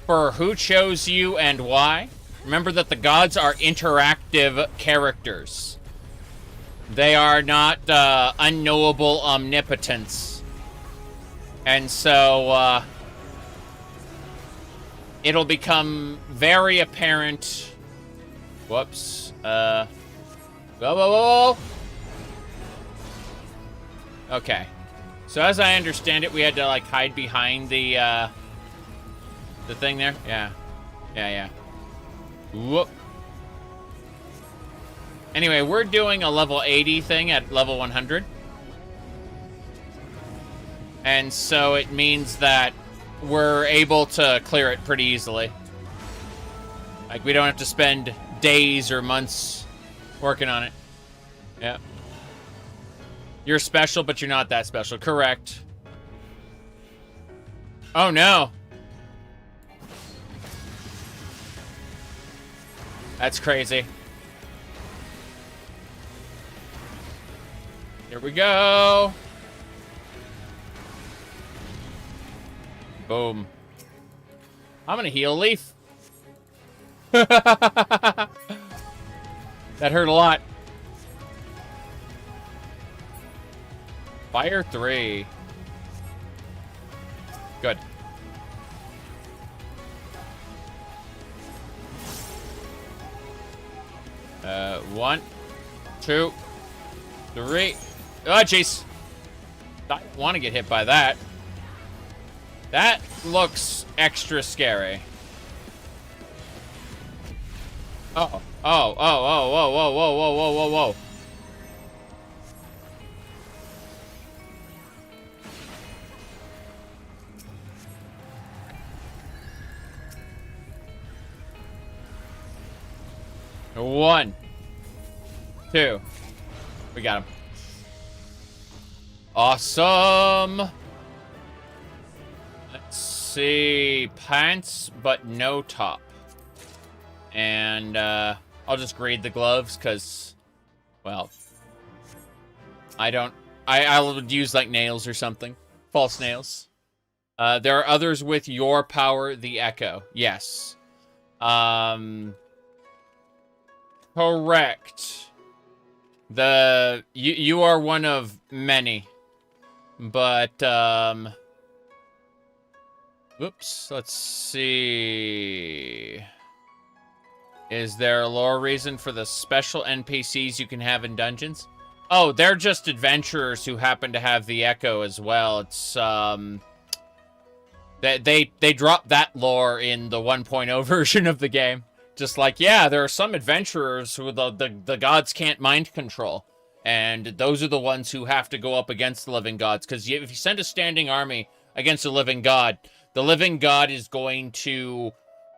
for who chose you and why. Remember that the gods are interactive characters. They are not unknowable omnipotence. And so, it'll become very apparent. Whoops. Whoa. Okay. So as I understand it, we had to, like, hide behind the thing there? Yeah. Whoop. Anyway, we're doing a level 80 thing at level 100. And so it means that we're able to clear it pretty easily. Like, we don't have to spend days or months working on it. Yeah. You're special, but you're not that special. Correct. Oh, no. That's crazy. Here we go. Boom. I'm gonna heal Leaf. That hurt a lot. Fire 3. Good. One, 2, 3. Oh, jeez. I don't want to get hit by that. That looks extra scary. Oh. Whoa. One, 2. We got him. Awesome. Let's see. Pants, but no top. And I'll just grade the gloves because, well, I'll use like nails or something. False nails. There are others with your power, the Echo. Yes. Correct. You are one of many. But, whoops, let's see. Is there a lore reason for the special NPCs you can have in dungeons? Oh, they're just adventurers who happen to have the Echo as well. It's, they dropped that lore in the 1.0 version of the game. Just like, yeah, there are some adventurers who the gods can't mind control. And those are the ones who have to go up against the living gods. Because if you send a standing army against a living god, the living god is going to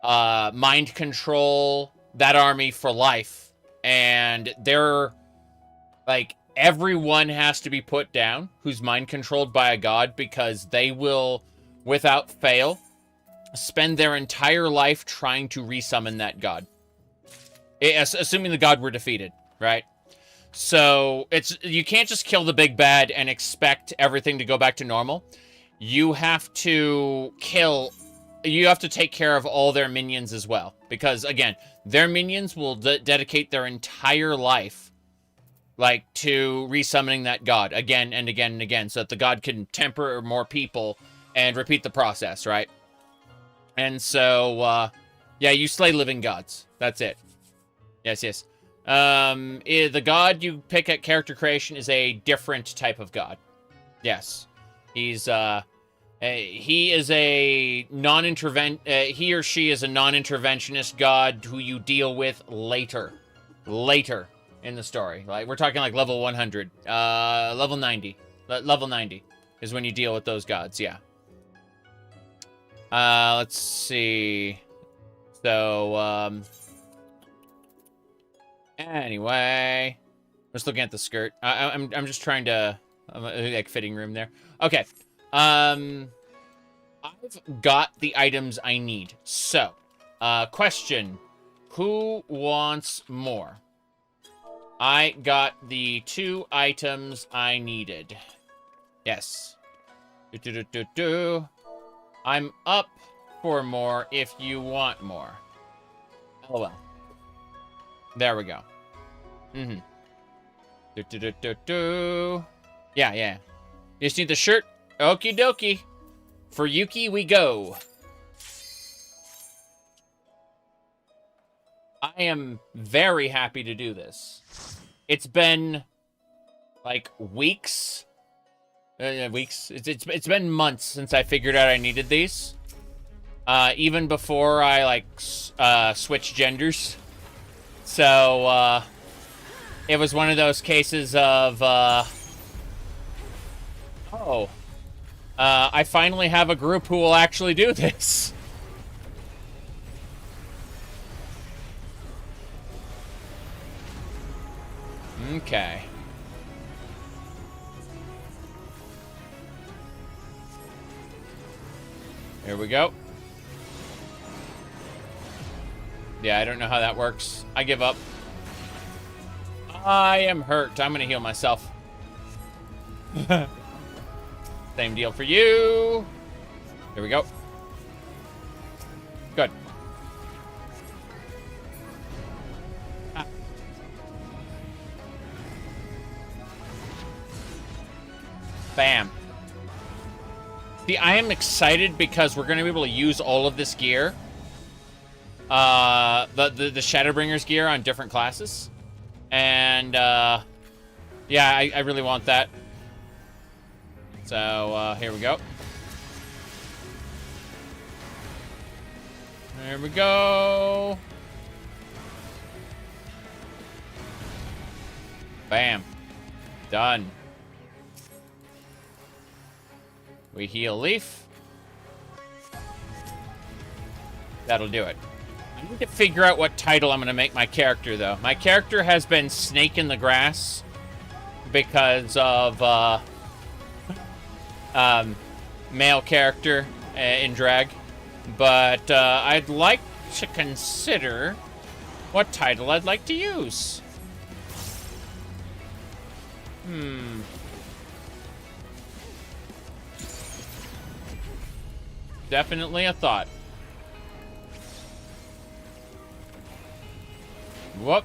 mind control that army for life. And they're, like, everyone has to be put down who's mind controlled by a god. Because they will, without fail, spend their entire life trying to resummon that god. Assuming the god were defeated, right? So, you can't just kill the big bad and expect everything to go back to normal. You have to take care of all their minions as well. Because, again, their minions will dedicate their entire life, like, to resummoning that god again and again and again. So that the god can temper more people and repeat the process, right? And so, yeah, you slay living gods. That's it. Yes. The god you pick at character creation is a different type of god. Yes. He is a he or she is a non-interventionist god who you deal with later in the story. Like, we're talking like level 100. Level 90. Level 90 is when you deal with those gods, yeah. Let's see. So, anyway. I'm just looking at the skirt. I'm just trying to... like, fitting room there. Okay. I've got the items I need. So, question. Who wants more? I got the 2 items I needed. Yes. I'm up for more if you want more. Oh well. There we go. Mm-hmm. Yeah, yeah. You just need the shirt? Okie dokie. For Yuki we go. I am very happy to do this. It's been like weeks. It's been months since I figured out I needed these. Even before I like switched genders. So it was one of those cases of I finally have a group who will actually do this. Okay. Here we go. Yeah, I don't know how that works. I give up. I am hurt. I'm gonna heal myself. Same deal for you. Here we go. Good. Bam. See, I am excited because we're going to be able to use all of this gear. The Shadowbringers gear on different classes. And, yeah, I really want that. So, here we go. There we go. Bam. Done. We heal Leaf. That'll do it. I need to figure out what title I'm going to make my character, though. My character has been Snake in the Grass because of male character in drag. But I'd like to consider what title I'd like to use. Definitely a thought. Whoop.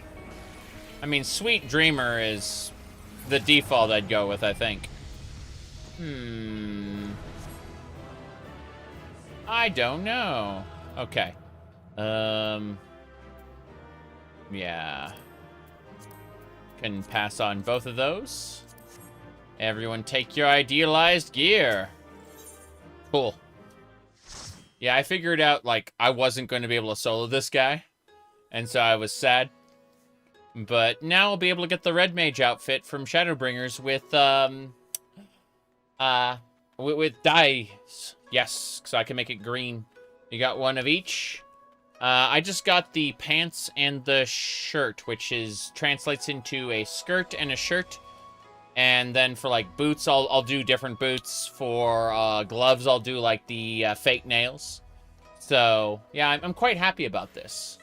I mean, Sweet Dreamer is the default I'd go with, I think. I don't know. Okay. Yeah. Can pass on both of those. Everyone take your idealized gear. Cool. Yeah, I figured out, like, I wasn't going to be able to solo this guy. And so I was sad. But now I'll be able to get the Red Mage outfit from Shadowbringers with dyes. Yes, so I can make it green. You got one of each. I just got the pants and the shirt, which translates into a skirt and a shirt. And then for, like, boots, I'll do different boots. For gloves, I'll do, like, the fake nails. So, yeah, I'm quite happy about this.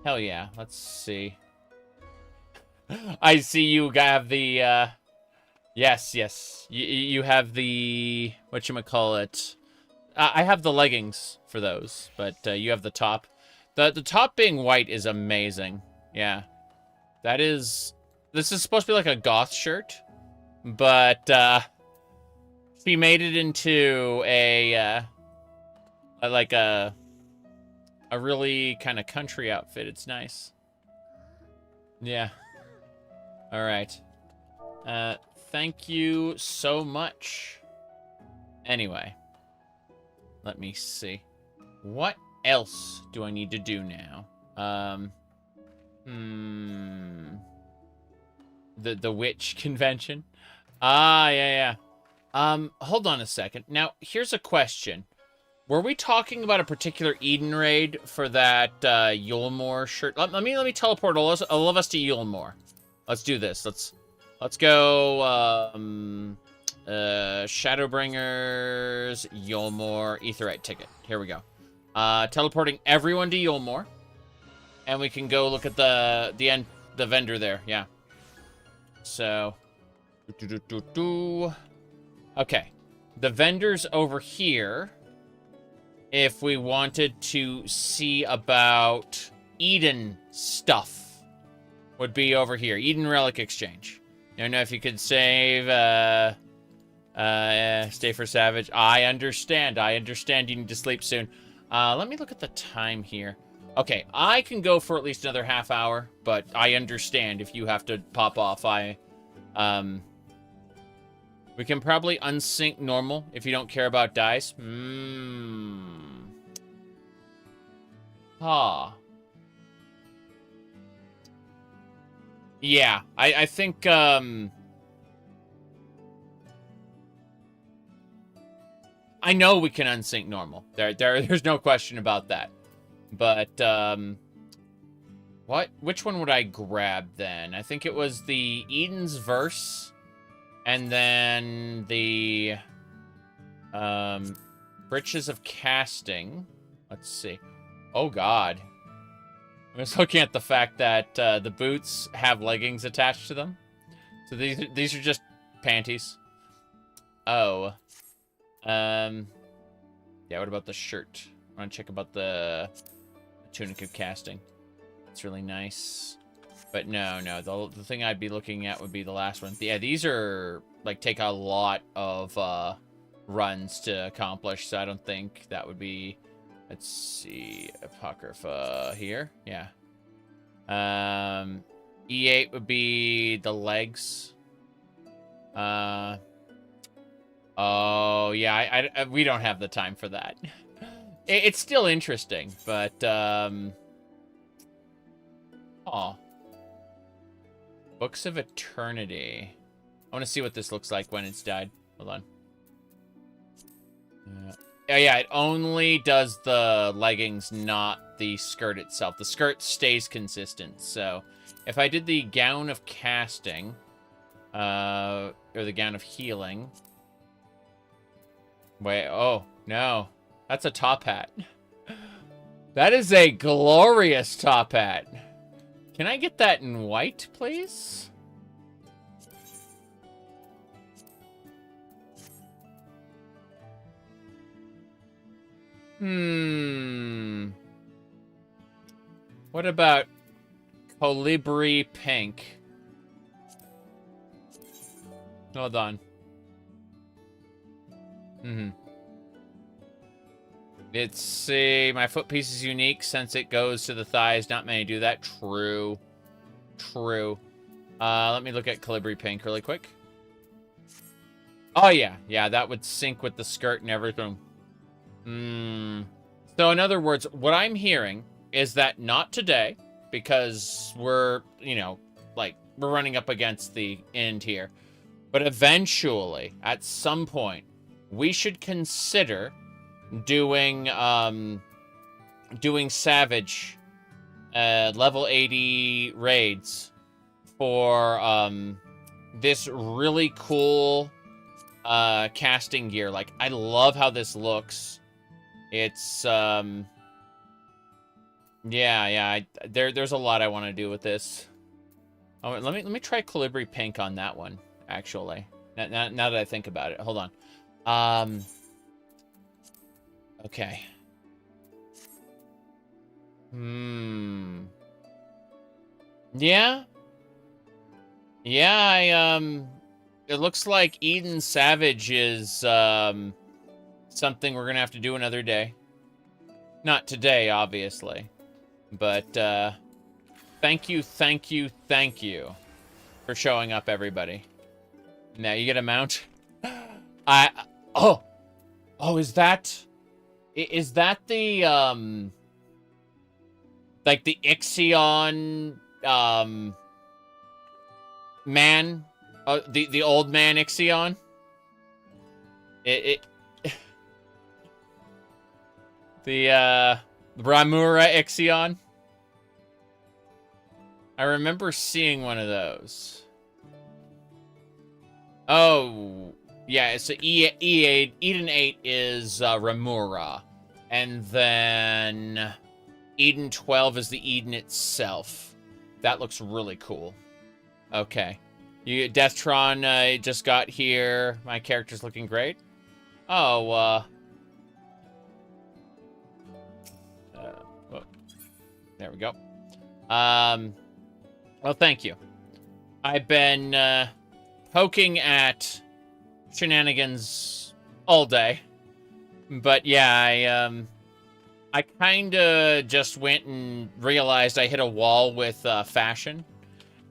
Hell yeah. Let's see. I see you have the, yes. You have the, whatchamacallit. I have the leggings for those, but you have the top. The top being white is amazing. Yeah. This is supposed to be like a goth shirt, but she made it into a like a really kind of country outfit. It's nice. Yeah. All right. Thank you so much. Anyway, let me see. What else do I need to do now? the witch convention. Ah, yeah, yeah. Hold on a second. Now, here's a question. Were we talking about a particular Eden raid for that Galmour shirt? Let me teleport all of us to Galmour. Let's do this. Let's go Shadowbringers, Galmour, Aetheryte ticket. Here we go. Teleporting everyone to Galmour. And we can go look at the vendor there. Yeah. So okay. The vendor's over here. If we wanted to see about Eden stuff, would be over here. Eden Relic Exchange. I don't know if you could save, stay for Savage. I understand. I understand you need to sleep soon. Let me look at the time here. Okay, I can go for at least another half hour, but I understand if you have to pop off. We can probably unsync normal if you don't care about dice. Yeah, I think, I know we can unsync normal. There's no question about that. But, which one would I grab then? I think it was the Eden's Verse. And then the Breeches of Casting. Let's see. Oh, God. I'm just looking at the fact that the boots have leggings attached to them. So these are just panties. Oh. Yeah, what about the shirt? I want to check about the Tunic of Casting. It's really nice. But no, the thing I'd be looking at would be the last one. Yeah, these are, like, take a lot of runs to accomplish, so I don't think that would be... Let's see, Apocrypha here. Yeah. E8 would be the legs. Oh, yeah, we don't have the time for that. It's still interesting, but, aw. Books of Eternity. I want to see what this looks like when it's died. Hold on. Yeah, it only does the leggings, not the skirt itself. The skirt stays consistent. So, if I did the Gown of Casting, or the Gown of Healing... Wait, oh, no. That's a top hat. That is a glorious top hat. Can I get that in white, please? What about Colibri Pink? Hold on. Let's see. My foot piece is unique since it goes to the thighs. Not many do that. True. True. Let me look at Colibri Pink really quick. Oh, yeah. Yeah, that would sync with the skirt and everything. So, in other words, what I'm hearing is that not today, because we're, you know, like, we're running up against the end here. But eventually, at some point, we should consider doing Savage level 80 raids for this really cool casting gear. Like, I love how this looks. It's there's a lot I want to do with this. Oh, let me try Colibri Pink on that one, actually. Now that I think about it. Hold on. Okay. Yeah. Yeah, it looks like Eden Savage is, something we're gonna have to do another day. Not today, obviously. But, thank you for showing up, everybody. Now, you get a mount? Oh, is that the, like the Ixion, man, the old man Ixion. The Ramura Ixion. I remember seeing one of those. Oh, yeah, so Eden 8 is Ramura. And then Eden 12 is the Eden itself. That looks really cool. Okay. Deathtron just got here. My character's looking great. Oh, oh, there we go. Well, thank you. I've been poking at shenanigans all day. But yeah, I kind of just went and realized I hit a wall with fashion.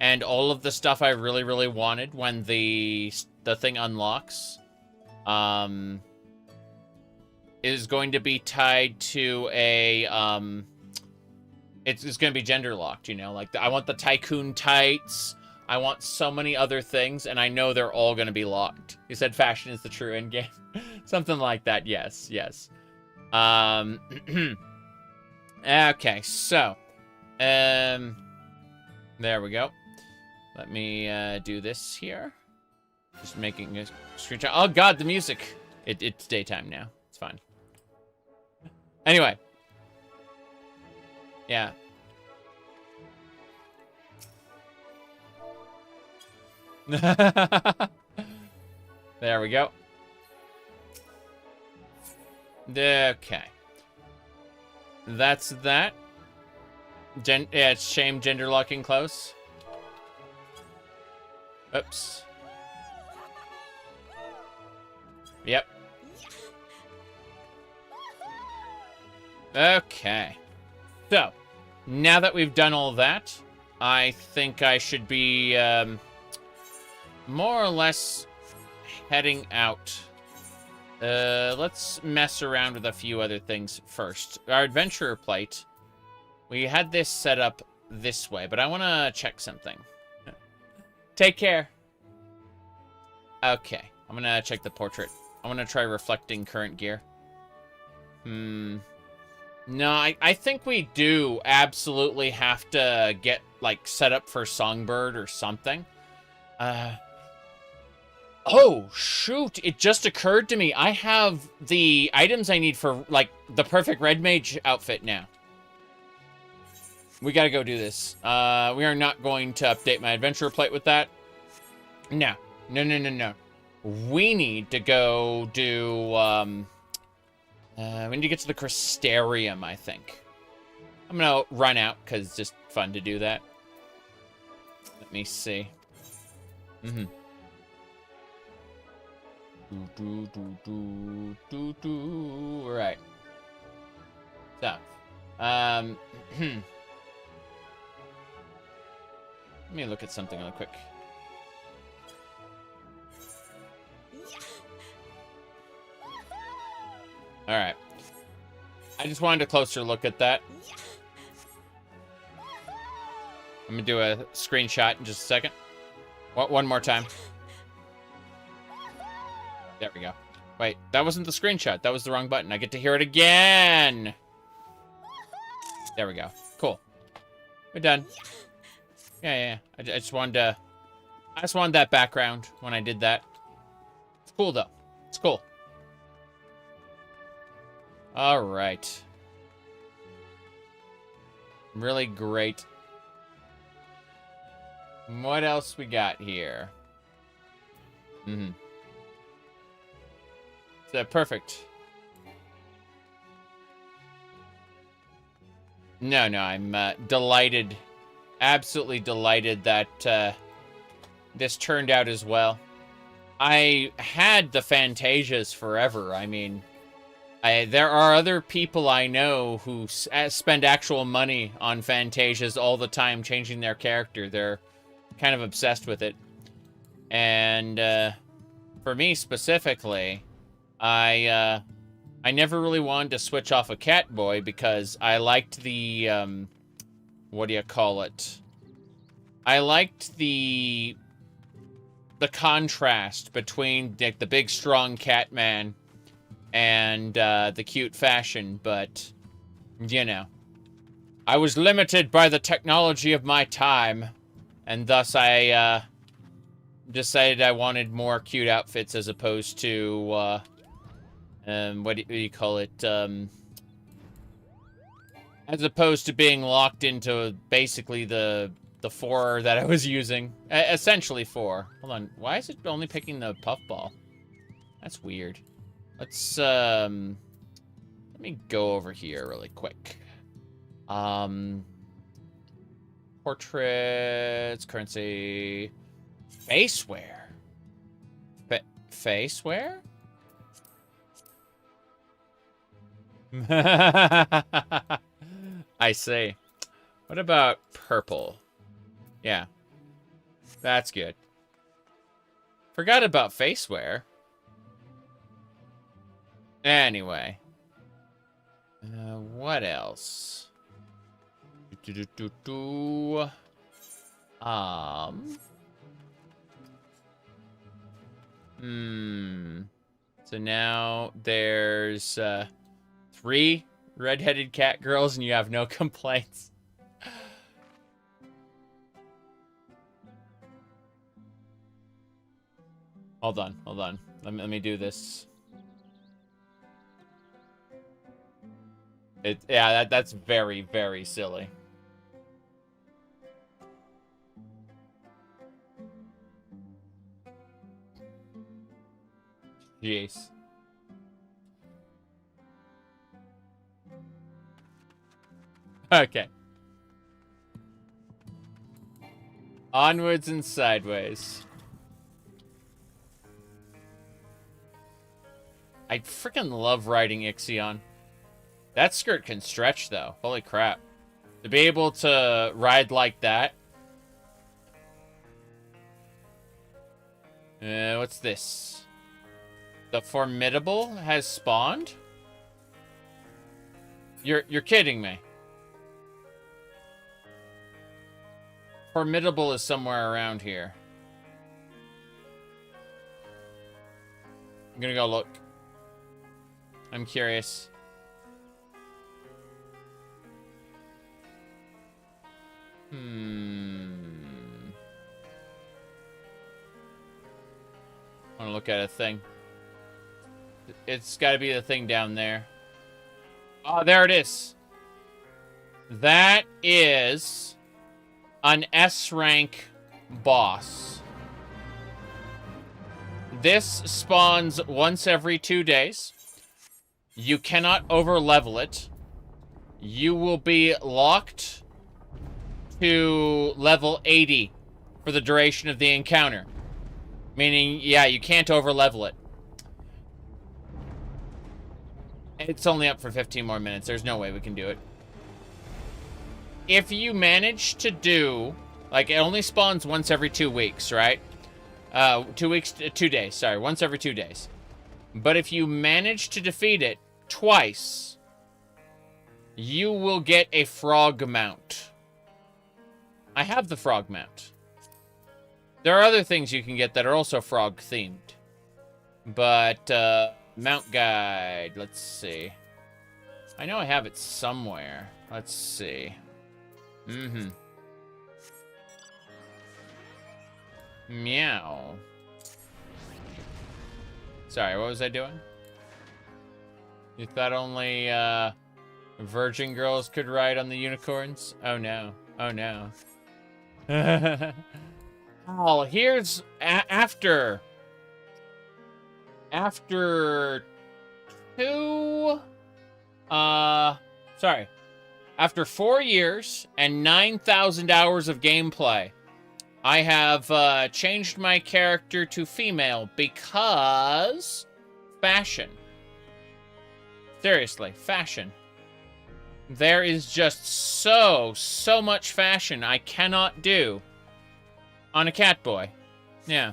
And all of the stuff I really, really wanted when the thing unlocks is going to be tied to a it's going to be gender locked, you know, like I want the tycoon tights, I want so many other things, and I know they're all going to be locked. You said fashion is the true endgame. Something like that. Yes. Okay, so there we go. Let me do this here. Just making a screenshot. Oh god, the music. It's daytime now. It's fine. Anyway. Yeah. There we go. Okay. That's that. Yeah, it's shame gender locking close. Oops. Yep. Okay. So, now that we've done all that, I think I should be more or less heading out. Let's mess around with a few other things first. Our adventurer plate, we had this set up this way, but I want to check something. Take care. Okay, I'm going to check the portrait. I want to try reflecting current gear. No, I think we do absolutely have to get, like, set up for Songbird or something. Oh, shoot. It just occurred to me. I have the items I need for, like, the perfect red mage outfit now. We gotta go do this. We are not going to update my adventurer plate with that. No. No. We need to go do, we need to get to the Crystarium, I think. I'm gonna run out, because it's just fun to do that. Let me see. Alright. So, let me look at something real quick. Alright. I just wanted a closer look at that. I'm gonna do a screenshot in just a second. One more time. There we go. Wait, that wasn't the screenshot. That was the wrong button. I get to hear it again. There we go. Cool. We're done. Yeah. I just wanted to... I just wanted that background when I did that. It's cool, though. It's cool. All right. Really great. What else we got here? Perfect. No, I'm delighted. Absolutely delighted that this turned out as well. I had the Fantasias forever. I mean, there are other people I know who spend actual money on Fantasias all the time, changing their character. They're kind of obsessed with it. And for me specifically, I never really wanted to switch off a Catboy because I liked the, what do you call it? I liked the the contrast between the big, strong cat man and the cute fashion, but, you know. I was limited by the technology of my time, and thus I decided I wanted more cute outfits as opposed to, what do you call it, as opposed to being locked into basically the 4 that I was using. Essentially 4. Hold on, why is it only picking the puffball? That's weird. Let's, let me go over here really quick. Portraits, currency, faceware. Faceware? I see. What about purple? Yeah. That's good. Forgot about faceware. Anyway. What else? So now there's 3 red-headed cat girls and you have no complaints. Hold on. Let me do this. Yeah, that's very, very silly. Jeez. Okay. Onwards and sideways. I freaking love riding Ixion. That skirt can stretch, though. Holy crap. To be able to ride like that. What's this? The Formidable has spawned? You're kidding me. Formidable is somewhere around here. I'm gonna go look. I'm curious. I want to look at a thing. It's got to be the thing down there. Oh, there it is. That is an S-rank boss. This spawns once every 2 days. You cannot over-level it. You will be locked to level 80 for the duration of the encounter. Meaning, yeah, you can't over-level it. It's only up for 15 more minutes. There's no way we can do it. If you manage to do... Like, it only spawns once every 2 weeks, right? 2 days, sorry. Once every 2 days. But if you manage to defeat it twice, you will get a frog mount. I have the frog mount. There are other things you can get that are also frog-themed. But, mount guide. Let's see. I know I have it somewhere. Let's see. Meow. Sorry, what was I doing? You thought only, virgin girls could ride on the unicorns? Oh, no. Oh, no. Oh, here's... After 4 years and 9,000 hours of gameplay, I have changed my character to female because fashion. Seriously, fashion. There is just so much fashion I cannot do on a catboy. Yeah.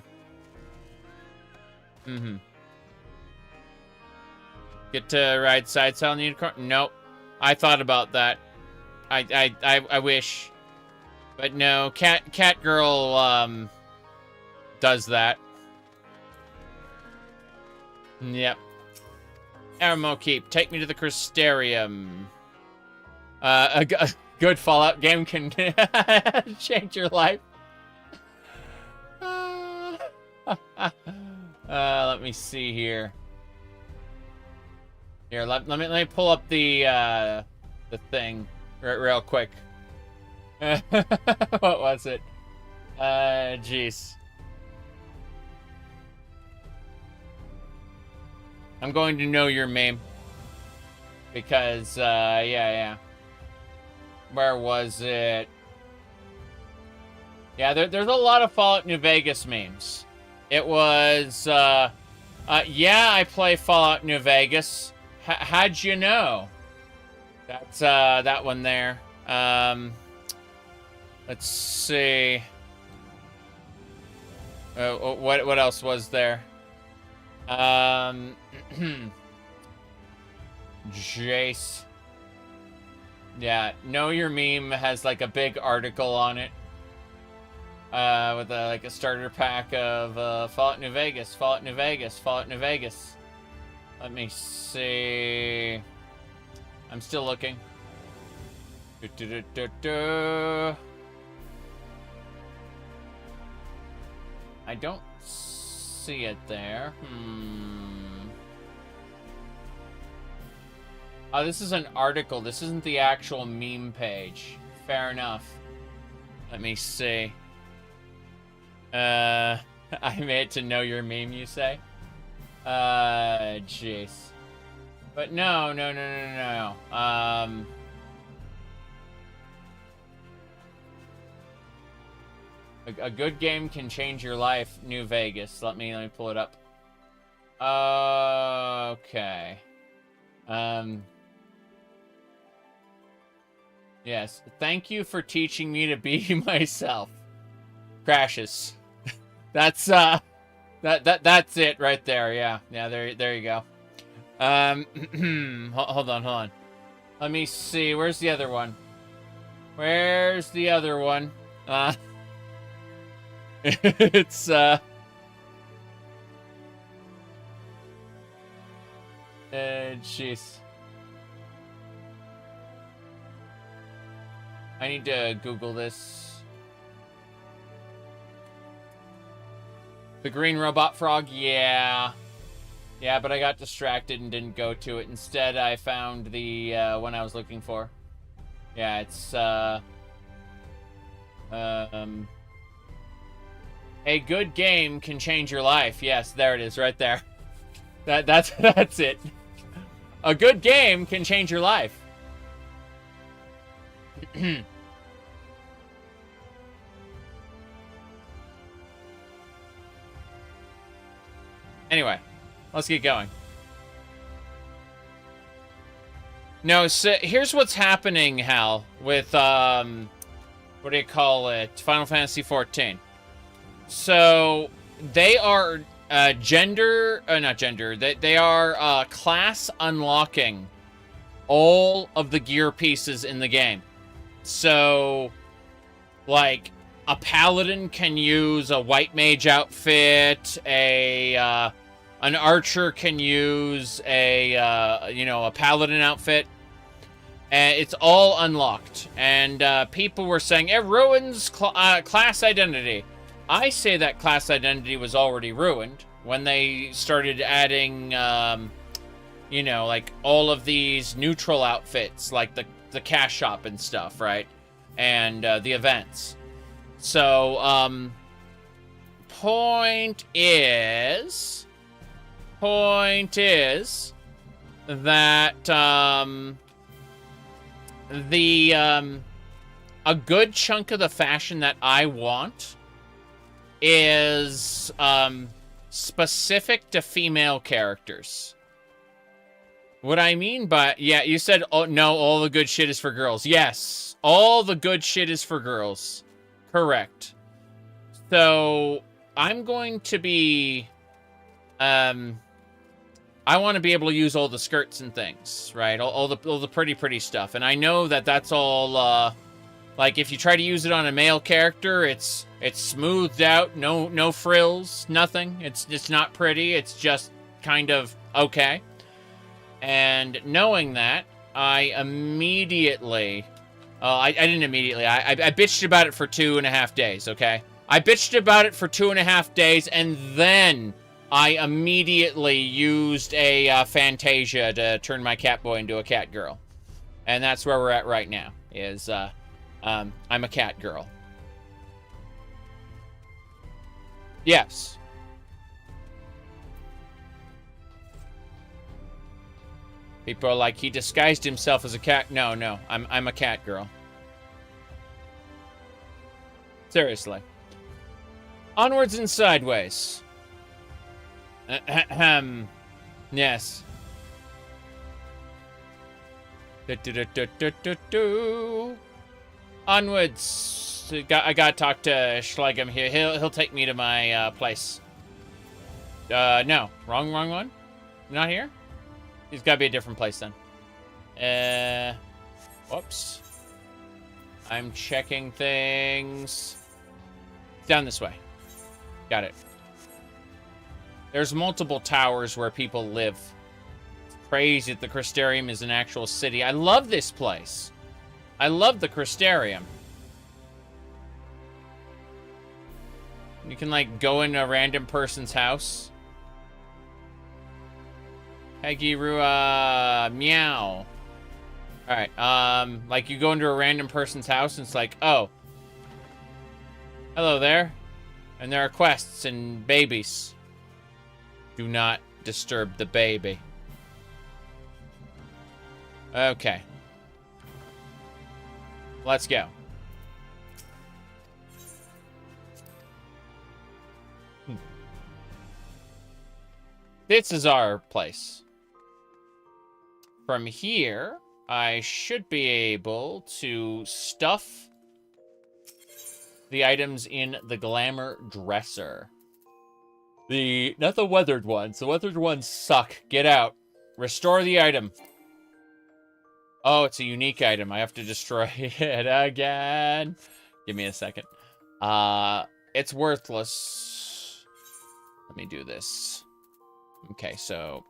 Get to ride side saddle on the unicorn? Nope. I thought about that. I wish. But no, Catgirl, does that. Yep. Aramo Keep, take me to the Crystarium. A good Fallout game can change your life. Let me see here. Here, let me pull up the thing real quick. What was it? Jeez. I'm going to know your meme. Because, yeah. Where was it? Yeah, there's a lot of Fallout New Vegas memes. It was, yeah, I play Fallout New Vegas. How'd you know? That's, that one there. Let's see. What else was there? Jace. Yeah, Know Your Meme has like a big article on it. With like a starter pack of Fallout New Vegas, Fallout New Vegas, Fallout New Vegas. Let me see. I'm still looking. I don't see it there. Oh, this is an article. This isn't the actual meme page. Fair enough. Let me see. I made it to Know Your Meme, you say? Jeez. But no. A good game can change your life. New Vegas. Let me pull it up. Okay. Yes. Thank you for teaching me to be myself. Crashes. That's that's it right there. Yeah. There you go. Hold on. Let me see. Where's the other one? It's jeez. I need to Google this. The green robot frog, yeah. Yeah, but I got distracted and didn't go to it. Instead, I found the one I was looking for. Yeah, it's a good game can change your life. Yes, there it is, right there. That's it. A good game can change your life. Anyway, let's get going. No, so here's what's happening, Hal, with what do you call it? Final Fantasy XIV. So they are not gender. They are class unlocking all of the gear pieces in the game. So, like, a paladin can use a white mage outfit. An archer can use a a paladin outfit. And it's all unlocked. And people were saying it ruins class identity. I say that class identity was already ruined when they started adding, like all of these neutral outfits, like the cash shop and stuff, right? And the events. So, point is that a good chunk of the fashion that I want is specific to female characters. What I mean by, yeah, you said, oh, no, all the good shit is for girls. Yes, all the good shit is for girls. Correct. So, I'm going to be, I want to be able to use all the skirts and things, right? All the pretty stuff. And I know that that's all, Like, if you try to use it on a male character, it's smoothed out, no frills, nothing. It's not pretty. It's just kind of okay. And knowing that, I immediately... I didn't immediately. I bitched about it for 2.5 days, okay? I bitched about it for 2.5 days, and then I immediately used a Fantasia to turn my catboy into a catgirl. And that's where we're at right now, is... I'm a catgirl. Yes. People are like, he disguised himself as a cat. No, I'm a catgirl. Seriously. Onwards and sideways. Ahem. Yes. Onwards. I gotta talk to Schlegem here. He'll take me to my place. No. Wrong one? Not here? He's gotta be a different place then. Whoops. I'm checking things. Down this way. Got it. There's multiple towers where people live. It's crazy that the Crystarium is an actual city. I love this place. I love the Crystarium. You can, like, go in a random person's house. Hagirua, meow. Alright, like, you go into a random person's house, and it's like, oh. Hello there. And there are quests and babies. Do not disturb the baby. Okay. Let's go. This is our place. From here, I should be able to stuff the items in the glamour dresser. Not the weathered ones. The weathered ones suck. Get out. Restore the item. Oh, it's a unique item. I have to destroy it again. Give me a second. It's worthless. Let me do this. Okay, so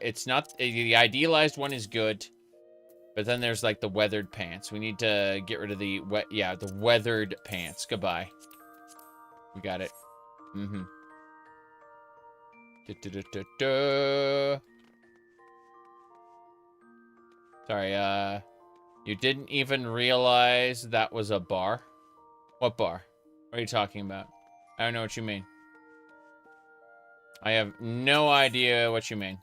it's not the idealized one is good, but then there's like the weathered pants. We need to get rid of the the weathered pants. Goodbye. We got it. Mm-hmm. Sorry, you didn't even realize that was a bar? What bar? What are you talking about? I don't know what you mean. I have no idea what you mean.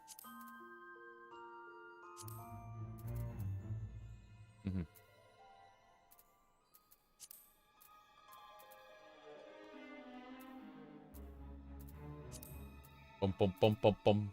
Mm-hmm. Bum, bum, bum, bum, bum.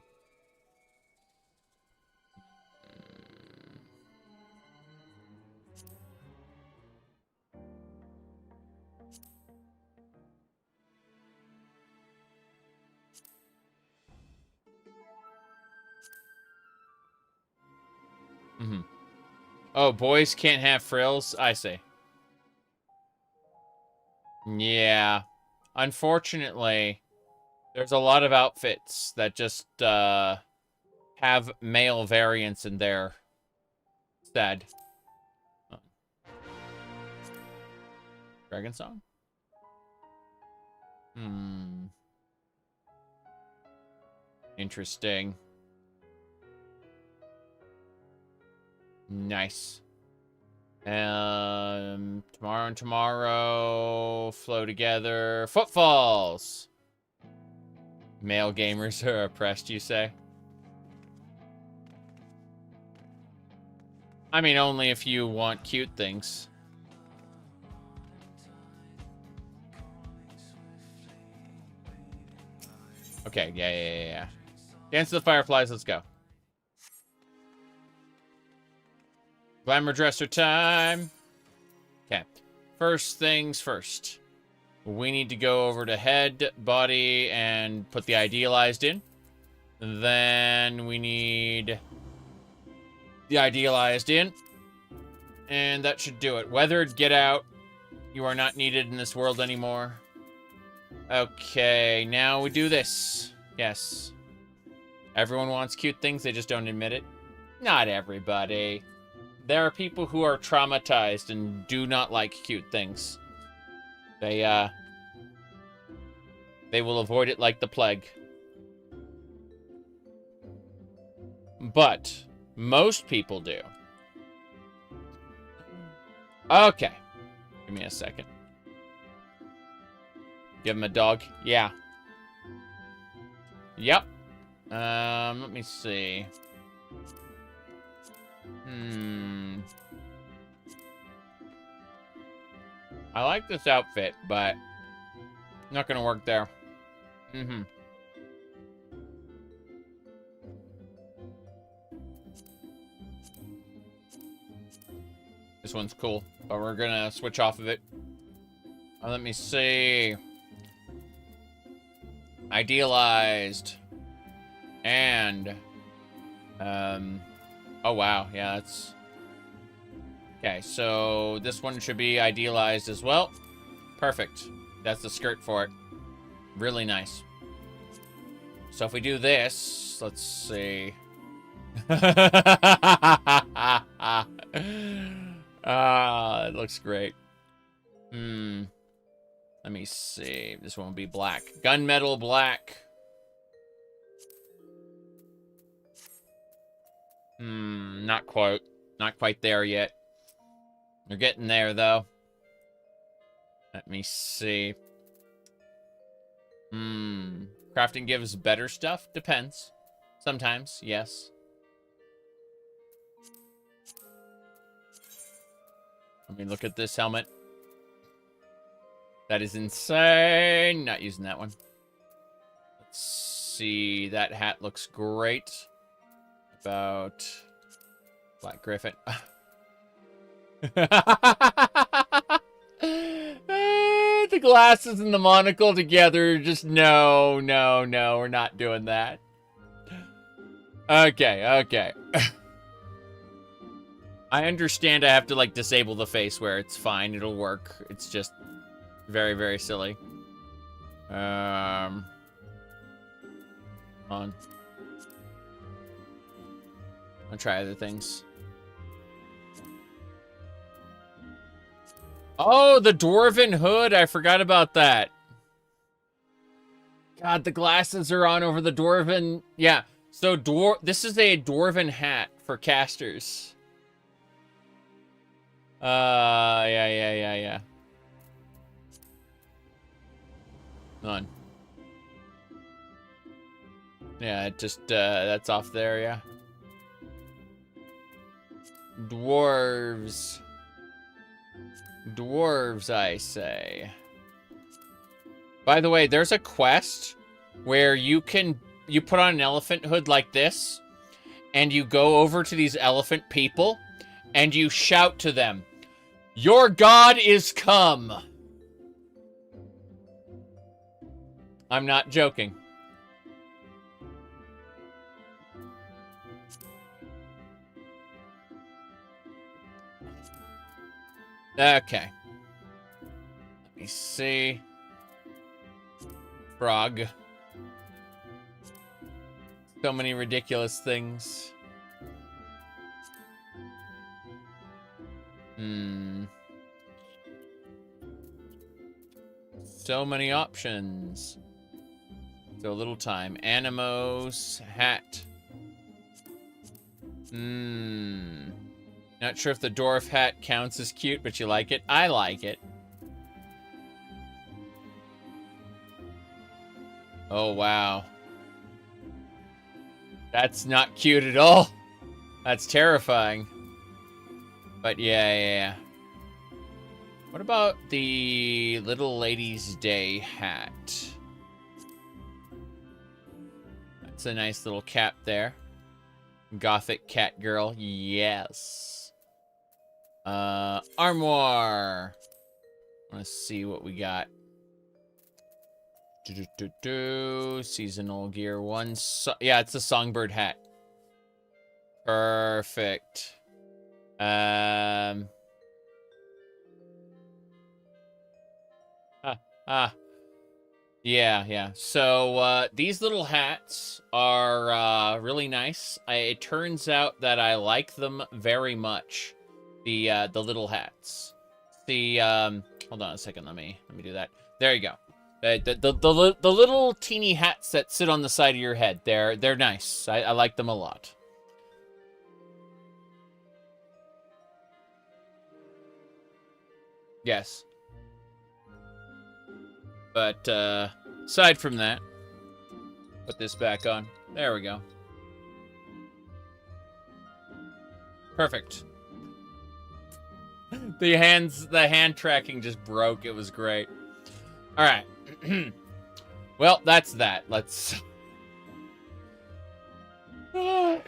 Mm-hmm. Oh, boys can't have frills? I see. Yeah. Unfortunately, there's a lot of outfits that just have male variants in there. Sad. Oh. Dragon Song? Interesting. Nice. Tomorrow and tomorrow flow together. Footfalls. Male gamers are oppressed, you say? I mean, only if you want cute things. Okay, yeah. Dance to the Fireflies, let's go. Glamour dresser time. Okay. First things first. We need to go over to head, body, and put the idealized in. Then we need the idealized in. And that should do it. Weathered, get out. You are not needed in this world anymore. Okay, now we do this. Yes. Everyone wants cute things, they just don't admit it. Not everybody. There are people who are traumatized and do not like cute things. They will avoid it like the plague. But most people do. Okay. Give me a second. Give him a dog. Yeah. Yep. Let me see. I like this outfit, but not gonna work there. This one's cool, but we're gonna switch off of it. Let me see. Idealized. And, oh wow, yeah, that's... Okay, so this one should be idealized as well. Perfect. That's the skirt for it. Really nice. So if we do this, let's see. It looks great. Let me see. This one will be black. Gunmetal black. Not quite. Not quite there yet. We're getting there, though. Let me see. Crafting gives better stuff? Depends. Sometimes, yes. Let me look at this helmet. That is insane. Not using that one. Let's see. That hat looks great. About Black Griffin. The glasses and the monocle together. Just no, we're not doing that. Okay. I understand I have to, like, disable the face where it's fine. It'll work. It's just very, very silly. On. I'll try other things. Oh, the dwarven hood. I forgot about that. God, the glasses are on over the dwarven. Yeah. So this is a dwarven hat for casters. Yeah. On. Yeah, it just, that's off there, yeah. Dwarves. Dwarves, I say. By the way, there's a quest where you put on an elephant hood like this, and you go over to these elephant people, and you shout to them, "Your god is come!" I'm not joking. Okay. Let me see. Frog. So many ridiculous things. So many options. So little time. Animos. Hat. Not sure if the dwarf hat counts as cute, but you like it. I like it. Oh, wow. That's not cute at all. That's terrifying. But yeah. What about the Little Lady's Day hat? That's a nice little cap there. Gothic Catgirl, yes. Armoire. I want to see what we got. Seasonal gear one. Yeah, it's a songbird hat. Perfect. Yeah. So, these little hats are, really nice. It turns out that I like them very much. The little hats. Hold on a second, let me do that. There you go. The little teeny hats that sit on the side of your head, they're nice. I like them a lot. Yes. But, aside from that, put this back on. There we go. Perfect. The hand tracking just broke. It was great. All right. Well, that's that. Let's... I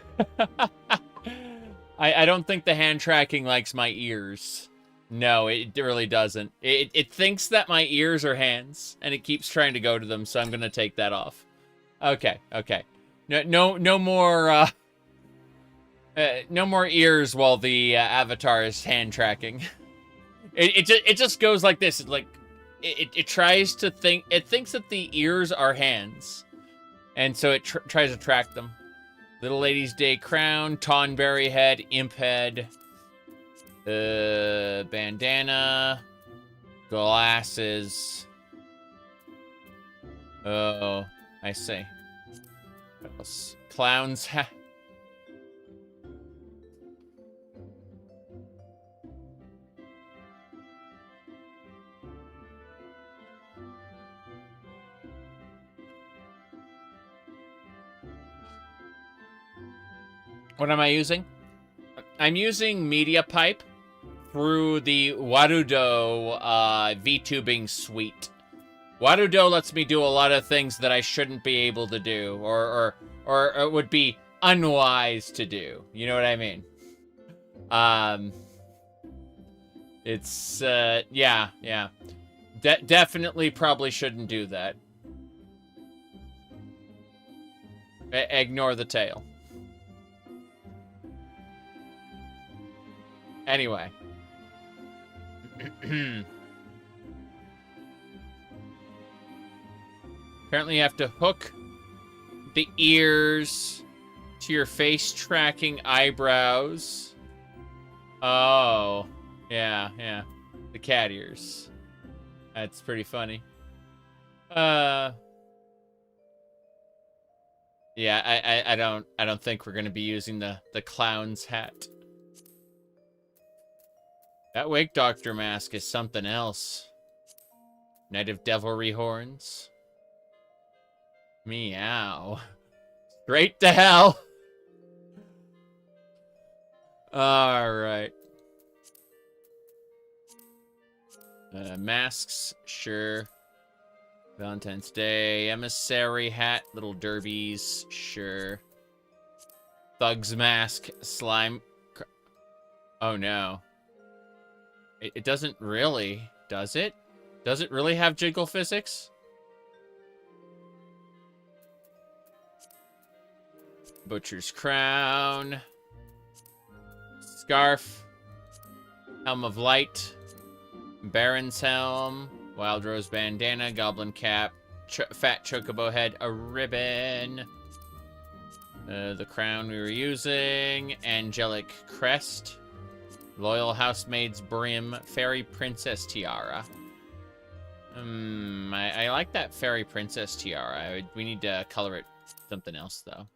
don't think the hand tracking likes my ears. No, it really doesn't. It thinks that my ears are hands, and it keeps trying to go to them, so I'm gonna take that off. Okay. No more, no more ears while the avatar is hand tracking. It just goes like this. It tries to think. It thinks that the ears are hands, and so it tries to track them. Little Lady's Day crown, Tonberry head, imp head. Bandana, glasses. Oh, I see. What else? Clown's hat. What am I using? I'm using Media Pipe through the Warudo VTubing suite. Warudo lets me do a lot of things that I shouldn't be able to do, or would be unwise to do. You know what I mean? It's yeah. Definitely probably shouldn't do that. Ignore the tail. Anyway. Apparently you have to hook the ears to your face tracking eyebrows. Oh, yeah. The cat ears. That's pretty funny. Yeah, I don't think we're gonna be using the clown's hat. That wake doctor mask is something else. Knight of Devilry horns. Meow. Straight to hell. Alright. Masks, sure. Valentine's Day. Emissary hat. Little derbies, sure. Thug's mask. Slime. Oh no. It doesn't really, does it? Does it really have jiggle physics? Butcher's crown. Scarf. Helm of light. Baron's helm. Wild rose bandana. Goblin cap. Fat chocobo head. A ribbon. The crown we were using. Angelic crest. Loyal housemaid's brim. Fairy princess tiara. I like that fairy princess tiara. We need to color it something else though.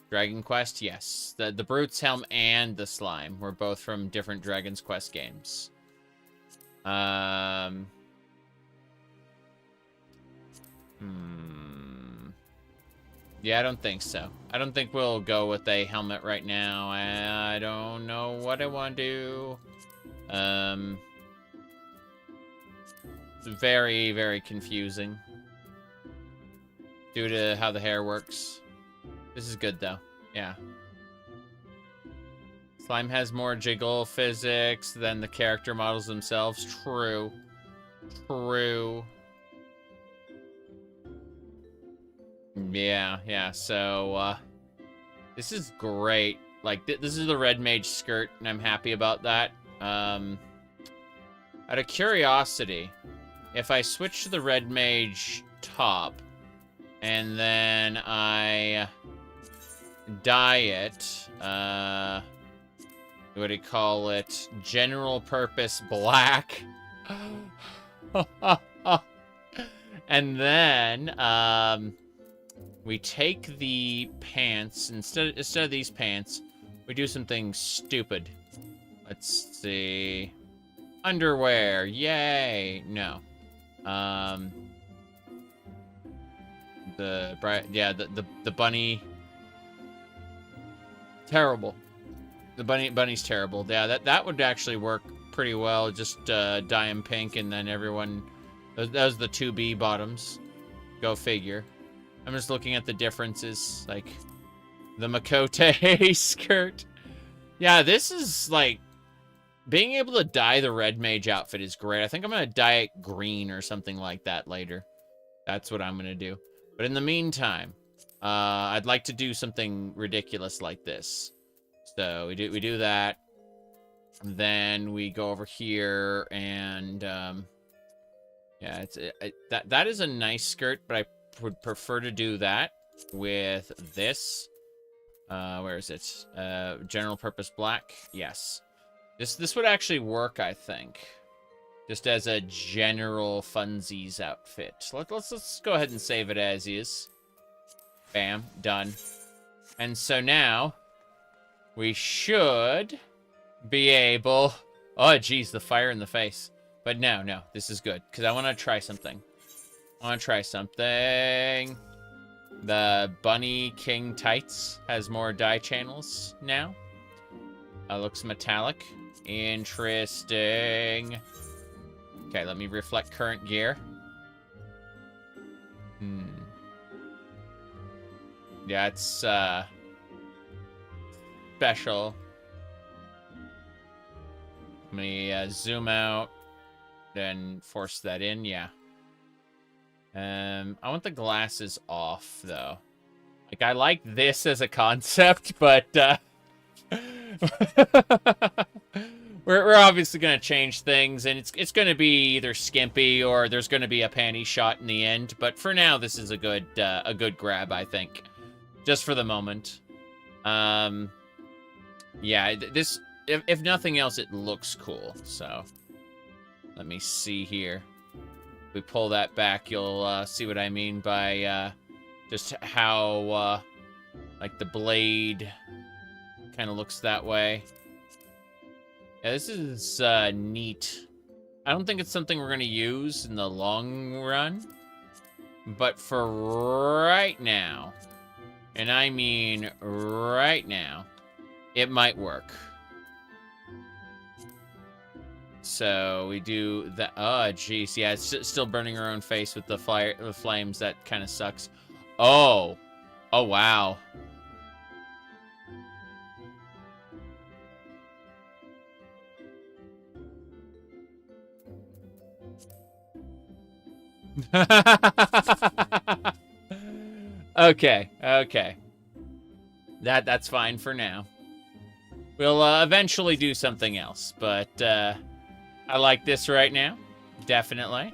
Dragon Quest, yes. The Brute's helm and the slime were both from different Dragon's Quest games. Yeah, I don't think so. I don't think we'll go with a helmet right now. I don't know what I want to do. It's very, very confusing due to how the hair works. This is good, though. Yeah. Slime has more jiggle physics than the character models themselves. True. True. Yeah, so, this is great. Like, this is the red mage skirt, and I'm happy about that. Out of curiosity, if I switch to the red mage top, and then I dye it, what do you call it? General purpose black. And then, we take the pants, instead of these pants, we do something stupid. Let's see. Underwear, yay! No. The bunny. Terrible. The bunny's terrible. Yeah, that would actually work pretty well. Just dye them pink, and then everyone. Those are the 2B bottoms. Go figure. I'm just looking at the differences, like the Makote skirt. Yeah, this is like being able to dye the red mage outfit is great. I think I'm gonna dye it green or something like that later. That's what I'm gonna do. But in the meantime, I'd like to do something ridiculous like this. So we do that. And then we go over here and yeah, that is a nice skirt, but I would prefer to do that with this. Where is it? General purpose black. Yes. This would actually work, I think. Just as a general funsies outfit. Let's go ahead and save it as is. Bam, done. And so now we should be able. Oh, geez, the fire in the face. But no, this is good because I want to try something. The Bunny King Tights has more dye channels now. Looks metallic. Interesting. Okay, let me reflect current gear. Yeah, it's special. Let me zoom out, then force that in. Yeah. I want the glasses off, though. Like, I like this as a concept, but we're obviously gonna change things, and it's gonna be either skimpy or there's gonna be a panty shot in the end. But for now, this is a good grab, I think, just for the moment. Yeah, this if nothing else, it looks cool. So let me see here. If we pull that back, you'll see what I mean by just how like the blade kind of looks that way. Yeah, this is neat. I don't think it's something we're gonna use in the long run, but for right now, and I mean right now, it might work. So we do that. Oh, jeez. Yeah, it's still burning her own face with the flames. That kind of sucks. Oh. Oh, wow. Okay. That's fine for now. We'll eventually do something else, but I like this right now. Definitely.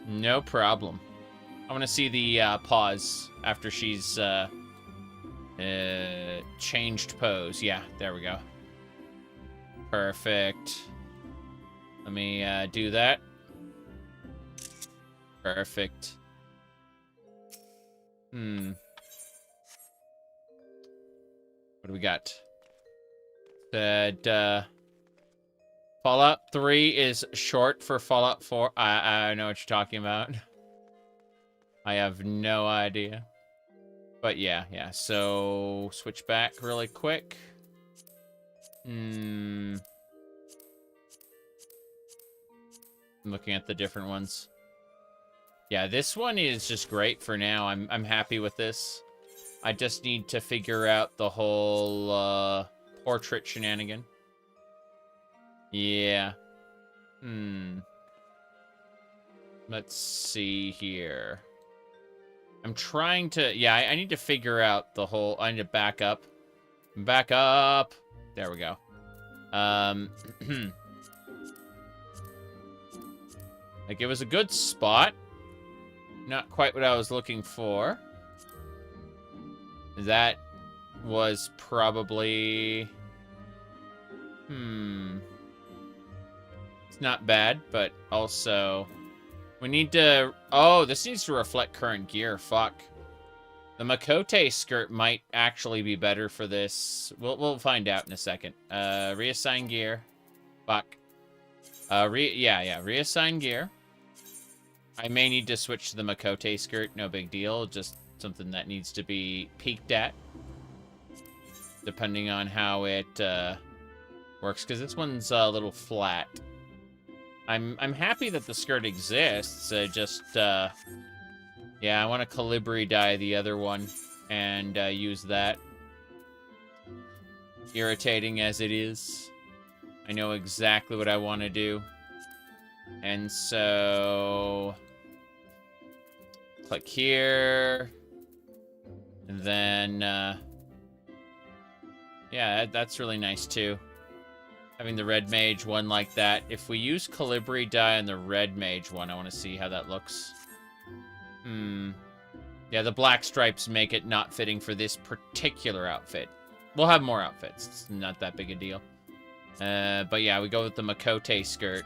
No problem. I want to see the pause after she's changed pose. Yeah, there we go. Perfect. Let me do that. Perfect. What do we got? Said Fallout 3 is short for Fallout 4. I know what you're talking about. I have no idea. But yeah. So switch back really quick. I'm looking at the different ones. Yeah, this one is just great for now. I'm happy with this. I just need to figure out the whole portrait shenanigan. Yeah. Let's see here. I'm trying to... Yeah, I need to figure out the whole... I need to back up. Back up! There we go. Like, it was a good spot. Not quite what I was looking for. That was probably... It's not bad, but also... We need to... Oh, this needs to reflect current gear. Fuck. The Makote skirt might actually be better for this. We'll find out in a second. Reassign gear. Fuck. Reassign gear. I may need to switch to the Makote skirt. No big deal. Just something that needs to be peeked at. Depending on how it works. Because this one's a little flat. I'm happy that the skirt exists. Yeah, I want to Calibri dye the other one and use that. Irritating as it is, I know exactly what I want to do. And so... Click here. And then... yeah, that's really nice too. Having the red mage one like that. If we use Calibri dye on the red mage one, I want to see how that looks. Yeah, the black stripes make it not fitting for this particular outfit. We'll have more outfits. It's not that big a deal. But yeah, we go with the Makote skirt.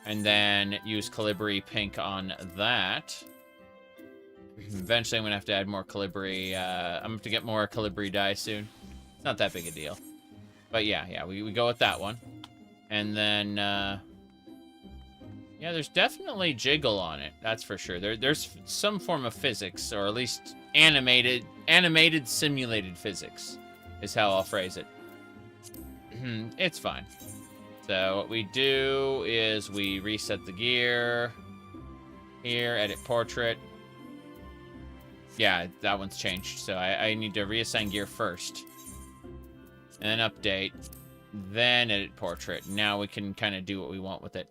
And then use Calibri pink on that. Eventually, I'm going to have to add more Calibri. I'm going to have to get more Calibri dye soon. It's not that big a deal. But yeah, we go with that one. And then... yeah, there's definitely jiggle on it. That's for sure. There's some form of physics, or at least animated simulated physics, is how I'll phrase it. It's fine. So what we do is we reset the gear. Here, edit portrait. Yeah, that one's changed. So I need to reassign gear first. And then update. Then edit portrait. Now we can kind of do what we want with it.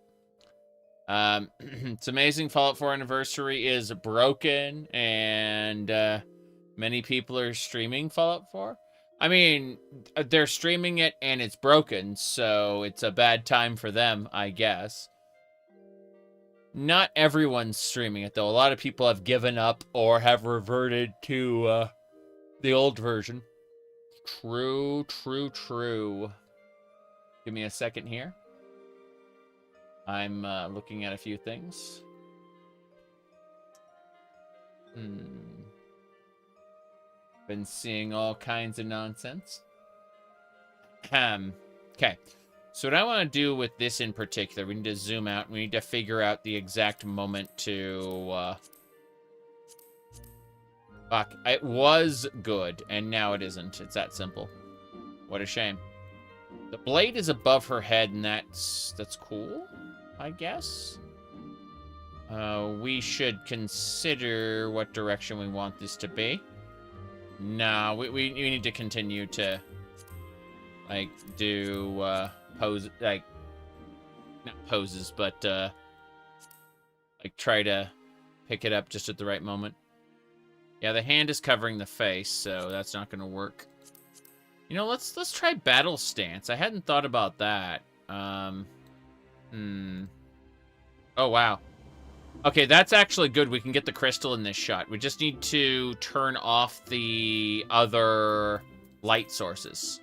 It's amazing. Fallout 4 Anniversary is broken, and many people are streaming Fallout 4. I mean, they're streaming it and it's broken, so it's a bad time for them, I guess. Not everyone's streaming it, though. A lot of people have given up or have reverted to the old version. True. Give me a second here. I'm looking at a few things. Been seeing all kinds of nonsense. Okay. So what I want to do with this in particular, we need to zoom out. We need to figure out the exact moment to... Fuck. It was good, and now it isn't. It's that simple. What a shame. The blade is above her head, and that's cool, I guess. We should consider what direction we want this to be. No, we need to continue to, like, do, pose, like, not poses, but, like, try to pick it up just at the right moment. Yeah, the hand is covering the face, so that's not gonna work. You know, let's try battle stance. I hadn't thought about that. Oh, wow. Okay, that's actually good. We can get the crystal in this shot. We just need to turn off the other light sources.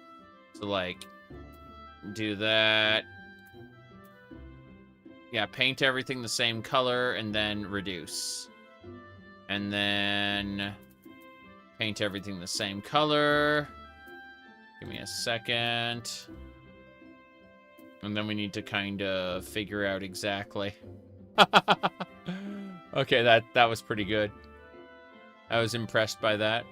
So, like, do that. Yeah, paint everything the same color and then reduce. And then paint everything the same color. Give me a second. And then we need to kind of figure out exactly. Okay, that was pretty good. I was impressed by that.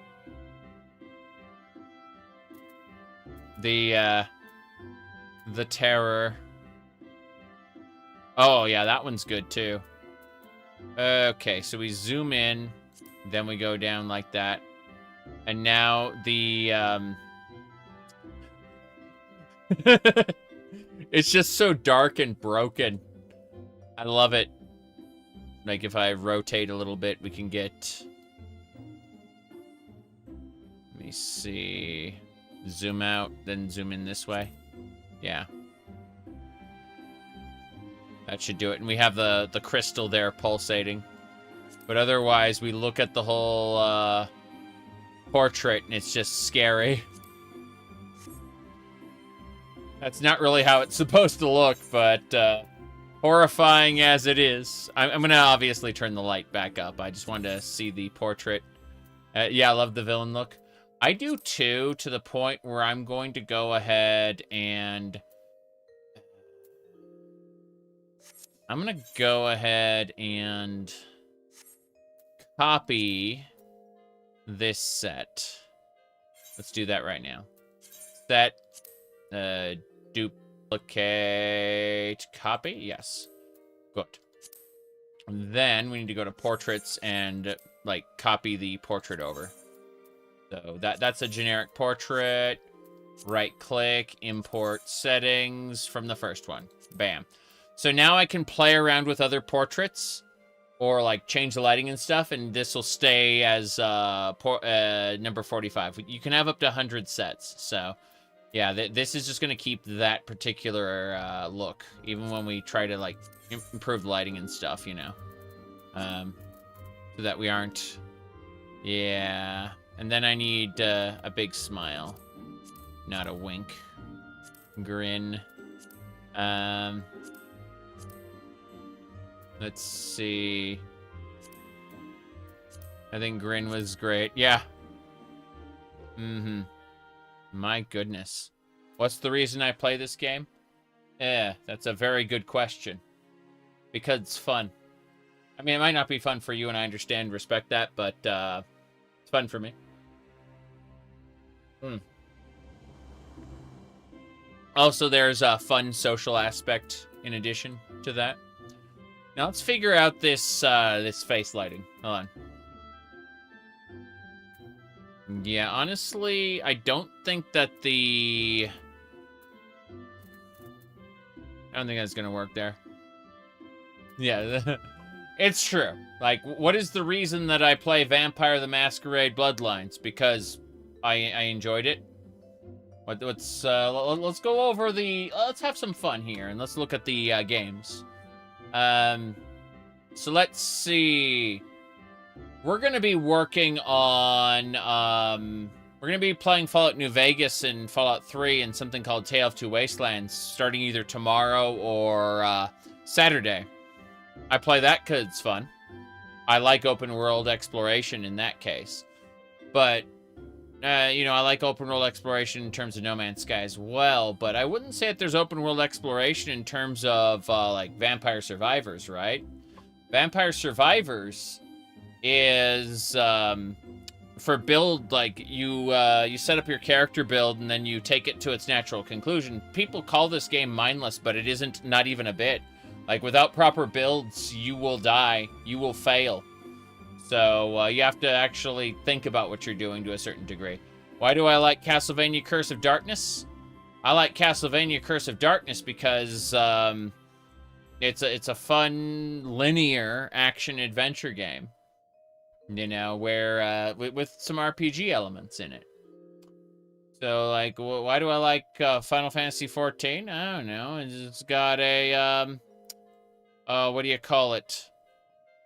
The terror. Oh, yeah, that one's good, too. Okay, so we zoom in, then we go down like that. And now the, it's just so dark and broken. I love it. Like, if I rotate a little bit, we can get... Let me see... Zoom out, then zoom in this way. Yeah. That should do it. And we have the crystal there pulsating. But otherwise, we look at the whole portrait, and it's just scary. That's not really how it's supposed to look, but horrifying as it is. I'm going to obviously turn the light back up. I just wanted to see the portrait. Yeah, I love the villain look. I do too, to the point where I'm going to go ahead and... I'm going to go ahead and copy this set. Let's do that right now. Set, duplicate, copy. Yes. Good. And then we need to go to portraits and, like, copy the portrait over. So that's a generic portrait. Right-click, import settings from the first one. Bam. So now I can play around with other portraits or like change the lighting and stuff, and this will stay as number 45. You can have up to 100 sets. So yeah, this is just going to keep that particular look, even when we try to like improve the lighting and stuff, you know, so that we aren't. Yeah, and then I need a big smile, not a wink. Grin. Let's see. I think grin was great. Yeah. My goodness. What's the reason I play this game? That's a very good question. Because it's fun. I mean, it might not be fun for you, and I understand, respect that, but it's fun for me. Also, there's a fun social aspect in addition to that. Now let's figure out this this face lighting. Hold on. Yeah, honestly, I don't think that I don't think that's gonna work there. Yeah, it's true. Like, what is the reason that I play Vampire the Masquerade Bloodlines? Because I enjoyed it. Let's go over let's have some fun here, and let's look at the games. So let's see. We're going to be working on, we're going to be playing Fallout New Vegas and Fallout 3 and something called Tale of Two Wastelands starting either tomorrow or Saturday. I play that because it's fun. I like open world exploration in that case. But, you know, I like open world exploration in terms of No Man's Sky as well, but I wouldn't say that there's open world exploration in terms of, like, Vampire Survivors, right? Vampire Survivors is, for build, like, you set up your character build and then you take it to its natural conclusion. People call this game mindless, but it isn't, not even a bit. Like, without proper builds, you will die. You will fail. So, you have to actually think about what you're doing to a certain degree. Why do I like Castlevania Curse of Darkness? I like Castlevania Curse of Darkness because, it's a fun, linear action-adventure game. You know, where, with some RPG elements in it. So, like, why do I like Final Fantasy XIV? I don't know. It's got a, what do you call it?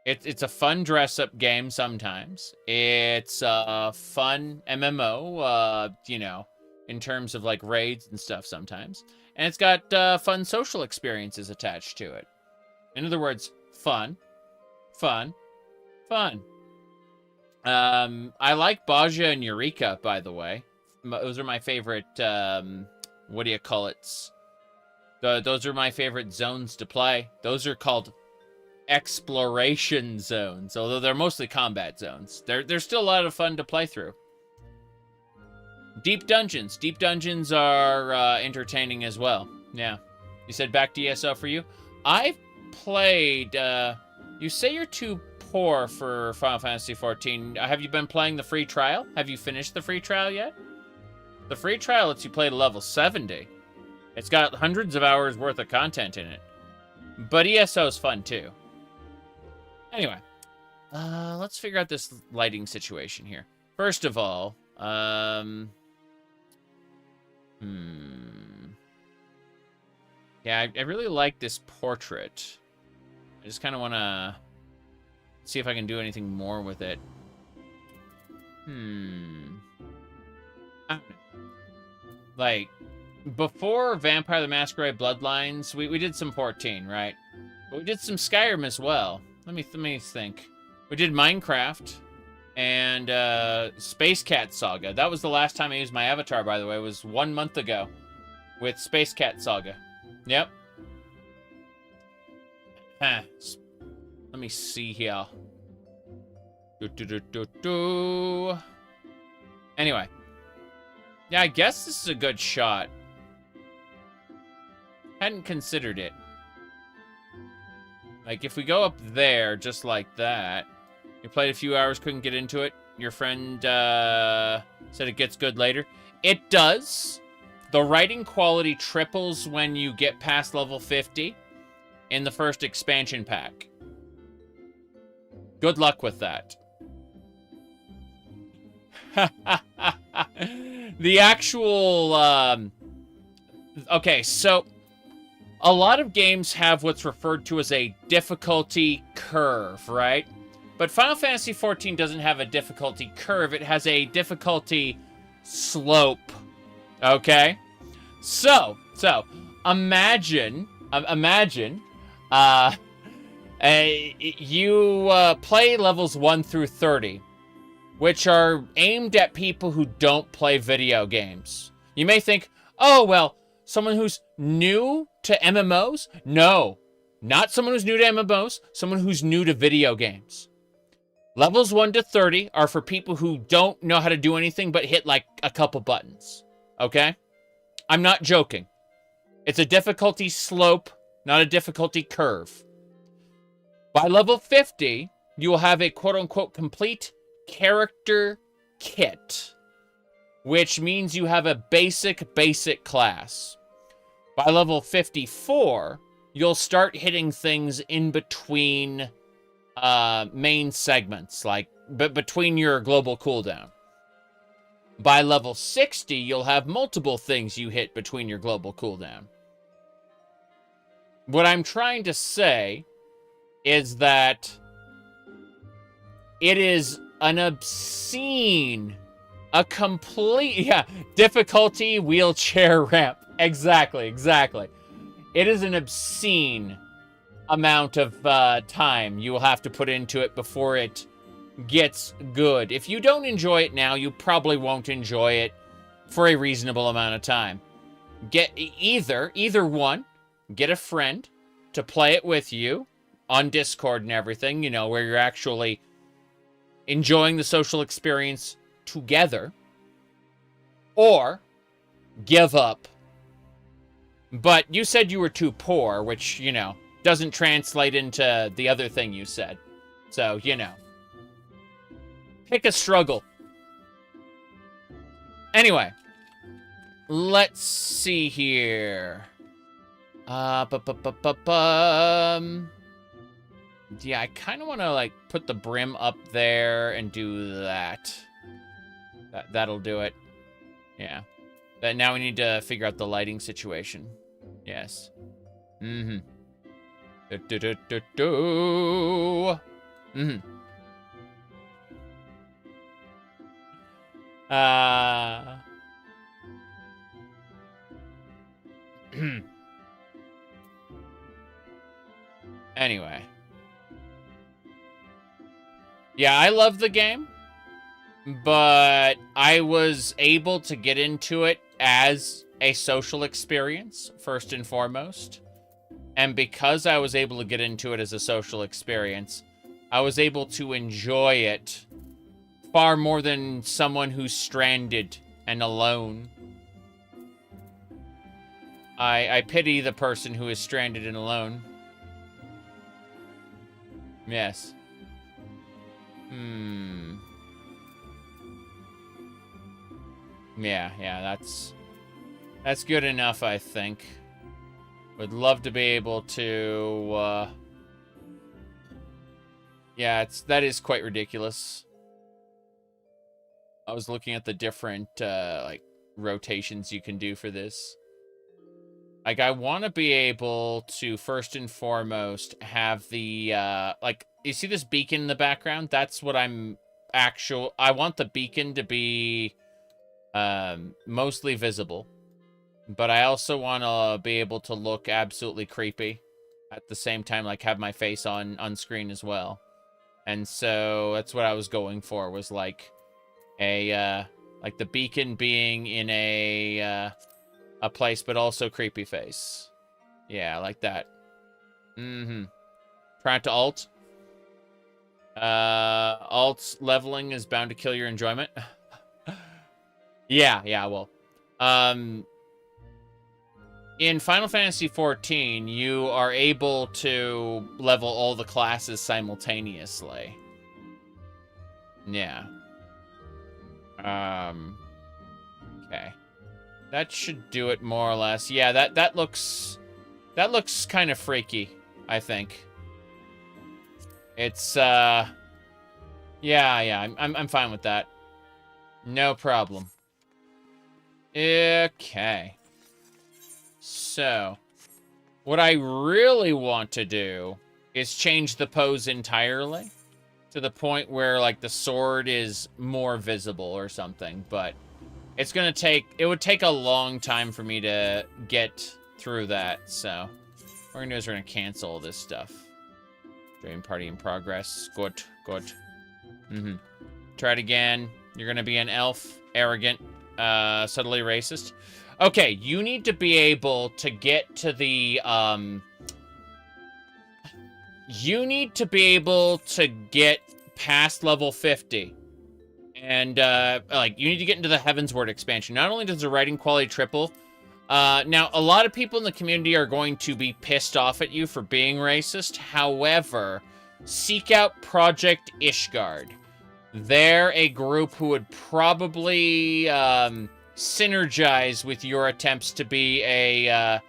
It's a fun dress-up game sometimes. It's a fun MMO, you know, in terms of, like, raids and stuff sometimes. And it's got fun social experiences attached to it. In other words, fun, fun, fun. I like Baja and Eureka, by the way. Those are my favorite, what do you call it? Those are my favorite zones to play. Those are called exploration zones, although they're mostly combat zones. They're still a lot of fun to play through. Deep dungeons. Deep dungeons are entertaining as well. Yeah. You said back to ESO for you? I've played, you say you're too poor for Final Fantasy XIV. Have you been playing the free trial? Have you finished the free trial yet? The free trial lets you play to level 70. It's got hundreds of hours worth of content in it. But ESO's fun too. Anyway, let's figure out this lighting situation here. First of all, yeah, Yeah, I really like this portrait. I just kind of want to see if I can do anything more with it. I don't know. Like, before Vampire the Masquerade Bloodlines, we did some 14, right? But we did some Skyrim as well. Let me think. We did Minecraft and Space Cat Saga. That was the last time I used my avatar, by the way. It was 1 month ago with Space Cat Saga. Yep. Let me see here. Anyway. Yeah, I guess this is a good shot. Hadn't considered it. Like, if we go up there, just like that. You played a few hours, couldn't get into it. Your friend said it gets good later. It does. The writing quality triples when you get past level 50 in the first expansion pack. Good luck with that. The actual... okay, so... a lot of games have what's referred to as a difficulty curve, right? But Final Fantasy XIV doesn't have a difficulty curve. It has a difficulty slope. Okay? So imagine, you play levels 1 through 30, which are aimed at people who don't play video games. You may think, oh, well, someone who's new to MMOs? No, not someone who's new to MMOs, someone who's new to video games. Levels 1 to 30 are for people who don't know how to do anything but hit like a couple buttons, okay? I'm not joking. It's a difficulty slope, not a difficulty curve. By level 50, you will have a quote-unquote complete character kit, which means you have a basic class. By level 54, you'll start hitting things in between main segments, like between your global cooldown. By level 60, you'll have multiple things you hit between your global cooldown. What I'm trying to say is that it is an obscene, a complete, difficulty wheelchair ramp. Exactly. It is an obscene amount of time you will have to put into it before it gets good. If you don't enjoy it now, you probably won't enjoy it for a reasonable amount of time. Get either one, get a friend to play it with you on Discord and everything, you know, where you're actually enjoying the social experience together, or give up. But you said you were too poor, which, you know, doesn't translate into the other thing you said. So, you know. Pick a struggle. Anyway. Let's see here. Yeah, I kind of want to, like, put the brim up there and do that. That'll do it. Yeah. But now we need to figure out the lighting situation. Yes. Mm-hmm. Mm-hmm. Anyway. Yeah, I love the game, but I was able to get into it as a social experience, first and foremost. And because I was able to get into it as a social experience, I was able to enjoy it far more than someone who's stranded and alone. I pity the person who is stranded and alone. Yes. Yeah, that's good enough, I think. Would love to be able to, yeah, that is quite ridiculous. I was looking at the different, like, rotations you can do for this. Like, I want to be able to, first and foremost, have the, like, you see this beacon in the background? That's what I want the beacon to be, mostly visible. But I also want to be able to look absolutely creepy. At the same time, like, have my face on screen as well. And so, that's what I was going for, was, like, like, the beacon being in a place, but also creepy face. Yeah, like that. Trying to alt. Alt's leveling is bound to kill your enjoyment. Yeah, well. In Final Fantasy XIV, you are able to level all the classes simultaneously. Yeah. Okay. That should do it more or less. Yeah, that looks kind of freaky, I think. It's yeah, I'm fine with that. No problem. Okay. So, what I really want to do is change the pose entirely to the point where, like, the sword is more visible or something, but it's gonna take, it would take a long time for me to get through that, so what we're gonna do is we're gonna cancel this stuff. Dream party in progress. Good. Try it again. You're gonna be an elf, arrogant, subtly racist. Okay, you need to be able to get to the, you need to be able to get past level 50. And, like, you need to get into the Heavensward expansion. Not only does the writing quality triple, now, a lot of people in the community are going to be pissed off at you for being racist. However, seek out Project Ishgard. They're a group who would probably, synergize with your attempts to be a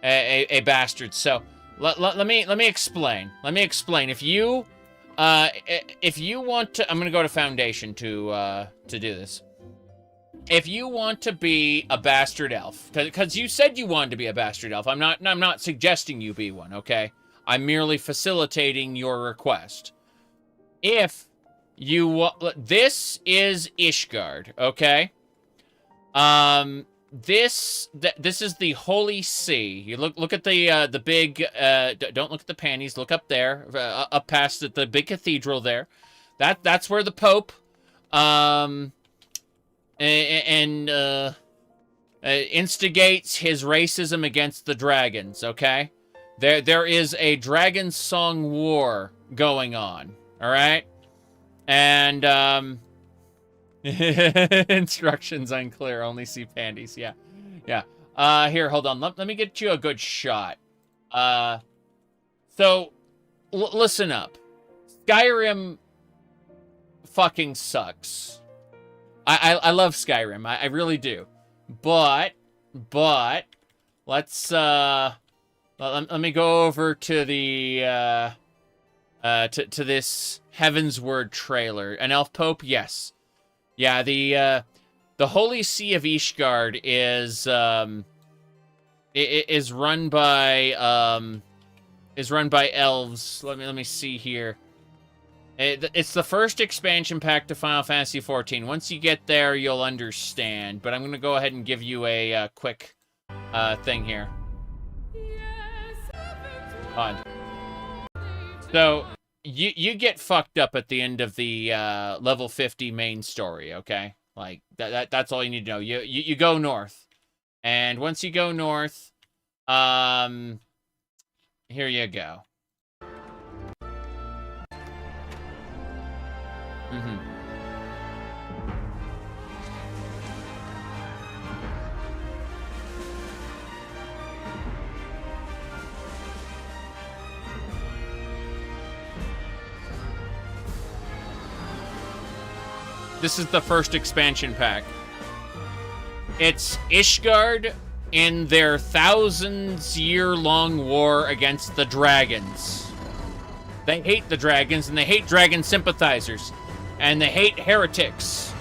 bastard. So, let me explain. If you want to, I'm gonna go to Foundation to do this. If you want to be a bastard elf, because you said you wanted to be a bastard elf, I'm not suggesting you be one, okay? I'm merely facilitating your request. If you want, this is Ishgard, okay? This is the Holy See. You look at the big, don't look at the panties, look up there, up past the big cathedral there. That's where the Pope, instigates his racism against the dragons, okay? There is a dragon song war going on, alright? And, instructions unclear, only see panties, yeah. Here, hold on, let me get you a good shot. So, listen up. Skyrim fucking sucks. I love Skyrim, I really do. But, let's, let me go over to the, to this Heavensward trailer. An elf pope? Yes. Yeah, the Holy See of Ishgard is run by elves. Let me see here. It's the first expansion pack to Final Fantasy XIV. Once you get there, you'll understand. But I'm gonna go ahead and give you a quick thing here. On. So you get fucked up at the end of the level 50 main story, okay? Like that's all you need to know. You go north, and once you go north, here you go. This is the first expansion pack. It's Ishgard in their thousands-year-long war against the dragons. They hate the dragons, and they hate dragon sympathizers. And they hate heretics.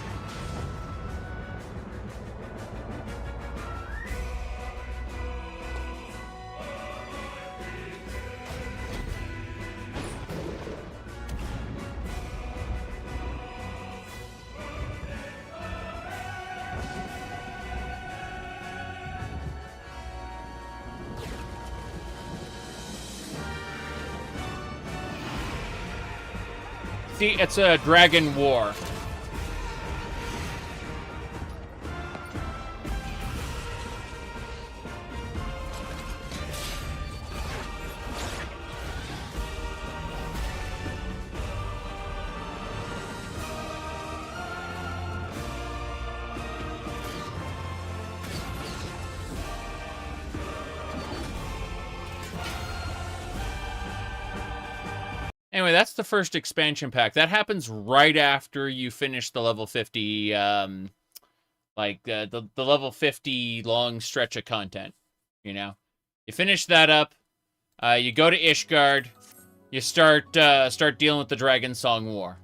See, it's a dragon war. Anyway, that's the first expansion pack. That happens right after you finish the level 50, the level 50 long stretch of content, you know? You finish that up, you go to Ishgard, you start dealing with the Dragon Song War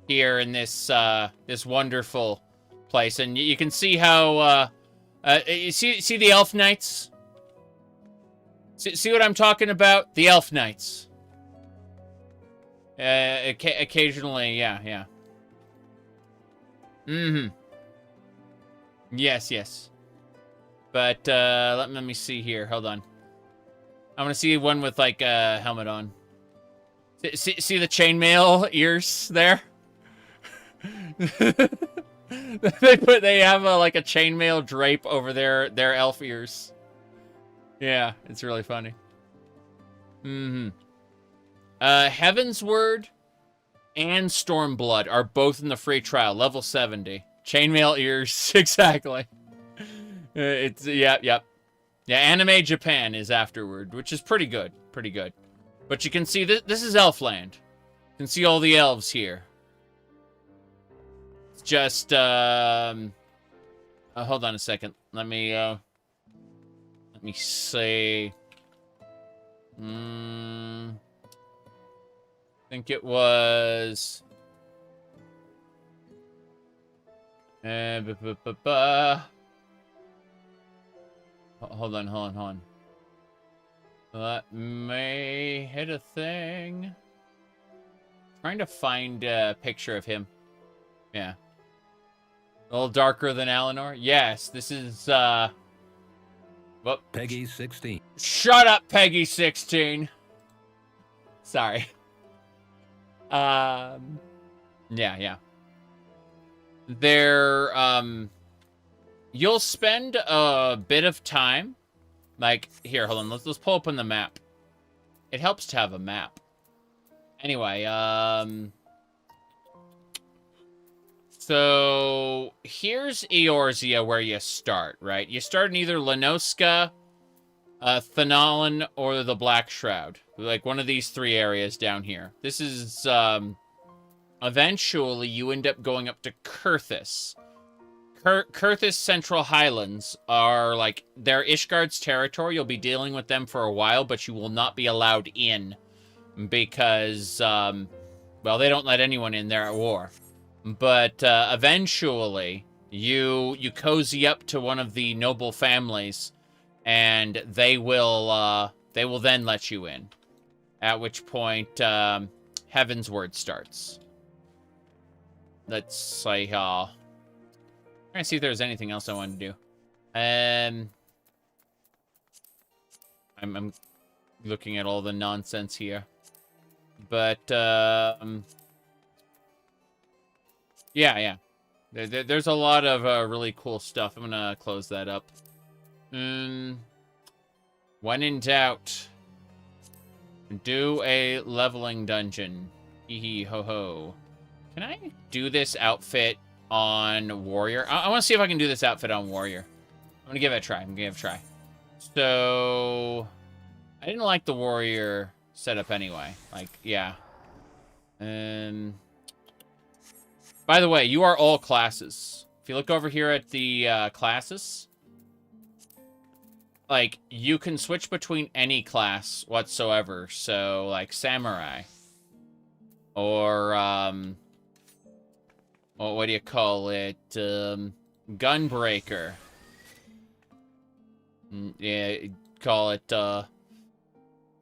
here in this, this wonderful place. And you can see how, you see the Elf Knights? See what I'm talking about? The Elf Knights. Occasionally, yeah. Mm-hmm. Yes. But, let me see here. Hold on. I want to see one with, like, a helmet on. See the chainmail ears there? They have, like, a chainmail drape over their elf ears. Yeah, it's really funny. Mm-hmm. Heaven's Word and Stormblood are both in the free trial, level 70. Chainmail ears, exactly. Yep. Yeah, Anime Japan is afterward, which is pretty good, But you can see, this is Elfland. You can see all the elves here. It's just, hold on a second. Let me see. I think it was... Hold on. Let me hit a thing. Trying to find a picture of him. Yeah. A little darker than Alinor. Yes, this is, Whoop. Peggy 16. Shut up, Peggy 16. Sorry. Yeah. You'll spend a bit of time, like, here, hold on, let's pull up on the map. It helps to have a map. Anyway, so here's Eorzea where you start, right? You start in either Lenoska, Thanalan, or the Black Shroud. Like, one of these three areas down here. This is, eventually you end up going up to Kurthus. Kurthus Central Highlands are, like, they're Ishgard's territory. You'll be dealing with them for a while, but you will not be allowed in. Because, well, they don't let anyone in there at war. But, eventually, you cozy up to one of the noble families, and they will then let you in. At which point, Heaven's Word starts. Let's say, I'm trying to see if there's anything else I wanted to do. I'm looking at all the nonsense here. But, yeah. There's a lot of really cool stuff. I'm gonna close that up. When in doubt, do a leveling dungeon. Hee hee ho ho. Can I do this outfit on Warrior? I want to see if I can do this outfit on Warrior. I'm gonna give it a try. So, I didn't like the Warrior setup anyway. Like, yeah. By the way, you are all classes. If you look over here at the classes, like, you can switch between any class whatsoever. So, like, Samurai. Or, well, what do you call it? Gunbreaker. Yeah, call it,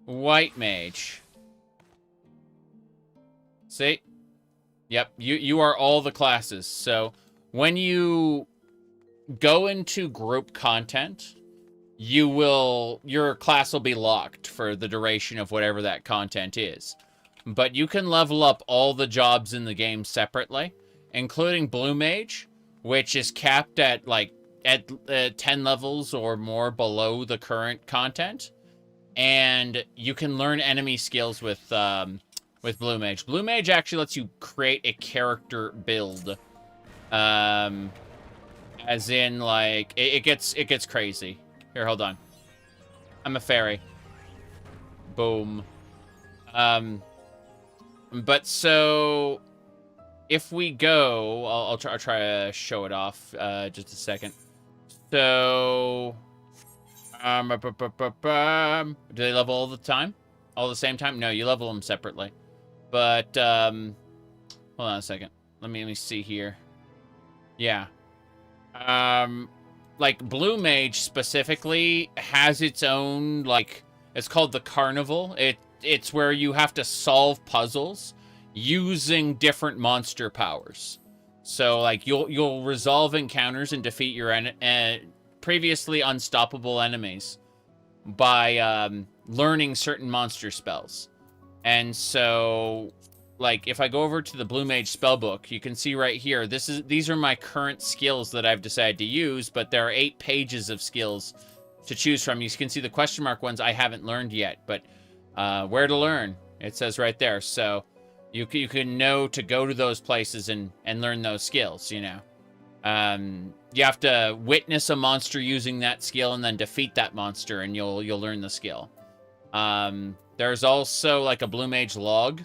White Mage. See? Yep, you are all the classes. So, when you go into group content, your class will be locked for the duration of whatever that content is. but you can level up all the jobs in the game separately, including Blue Mage, which is capped at like 10 levels or more below the current content. And you can learn enemy skills with Blue Mage. Blue Mage actually lets you create a character build. As in, like, it gets crazy. Here, hold on. I'm a fairy. Boom. But so if we go, I'll try to show it off just a second. So do they level all the time? All the same time? No, you level them separately. But hold on a second. Let me see here. Yeah. Like Blue Mage specifically has its own, like, it's called the Carnival. It's where you have to solve puzzles using different monster powers. So like you'll resolve encounters and defeat your previously unstoppable enemies by learning certain monster spells. And so, like, if I go over to the Blue Mage spellbook, you can see right here, these are my current skills that I've decided to use, but there are 8 pages of skills to choose from. You can see the question mark ones I haven't learned yet, but where to learn, it says right there. So you can know to go to those places and learn those skills, you know. You have to witness a monster using that skill and then defeat that monster, and you'll learn the skill. There's also like a Blue Mage log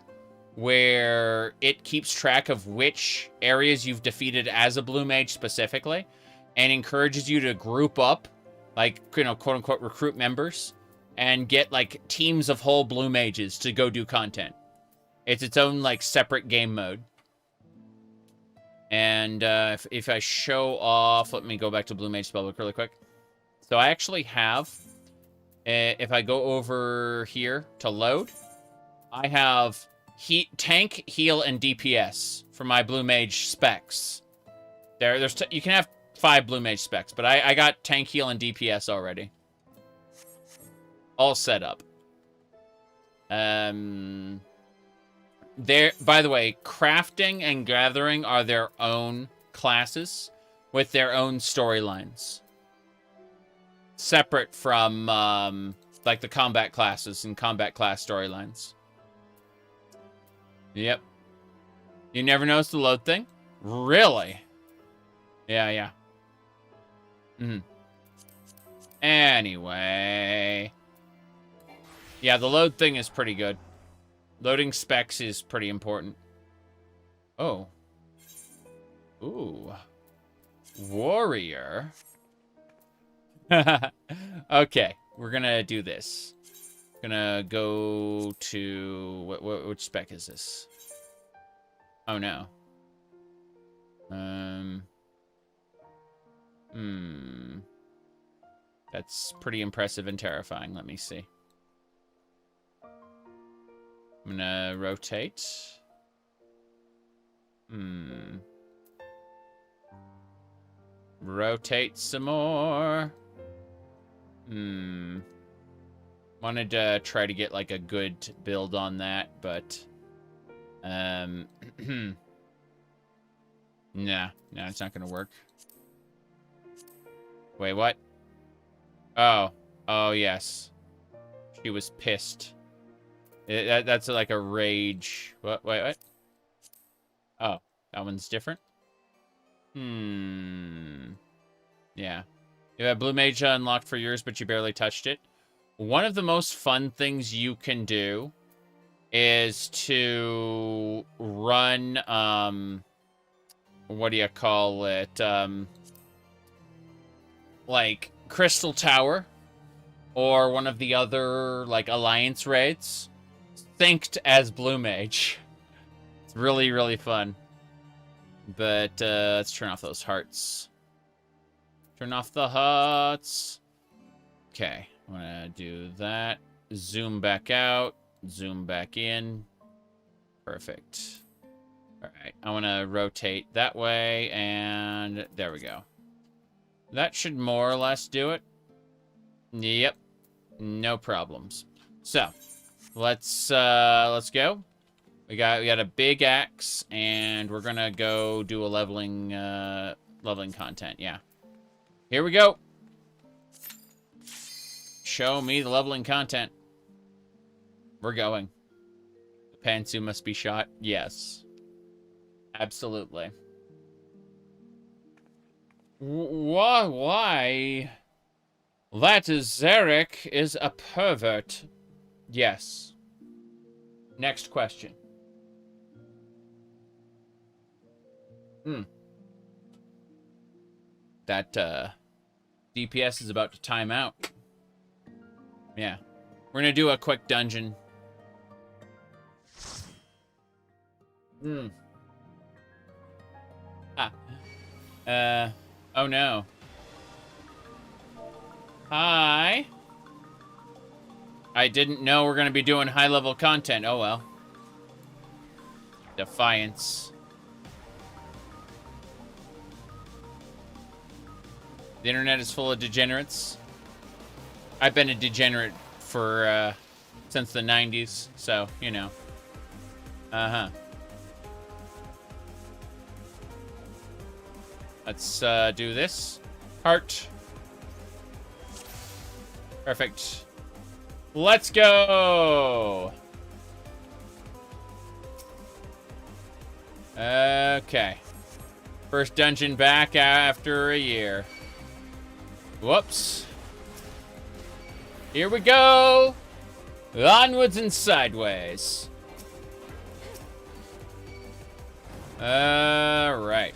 where it keeps track of which areas you've defeated as a Blue Mage specifically, and encourages you to group up, like, you know, quote unquote recruit members, and get like teams of whole Blue Mages to go do content. It's its own like separate game mode. And if I show off, let me go back to Blue Mage Spellbook really quick. So I actually have, if I go over here to load, I have tank, heal, and DPS for my Blue Mage specs. You can have 5 Blue Mage specs, but I got tank, heal, and DPS already. All set up. By the way, crafting and gathering are their own classes with their own storylines. Separate from, like, the combat classes and combat class storylines. Yep. You never noticed the load thing? Really? Yeah. Anyway. Yeah, the load thing is pretty good. Loading specs is pretty important. Oh. Ooh. Warrior. Okay, we're gonna do this. Gonna go to... which spec is this? Oh, no. That's pretty impressive and terrifying. Let me see. I'm gonna rotate. Rotate some more. Wanted to try to get like a good build on that, but nah, it's not gonna work. Wait, what? Oh yes. She was pissed. That's like a rage. What? Wait. Oh, that one's different? Yeah. You have Blue Mage unlocked for yours, but you barely touched it. One of the most fun things you can do is to run, what do you call it? Like, Crystal Tower, or one of the other, like, Alliance raids, synced as Blue Mage. It's really, really fun. But, let's turn off those hearts. Turn off the hearts. Okay, I'm gonna do that. Zoom back out. Zoom back in. Perfect. Alright, I want to rotate that way, and there we go. That should more or less do it. Yep. No problems. So, let's go. We got a big axe, and we're gonna go do a leveling content. Yeah. Here we go. Show me the leveling content. We're going. The pantsu must be shot. Yes. Absolutely. Why? That Zarek is a pervert. Yes. Next question. That, DPS is about to time out. Yeah. We're gonna do a quick dungeon. Oh no. Hi. I didn't know we're gonna be doing high-level content. Oh well. Defiance. The internet is full of degenerates. I've been a degenerate for, since the 90s, so, you know. Uh-huh. Let's, do this. Heart. Perfect. Let's go! Okay. First dungeon back after a year. Whoops. Here we go! Onwards and sideways. Alright.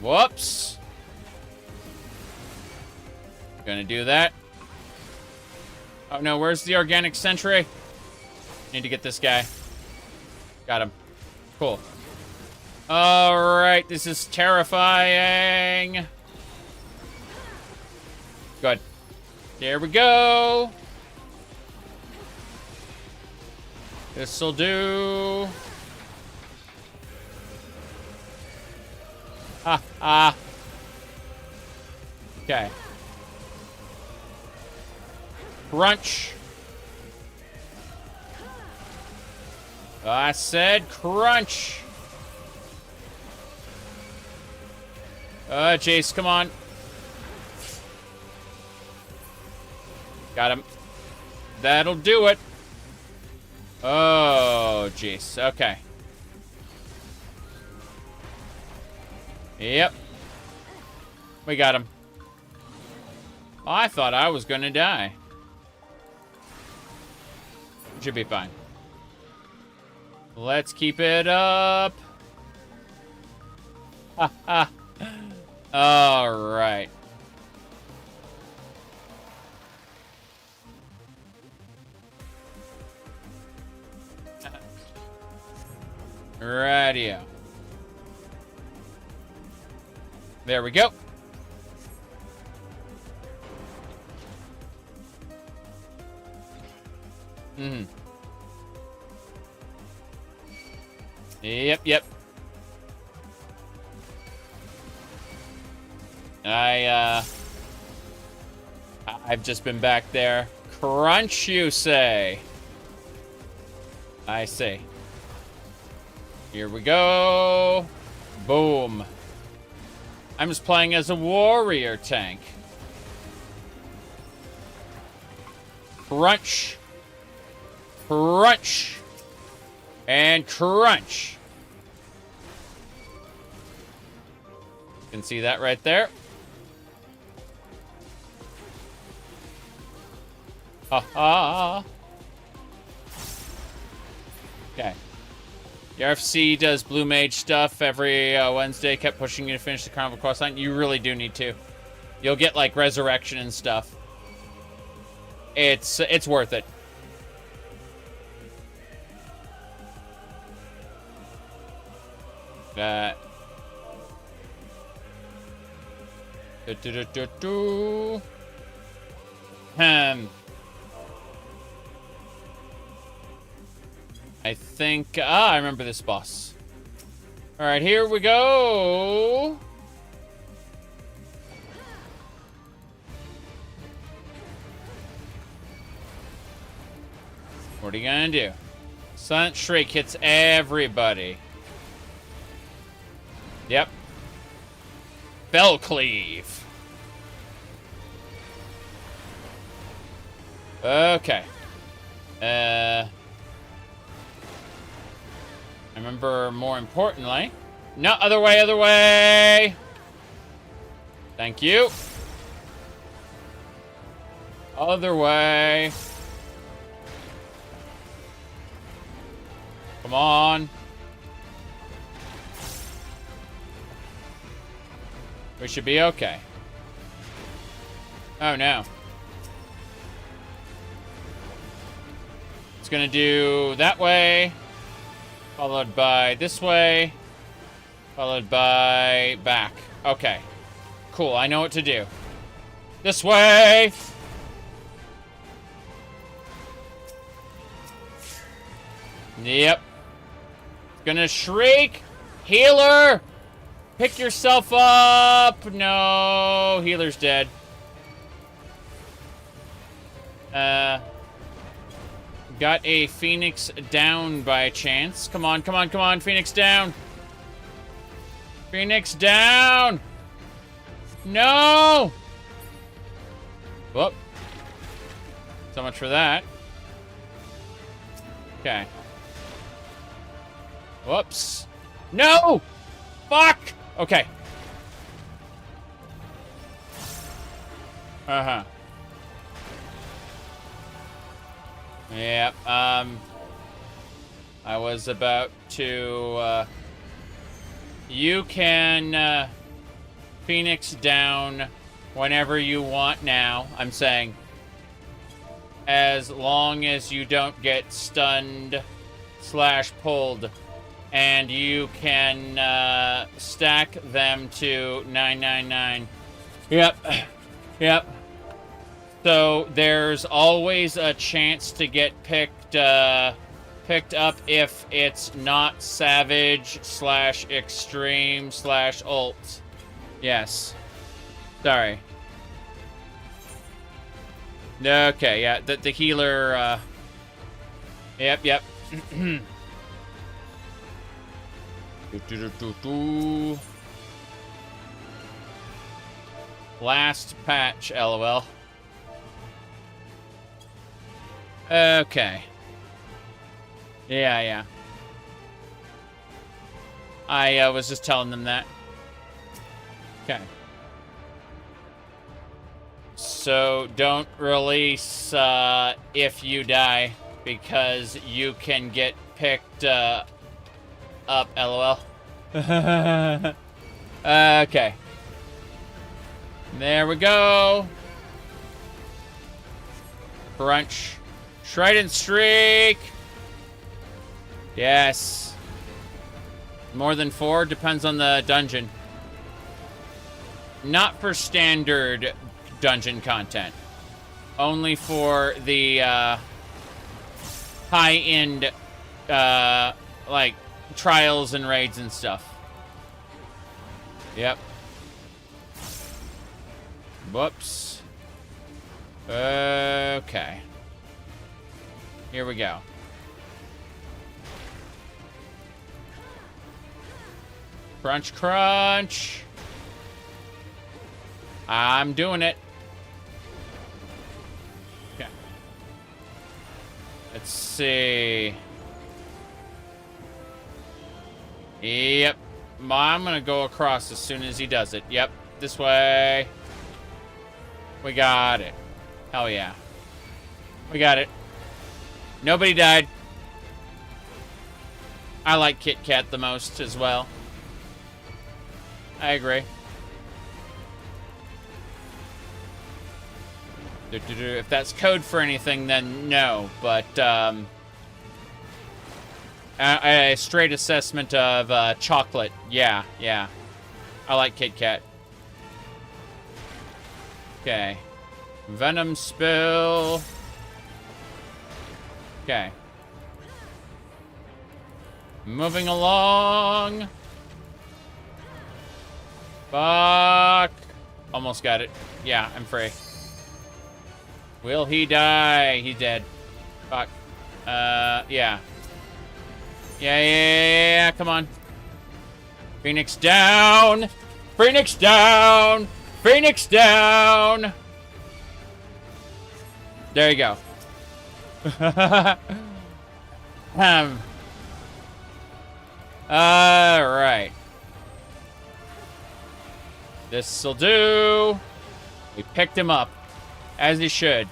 Whoops. Gonna do that. Oh no, where's the organic sentry? Need to get this guy. Got him. Cool. Alright, this is terrifying. Good. There we go. This'll do. Ha. Okay. Crunch. I said crunch. Jace, come on. Got him. That'll do it. Oh, jeez. Okay. Yep. We got him. I thought I was gonna die. Should be fine. Let's keep it up. Ha ha. All right. Radio. There we go. Yep. I've just been back there. Crunch, you say? I see. Here we go. Boom. I'm just playing as a warrior tank. Crunch. Crunch. And crunch. You can see that right there. Ha ha. Okay. The RFC does Blue Mage stuff every Wednesday. Kept pushing you to finish the Carnival Cross line. You really do need to. You'll get like resurrection and stuff. It's worth it. I think, I remember this boss. All right, here we go. What are you gonna do? Silent Shriek hits everybody. Yep. Fell Cleave. Okay. I remember more importantly. No, other way, other way. Thank you. Other way. Come on. We should be okay. Oh no. It's gonna do that way, followed by this way, followed by back. Okay. Cool, I know what to do. This way! Yep. Gonna shriek! Healer! Pick yourself up! No, healer's dead. Got a Phoenix down by chance. Come on, come on, come on, Phoenix down! Phoenix down! No! Whoop. So much for that. Okay. Whoops. No! Fuck! Okay. Uh-huh. Yep, I was about to, you can, Phoenix down whenever you want now, I'm saying. As long as you don't get stunned / pulled. And you can, stack them to 999. Yep. Yep. So there's always a chance to get picked up if it's not savage / extreme / ult. Yes. Sorry. Okay, yeah, the healer, Yep. Last patch, LOL. Okay. Yeah. I was just telling them that. Okay. So don't release if you die, because you can get picked up, LOL. Okay. There we go. Crunch. Trident Streak. Yes. More than 4 depends on the dungeon. Not for standard dungeon content. Only for the high-end like trials and raids and stuff. Yep. Whoops. Okay. Here we go. Crunch, crunch. I'm doing it. Okay. Let's see. Yep. I'm gonna go across as soon as he does it. Yep. This way. We got it. Hell yeah. We got it. Nobody died. I like Kit Kat the most as well. I agree. If that's code for anything, then no. But a straight assessment of chocolate. Yeah. I like Kit Kat. Okay. Venom spill. Okay. Moving along. Fuck. Almost got it. Yeah, I'm free. Will he die? He's dead. Fuck. Yeah. Yeah, come on. Phoenix down! Phoenix down! Phoenix down! There you go. Alright. This'll do. We picked him up. As he should.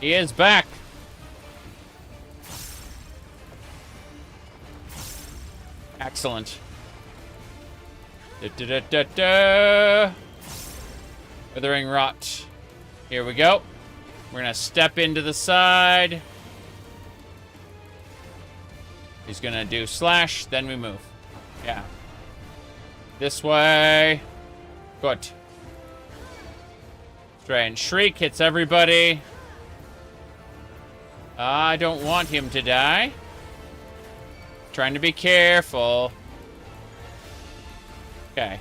He is back. Excellent. Withering Rot. Here we go. We're gonna step into the side. He's gonna do slash, then we move. Yeah. This way. Good. Strange Shriek hits everybody. I don't want him to die. Trying to be careful. Okay.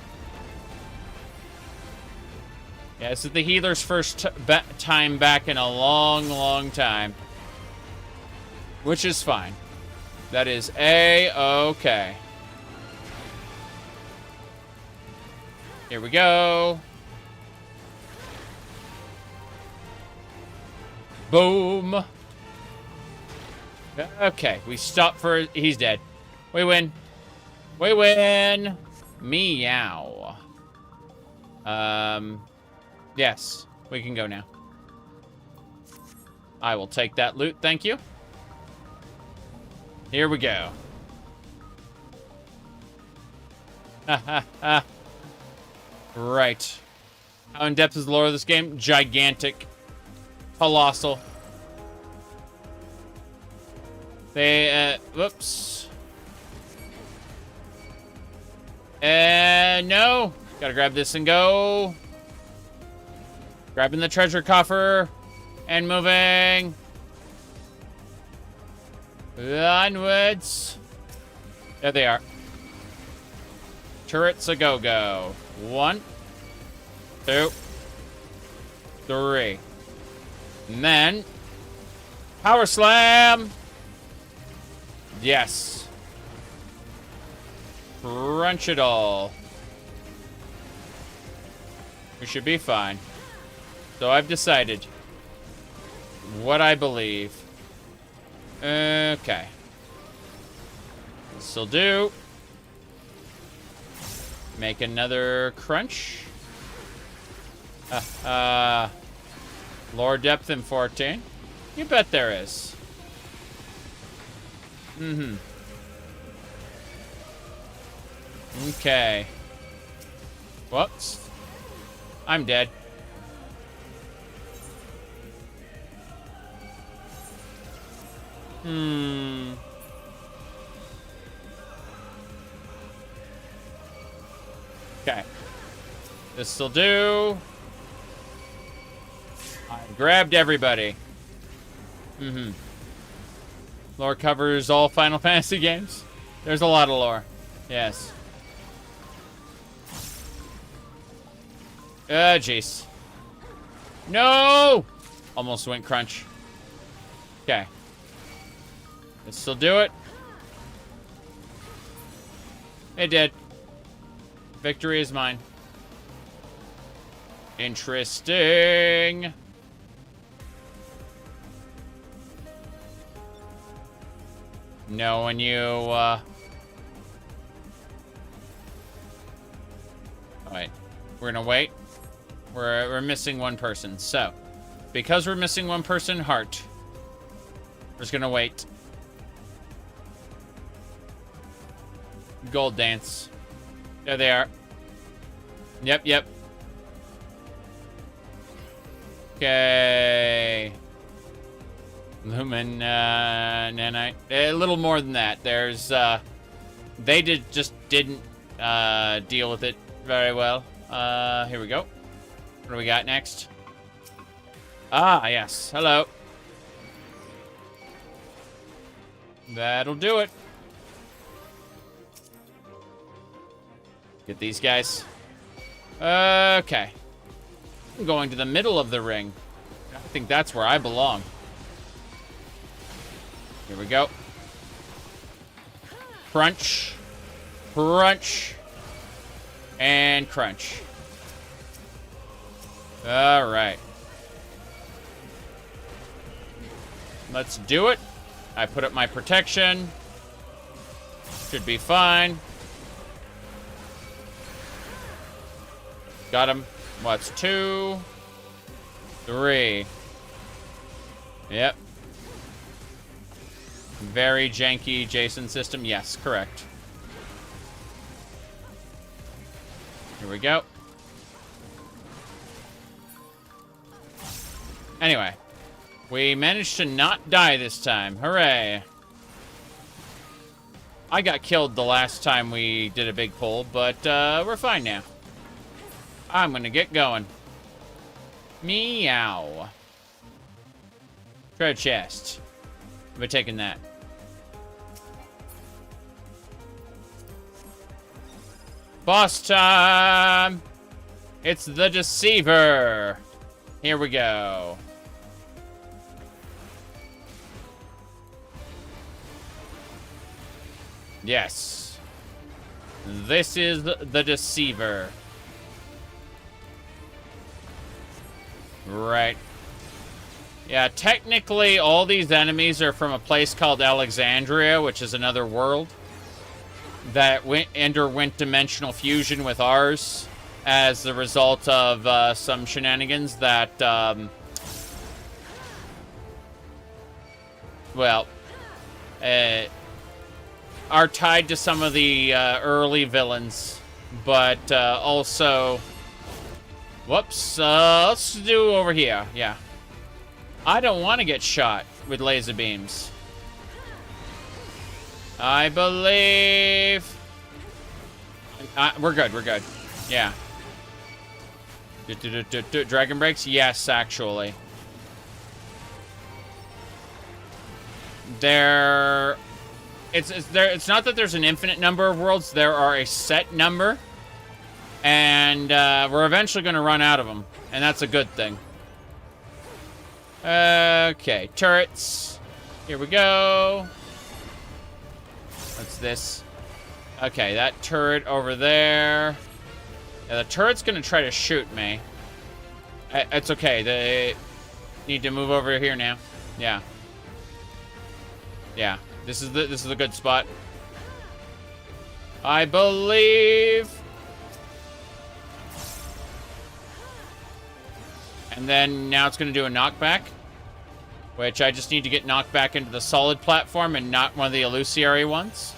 Yeah, this is the healer's first time back in a long, long time. Which is fine. That is A-okay. Here we go. Boom. Okay, we stop for... He's dead. We win. We win. Meow. Yes, we can go now. I will take that loot, thank you. Here we go. Ha ha ha. Right. How in depth is the lore of this game? Gigantic. Colossal. They, whoops. No. Gotta grab this and go. Grabbing the treasure coffer. And moving. Onwards. There they are. Turrets a go-go. 1, 2, 3. And then... Power Slam! Yes. Crunch it all. We should be fine. So I've decided what I believe. Okay. This'll do. Make another crunch. Lore depth in 14. You bet there is. Mm-hmm. Okay. Whoops. I'm dead. Okay. This'll do. I grabbed everybody. Lore covers all Final Fantasy games. There's a lot of lore. Yes. Jeez. No! Almost went crunch. Okay. This'll do it. It did. Victory is mine. Interesting. Knowing you, Alright. We're gonna wait. We're missing one person. So, because we're missing one person, Heart. We're just gonna wait. Gold dance. There they are. Yep, yep. Okay. Lumen, nanite. A little more than that. There's, they just didn't, deal with it very well. Here we go. What do we got next? Ah, yes. Hello. That'll do it. Get these guys. Okay. I'm going to the middle of the ring. I think that's where I belong. Here we go. Crunch. Crunch. And crunch. Alright. Let's do it. I put up my protection. Should be fine. Got him. What's 2? 3. Yep. Very janky Jason system. Yes, correct. Here we go. Anyway. We managed to not die this time. Hooray. I got killed the last time we did a big pull, but we're fine now. I'm gonna get going. Meow. Treasure chest. We're taking that. Boss time! It's the Deceiver. Here we go. Yes. This is the Deceiver. Right. Yeah, technically all these enemies are from a place called Alexandria, which is another world that underwent dimensional fusion with ours as the result of some shenanigans that, are tied to some of the early villains, but also... Whoops, let's do over here, yeah. I don't want to get shot with laser beams. I believe... we're good, we're good. Yeah. Dragon breaks? Yes, actually. It's not that there's an infinite number of worlds, there are a set number. And we're eventually going to run out of them. And that's a good thing. Okay, turrets. Here we go. What's this? Okay, that turret over there. Yeah, the turret's going to try to shoot me. It's okay. They need to move over here now. Yeah. Yeah. This is the good spot. I believe... And then now it's going to do a knockback, which I just need to get knocked back into the solid platform and not one of the illusory ones.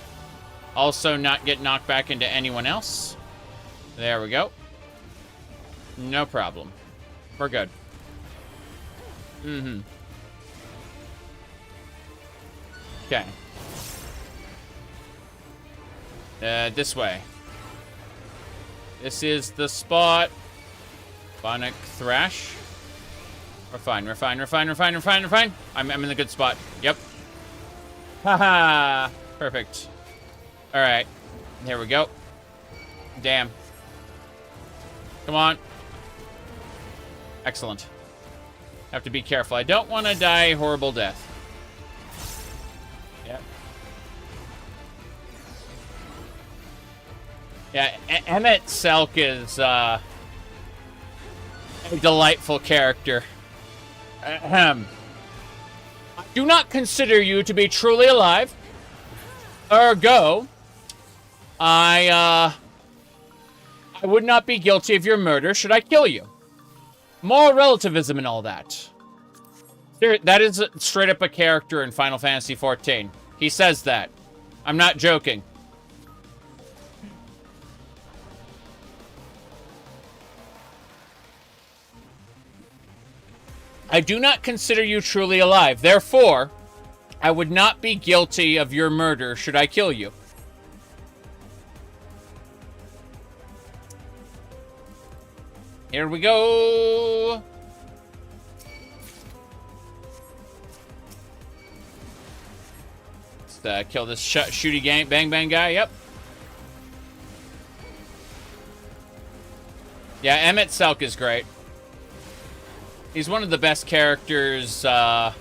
Also not get knocked back into anyone else. There we go. No problem. We're good. Mm-hmm. Okay. This way. This is the spot. Bionic Thrash. We're fine, we're fine, we're fine, we're fine, we're fine, we're fine. I'm in the good spot. Yep. Haha. Perfect. Alright. Here we go. Damn. Come on. Excellent. Have to be careful. I don't want to die a horrible death. Yep. Yeah, Emmett Selk is, a delightful character. Ahem. I do not consider you to be truly alive. Ergo, I would not be guilty of your murder should I kill you. Moral relativism and all that. That is straight up a character in Final Fantasy XIV. He says that. I'm not joking. I do not consider you truly alive. Therefore, I would not be guilty of your murder should I kill you. Here we go. Let's kill this shooty gang, bang bang guy. Yep. Yeah, Emmett Selk is great. He's one of the best characters, not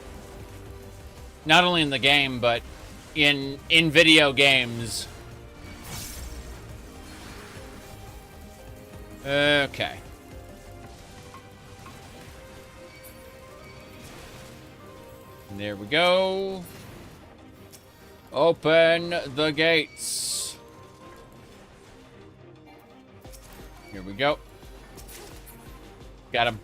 not only in the game, but in video games. Okay. There we go. Open the gates. Here we go. Got him.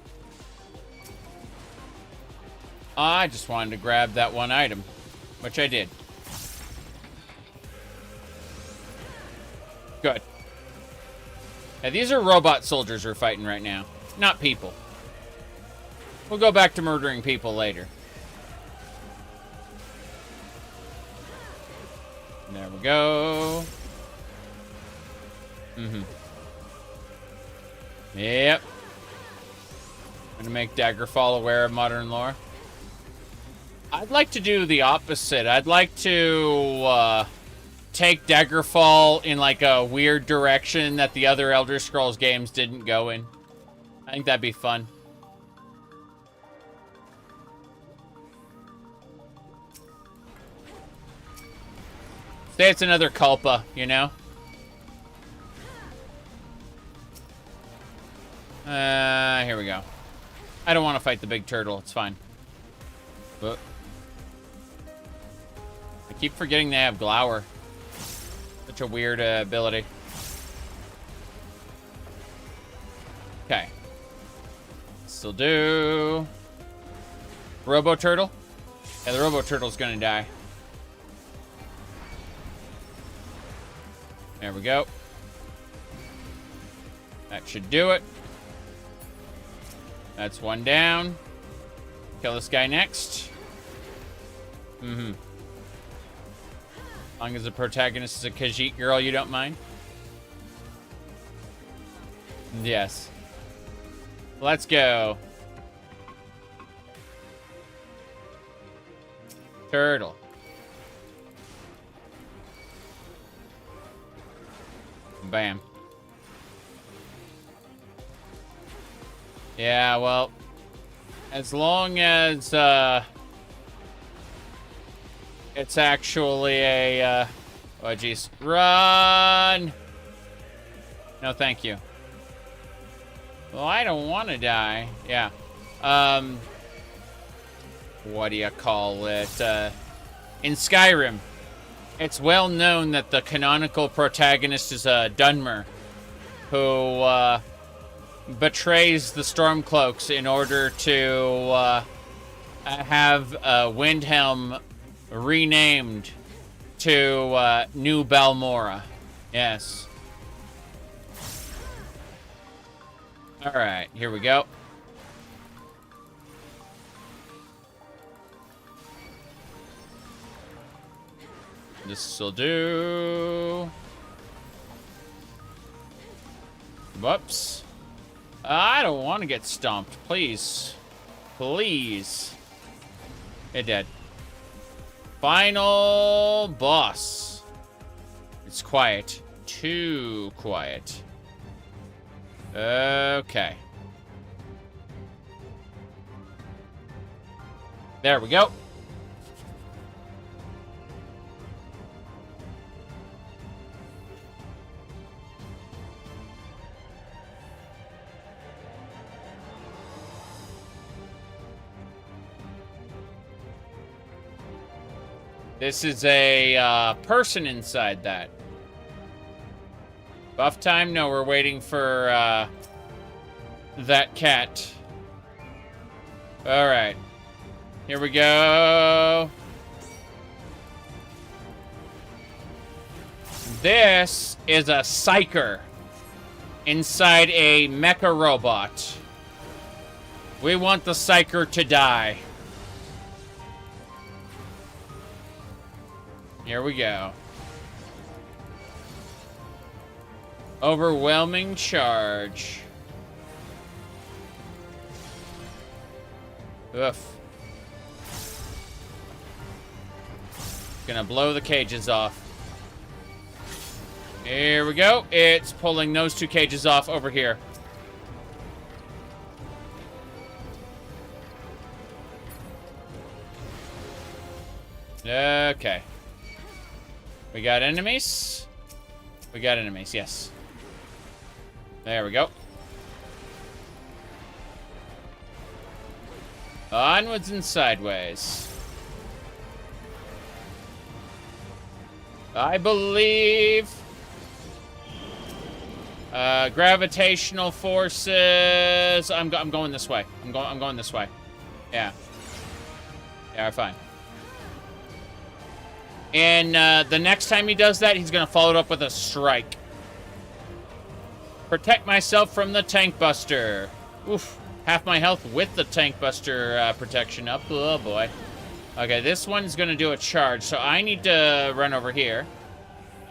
I just wanted to grab that one item, which I did. Good. Now, these are robot soldiers we're fighting right now, not people. We'll go back to murdering people later. There we go. Yep. I'm gonna make Daggerfall aware of modern lore. I'd like to do the opposite. I'd like to take Daggerfall in like a weird direction that the other Elder Scrolls games didn't go in. I think that'd be fun. Say it's another Culpa, you know? Here we go. I don't want to fight the big turtle. It's fine. But I keep forgetting they have Glower. Such a weird ability. Okay. Still do. Robo Turtle? Yeah, the Robo Turtle's gonna die. There we go. That should do it. That's one down. Kill this guy next. As long as the protagonist is a Khajiit girl, you don't mind? Yes. Let's go. Turtle. Bam. Yeah, well, as long as it's actually a oh geez, run. No, thank you. Well, I don't want to die. Yeah. What do you call it? In Skyrim, it's well known that the canonical protagonist is a Dunmer, who betrays the Stormcloaks in order to have Windhelm renamed to New Balmora. Yes. All right, here we go. This will do. Whoops. I don't want to get stomped. Please. Please. It did. Final boss. It's quiet. Too quiet. Okay. There we go. This is a person inside that. Buff time? No, we're waiting for that cat. All right. Here we go. This is a psyker inside a mecha robot. We want the psyker to die. Here we go. Overwhelming charge. Oof. Gonna blow the cages off. Here we go. It's pulling those two cages off over here. Okay. We got enemies? We got enemies, yes. There we go. Onwards and sideways. I believe... gravitational forces... I'm going this way. I'm going this way. Yeah. Yeah, fine. And the next time he does that, he's gonna follow it up with a strike. Protect myself from the tank buster. Oof. Half my health with the tank buster protection up. Oh boy. Okay, this one's gonna do a charge, so I need to run over here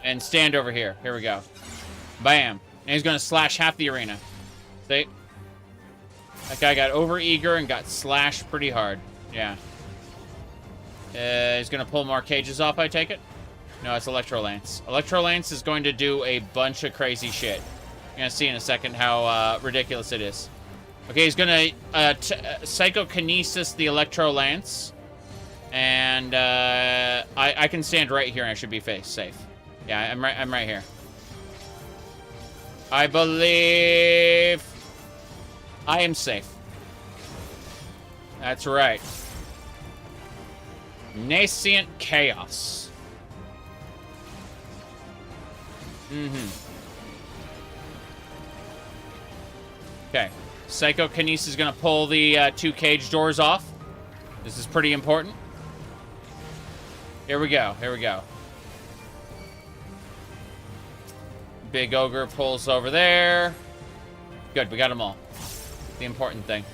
and stand over here. Here we go. Bam. And he's gonna slash half the arena. See? That guy got over eager and got slashed pretty hard. Yeah. He's gonna pull more cages off, I take it? No, it's Electro Lance. Electro Lance is going to do a bunch of crazy shit. You're gonna see in a second how ridiculous it is. Okay, he's gonna psychokinesis the Electro Lance. And I can stand right here and I should be safe. Yeah, I'm right here. I believe I am safe. That's right. Nascent Chaos. Okay. Psychokinesis is going to pull the 2 cage doors off. This is pretty important. Here we go. Here we go. Big Ogre pulls over there. Good, we got them all. The important thing.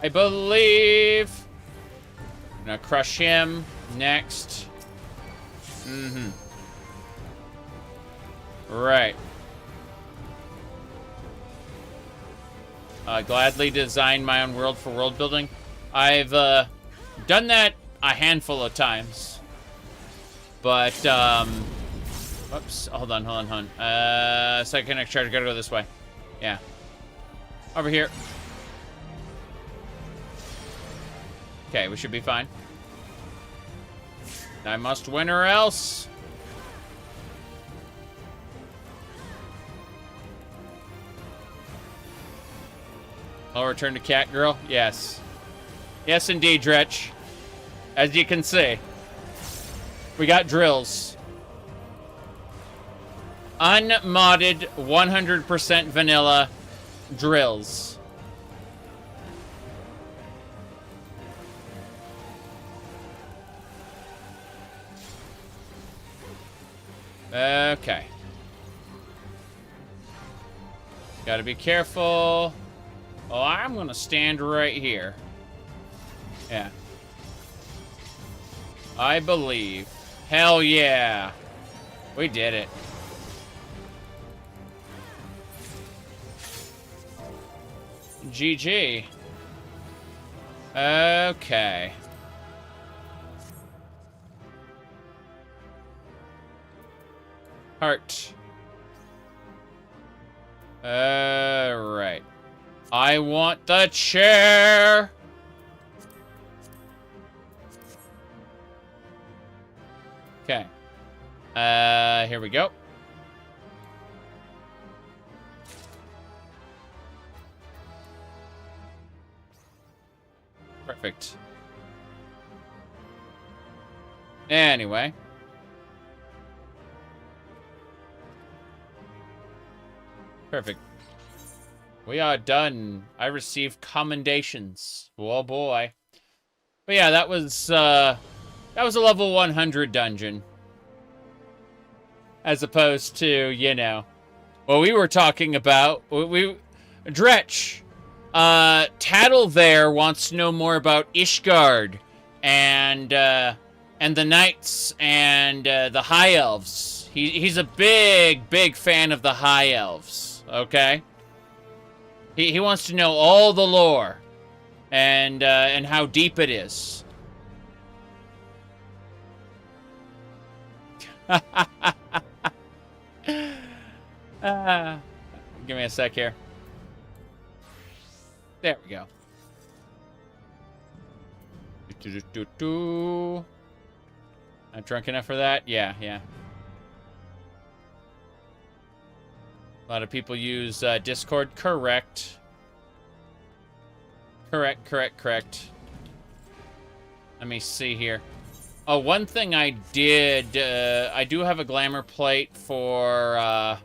I believe... I'm gonna crush him next. Right. Gladly design my own world for world building. I've done that a handful of times. But, oops, hold on. Second next charge, gotta go this way. Yeah. Over here. Okay, we should be fine. I must win or else. I'll return to Catgirl. Yes. Yes, indeed, Dretch. As you can see, we got drills. Unmodded, 100% vanilla drills. Okay. Gotta be careful. Oh, I'm gonna stand right here. Yeah. I believe. Hell yeah. We did it. GG. Okay. Heart. Right. I want the chair. Okay. Here we go. Perfect. Anyway. Perfect. We are done. I received commendations. Oh boy. But yeah, that was a level 100 dungeon. As opposed to, you know, what we were talking about. Dretch. Tattle there wants to know more about Ishgard and the knights and the high elves. He's a big fan of the high elves. Okay. He wants to know all the lore and how deep it is. Give me a sec here. There we go. Not drunk enough for that? Yeah, yeah. A lot of people use Discord. Correct. Correct. Let me see here. Oh, one thing I did, I do have a glamour plate for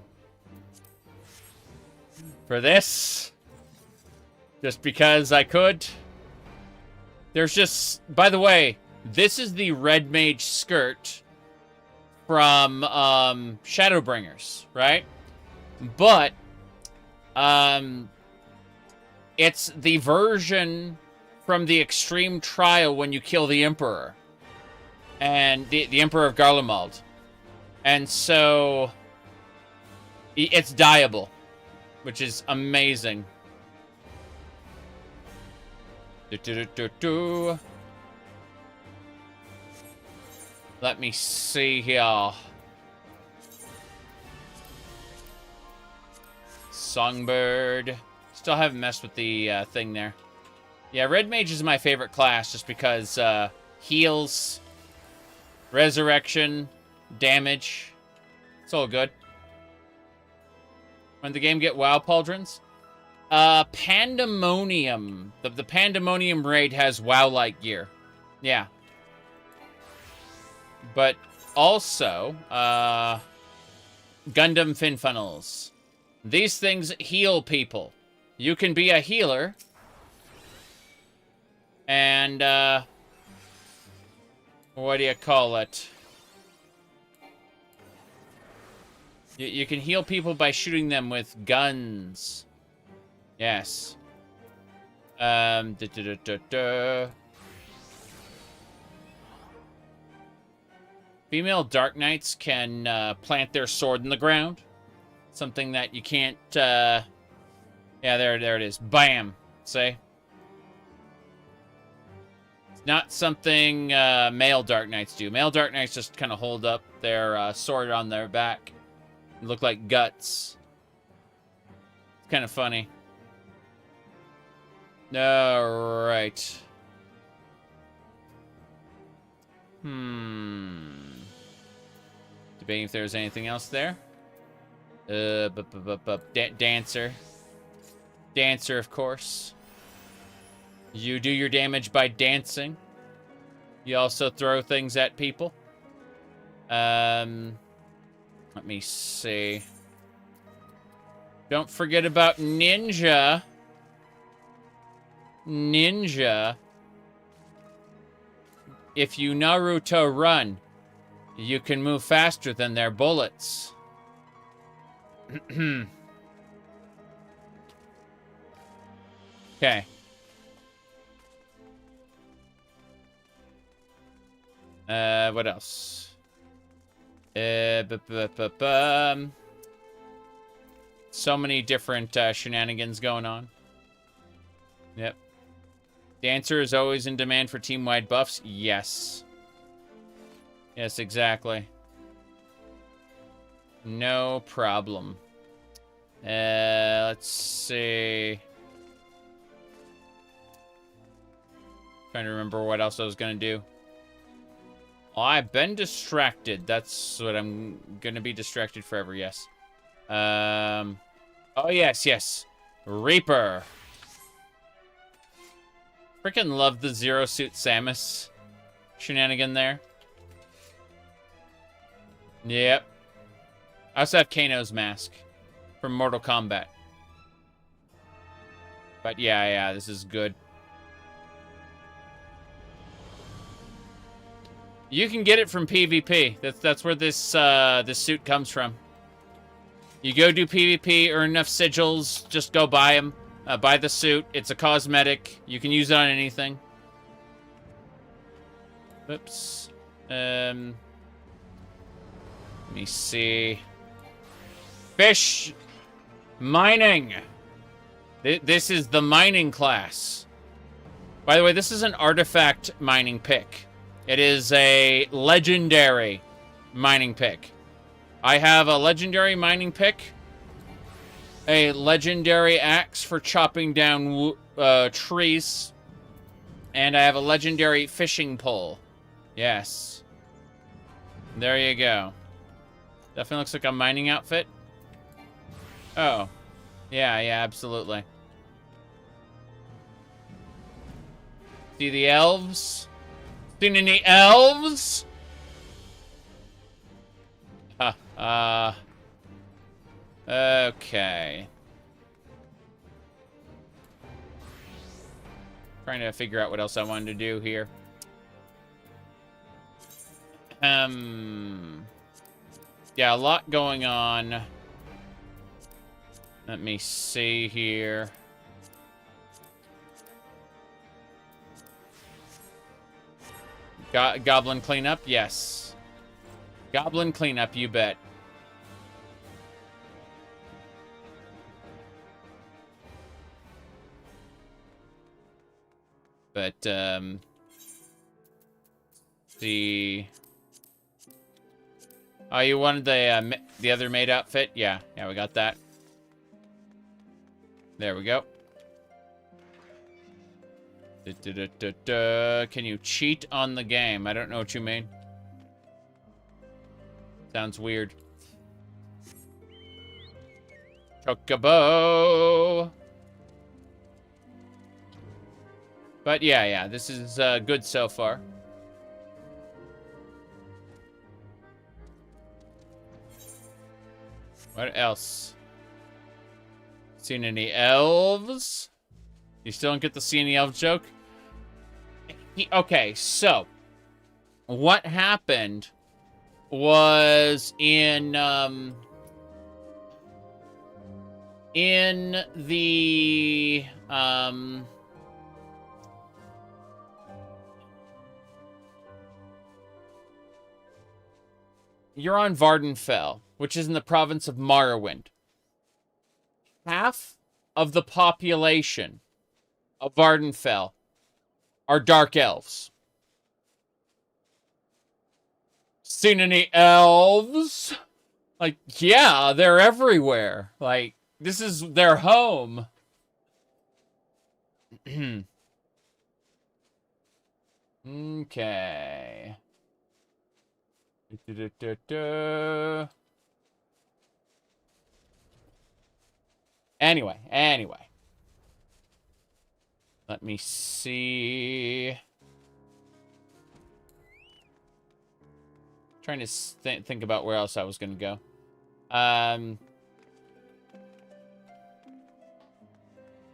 this. Just because I could. There's just, by the way, this is the red mage skirt from Shadowbringers, right? But it's the version from the extreme trial when you kill the Emperor. And the Emperor of Garlemald. And so it's dyeable, which is amazing. Let me see here. Songbird. Still haven't messed with the thing there. Yeah, Red Mage is my favorite class just because heals, resurrection, damage. It's all good. When the game get WoW pauldrons? Pandemonium. The Pandemonium raid has WoW-like gear. Yeah. But also, Gundam Fin Funnels. These things heal people. You can be a healer. And, what do you call it? You can heal people by shooting them with guns. Yes. Female Dark Knights can plant their sword in the ground. Something that you can't, yeah, there it is. Bam. See? It's not something male Dark Knights do. Male Dark Knights just kind of hold up their sword on their back. Look like guts. It's kind of funny. Alright. Debating if there's anything else there. Dancer. Dancer, of course. You do your damage by dancing. You also throw things at people. Let me see. Don't forget about Ninja. Ninja. If you Naruto run, you can move faster than their bullets. Okay. What else? So many different shenanigans going on. Yep. Dancer is always in demand for team-wide buffs? Yes. Yes, exactly. No problem. Let's see. Trying to remember what else I was gonna do. Oh, I've been distracted. That's what I'm gonna be distracted forever, yes. Oh, yes. Reaper. Freaking love the Zero Suit Samus shenanigan there. Yep. I also have Kano's mask from Mortal Kombat. But yeah, this is good. You can get it from PvP. That's where this this suit comes from. You go do PvP, earn enough sigils, just go buy them. Buy the suit. It's a cosmetic. You can use it on anything. Oops. Let me see. Fish. Mining. This is the mining class. By the way, this is an artifact mining pick. It is a legendary mining pick. I have a legendary mining pick. A legendary axe for chopping down trees. And I have a legendary fishing pole. Yes. There you go. Definitely looks like a mining outfit. Oh. Yeah, yeah, absolutely. See the elves? Seen any elves? Okay. Trying to figure out what else I wanted to do here. Yeah, a lot going on. Let me see here. Goblin cleanup? Yes. Goblin cleanup, you bet. But, see. Oh, you wanted the other maid outfit? Yeah, yeah, we got that. There we go. Can you cheat on the game? I don't know what you mean. Sounds weird. Chocobo! But yeah, yeah, this is good so far. What else? Seen any elves? You still don't get the see any elves joke? Okay, so what happened was in the you're on Vardenfell, which is in the province of Morrowind. Half of the population of Vardenfell are dark elves. Seen any elves? Like, yeah, they're everywhere. Like, this is their home. Okay. Anyway. Let me see. Trying to think about where else I was going to go.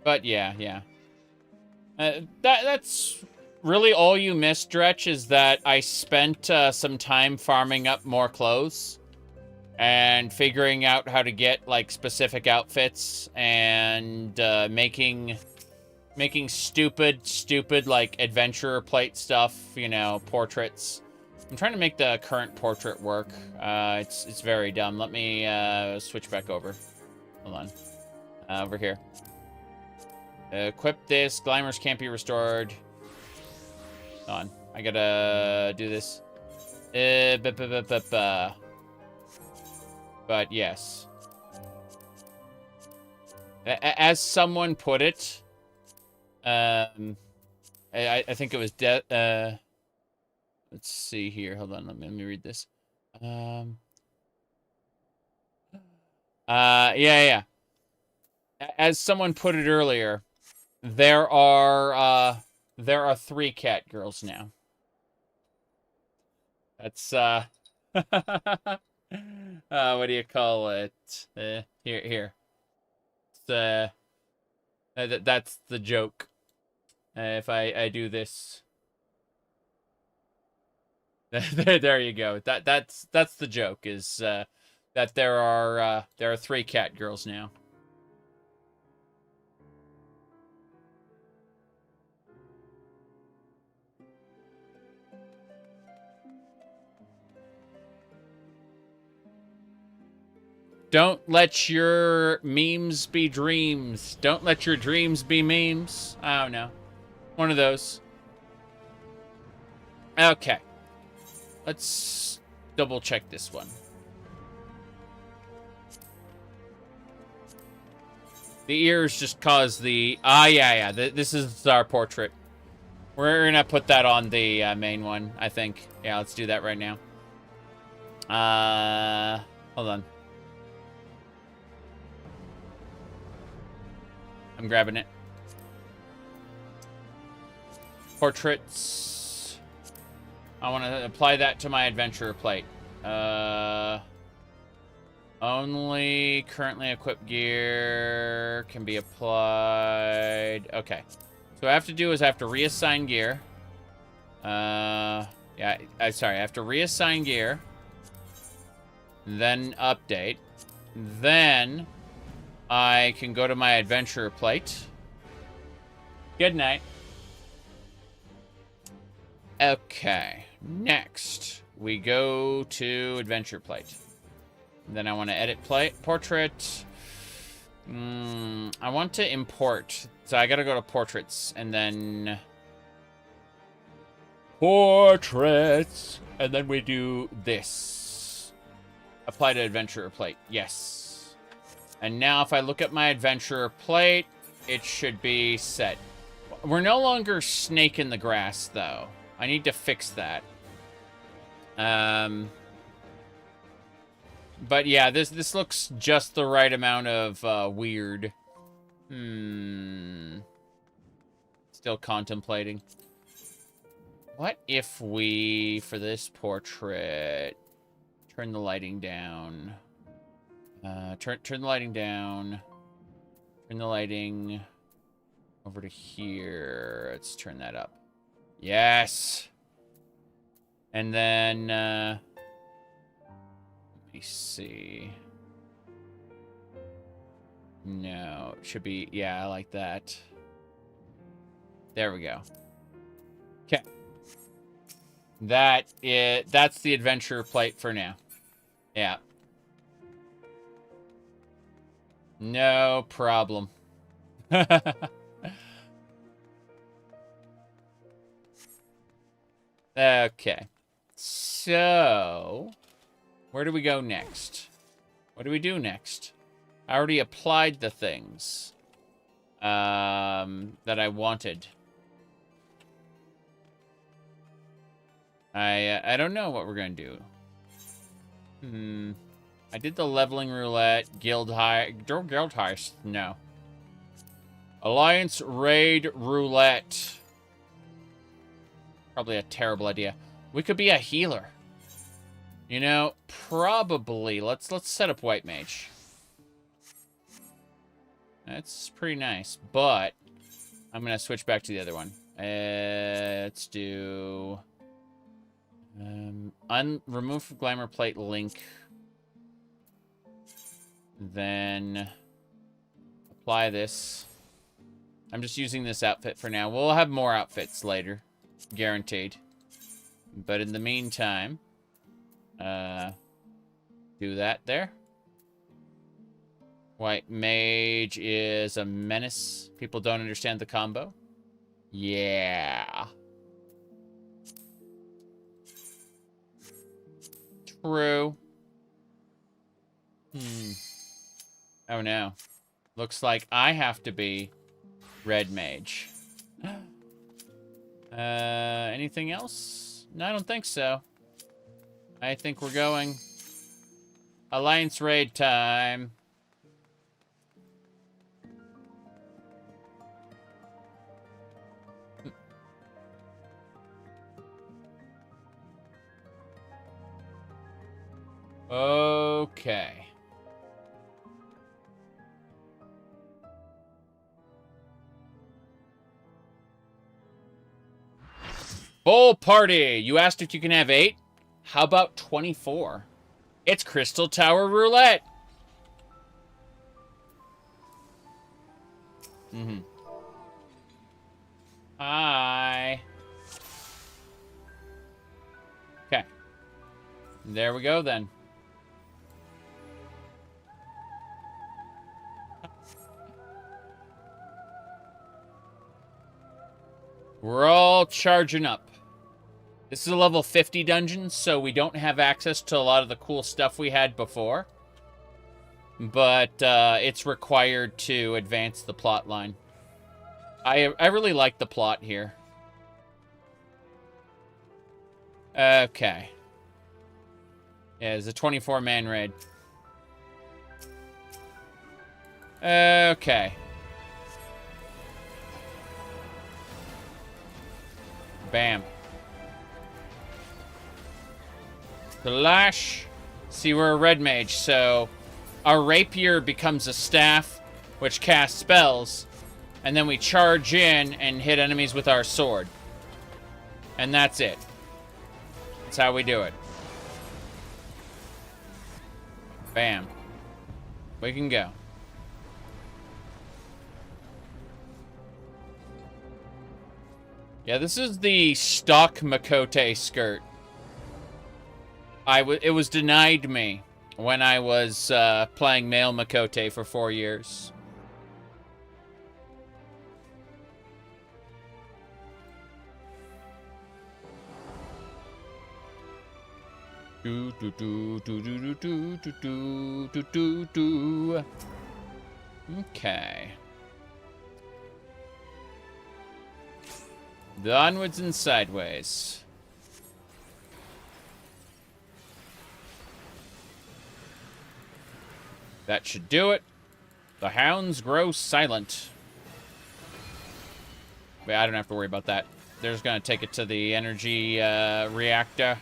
But yeah. That's really all you missed, Dretch, is that I spent some time farming up more clothes and figuring out how to get like specific outfits and making stupid like adventurer plate stuff, you know, portraits. I'm trying to make the current portrait work. It's very dumb. Let me switch back over. Hold on. Over here. Equip this. Glamours can't be restored. Hold on. I gotta do this. But yes. As someone put it, I think it was let's see here. Hold on, let me read this. Yeah. As someone put it earlier, there are 3 Catgirls now. That's what do you call it? Here. It's, that's the joke. If I do this. There you go. That's the joke, is that there are 3 Catgirls now. Don't let your memes be dreams. Don't let your dreams be memes. I don't know. One of those. Okay. Let's double check this one. The ears just cause the... yeah. This is our portrait. We're gonna put that on the main one, I think. Yeah, let's do that right now. Hold on. I'm grabbing it. Portraits. I want to apply that to my adventurer plate. Only currently equipped gear can be applied. Okay. So what I have to do is I have to reassign gear. Yeah, sorry. I have to reassign gear. Then update. Then I can go to my adventurer plate. Good night. Okay. Next, we go to adventure plate. Then I want to edit plate portrait. I want to import. So I got to go to portraits and then portraits. And then we do this. Apply to adventurer plate. Yes. And now if I look at my adventurer plate, it should be set. We're no longer snake in the grass, though. I need to fix that. But yeah, this looks just the right amount of weird. Still contemplating. What if we, for this portrait, turn the lighting down? Turn the lighting down. Turn the lighting over to here. Let's turn that up. Yes. And then, let me see. No, it should be, yeah, I like that. There we go. Okay. That's the adventure plate for now. Yeah. No problem. Okay. So, where do we go next? What do we do next? I already applied the things that I wanted. I don't know what we're gonna do. I did the leveling roulette, guild heist. No. Alliance raid roulette. Probably a terrible idea. We could be a healer. You know, probably. Let's set up white mage. That's pretty nice, but I'm gonna switch back to the other one. Let's do remove from glamour plate link. Then apply this. I'm just using this outfit for now. We'll have more outfits later, guaranteed. But in the meantime, do that there. White mage is a menace. People don't understand the combo. Yeah. True. Oh no. Looks like I have to be red mage. Anything else? No, I don't think so. I think we're going. Alliance raid time. Okay. Full party! You asked if you can have 8? How about 24? It's Crystal Tower Roulette! Hi. Okay. There we go then. We're all charging up. This is a level 50 dungeon, so we don't have access to a lot of the cool stuff we had before. But it's required to advance the plot line. I really like the plot here. Okay. Yeah, it's a 24-man raid. Okay. Bam. Flash. See, we're a red mage, so our rapier becomes a staff, which casts spells, and then we charge in and hit enemies with our sword. And that's it. That's how we do it. Bam. We can go. Yeah, this is the stock Makote skirt. It was denied me when I was playing male Makote for 4 years. Do do do do do do do do do do do. Okay. The onwards and sideways. That should do it. The hounds grow silent. Wait, I don't have to worry about that. They're just gonna take it to the energy reactor.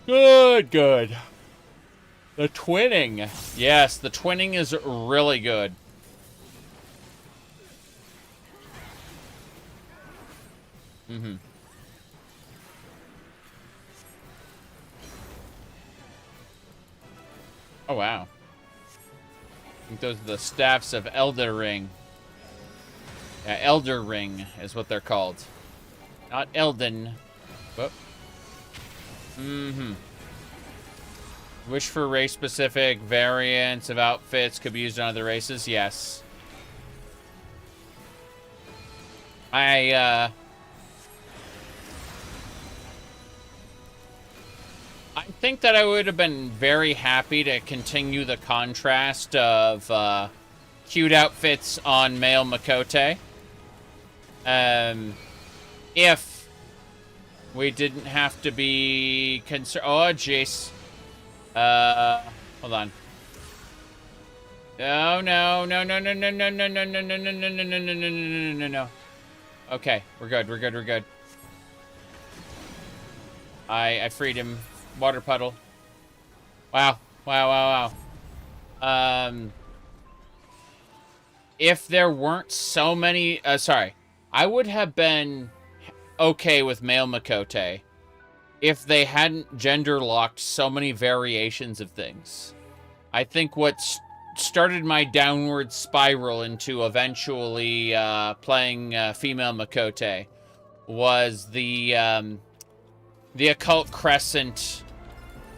Good, good. The twinning. Yes, the twinning is really good. Mm-hmm. Oh, wow. I think those are the staffs of Elder Ring. Yeah, Elder Ring is what they're called. Not Elden. Whoop. Mm-hmm. Wish for race-specific variants of outfits could be used on other races? Yes. I think that I would have been very happy to continue the contrast of cute outfits on male Makote. If we didn't have to be concerned. Oh, jeez. Hold on. No, no, no, no, no, no, no, no, no, no, no, no, no, no, no, no, no, no, no, no. Okay, we're good, we're good, we're good. I freed him. Water puddle. Wow. Wow, wow, wow. If there weren't so many... sorry. I would have been okay with male Makote if they hadn't gender-locked so many variations of things. I think what started my downward spiral into eventually playing female Makote was the occult crescent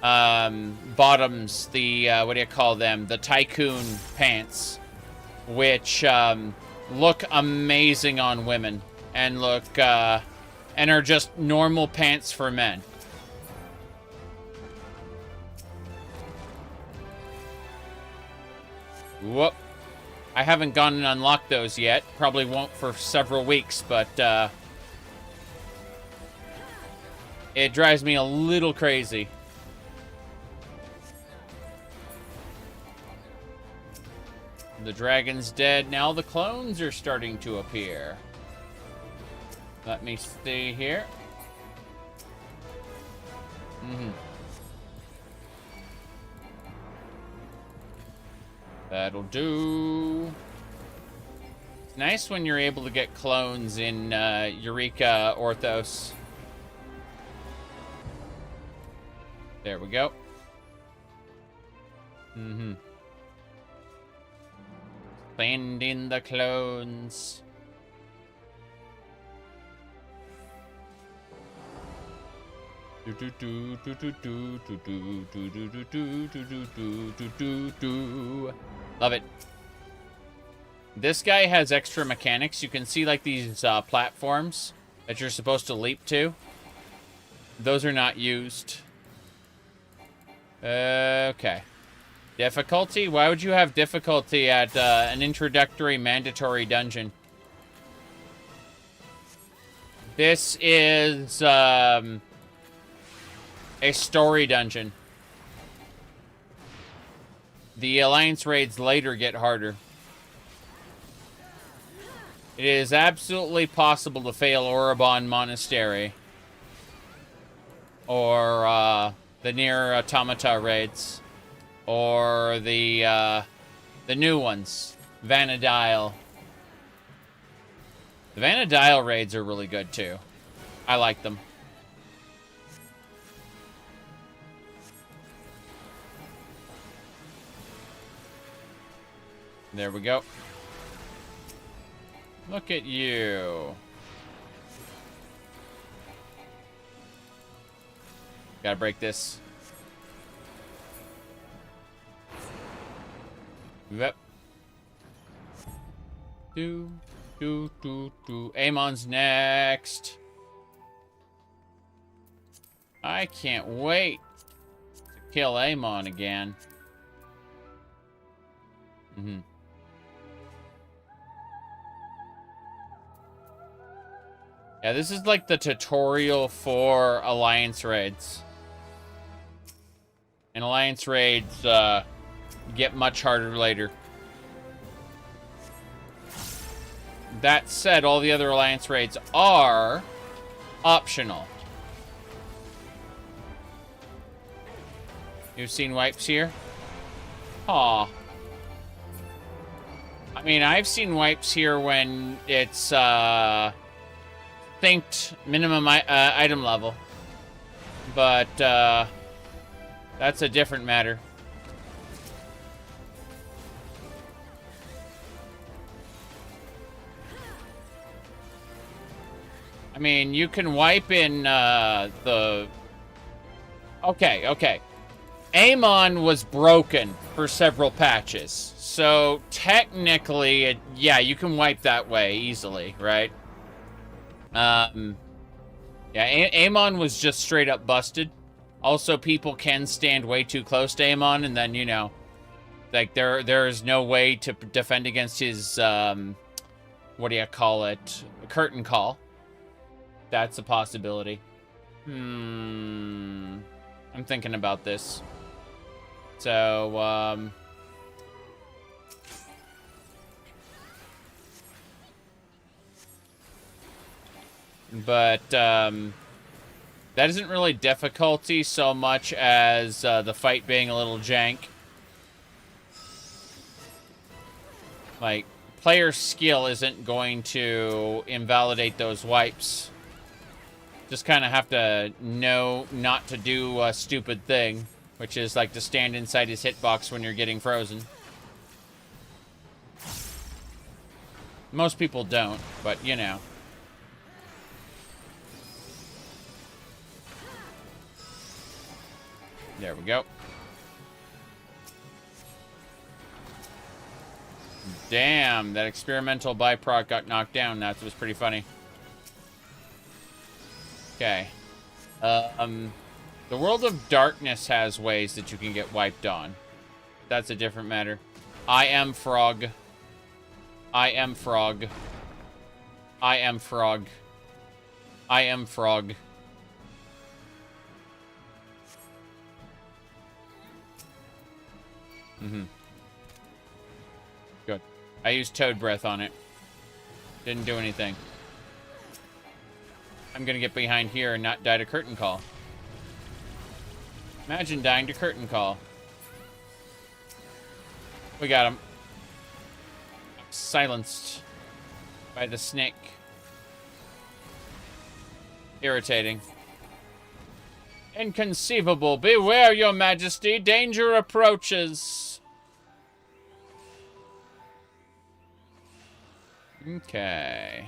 bottoms, the what do you call them? The tycoon pants, which look amazing on women and look and are just normal pants for men. Whoop. I haven't gone and unlocked those yet. Probably won't for several weeks, but it drives me a little crazy. The dragon's dead. Now the clones are starting to appear. Let me stay here. Mm-hmm. That'll do. It's nice when you're able to get clones in Eureka Orthos. There we go. Mm-hmm. Send in the clones. Love it. This guy has extra mechanics. You can see like these platforms that you're supposed to leap to. Those are not used. Okay. Difficulty? Why would you have difficulty at an introductory mandatory dungeon? This is a story dungeon. The alliance raids later get harder. It is absolutely possible to fail Orobon Monastery. Or, the Near Automata raids. Or the new ones. Vanadile. The Vanadile raids are really good, too. I like them. There we go. Look at you. Gotta break this. Yep. Do. Amon's next. I can't wait to kill Amon again. Yeah, this is like the tutorial for Alliance raids. And Alliance raids get much harder later. That said, all the other Alliance raids are optional. You've seen wipes here? Aw. I mean, I've seen wipes here when it's synced minimum item level. But that's a different matter. I mean, you can wipe in the... Okay. Amon was broken for several patches. So, technically, yeah, you can wipe that way easily, right? Yeah, Amon was just straight up busted. Also, people can stand way too close to Amon, and then, you know, like, there is no way to defend against his, what do you call it? Curtain call. That's a possibility. I'm thinking about this. So, but, that isn't really difficulty so much as, the fight being a little jank. Like, player skill isn't going to invalidate those wipes. Just kind of have to know not to do a stupid thing, which is like to stand inside his hitbox when you're getting frozen. Most people don't, but you know. There we go. Damn, that experimental byproduct got knocked down. That was pretty funny. Okay. The World of Darkness has ways that you can get wiped on. That's a different matter. I am frog. I am frog. I am frog. I am frog. Good. I used Toad Breath on it. Didn't do anything. I'm gonna get behind here and not die to Curtain Call. Imagine dying to Curtain Call. We got him. Silenced by the snake. Irritating. Inconceivable. Beware, your majesty. Danger approaches. Okay.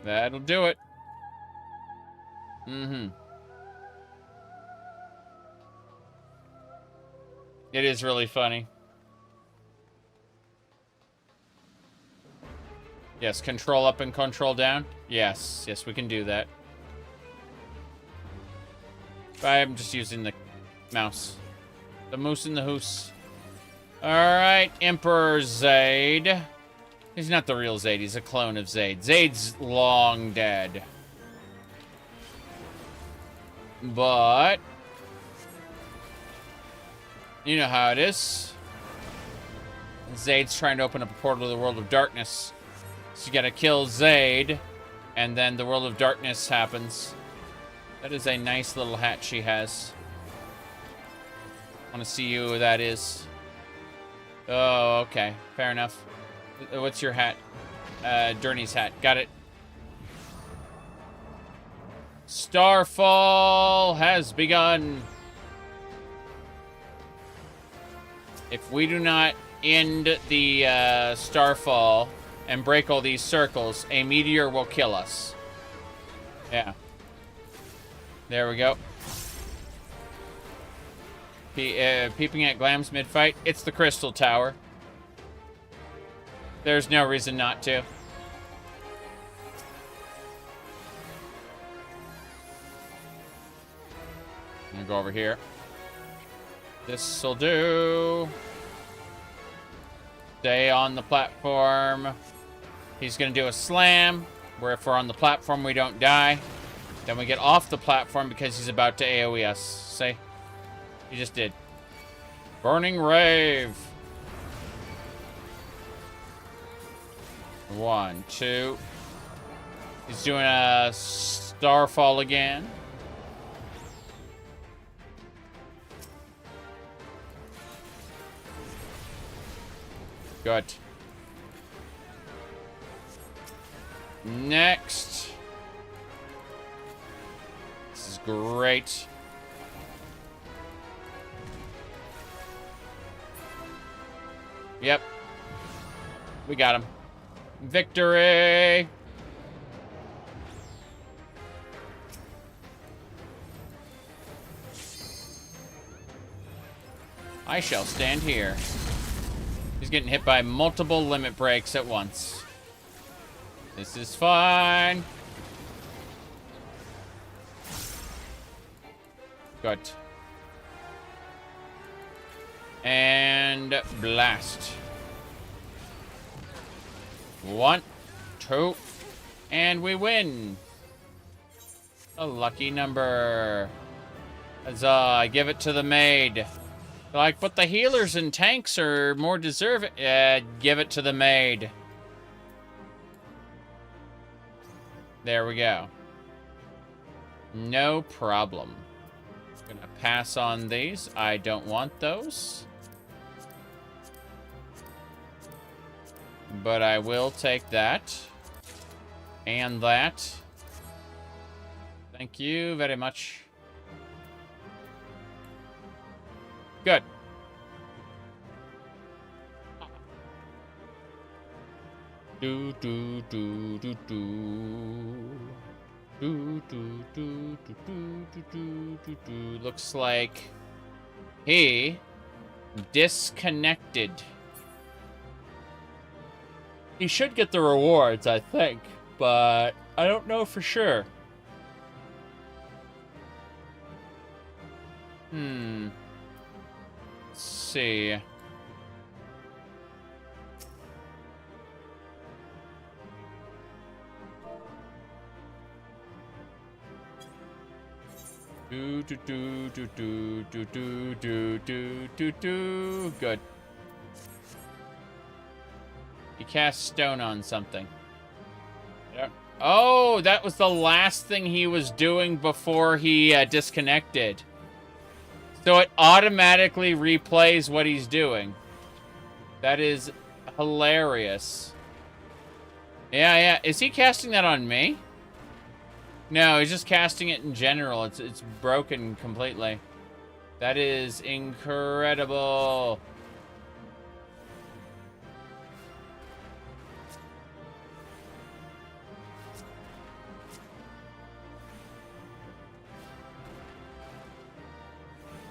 That'll do it. It is really funny. Yes, control up and control down. Yes, we can do that. I'm just using the mouse. The moose and the hoose. Alright, Emperor Zaid. He's not the real Zaid. He's a clone of Zaid. Zaid's long dead. But you know how it is. Zaid's trying to open up a portal to the world of darkness. So you gotta kill Zaid, and then the world of darkness happens. That is a nice little hat she has. I want to see who that is. Oh, okay. Fair enough. What's your hat? Journey's hat. Got it. Starfall has begun. If we do not end the Starfall and break all these circles, a meteor will kill us. Yeah. There we go. Peeping at Glam's mid-fight. It's the Crystal Tower. There's no reason not to. I'm gonna go over here. This'll do. Stay on the platform. He's gonna do a slam, where if we're on the platform, we don't die. Then we get off the platform because he's about to AoE us. See? He just did. Burning Rave. 1, 2. He's doing a Starfall again. Good. Next. This is great. Yep. We got him. Victory! I shall stand here. He's getting hit by multiple limit breaks at once. This is fine. Good. And blast. 1, 2, and we win. A lucky number. Huzzah, give it to the maid. Like, but the healers and tanks are more deserving. Give it to the maid. There we go. No problem. Gonna pass on these. I don't want those. But I will take that. And that. Thank you very much. Good. Do do do do do. Do do do do do do do do. Looks like he disconnected. He should get the rewards, I think, but I don't know for sure. Let's see. Do do do do do do do do do do do. Good. He cast stone on something. Oh, that was the last thing he was doing before he disconnected. So it automatically replays what he's doing. That is hilarious. Yeah. Is he casting that on me? No, he's just casting it in general. It's broken completely. That is incredible.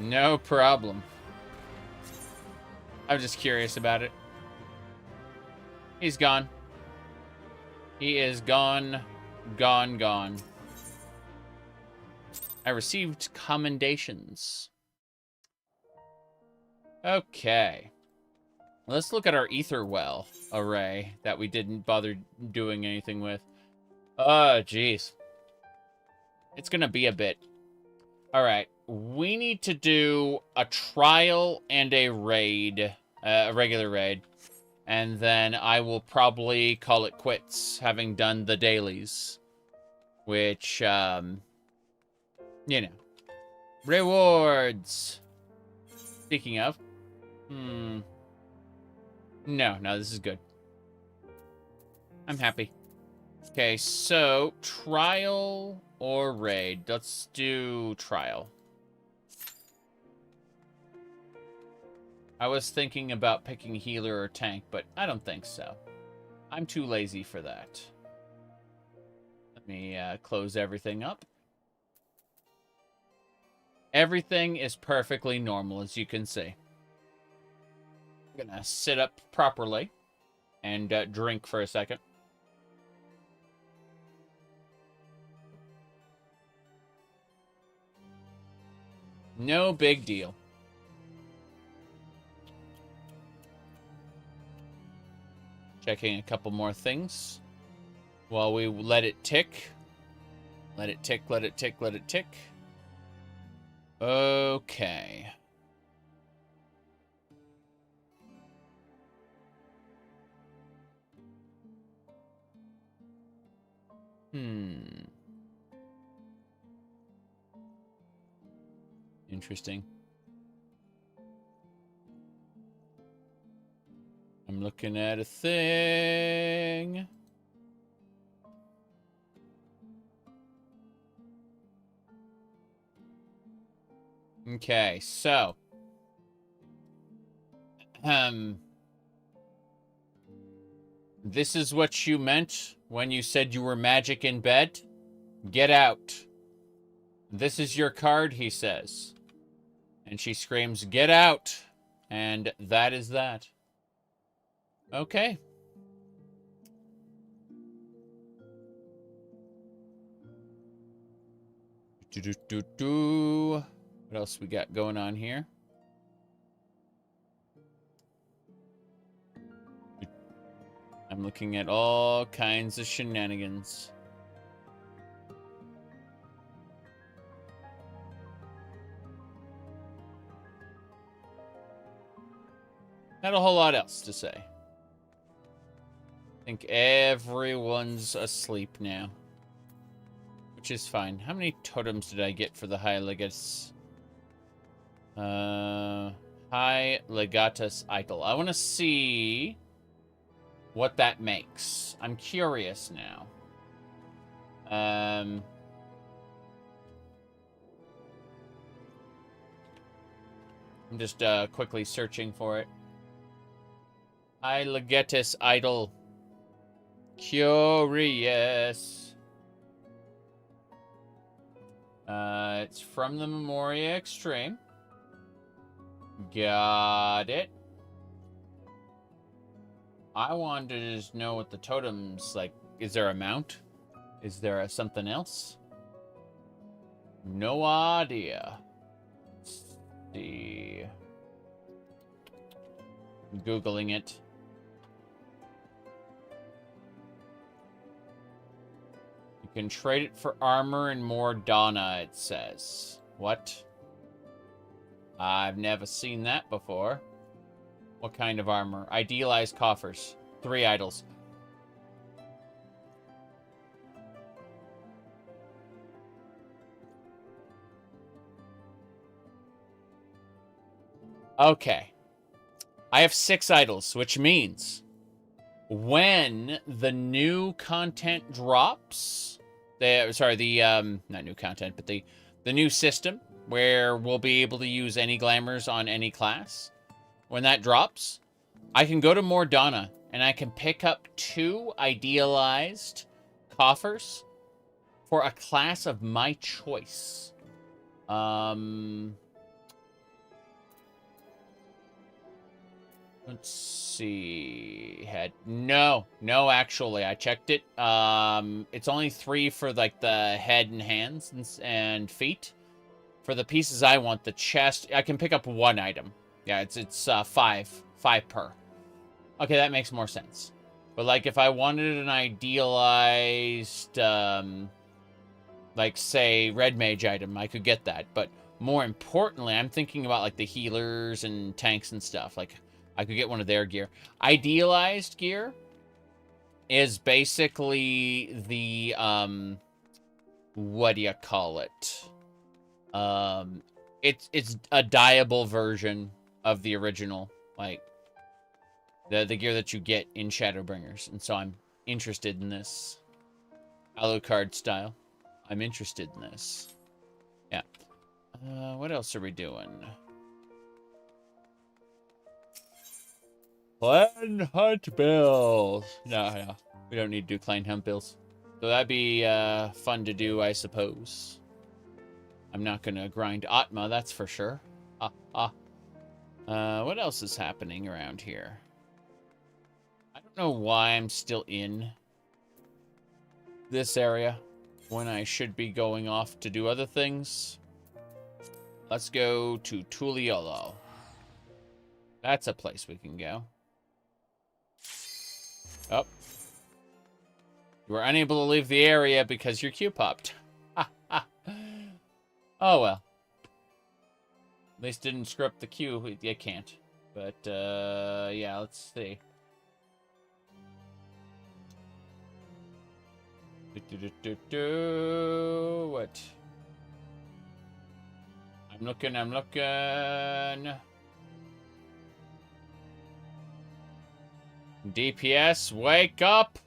No problem. I'm just curious about it. He's gone. He is gone. Gone. I received commendations. Okay. Let's look at our ether well array that we didn't bother doing anything with. Oh, jeez. It's gonna be a bit. All right, we need to do a trial and a raid, a regular raid. And then I will probably call it quits, having done the dailies. Which, you know. Rewards! Speaking of. No, this is good. I'm happy. Okay, so, trial or raid? Let's do trial. I was thinking about picking healer or tank, but I don't think so. I'm too lazy for that. Let me close everything up. Everything is perfectly normal, as you can see. I'm gonna sit up properly and drink for a second. No big deal. Checking a couple more things while we let it tick. Let it tick, let it tick, let it tick. Okay. Interesting. I'm looking at a thing. Okay, so. This is what you meant when you said you were magic in bed? Get out. This is your card, he says. And she screams, get out. And that is that. Okay. What else we got going on here? I'm looking at all kinds of shenanigans. Not a whole lot else to say. I think everyone's asleep now. Which is fine. How many totems did I get for the High Legatus? High Legatus Idol. I want to see what that makes. I'm curious now. I'm just quickly searching for it. High Legatus Idol. Curious. It's from the Memoria Extreme. Got it. I wanted to just know what the totems, like, is there a mount? Is there a something else? No idea. Let's see. Googling it. You can trade it for armor and more Donna, it says. What? I've never seen that before. What kind of armor? Idealized coffers. 3 idols. Okay. I have 6 idols, which means when the new content drops, not new content, but the new system where we'll be able to use any glamours on any class. When that drops, I can go to Mordana and I can pick up 2 idealized coffers for a class of my choice. Let's see. No, actually, I checked it. It's only 3 for like the head and hands and feet. For the pieces I want, the chest, I can pick up 1 item. Yeah, it's 5 per. Okay, that makes more sense. But, like, if I wanted an idealized, like, say, red mage item, I could get that. But more importantly, I'm thinking about, like, the healers and tanks and stuff. Like, I could get one of their gear. Idealized gear is basically the, what do you call it? It's a dyeable version of the original, like, the gear that you get in Shadowbringers. And so I'm interested in this. Alucard style. I'm interested in this. Yeah. What else are we doing? Clan hunt bills. No. We don't need to do clan hunt bills. So that'd be fun to do, I suppose. I'm not gonna grind Atma, that's for sure. What else is happening around here? I don't know why I'm still in this area when I should be going off to do other things. Let's go to Tuliolo. That's a place we can go. Oh. You were unable to leave the area because your queue popped. Oh, well. At least didn't screw up the queue. You can't. But, yeah, let's see. What? I'm looking. DPS, wake up!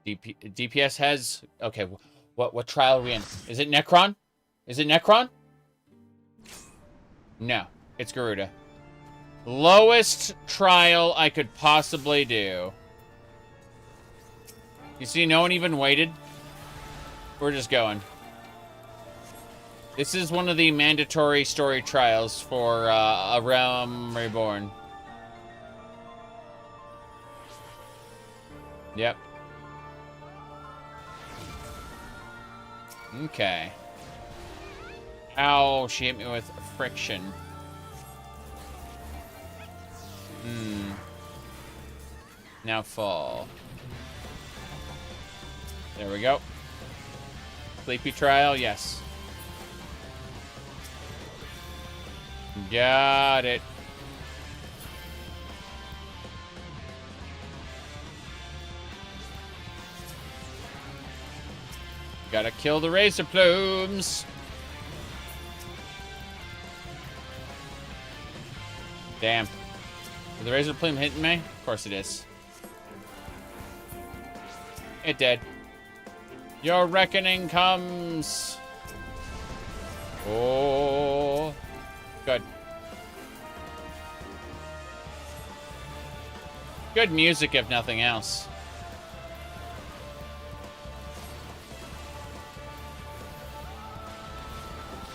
DPS has... Okay, what trial are we in? Is it Necron? Is it Necron? No, it's Garuda. Lowest trial I could possibly do. You see, no one even waited. We're just going. This is one of the mandatory story trials for A Realm Reborn. Yep. Okay. Ow, she hit me with friction. Now fall. There we go. Sleepy trial, yes. Got it. Gotta kill the razor plumes. Damn. Is the razor plume hitting me? Of course it is. It did. Your reckoning comes. Oh. Good. Good music, if nothing else.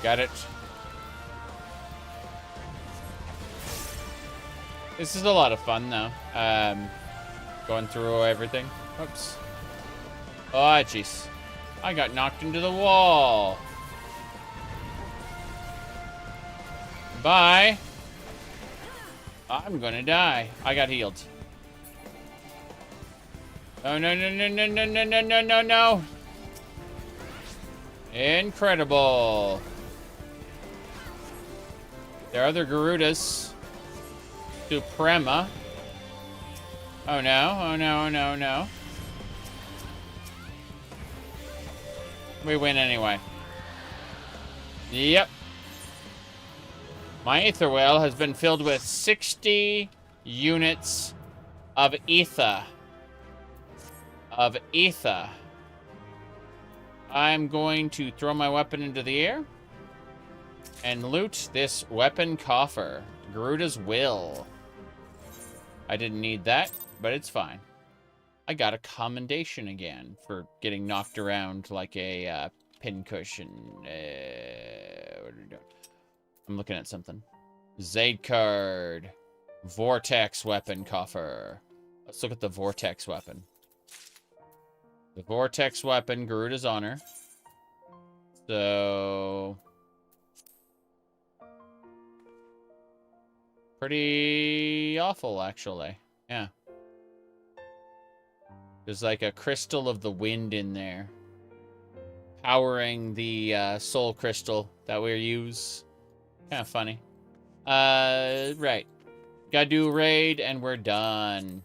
Got it. This is a lot of fun, though. Going through everything. Oops. Oh, jeez. I got knocked into the wall. Bye. I'm gonna die. I got healed. Oh, no. Incredible. There are other Garudas. Suprema. Oh no. We win anyway. Yep. My Aether Whale has been filled with 60 units of ether. I'm going to throw my weapon into the air and loot this weapon coffer. Garuda's Will. I didn't need that, but it's fine. I got a commendation again for getting knocked around like a pincushion. What are we doing? I'm looking at something. Zaid card. Vortex weapon coffer. Let's look at the Vortex weapon. The Vortex weapon, Garuda's Honor. So... pretty awful, actually. Yeah. There's like a crystal of the wind in there. Powering the soul crystal that we use. Kind of funny. Right. Gotta do a raid and we're done.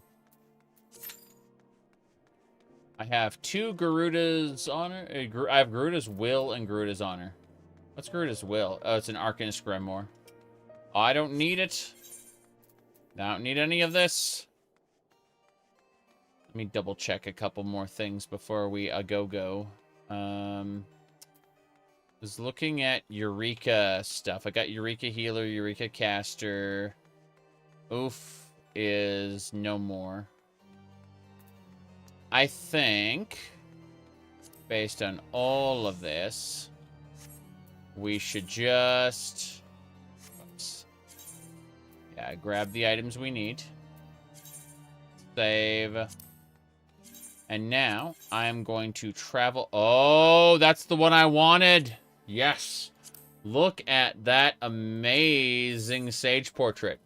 I have 2 Garuda's honor. I have Garuda's will and Garuda's honor. What's Garuda's will? Oh, it's an Arcanist Grimoire. Oh, I don't need it. I don't need any of this. Let me double check a couple more things before we go. Was looking at Eureka stuff. I got Eureka Healer, Eureka Caster. Oof is no more. I think, based on all of this, we should just... Oops. Yeah, grab the items we need. Save. And now, I'm going to travel... Oh, that's the one I wanted! Yes! Look at that amazing sage portrait.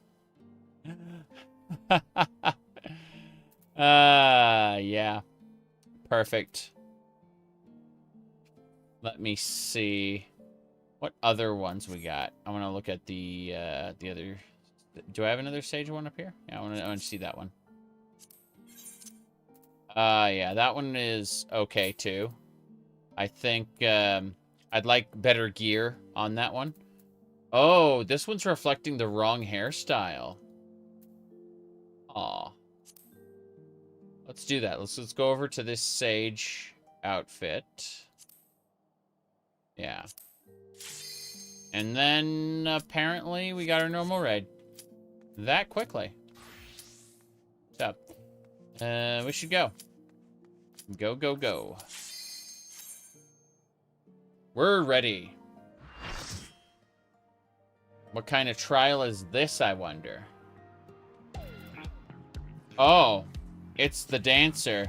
Yeah. Perfect. Let me see. What other ones we got? I want to look at the other... Do I have another sage one up here? Yeah, I want to see that one. Yeah, that one is okay, too. I think, I'd like better gear on that one. Oh, this one's reflecting the wrong hairstyle. Aw. Let's do that. Let's go over to this sage outfit. Yeah. And then, apparently, we got our normal raid. That quickly. So, we should go. Go. We're ready. What kind of trial is this, I wonder? Oh, it's the dancer.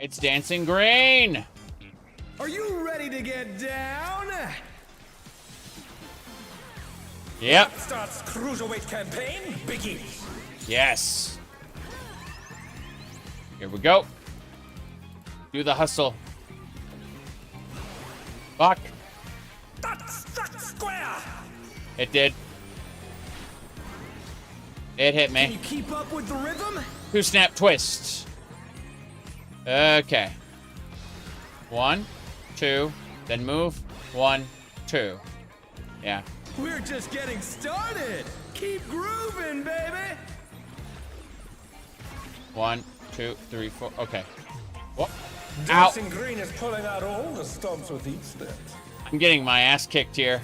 It's Dancing Green! Are you ready to get down? Yep. Starts cruiserweight campaign begins. Yes. Here we go. Do the hustle. Fuck. That struck square. It did. It hit Can me. you keep up with the rhythm? 2 snap twists. Okay. 1, 2, then move. 1, 2. Yeah. We're just getting started. Keep grooving, baby. 1, 2, 3, 4. Okay. Whoa. Ow. Dancing Green is pulling out all the stops with each step. I'm getting my ass kicked here.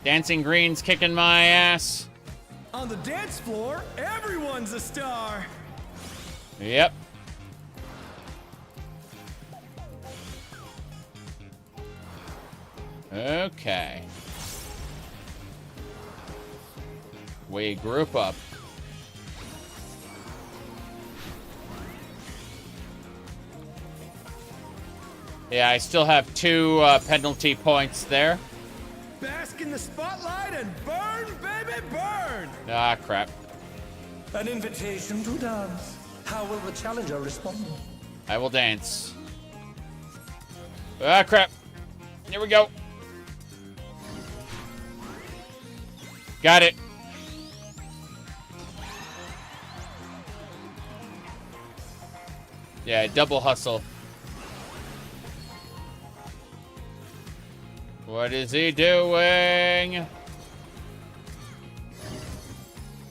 Dancing Green's kicking my ass. On the dance floor, everyone's a star. Yep. Okay. We group up. Yeah, I still have 2 penalty points there. Bask in the spotlight and burn, baby, burn. Ah, crap. An invitation to dance. How will the challenger respond? I will dance. Ah, crap. Here we go. Got it. Yeah, double hustle. What is he doing?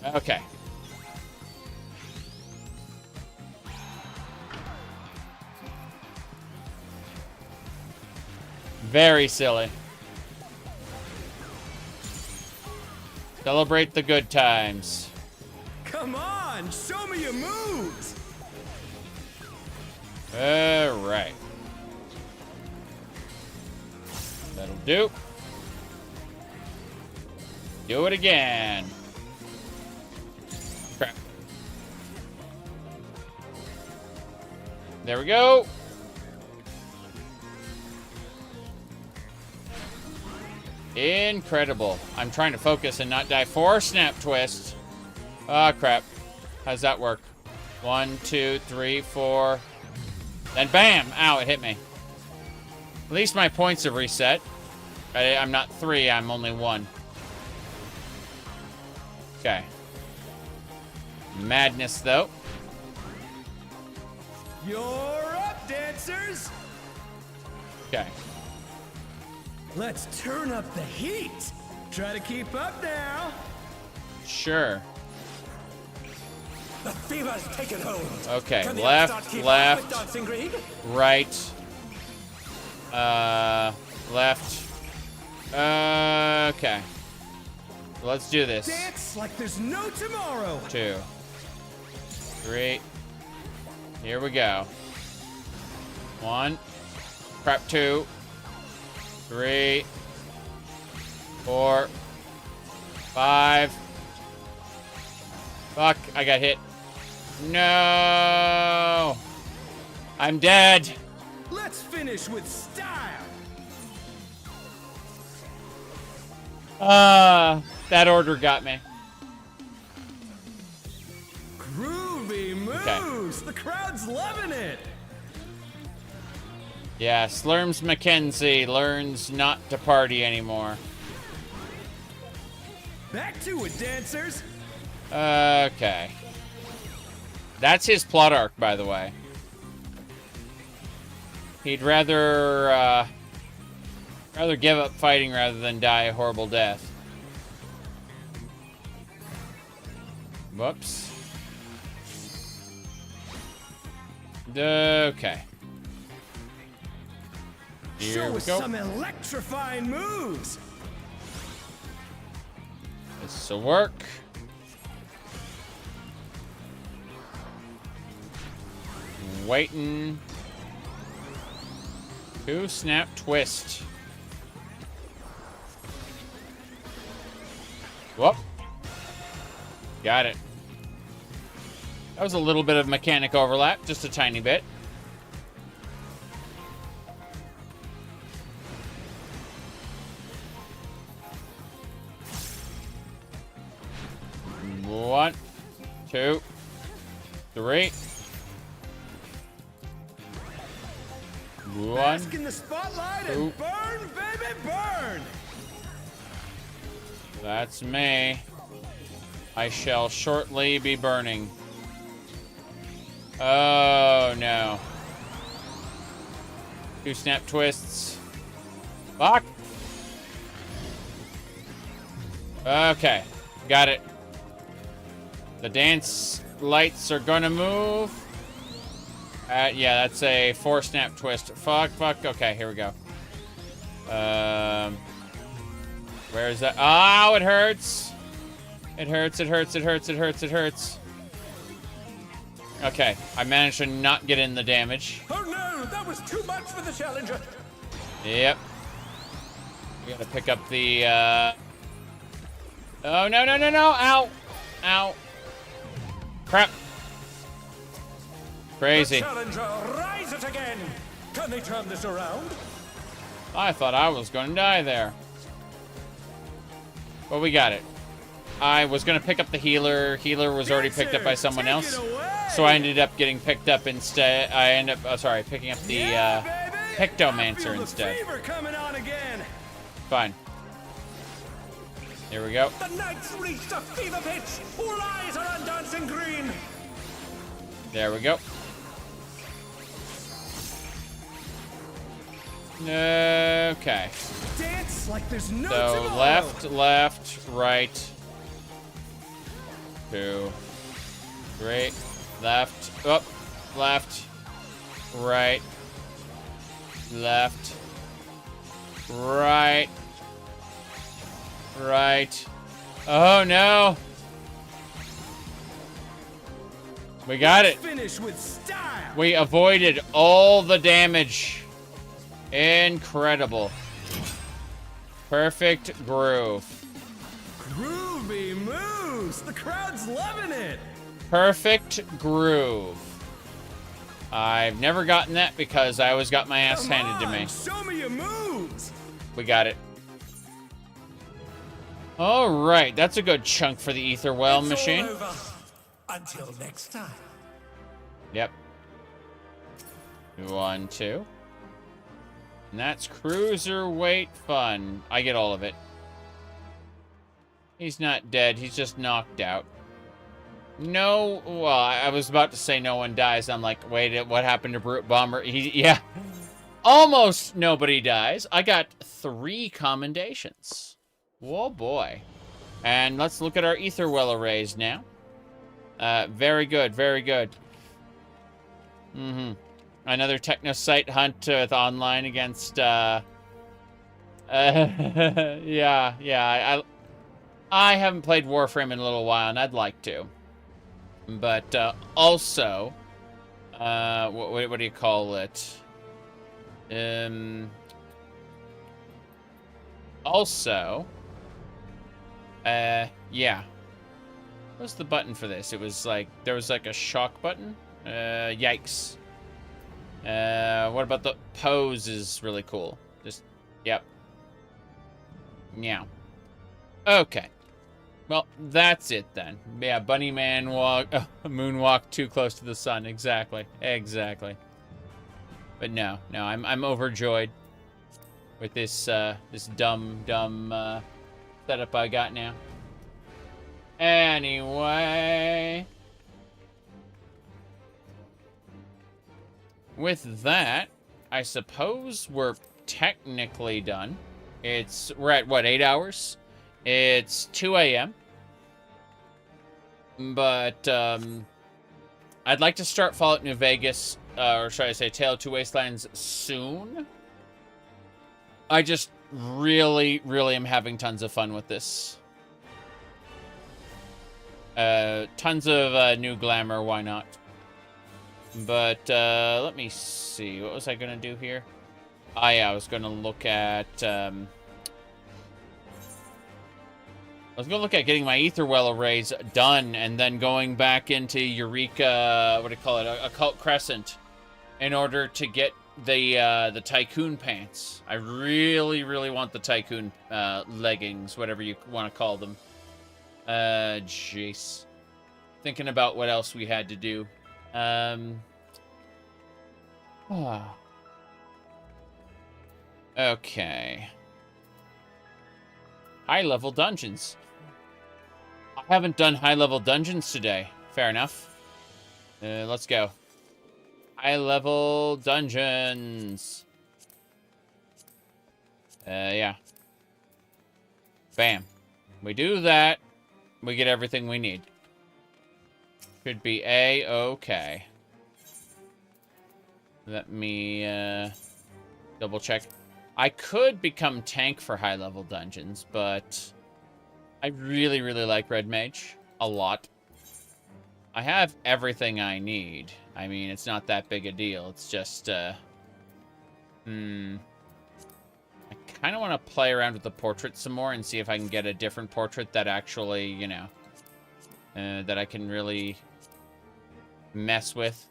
Okay. Very silly. Celebrate the good times. Come on, show me your moves. All right. That'll do. Do it again. Crap. There we go. Incredible. I'm trying to focus and not die. 4 snap twists. Ah, crap. How's that work? 1, 2, 3, 4. Then bam! Ow, it hit me. At least my points have reset. I'm not 3, I'm only 1. Okay. Madness, though. You're up, dancers! Okay. Let's turn up the heat. Try to keep up now. Sure. The fever's taken hold. Okay, Can the left, upstart keep up left. with dancing green? Right. Left. Okay. Let's do this. Dance like there's no tomorrow. 2, 3. Here we go. 1. Crap, 2. 3. 4. 5. Fuck, I got hit. No! I'm dead. Let's finish with style. That order got me. Groovy moves. The crowd's loving it. Yeah, Slurms Mackenzie learns not to party anymore. Back to it, dancers. Okay. That's his plot arc, by the way. He'd rather give up fighting rather than die a horrible death. Whoops. Okay. Here Show we us go. some electrifying moves. This'll work. Waiting. 2 snap twist. Whoop. Got it. That was a little bit of mechanic overlap, just a tiny bit. One, 2, 3. Bask in the spotlight 2. and burn, baby, burn. That's me. I shall shortly be burning. Oh, no. 2 snap twists. Fuck. Okay. Got it. The dance lights are gonna move. Yeah, that's a 4 snap twist. Fuck. Okay, here we go. Where is that? Oh, it hurts. It hurts. Okay, I managed to not get in the damage. Oh no, that was too much for the challenger. Yep. We gotta pick up the, Oh, no. Ow. Crap. Crazy. The challenger, rise it again. Can they turn this around? I thought I was gonna die there. But we got it. I was gonna pick up the healer. Healer was already picked up by someone else. So I ended up getting picked up instead. I ended up, picking up the, Pictomancer instead. Fever coming on again. Fine. Here we go. The knight's reached a fever pitch. All eyes are on dancing green. There we go. Okay. Dance like there's no So tomorrow. left, right. 2, 3, left, up, left, right, left, right, right. Oh no! We got it. Finish with style. We avoided all the damage. Incredible. Perfect groove. Groovy moves. The crowd's loving it. Perfect groove. I've never gotten that because I always got my ass handed to me. Show me your moves. We got it. All right, that's a good chunk for the ether well machine. It's all over. Until next time. Yep. 1, 2. And that's cruiserweight fun. I get all of it. He's not dead. He's just knocked out. No, well, I was about to say no one dies. I'm like, wait, what happened to Brute Bomber? Yeah. Almost nobody dies. I got 3 commendations. Whoa, boy. And let's look at our ether well arrays now. Very good, very good. Another techno-site hunt with online against, yeah, I haven't played Warframe in a little while, and I'd like to. But, also, what do you call it? Also, yeah. What's the button for this? It was like, there was like a shock button. Yikes. What about the pose is really cool. Just, yep. Meow. Okay. Well, that's it then. Yeah, bunny man walk, moonwalk too close to the sun. Exactly. Exactly. But no, I'm overjoyed with this, this dumb, setup I got now. Anyway. With that, I suppose we're technically done. We're at, what, 8 hours? It's 2 a.m. But, I'd like to start Fallout New Vegas, or should I say Tale of Two Wastelands soon. I just really am having tons of fun with this. Tons of new glamour, why not? But let me see. What was I going to do here? Ah, yeah, I was going to look at... I was going to look at getting my ether well arrays done and then going back into Eureka, what do you call it, Occult Crescent, in order to get the Tycoon pants. I really want the Tycoon leggings, whatever you want to call them. Jeez. Thinking about what else we had to do. Okay. High-level dungeons. I haven't done high-level dungeons today. Fair enough. Let's go. High-level dungeons. Yeah. Bam. We do that. We get everything we need. Should be A-okay. Let me, double check. I could become tank for high-level dungeons, but I really like Red Mage. A lot. I have everything I need. I mean, it's not that big a deal. It's just, I kind of want to play around with the portrait some more and see if I can get a different portrait that actually, you know, that I can really mess with.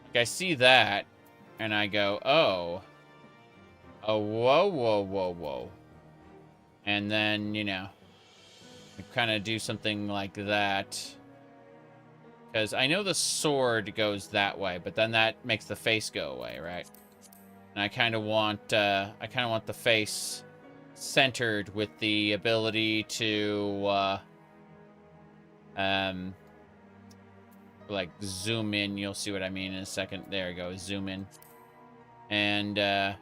Like, I see that, and I go, oh. Oh, whoa. And then, you know, kind of do something like that. Because I know the sword goes that way, but then that makes the face go away, right? And I kind of want the face centered with the ability to, like, zoom in. You'll see what I mean in a second. There we go, zoom in. And,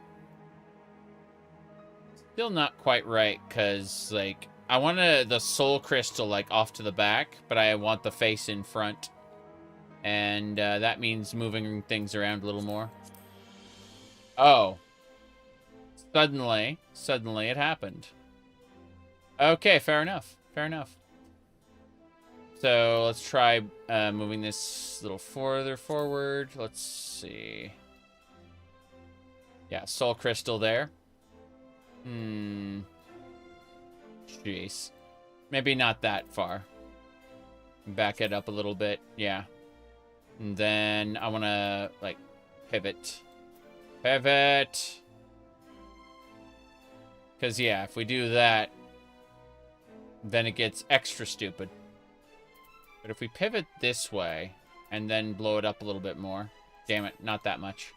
still not quite right, because, like, I want the soul crystal, like, off to the back, but I want the face in front. And, that means moving things around a little more. Oh. Suddenly it happened. Okay, fair enough. So, let's try moving this a little further forward. Let's see. Yeah, soul crystal there. Jeez. Maybe not that far. Back it up a little bit. Yeah. And then I want to, like, pivot. Because, yeah, if we do that, then it gets extra stupid. But if we pivot this way and then blow it up a little bit more. Damn it, not that much.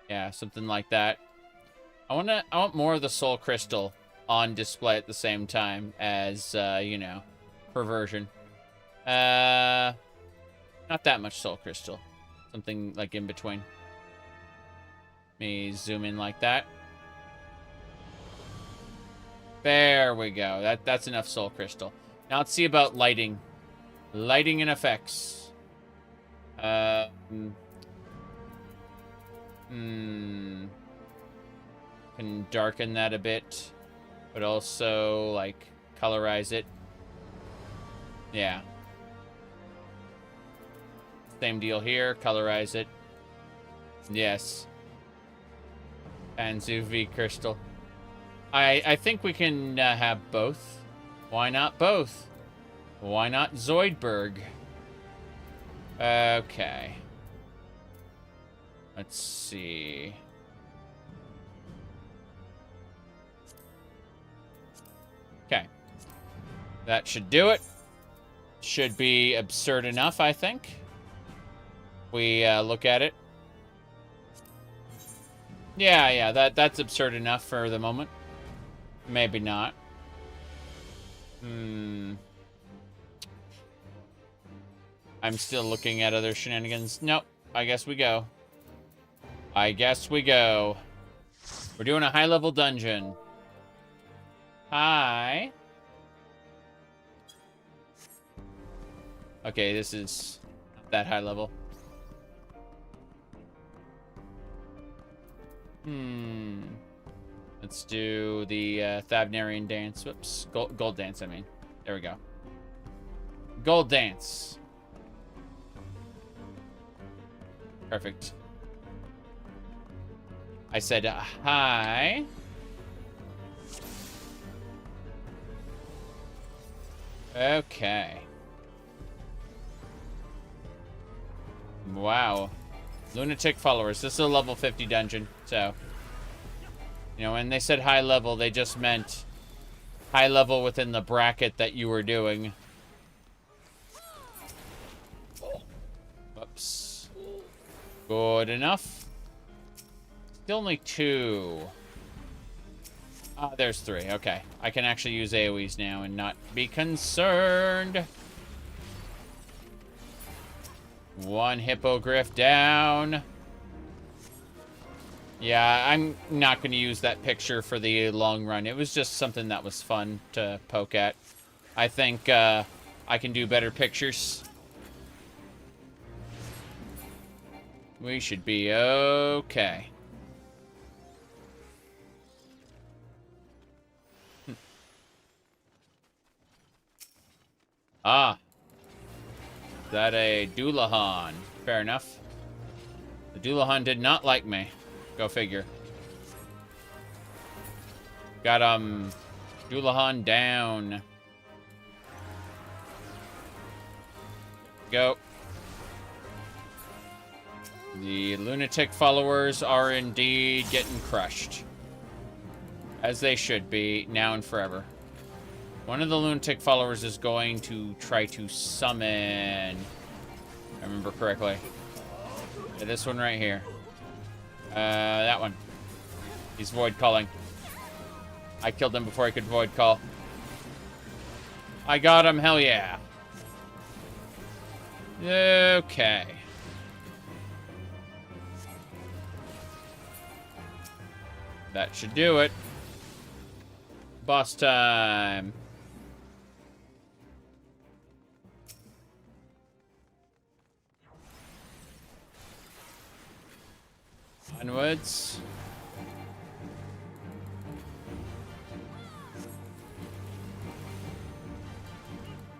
Yeah, something like that. I want more of the soul crystal on display at the same time as, you know, perversion. Not that much soul crystal. Something like in between. Let me zoom in like that. There we go. That's enough soul crystal. Now let's see about lighting. Lighting and effects. Can darken that a bit, but also like colorize it. Yeah. Same deal here. Colorize it. Yes. And UV crystal. I think we can have both. Why not both? Why not Zoidberg? Okay. Let's see. Okay. That should do it. Should be absurd enough, I think. We look at it. Yeah, that's absurd enough for the moment. Maybe not. I'm still looking at other shenanigans. Nope. I guess we go. I guess we go. We're doing a high-level dungeon. Hi. Okay, this is not that high level. Let's do the Thavnarian dance. Whoops. Gold dance, I mean. There we go. Gold dance. Perfect. I said hi. Okay. Wow. Lunatic followers. This is a level 50 dungeon, so... You know, when they said high level, they just meant high level within the bracket that you were doing. Whoops. Good enough. Still only 2. Ah, there's 3. Okay. I can actually use AoEs now and not be concerned. 1 hippogriff down. Yeah, I'm not going to use that picture for the long run. It was just something that was fun to poke at. I think I can do better pictures. We should be okay. Ah. Is that a Doulahan? Fair enough. The Doulahan did not like me. Go figure. Got, Doulahan down. Go. The lunatic followers are indeed getting crushed. As they should be, now and forever. One of the lunatic followers is going to try to summon... I remember correctly. Yeah, this one right here. That one. He's void calling. I killed him before I could void call. I got him, hell yeah. Okay. That should do it. Boss time. Onwards.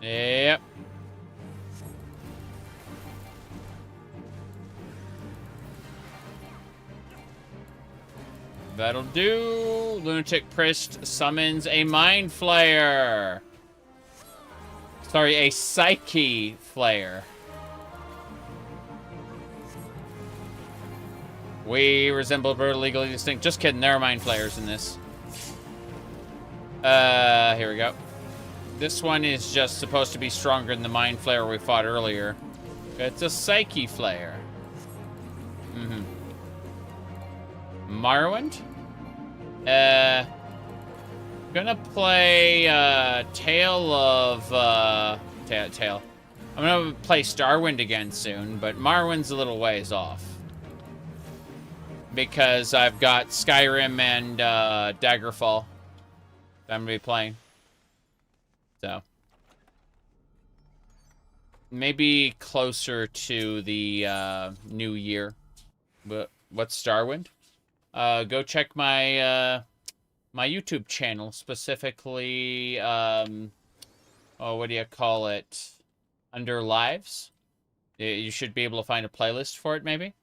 Yep. That'll do. Lunatic Priest summons a Mind Flayer. Sorry, a Psyche Flayer. We resemble bird legally distinct. Just kidding, there are Mind Flayers in this. Here we go. This one is just supposed to be stronger than the Mind Flayer we fought earlier. It's a Psyche Flayer. Morrowind? Gonna play, Tale of, Tale. I'm gonna play Starwind again soon, but Morrowind's a little ways off. Because I've got Skyrim and, Daggerfall that I'm gonna be playing. So. Maybe closer to the, new year. But what's Starwind? Go check my, my YouTube channel, specifically, oh, what do you call it? Under Lives. You should be able to find a playlist for it, maybe.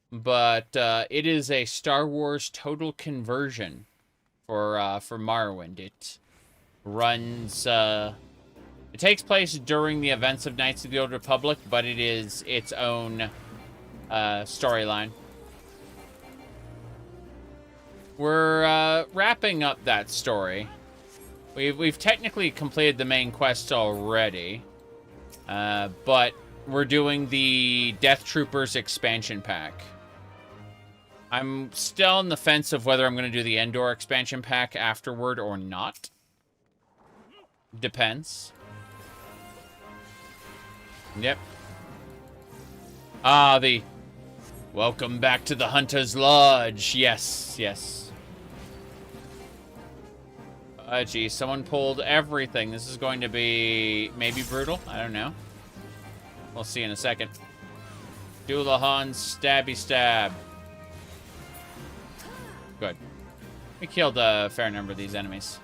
But, it is a Star Wars total conversion for Morrowind. It runs, it takes place during the events of Knights of the Old Republic, but it is its own, storyline. We're wrapping up that story. We've technically completed the main quest already, but we're doing the Death Troopers expansion pack. I'm still on the fence of whether I'm going to do the Endor expansion pack afterward or not. Depends. Yep. Ah, the welcome back to the Hunter's Lodge. Yes, yes. Geez, someone pulled everything. This is going to be maybe brutal. I don't know. We'll see in a second. Doulahan, stabby stab. Good. We killed a fair number of these enemies.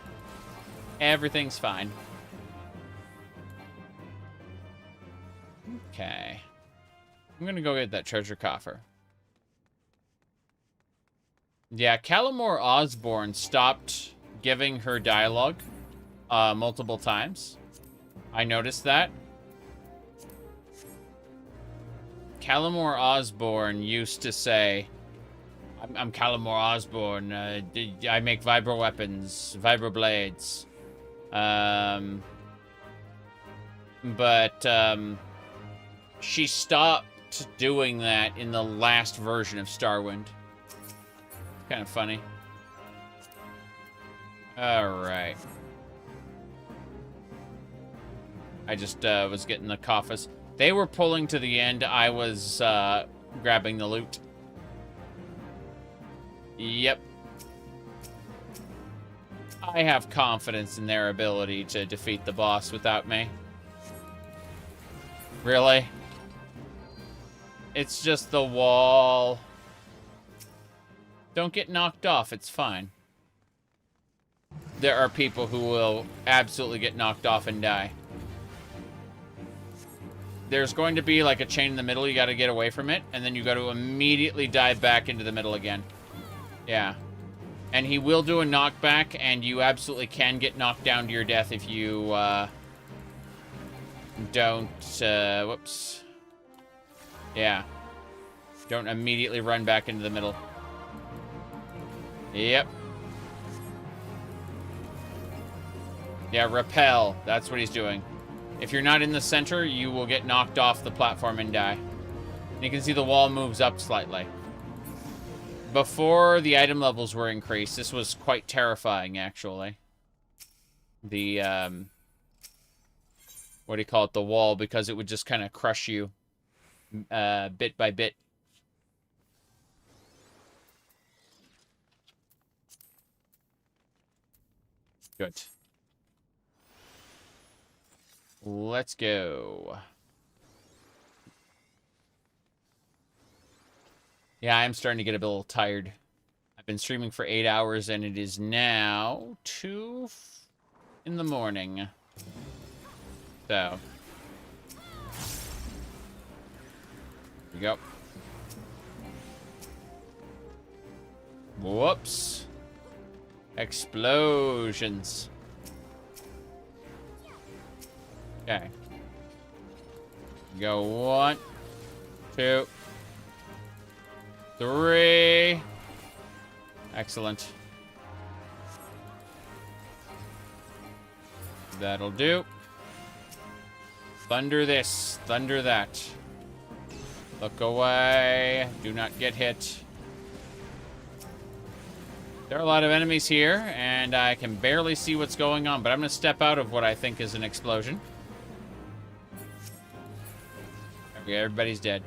Everything's fine. Okay. I'm gonna go get that treasure coffer. Yeah, Galmour Osborne stopped giving her dialogue multiple times. I noticed that. Galmour Osborne used to say, I'm Galmour Osborne, I make vibro weapons, vibro blades. She stopped doing that in the last version of Starwind. Kind of funny. Alright. I just was getting the coffers. They were pulling to the end. I was grabbing the loot. Yep. I have confidence in their ability to defeat the boss without me. Really? It's just the wall. Don't get knocked off. It's fine. There are people who will absolutely get knocked off and die. There's going to be like a chain in the middle. You got to get away from it. And then you got to immediately dive back into the middle again. Yeah. And he will do a knockback. And you absolutely can get knocked down to your death if you don't... whoops. Yeah. Don't immediately run back into the middle. Yep. Yeah, repel. That's what he's doing. If you're not in the center, you will get knocked off the platform and die. And you can see the wall moves up slightly. Before the item levels were increased, this was quite terrifying, actually. The, what do you call it? The wall, because it would just kind of crush you bit by bit. Good. Let's go. Yeah, I'm starting to get a little tired. I've been streaming for 8 hours, and it is now 2 in the morning. So. Here we go. Whoops. Explosions. Okay. Go 1, 2, 3. Excellent. That'll do. Thunder this, thunder that. Look away. Do not get hit. There are a lot of enemies here, and I can barely see what's going on, but I'm going to step out of what I think is an explosion. Okay, everybody's dead.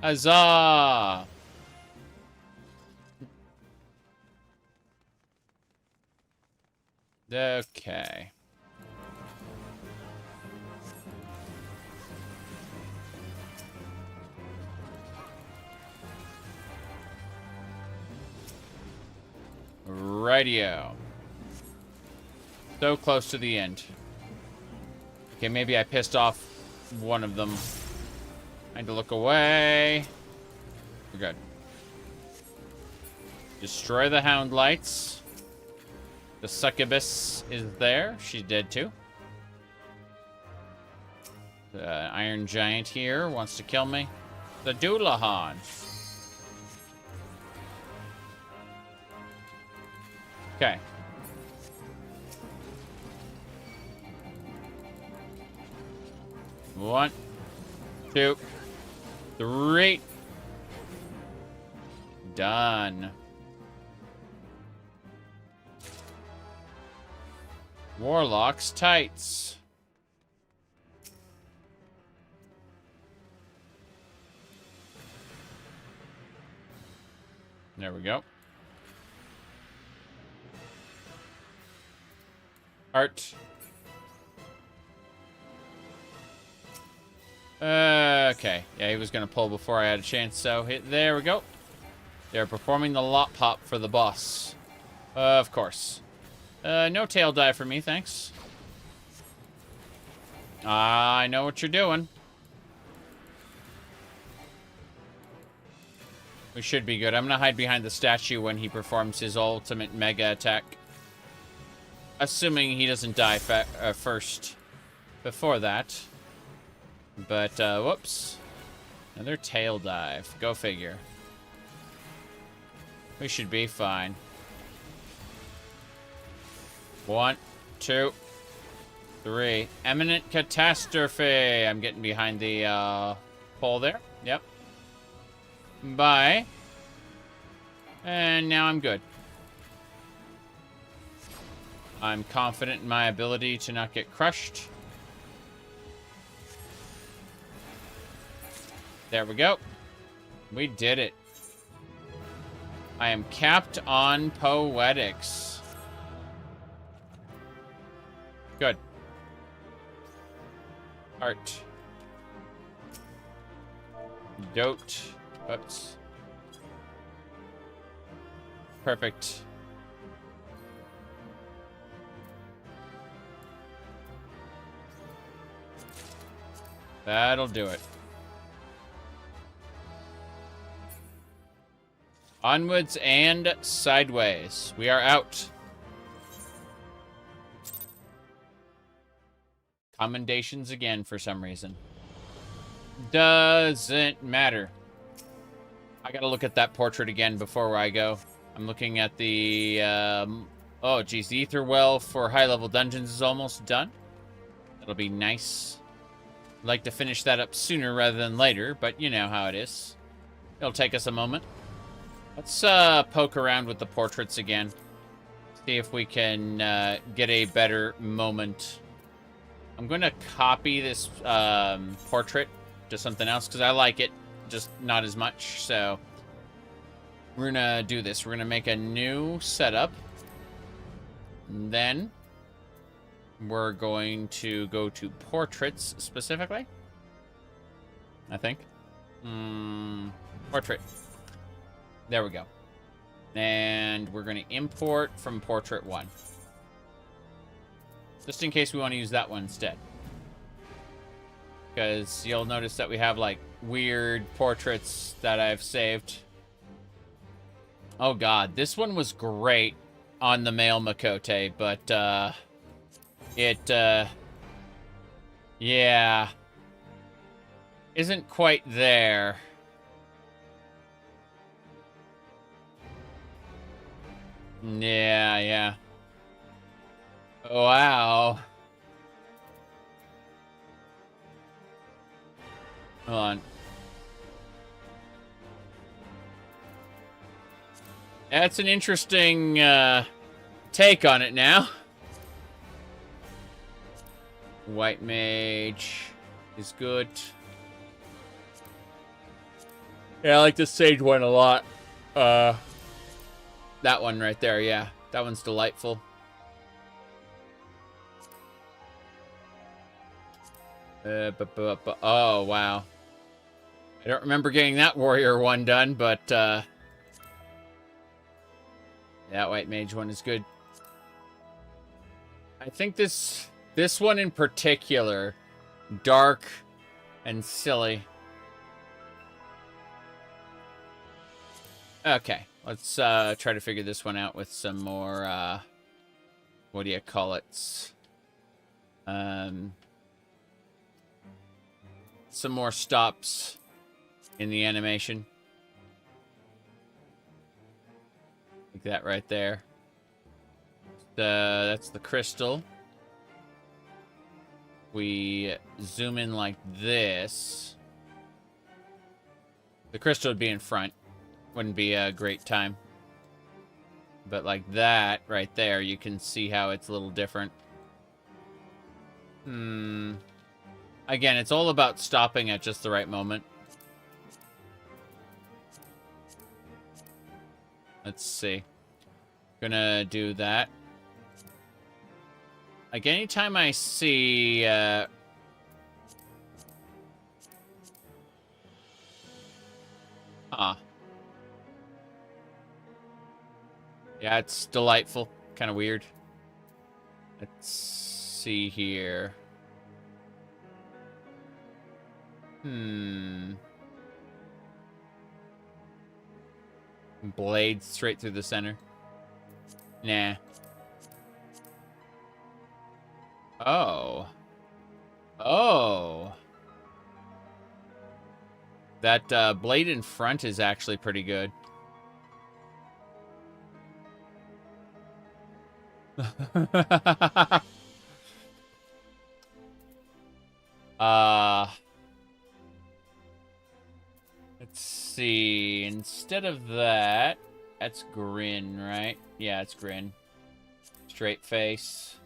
Huzzah! Okay. Rightio. So close to the end. Okay, maybe I pissed off one of them. I had to look away. We're good. Destroy the hound lights. The succubus is there. She's dead too. The iron giant here wants to kill me. The Doulahan. Okay. One, two, three. Done. Warlock's tights. There we go. Art. Okay. Yeah, he was going to pull before I had a chance, so there we go. They're performing the lot pop for the boss. Of course. No tail die for me, thanks. I know what you're doing. We should be good. I'm going to hide behind the statue when he performs his ultimate mega attack. Assuming he doesn't die first before that. But, whoops. Another tail dive. Go figure. We should be fine. 1, 2, 3. Imminent catastrophe. I'm getting behind the pole there. Yep. Bye. And now I'm good. I'm confident in my ability to not get crushed. There we go. We did it. I am capped on poetics. Good. Art. Dote. Oops. Perfect. That'll do it. Onwards and sideways. We are out. Commendations again for some reason. Doesn't matter. I gotta look at that portrait again before I go. I'm looking at the, oh geez, the ether well for high-level dungeons is almost done. That'll be nice. I'd like to finish that up sooner rather than later, but you know how it is. It'll take us a moment. Let's poke around with the portraits again. See if we can get a better moment. I'm going to copy this portrait to something else because I like it, just not as much. So we're going to do this. We're going to make a new setup. And then we're going to go to portraits specifically. I think. Portrait. There we go. And we're going to import from portrait 1. Just in case we want to use that one instead. Because you'll notice that we have, like, weird portraits that I've saved. Oh, God. This one was great on the male Makote, but, yeah. Isn't quite there. Yeah. Wow. Hold on. That's an interesting take on it now. White mage is good. Yeah, I like the sage one a lot. That one right there, yeah. That one's delightful. Oh, wow. I don't remember getting that warrior one done, but that white mage one is good. I think this one in particular, dark and silly. Okay, let's try to figure this one out with some more, what do you call it? Some more stops in the animation. Like that right there. That's the crystal. We zoom in like this. The crystal would be in front. Wouldn't be a great time. But like that right there, you can see how it's a little different. Again, it's all about stopping at just the right moment. Let's see. Gonna do that. Like anytime I see yeah, it's delightful. Kind of weird. Let's see here. Blade straight through the center. Nah. Oh. Oh. That blade in front is actually pretty good. Let's see. Instead of that, that's grin, right? Yeah, it's grin. Straight face.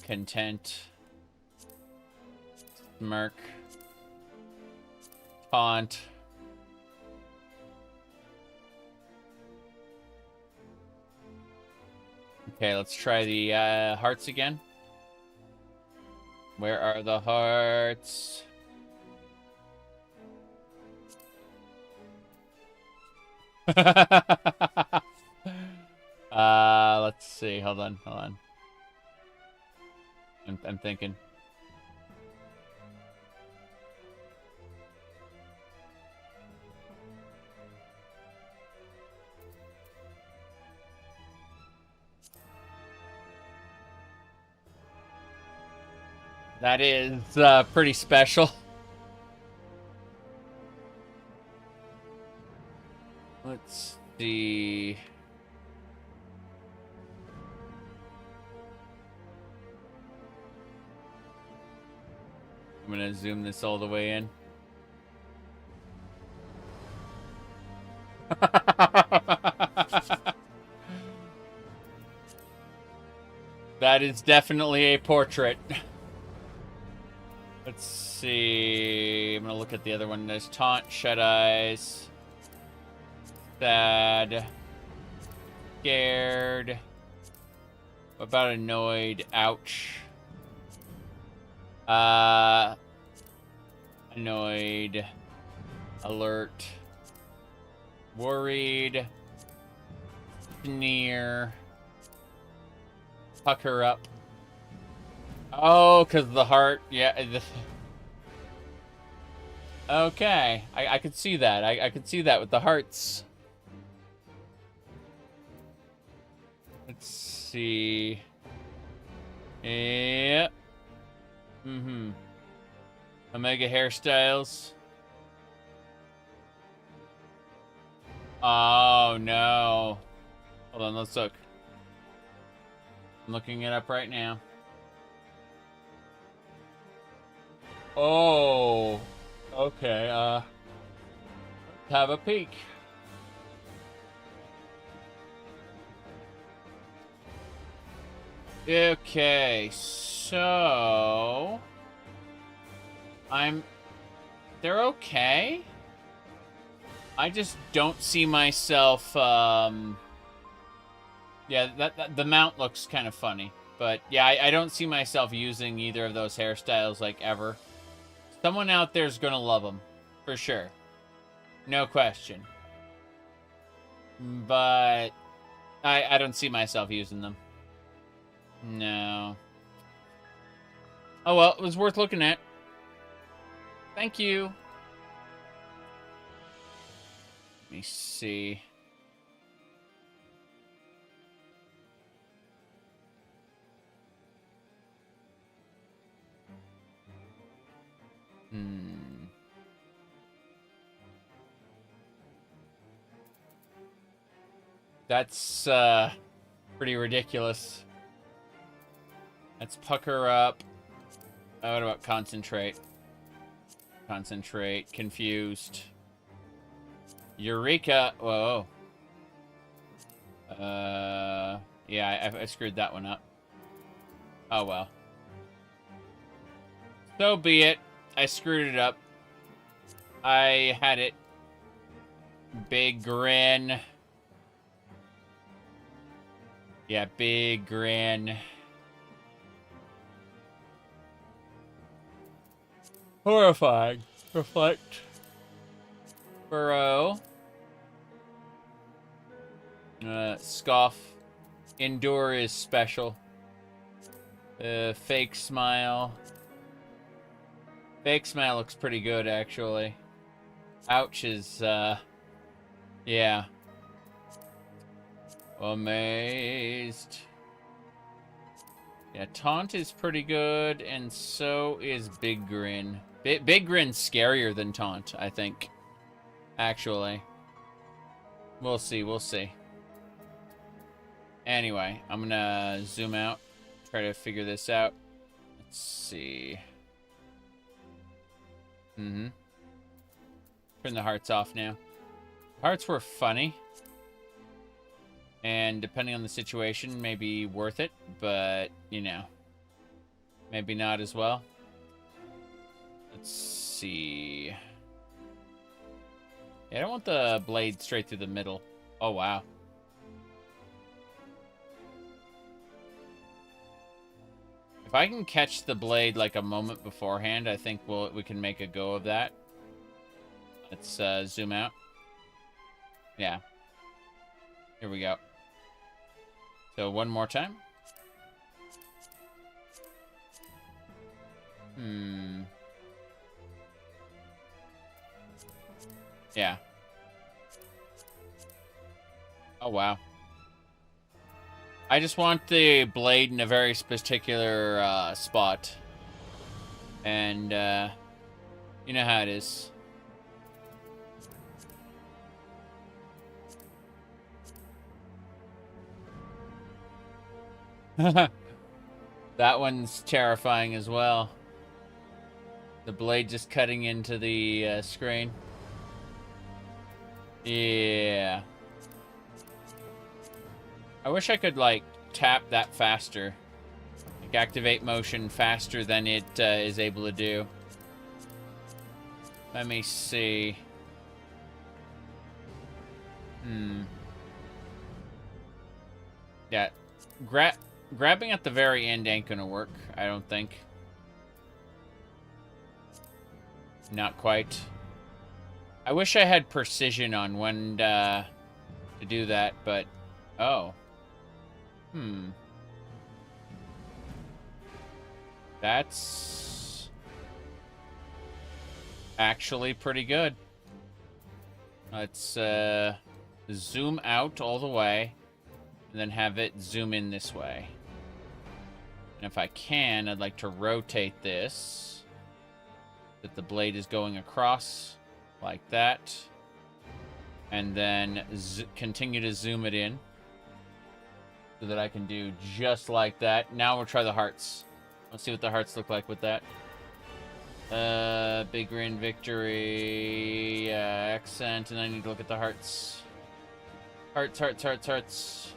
Content. Smirk. Taunt. Okay, let's try the hearts again. Where are the hearts? Let's see. Hold on. I'm thinking. That is pretty special. Let's see. I'm gonna zoom this all the way in. That is definitely a portrait. Let's see. I'm gonna look at the other one. There's Taunt, Shut Eyes, Sad, Scared. What about Annoyed? Ouch. Annoyed. Alert. Worried. Sneer. Pucker up. Oh, because the heart. Yeah. Okay. I could see that. I could see that with the hearts. Let's see. Yep. Omega hairstyles. Oh, no. Hold on, let's look. I'm looking it up right now. Oh, okay, have a peek. Okay, so they're okay. I just don't see myself, yeah, the mount looks kind of funny. But yeah, I don't see myself using either of those hairstyles, like, ever. Someone out there's gonna love them, for sure. No question. But I don't see myself using them. No. Oh well, it was worth looking at. Thank you. Let me see. That's pretty ridiculous. Let's pucker up. Oh, what about concentrate? Concentrate. Confused. Eureka. Whoa. Yeah, I screwed that one up. Oh, well. So be it. I screwed it up. I had it. Big grin. Yeah, big grin. Horrifying. Reflect. Burrow. Scoff. Endure is special. Fake smile. Fake smile looks pretty good, actually. Ouch is, yeah. Amazed. Yeah, taunt is pretty good, and so is big grin. Big grin's scarier than taunt, I think. Actually. We'll see, we'll see. Anyway, I'm gonna zoom out. Try to figure this out. Let's see. Turn the hearts off now. Hearts were funny. And depending on the situation, maybe worth it. But, you know. Maybe not as well. Let's see. Yeah, I don't want the blade straight through the middle. Oh, wow. If I can catch the blade like a moment beforehand, I think we can make a go of that. Let's zoom out. Yeah. Here we go. So one more time. Yeah. Oh, wow. I just want the blade in a very particular spot. And, you know how it is. That one's terrifying as well. The blade just cutting into the screen. Yeah. I wish I could, like, tap that faster. Like, activate motion faster than it is able to do. Let me see. Yeah. Grabbing at the very end ain't gonna work, I don't think. Not quite. I wish I had precision on when to do that, but... Oh. That's... actually pretty good. Let's zoom out all the way, and then have it zoom in this way. And if I can, I'd like to rotate this, that the blade is going across like that, and then continue to zoom it in. So that I can do just like that. Now we'll try the hearts. Let's see what the hearts look like with that. Big grin, victory, accent, and I need to look at the hearts. Hearts, hearts, hearts, hearts.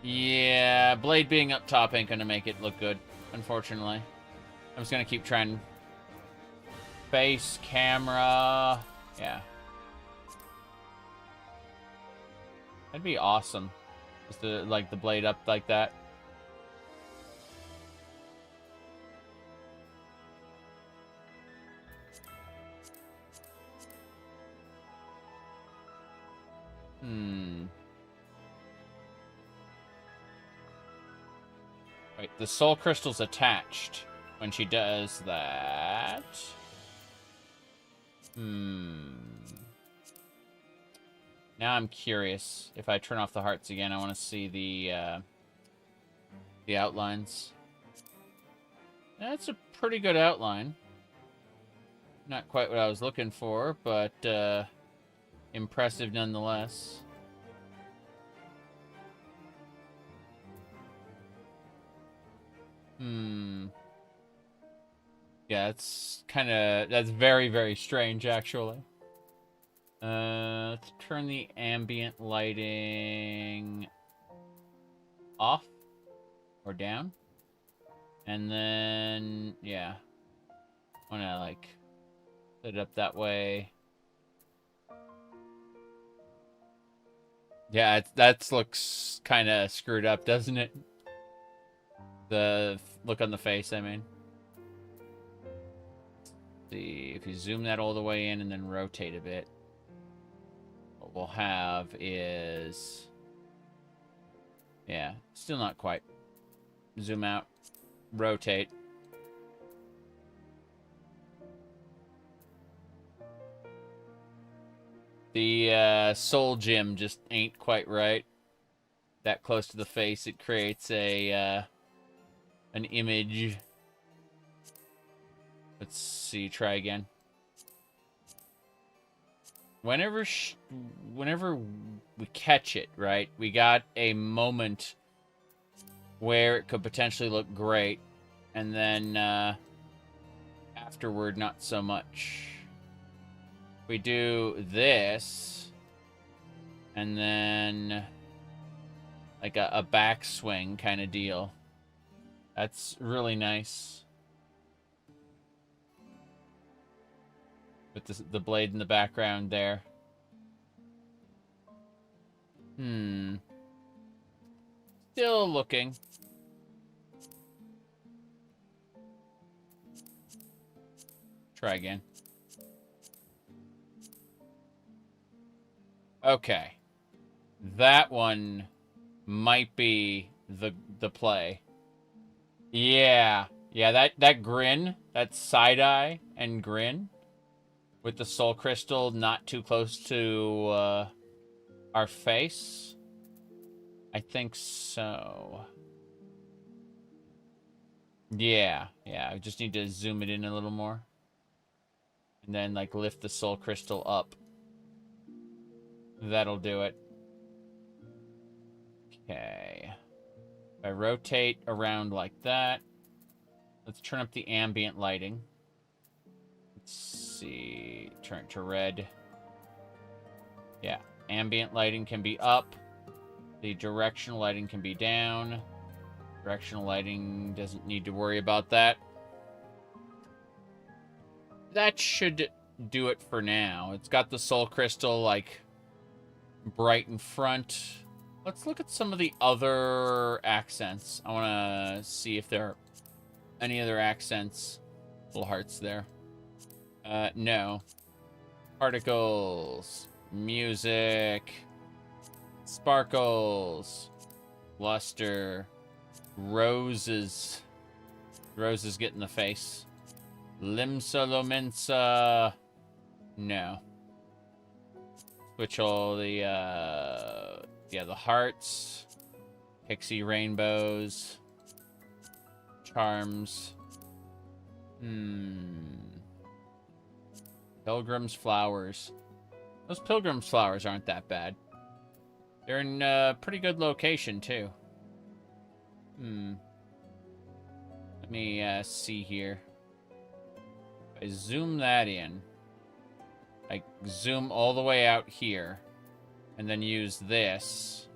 Yeah, blade being up top ain't gonna make it look good, unfortunately. I'm just gonna keep trying. Face, camera, yeah. That'd be awesome. Just to, like, the blade up like that. Wait, the soul crystal's attached when she does that. Now I'm curious. If I turn off the hearts again, I want to see the outlines. That's a pretty good outline. Not quite what I was looking for, but impressive nonetheless. Yeah, that's very, very strange, actually. Let's turn the ambient lighting off or down. And then, yeah. I want to, like, set it up that way. Yeah, that looks kind of screwed up, doesn't it? The look on the face, I mean. See, if you zoom that all the way in and then rotate a bit, what we'll have is... Yeah, still not quite. Zoom out, rotate. The soul gem just ain't quite right. That close to the face, it creates a an image. Let's see, try again. Whenever we catch it, right, we got a moment where it could potentially look great, and then afterward, not so much. We do this, and then like a backswing kind of deal. That's really nice. With the blade in the background there. Still looking. Try again. Okay. That one might be the play. Yeah. Yeah, that grin, that side eye and grin with the soul crystal not too close to our face. I think so. Yeah, I just need to zoom it in a little more. And then, like, lift the soul crystal up. That'll do it. Okay. If I rotate around like that, let's turn up the ambient lighting. Let's see. Turn it to red. Yeah. Ambient lighting can be up. The directional lighting can be down. Directional lighting doesn't need to worry about that. That should do it for now. It's got the soul crystal, like, bright in front. Let's look at some of the other accents. I want to see if there are any other accents. Little hearts there. No. Particles. Music. Sparkles. Luster. Roses. Roses get in the face. Limsa Lomensa. No. Switch all the, yeah, the hearts. Pixie rainbows. Charms. Pilgrim's flowers. Those pilgrim's flowers aren't that bad. They're in a pretty good location, too. Let me see here. If I zoom that in. I zoom all the way out here. And then use this.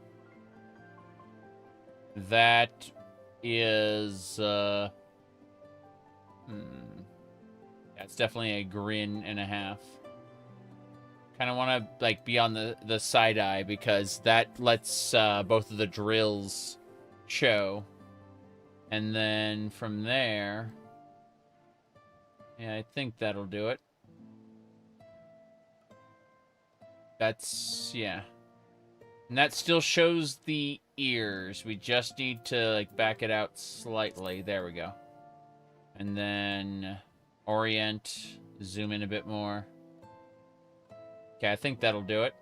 That is... That's definitely a grin and a half. Kind of want to like be on the side eye because that lets both of the drills show. And then from there, yeah, I think that'll do it. That's, yeah. And that still shows the ears. We just need to like back it out slightly. There we go. And then orient, zoom in a bit more. Okay, I think that'll do it.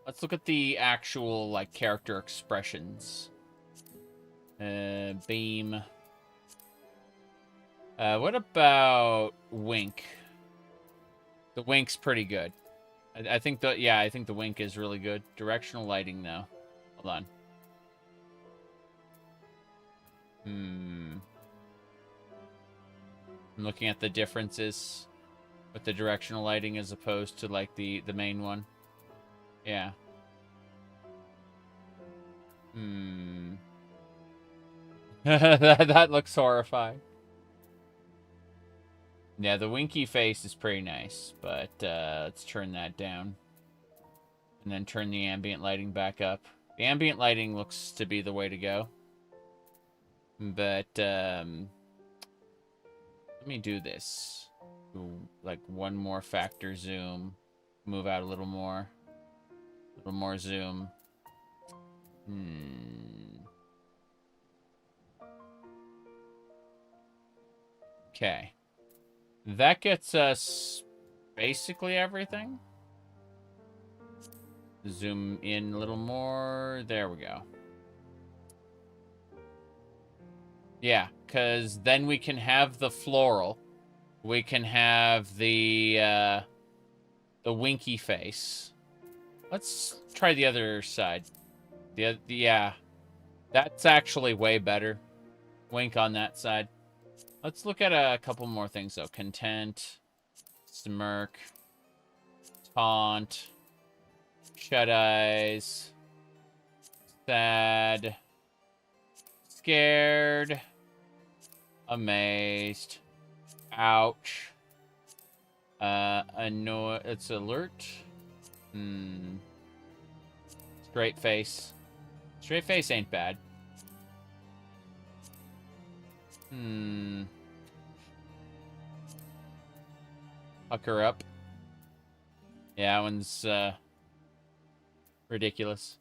Let's look at the actual, like, character expressions. Beam. What about wink? The wink's pretty good. I think the wink is really good. Directional lighting, though. Hold on. I'm looking at the differences with the directional lighting as opposed to, like, the main one. Yeah. that looks horrifying. Yeah, the winky face is pretty nice, but let's turn that down. And then turn the ambient lighting back up. The ambient lighting looks to be the way to go. But, let me do this. Like one more factor zoom, move out a little more zoom. Okay, that gets us basically everything. Zoom in a little more. There we go. Yeah, because then we can have the floral. We can have the winky face. Let's try the other side. Yeah, that's actually way better. Wink on that side. Let's look at a couple more things, though. Content, smirk, taunt, shut eyes, sad, scared, amazed, ouch, annoy. It's alert. Straight face. Straight face ain't bad. Pucker up. Yeah, that one's ridiculous.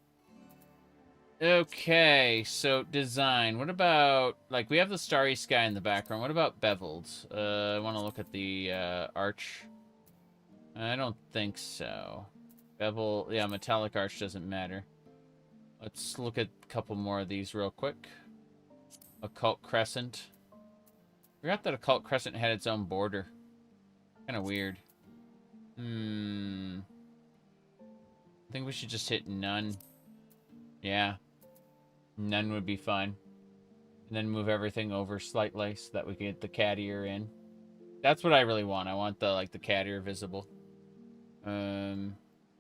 Okay, so design. What about, like, we have the starry sky in the background. What about beveled? I want to look at the arch. I don't think so. Bevel, yeah, metallic arch doesn't matter. Let's look at a couple more of these real quick. Occult crescent. Forgot that occult crescent had its own border. Kind of weird. I think we should just hit none. Yeah. None would be fine. And then move everything over slightly so that we can get the cat ear in. That's what I really want. I want the, like, the cat ear visible.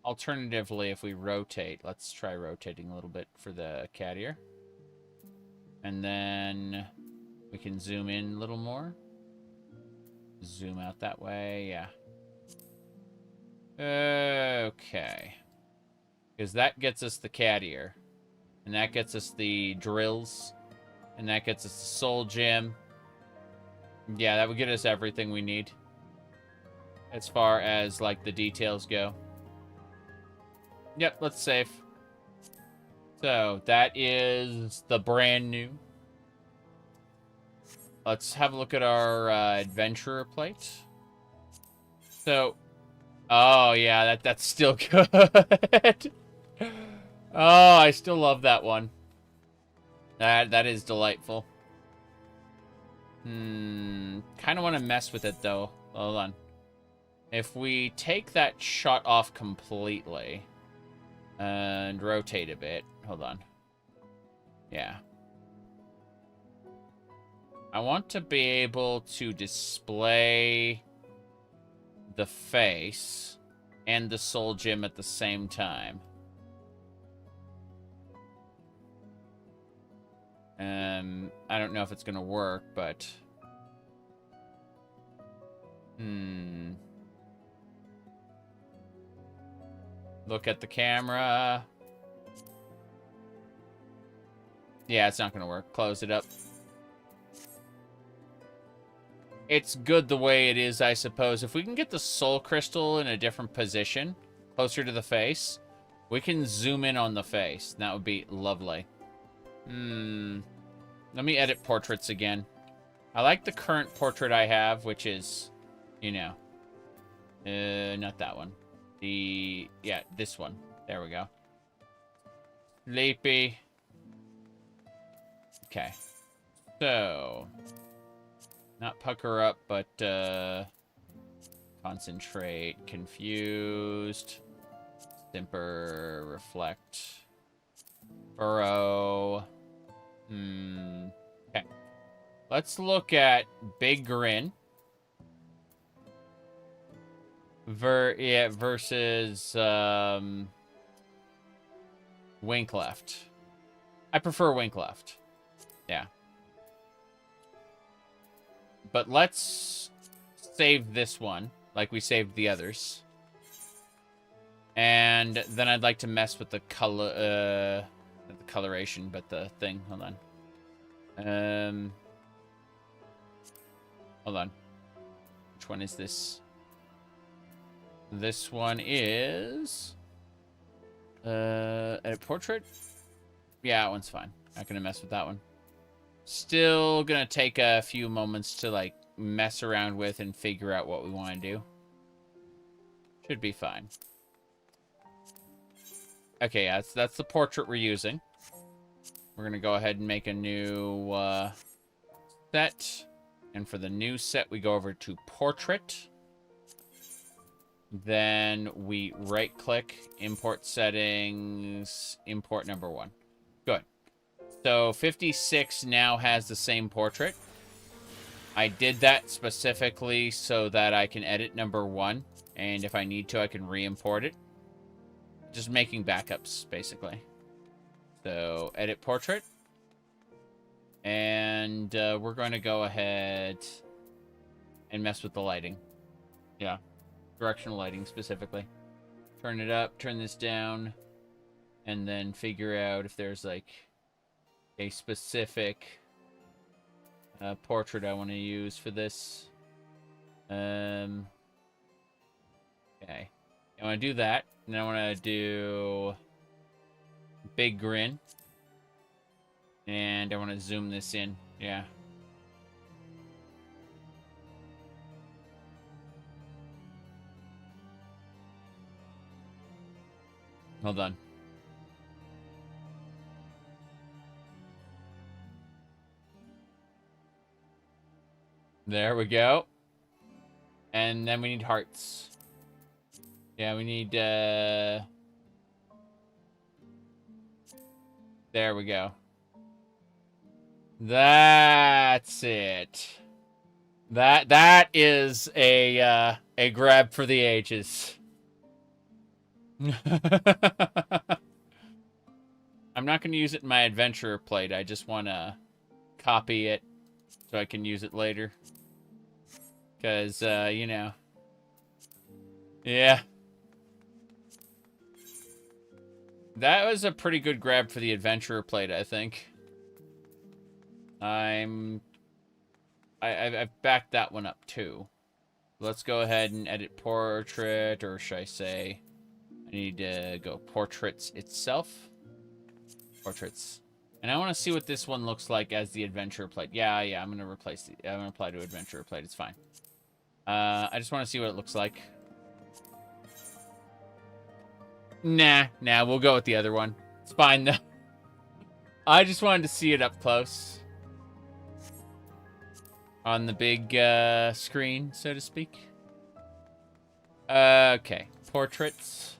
Alternatively, if we rotate, let's try rotating a little bit for the cat ear. And then we can zoom in a little more. Zoom out that way, yeah. Okay. Because that gets us the cat ear. And that gets us the drills. And that gets us the soul gem. Yeah, that would get us everything we need. As far as, like, the details go. Yep, let's save. So, that is the brand new. Let's have a look at our adventurer plate. So, oh yeah, that's still good. Oh, I still love that one. That is delightful. Kind of want to mess with it though. Hold on. If we take that shot off completely, And rotate a bit. Hold on. Yeah. I want to be able to display the face and the soul gem at the same time. I don't know if it's gonna work, but look at the camera. Yeah, it's not gonna work. Close it up. It's good the way it is, I suppose. If we can get the soul crystal in a different position, closer to the face, we can zoom in on the face. That would be lovely. Let me edit portraits again. I like the current portrait I have, which is, you know, not that one. Yeah, this one. There we go. Sleepy. Okay. So, not pucker up, but concentrate, confused, simper, reflect, furrow. Okay. Let's look at big grin. Versus wink left. I prefer wink left. Yeah. But let's save this one like we saved the others. And then I'd like to mess with the color, not the coloration, but the thing. Hold on. Hold on. Which one is this? This one is edit portrait. Yeah, that one's fine. Not gonna mess with that one. Still gonna take a few moments to like mess around with and figure out what we want to do. Should be fine. Okay, yeah, that's the portrait we're using. We're gonna go ahead and make a new set. And for the new set, we go over to portrait. Then we right-click, import settings, import number 1. Good. So 56 now has the same portrait. I did that specifically so that I can edit number 1. And if I need to, I can re-import it. Just making backups, basically. So edit portrait. And we're going to go ahead and mess with the lighting. Yeah. Directional lighting, specifically. Turn it up, turn this down, and then figure out if there's, like, a specific portrait I want to use for this. Okay. I want to do that, and I want to do big grin. And I want to zoom this in. Yeah. Hold on. There we go. And then we need hearts. Yeah, we need, there we go. That's it. That is a grab for the ages. I'm not going to use it in my adventurer plate. I just want to copy it so I can use it later. Because, you know. Yeah. That was a pretty good grab for the adventurer plate, I think. I've backed that one up, too. Let's go ahead and edit portrait, or should I say... I need to go portraits itself. Portraits. And I want to see what this one looks like as the adventure plate. Yeah, I'm going to replace it. I'm going to apply to adventure plate. It's fine. I just want to see what it looks like. Nah, we'll go with the other one. It's fine, though. I just wanted to see it up close. On the big screen, so to speak. Okay. Portraits.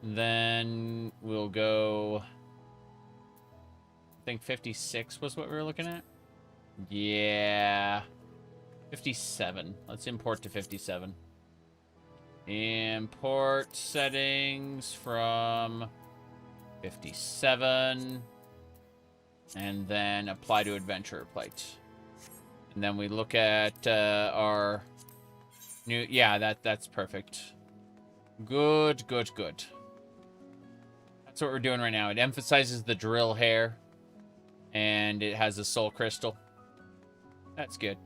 Then we'll go... I think 56 was what we were looking at? Yeah. 57. Let's import to 57. Import settings from 57. And then apply to adventurer plate. And then we look at our new... Yeah, that's perfect. Good, good, good. That's what we're doing right now. It emphasizes the drill hair. And it has a soul crystal. That's good.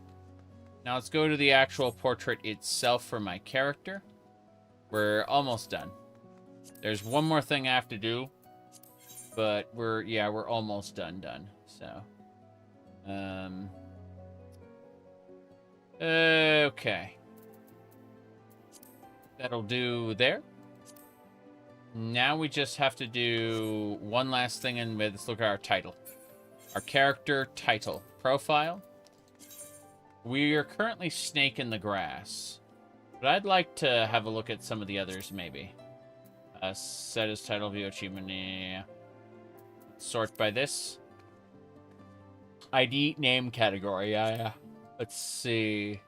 Now let's go to the actual portrait itself for my character. We're almost done. There's one more thing I have to do. But we're almost done. So. Okay. That'll do there. Now we just have to do one last thing, and let's look at our title. Our character title. Profile. We are currently Snake in the Grass. But I'd like to have a look at some of the others, maybe. Set as title, view achievement. Yeah. Sort by this. ID, name, category. Yeah. Let's see.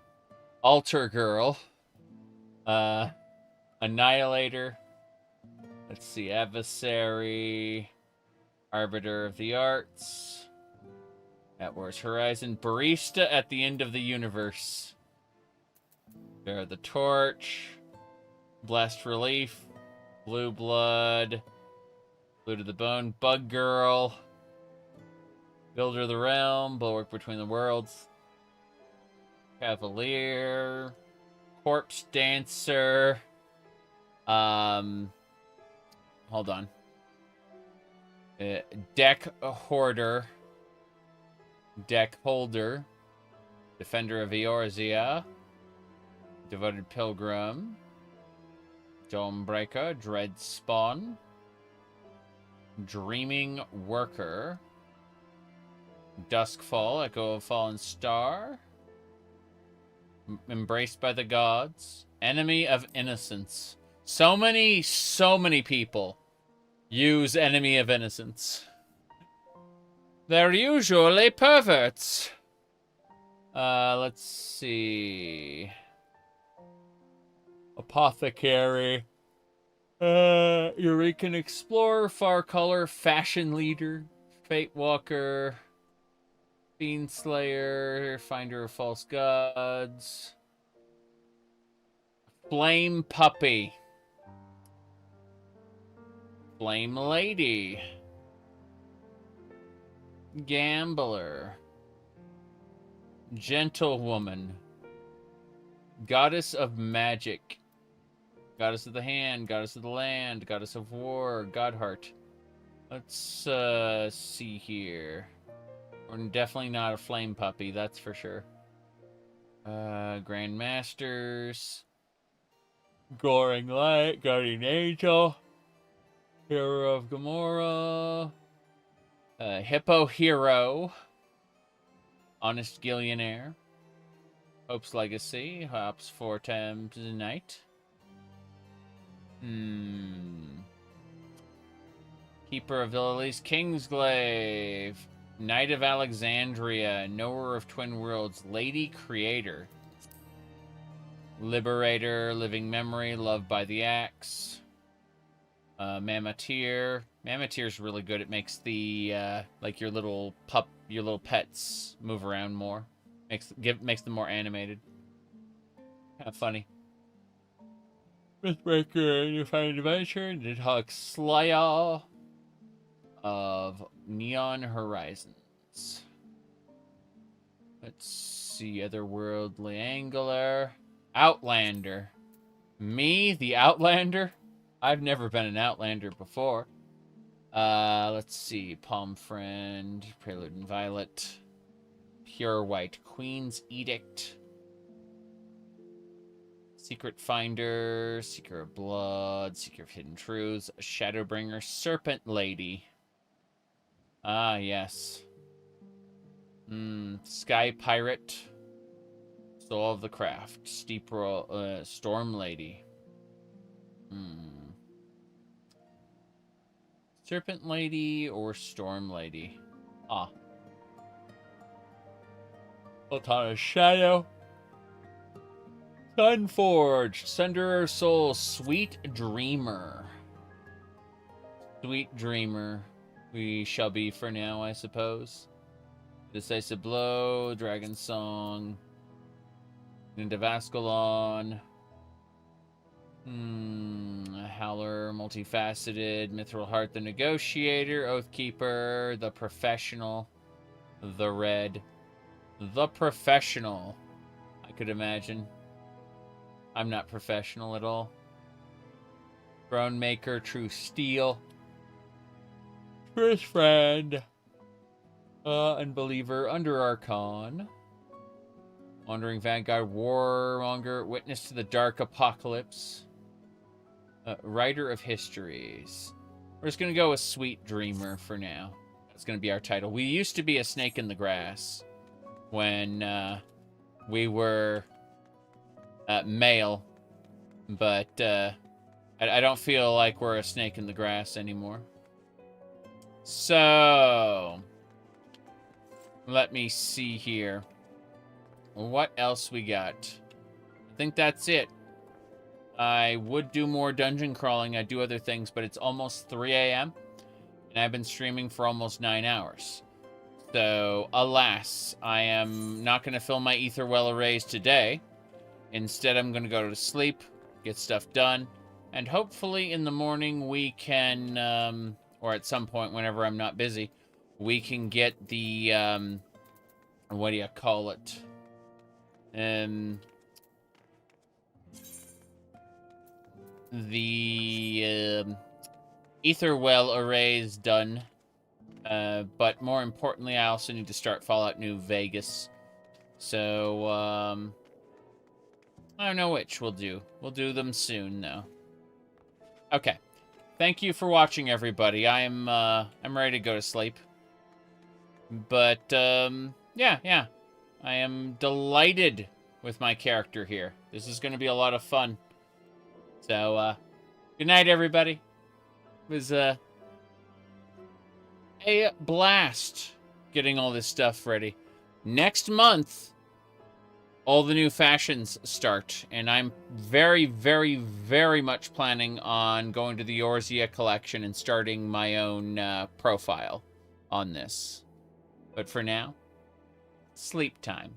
Altar Girl. Annihilator. Let's see. Adversary. Arbiter of the Arts. At War's Horizon. Barista at the End of the Universe. Bear the Torch. Blessed Relief. Blue Blood. Blue to the Bone. Bug Girl. Builder of the Realm. Bulwark Between the Worlds. Cavalier. Corpse Dancer. Hold on. Deck Hoarder. Deck Holder. Defender of Eorzea. Devoted Pilgrim. Domebreaker. Dread Spawn. Dreaming Worker. Duskfall. Echo of Fallen Star. Embraced by the Gods. Enemy of Innocence. So many people use Enemy of Innocence. They're usually perverts. Let's see. Apothecary. Eureka Explorer, Far Color, Fashion Leader, Fate Walker, Fiend Slayer, Finder of False Gods, Flame Puppy, Flame Lady, Gambler, Gentlewoman, Goddess of Magic, Goddess of the Hand, Goddess of the Land, Goddess of War, Godheart. Let's see here. We're definitely not a flame puppy, that's for sure. Grandmasters. Goring Light, Guardian Angel. Hero of Gamora. Hippo Hero. Honest Gillionaire. Hope's Legacy. Hops 4 times a night. Keeper of Lilies, Kingsglaive, Knight of Alexandria, Knower of Twin Worlds, Lady Creator, Liberator, Living Memory, Loved by the Axe, Mammoteer. Mammoteer's really good. It makes the like your little pets move around more. Makes them more animated. Kind of funny. Mythbreaker, New Find Adventure, Nidhogg Slayer of Neon Horizons. Let's see, Otherworldly Angler. Outlander. Me, the Outlander? I've never been an Outlander before. Let's see, Palm Friend, Prelude and Violet. Pure White, Queen's Edict. Secret Finder, Seeker of Blood, Seeker of Hidden Truths, Shadowbringer, Serpent Lady. Ah, yes. Sky Pirate, Soul of the Craft, Storm Lady. Serpent Lady or Storm Lady? Ah. Sultana's Shadow. Sunforged. Sunderer Soul. Sweet Dreamer. Sweet Dreamer. We shall be for now, I suppose. Decisive Blow. Dragon Song. Into Vascalon. Howler, Multifaceted, Mithril Heart, the Negotiator, Oathkeeper, the Professional, the Red, the Professional. I could imagine. I'm not professional at all. Throne Maker, True Steel, Truth Friend, Unbeliever, Under Archon, Wandering Vanguard, Warmonger, Witness to the Dark Apocalypse. Writer of Histories. We're just going to go with Sweet Dreamer for now. That's going to be our title. We used to be a snake in the grass when we were male, but I don't feel like we're a snake in the grass anymore. So, let me see here. What else we got? I think that's it. I would do more dungeon crawling. I do other things, but it's almost 3 a.m. and I've been streaming for almost 9 hours. So, alas, I am not going to fill my ether well arrays today. Instead, I'm going to go to sleep, get stuff done, and hopefully in the morning we can, or at some point whenever I'm not busy, we can get the, what do you call it? The ether well arrays done, but more importantly, I also need to start Fallout New Vegas. So I don't know which we'll do. We'll do them soon, though. Okay, thank you for watching, everybody. I'm ready to go to sleep. But yeah, I am delighted with my character here. This is going to be a lot of fun. So, good night, everybody. It was a blast getting all this stuff ready. Next month, all the new fashions start, and I'm very, very, very much planning on going to the Eorzea collection and starting my own profile on this. But for now, sleep time.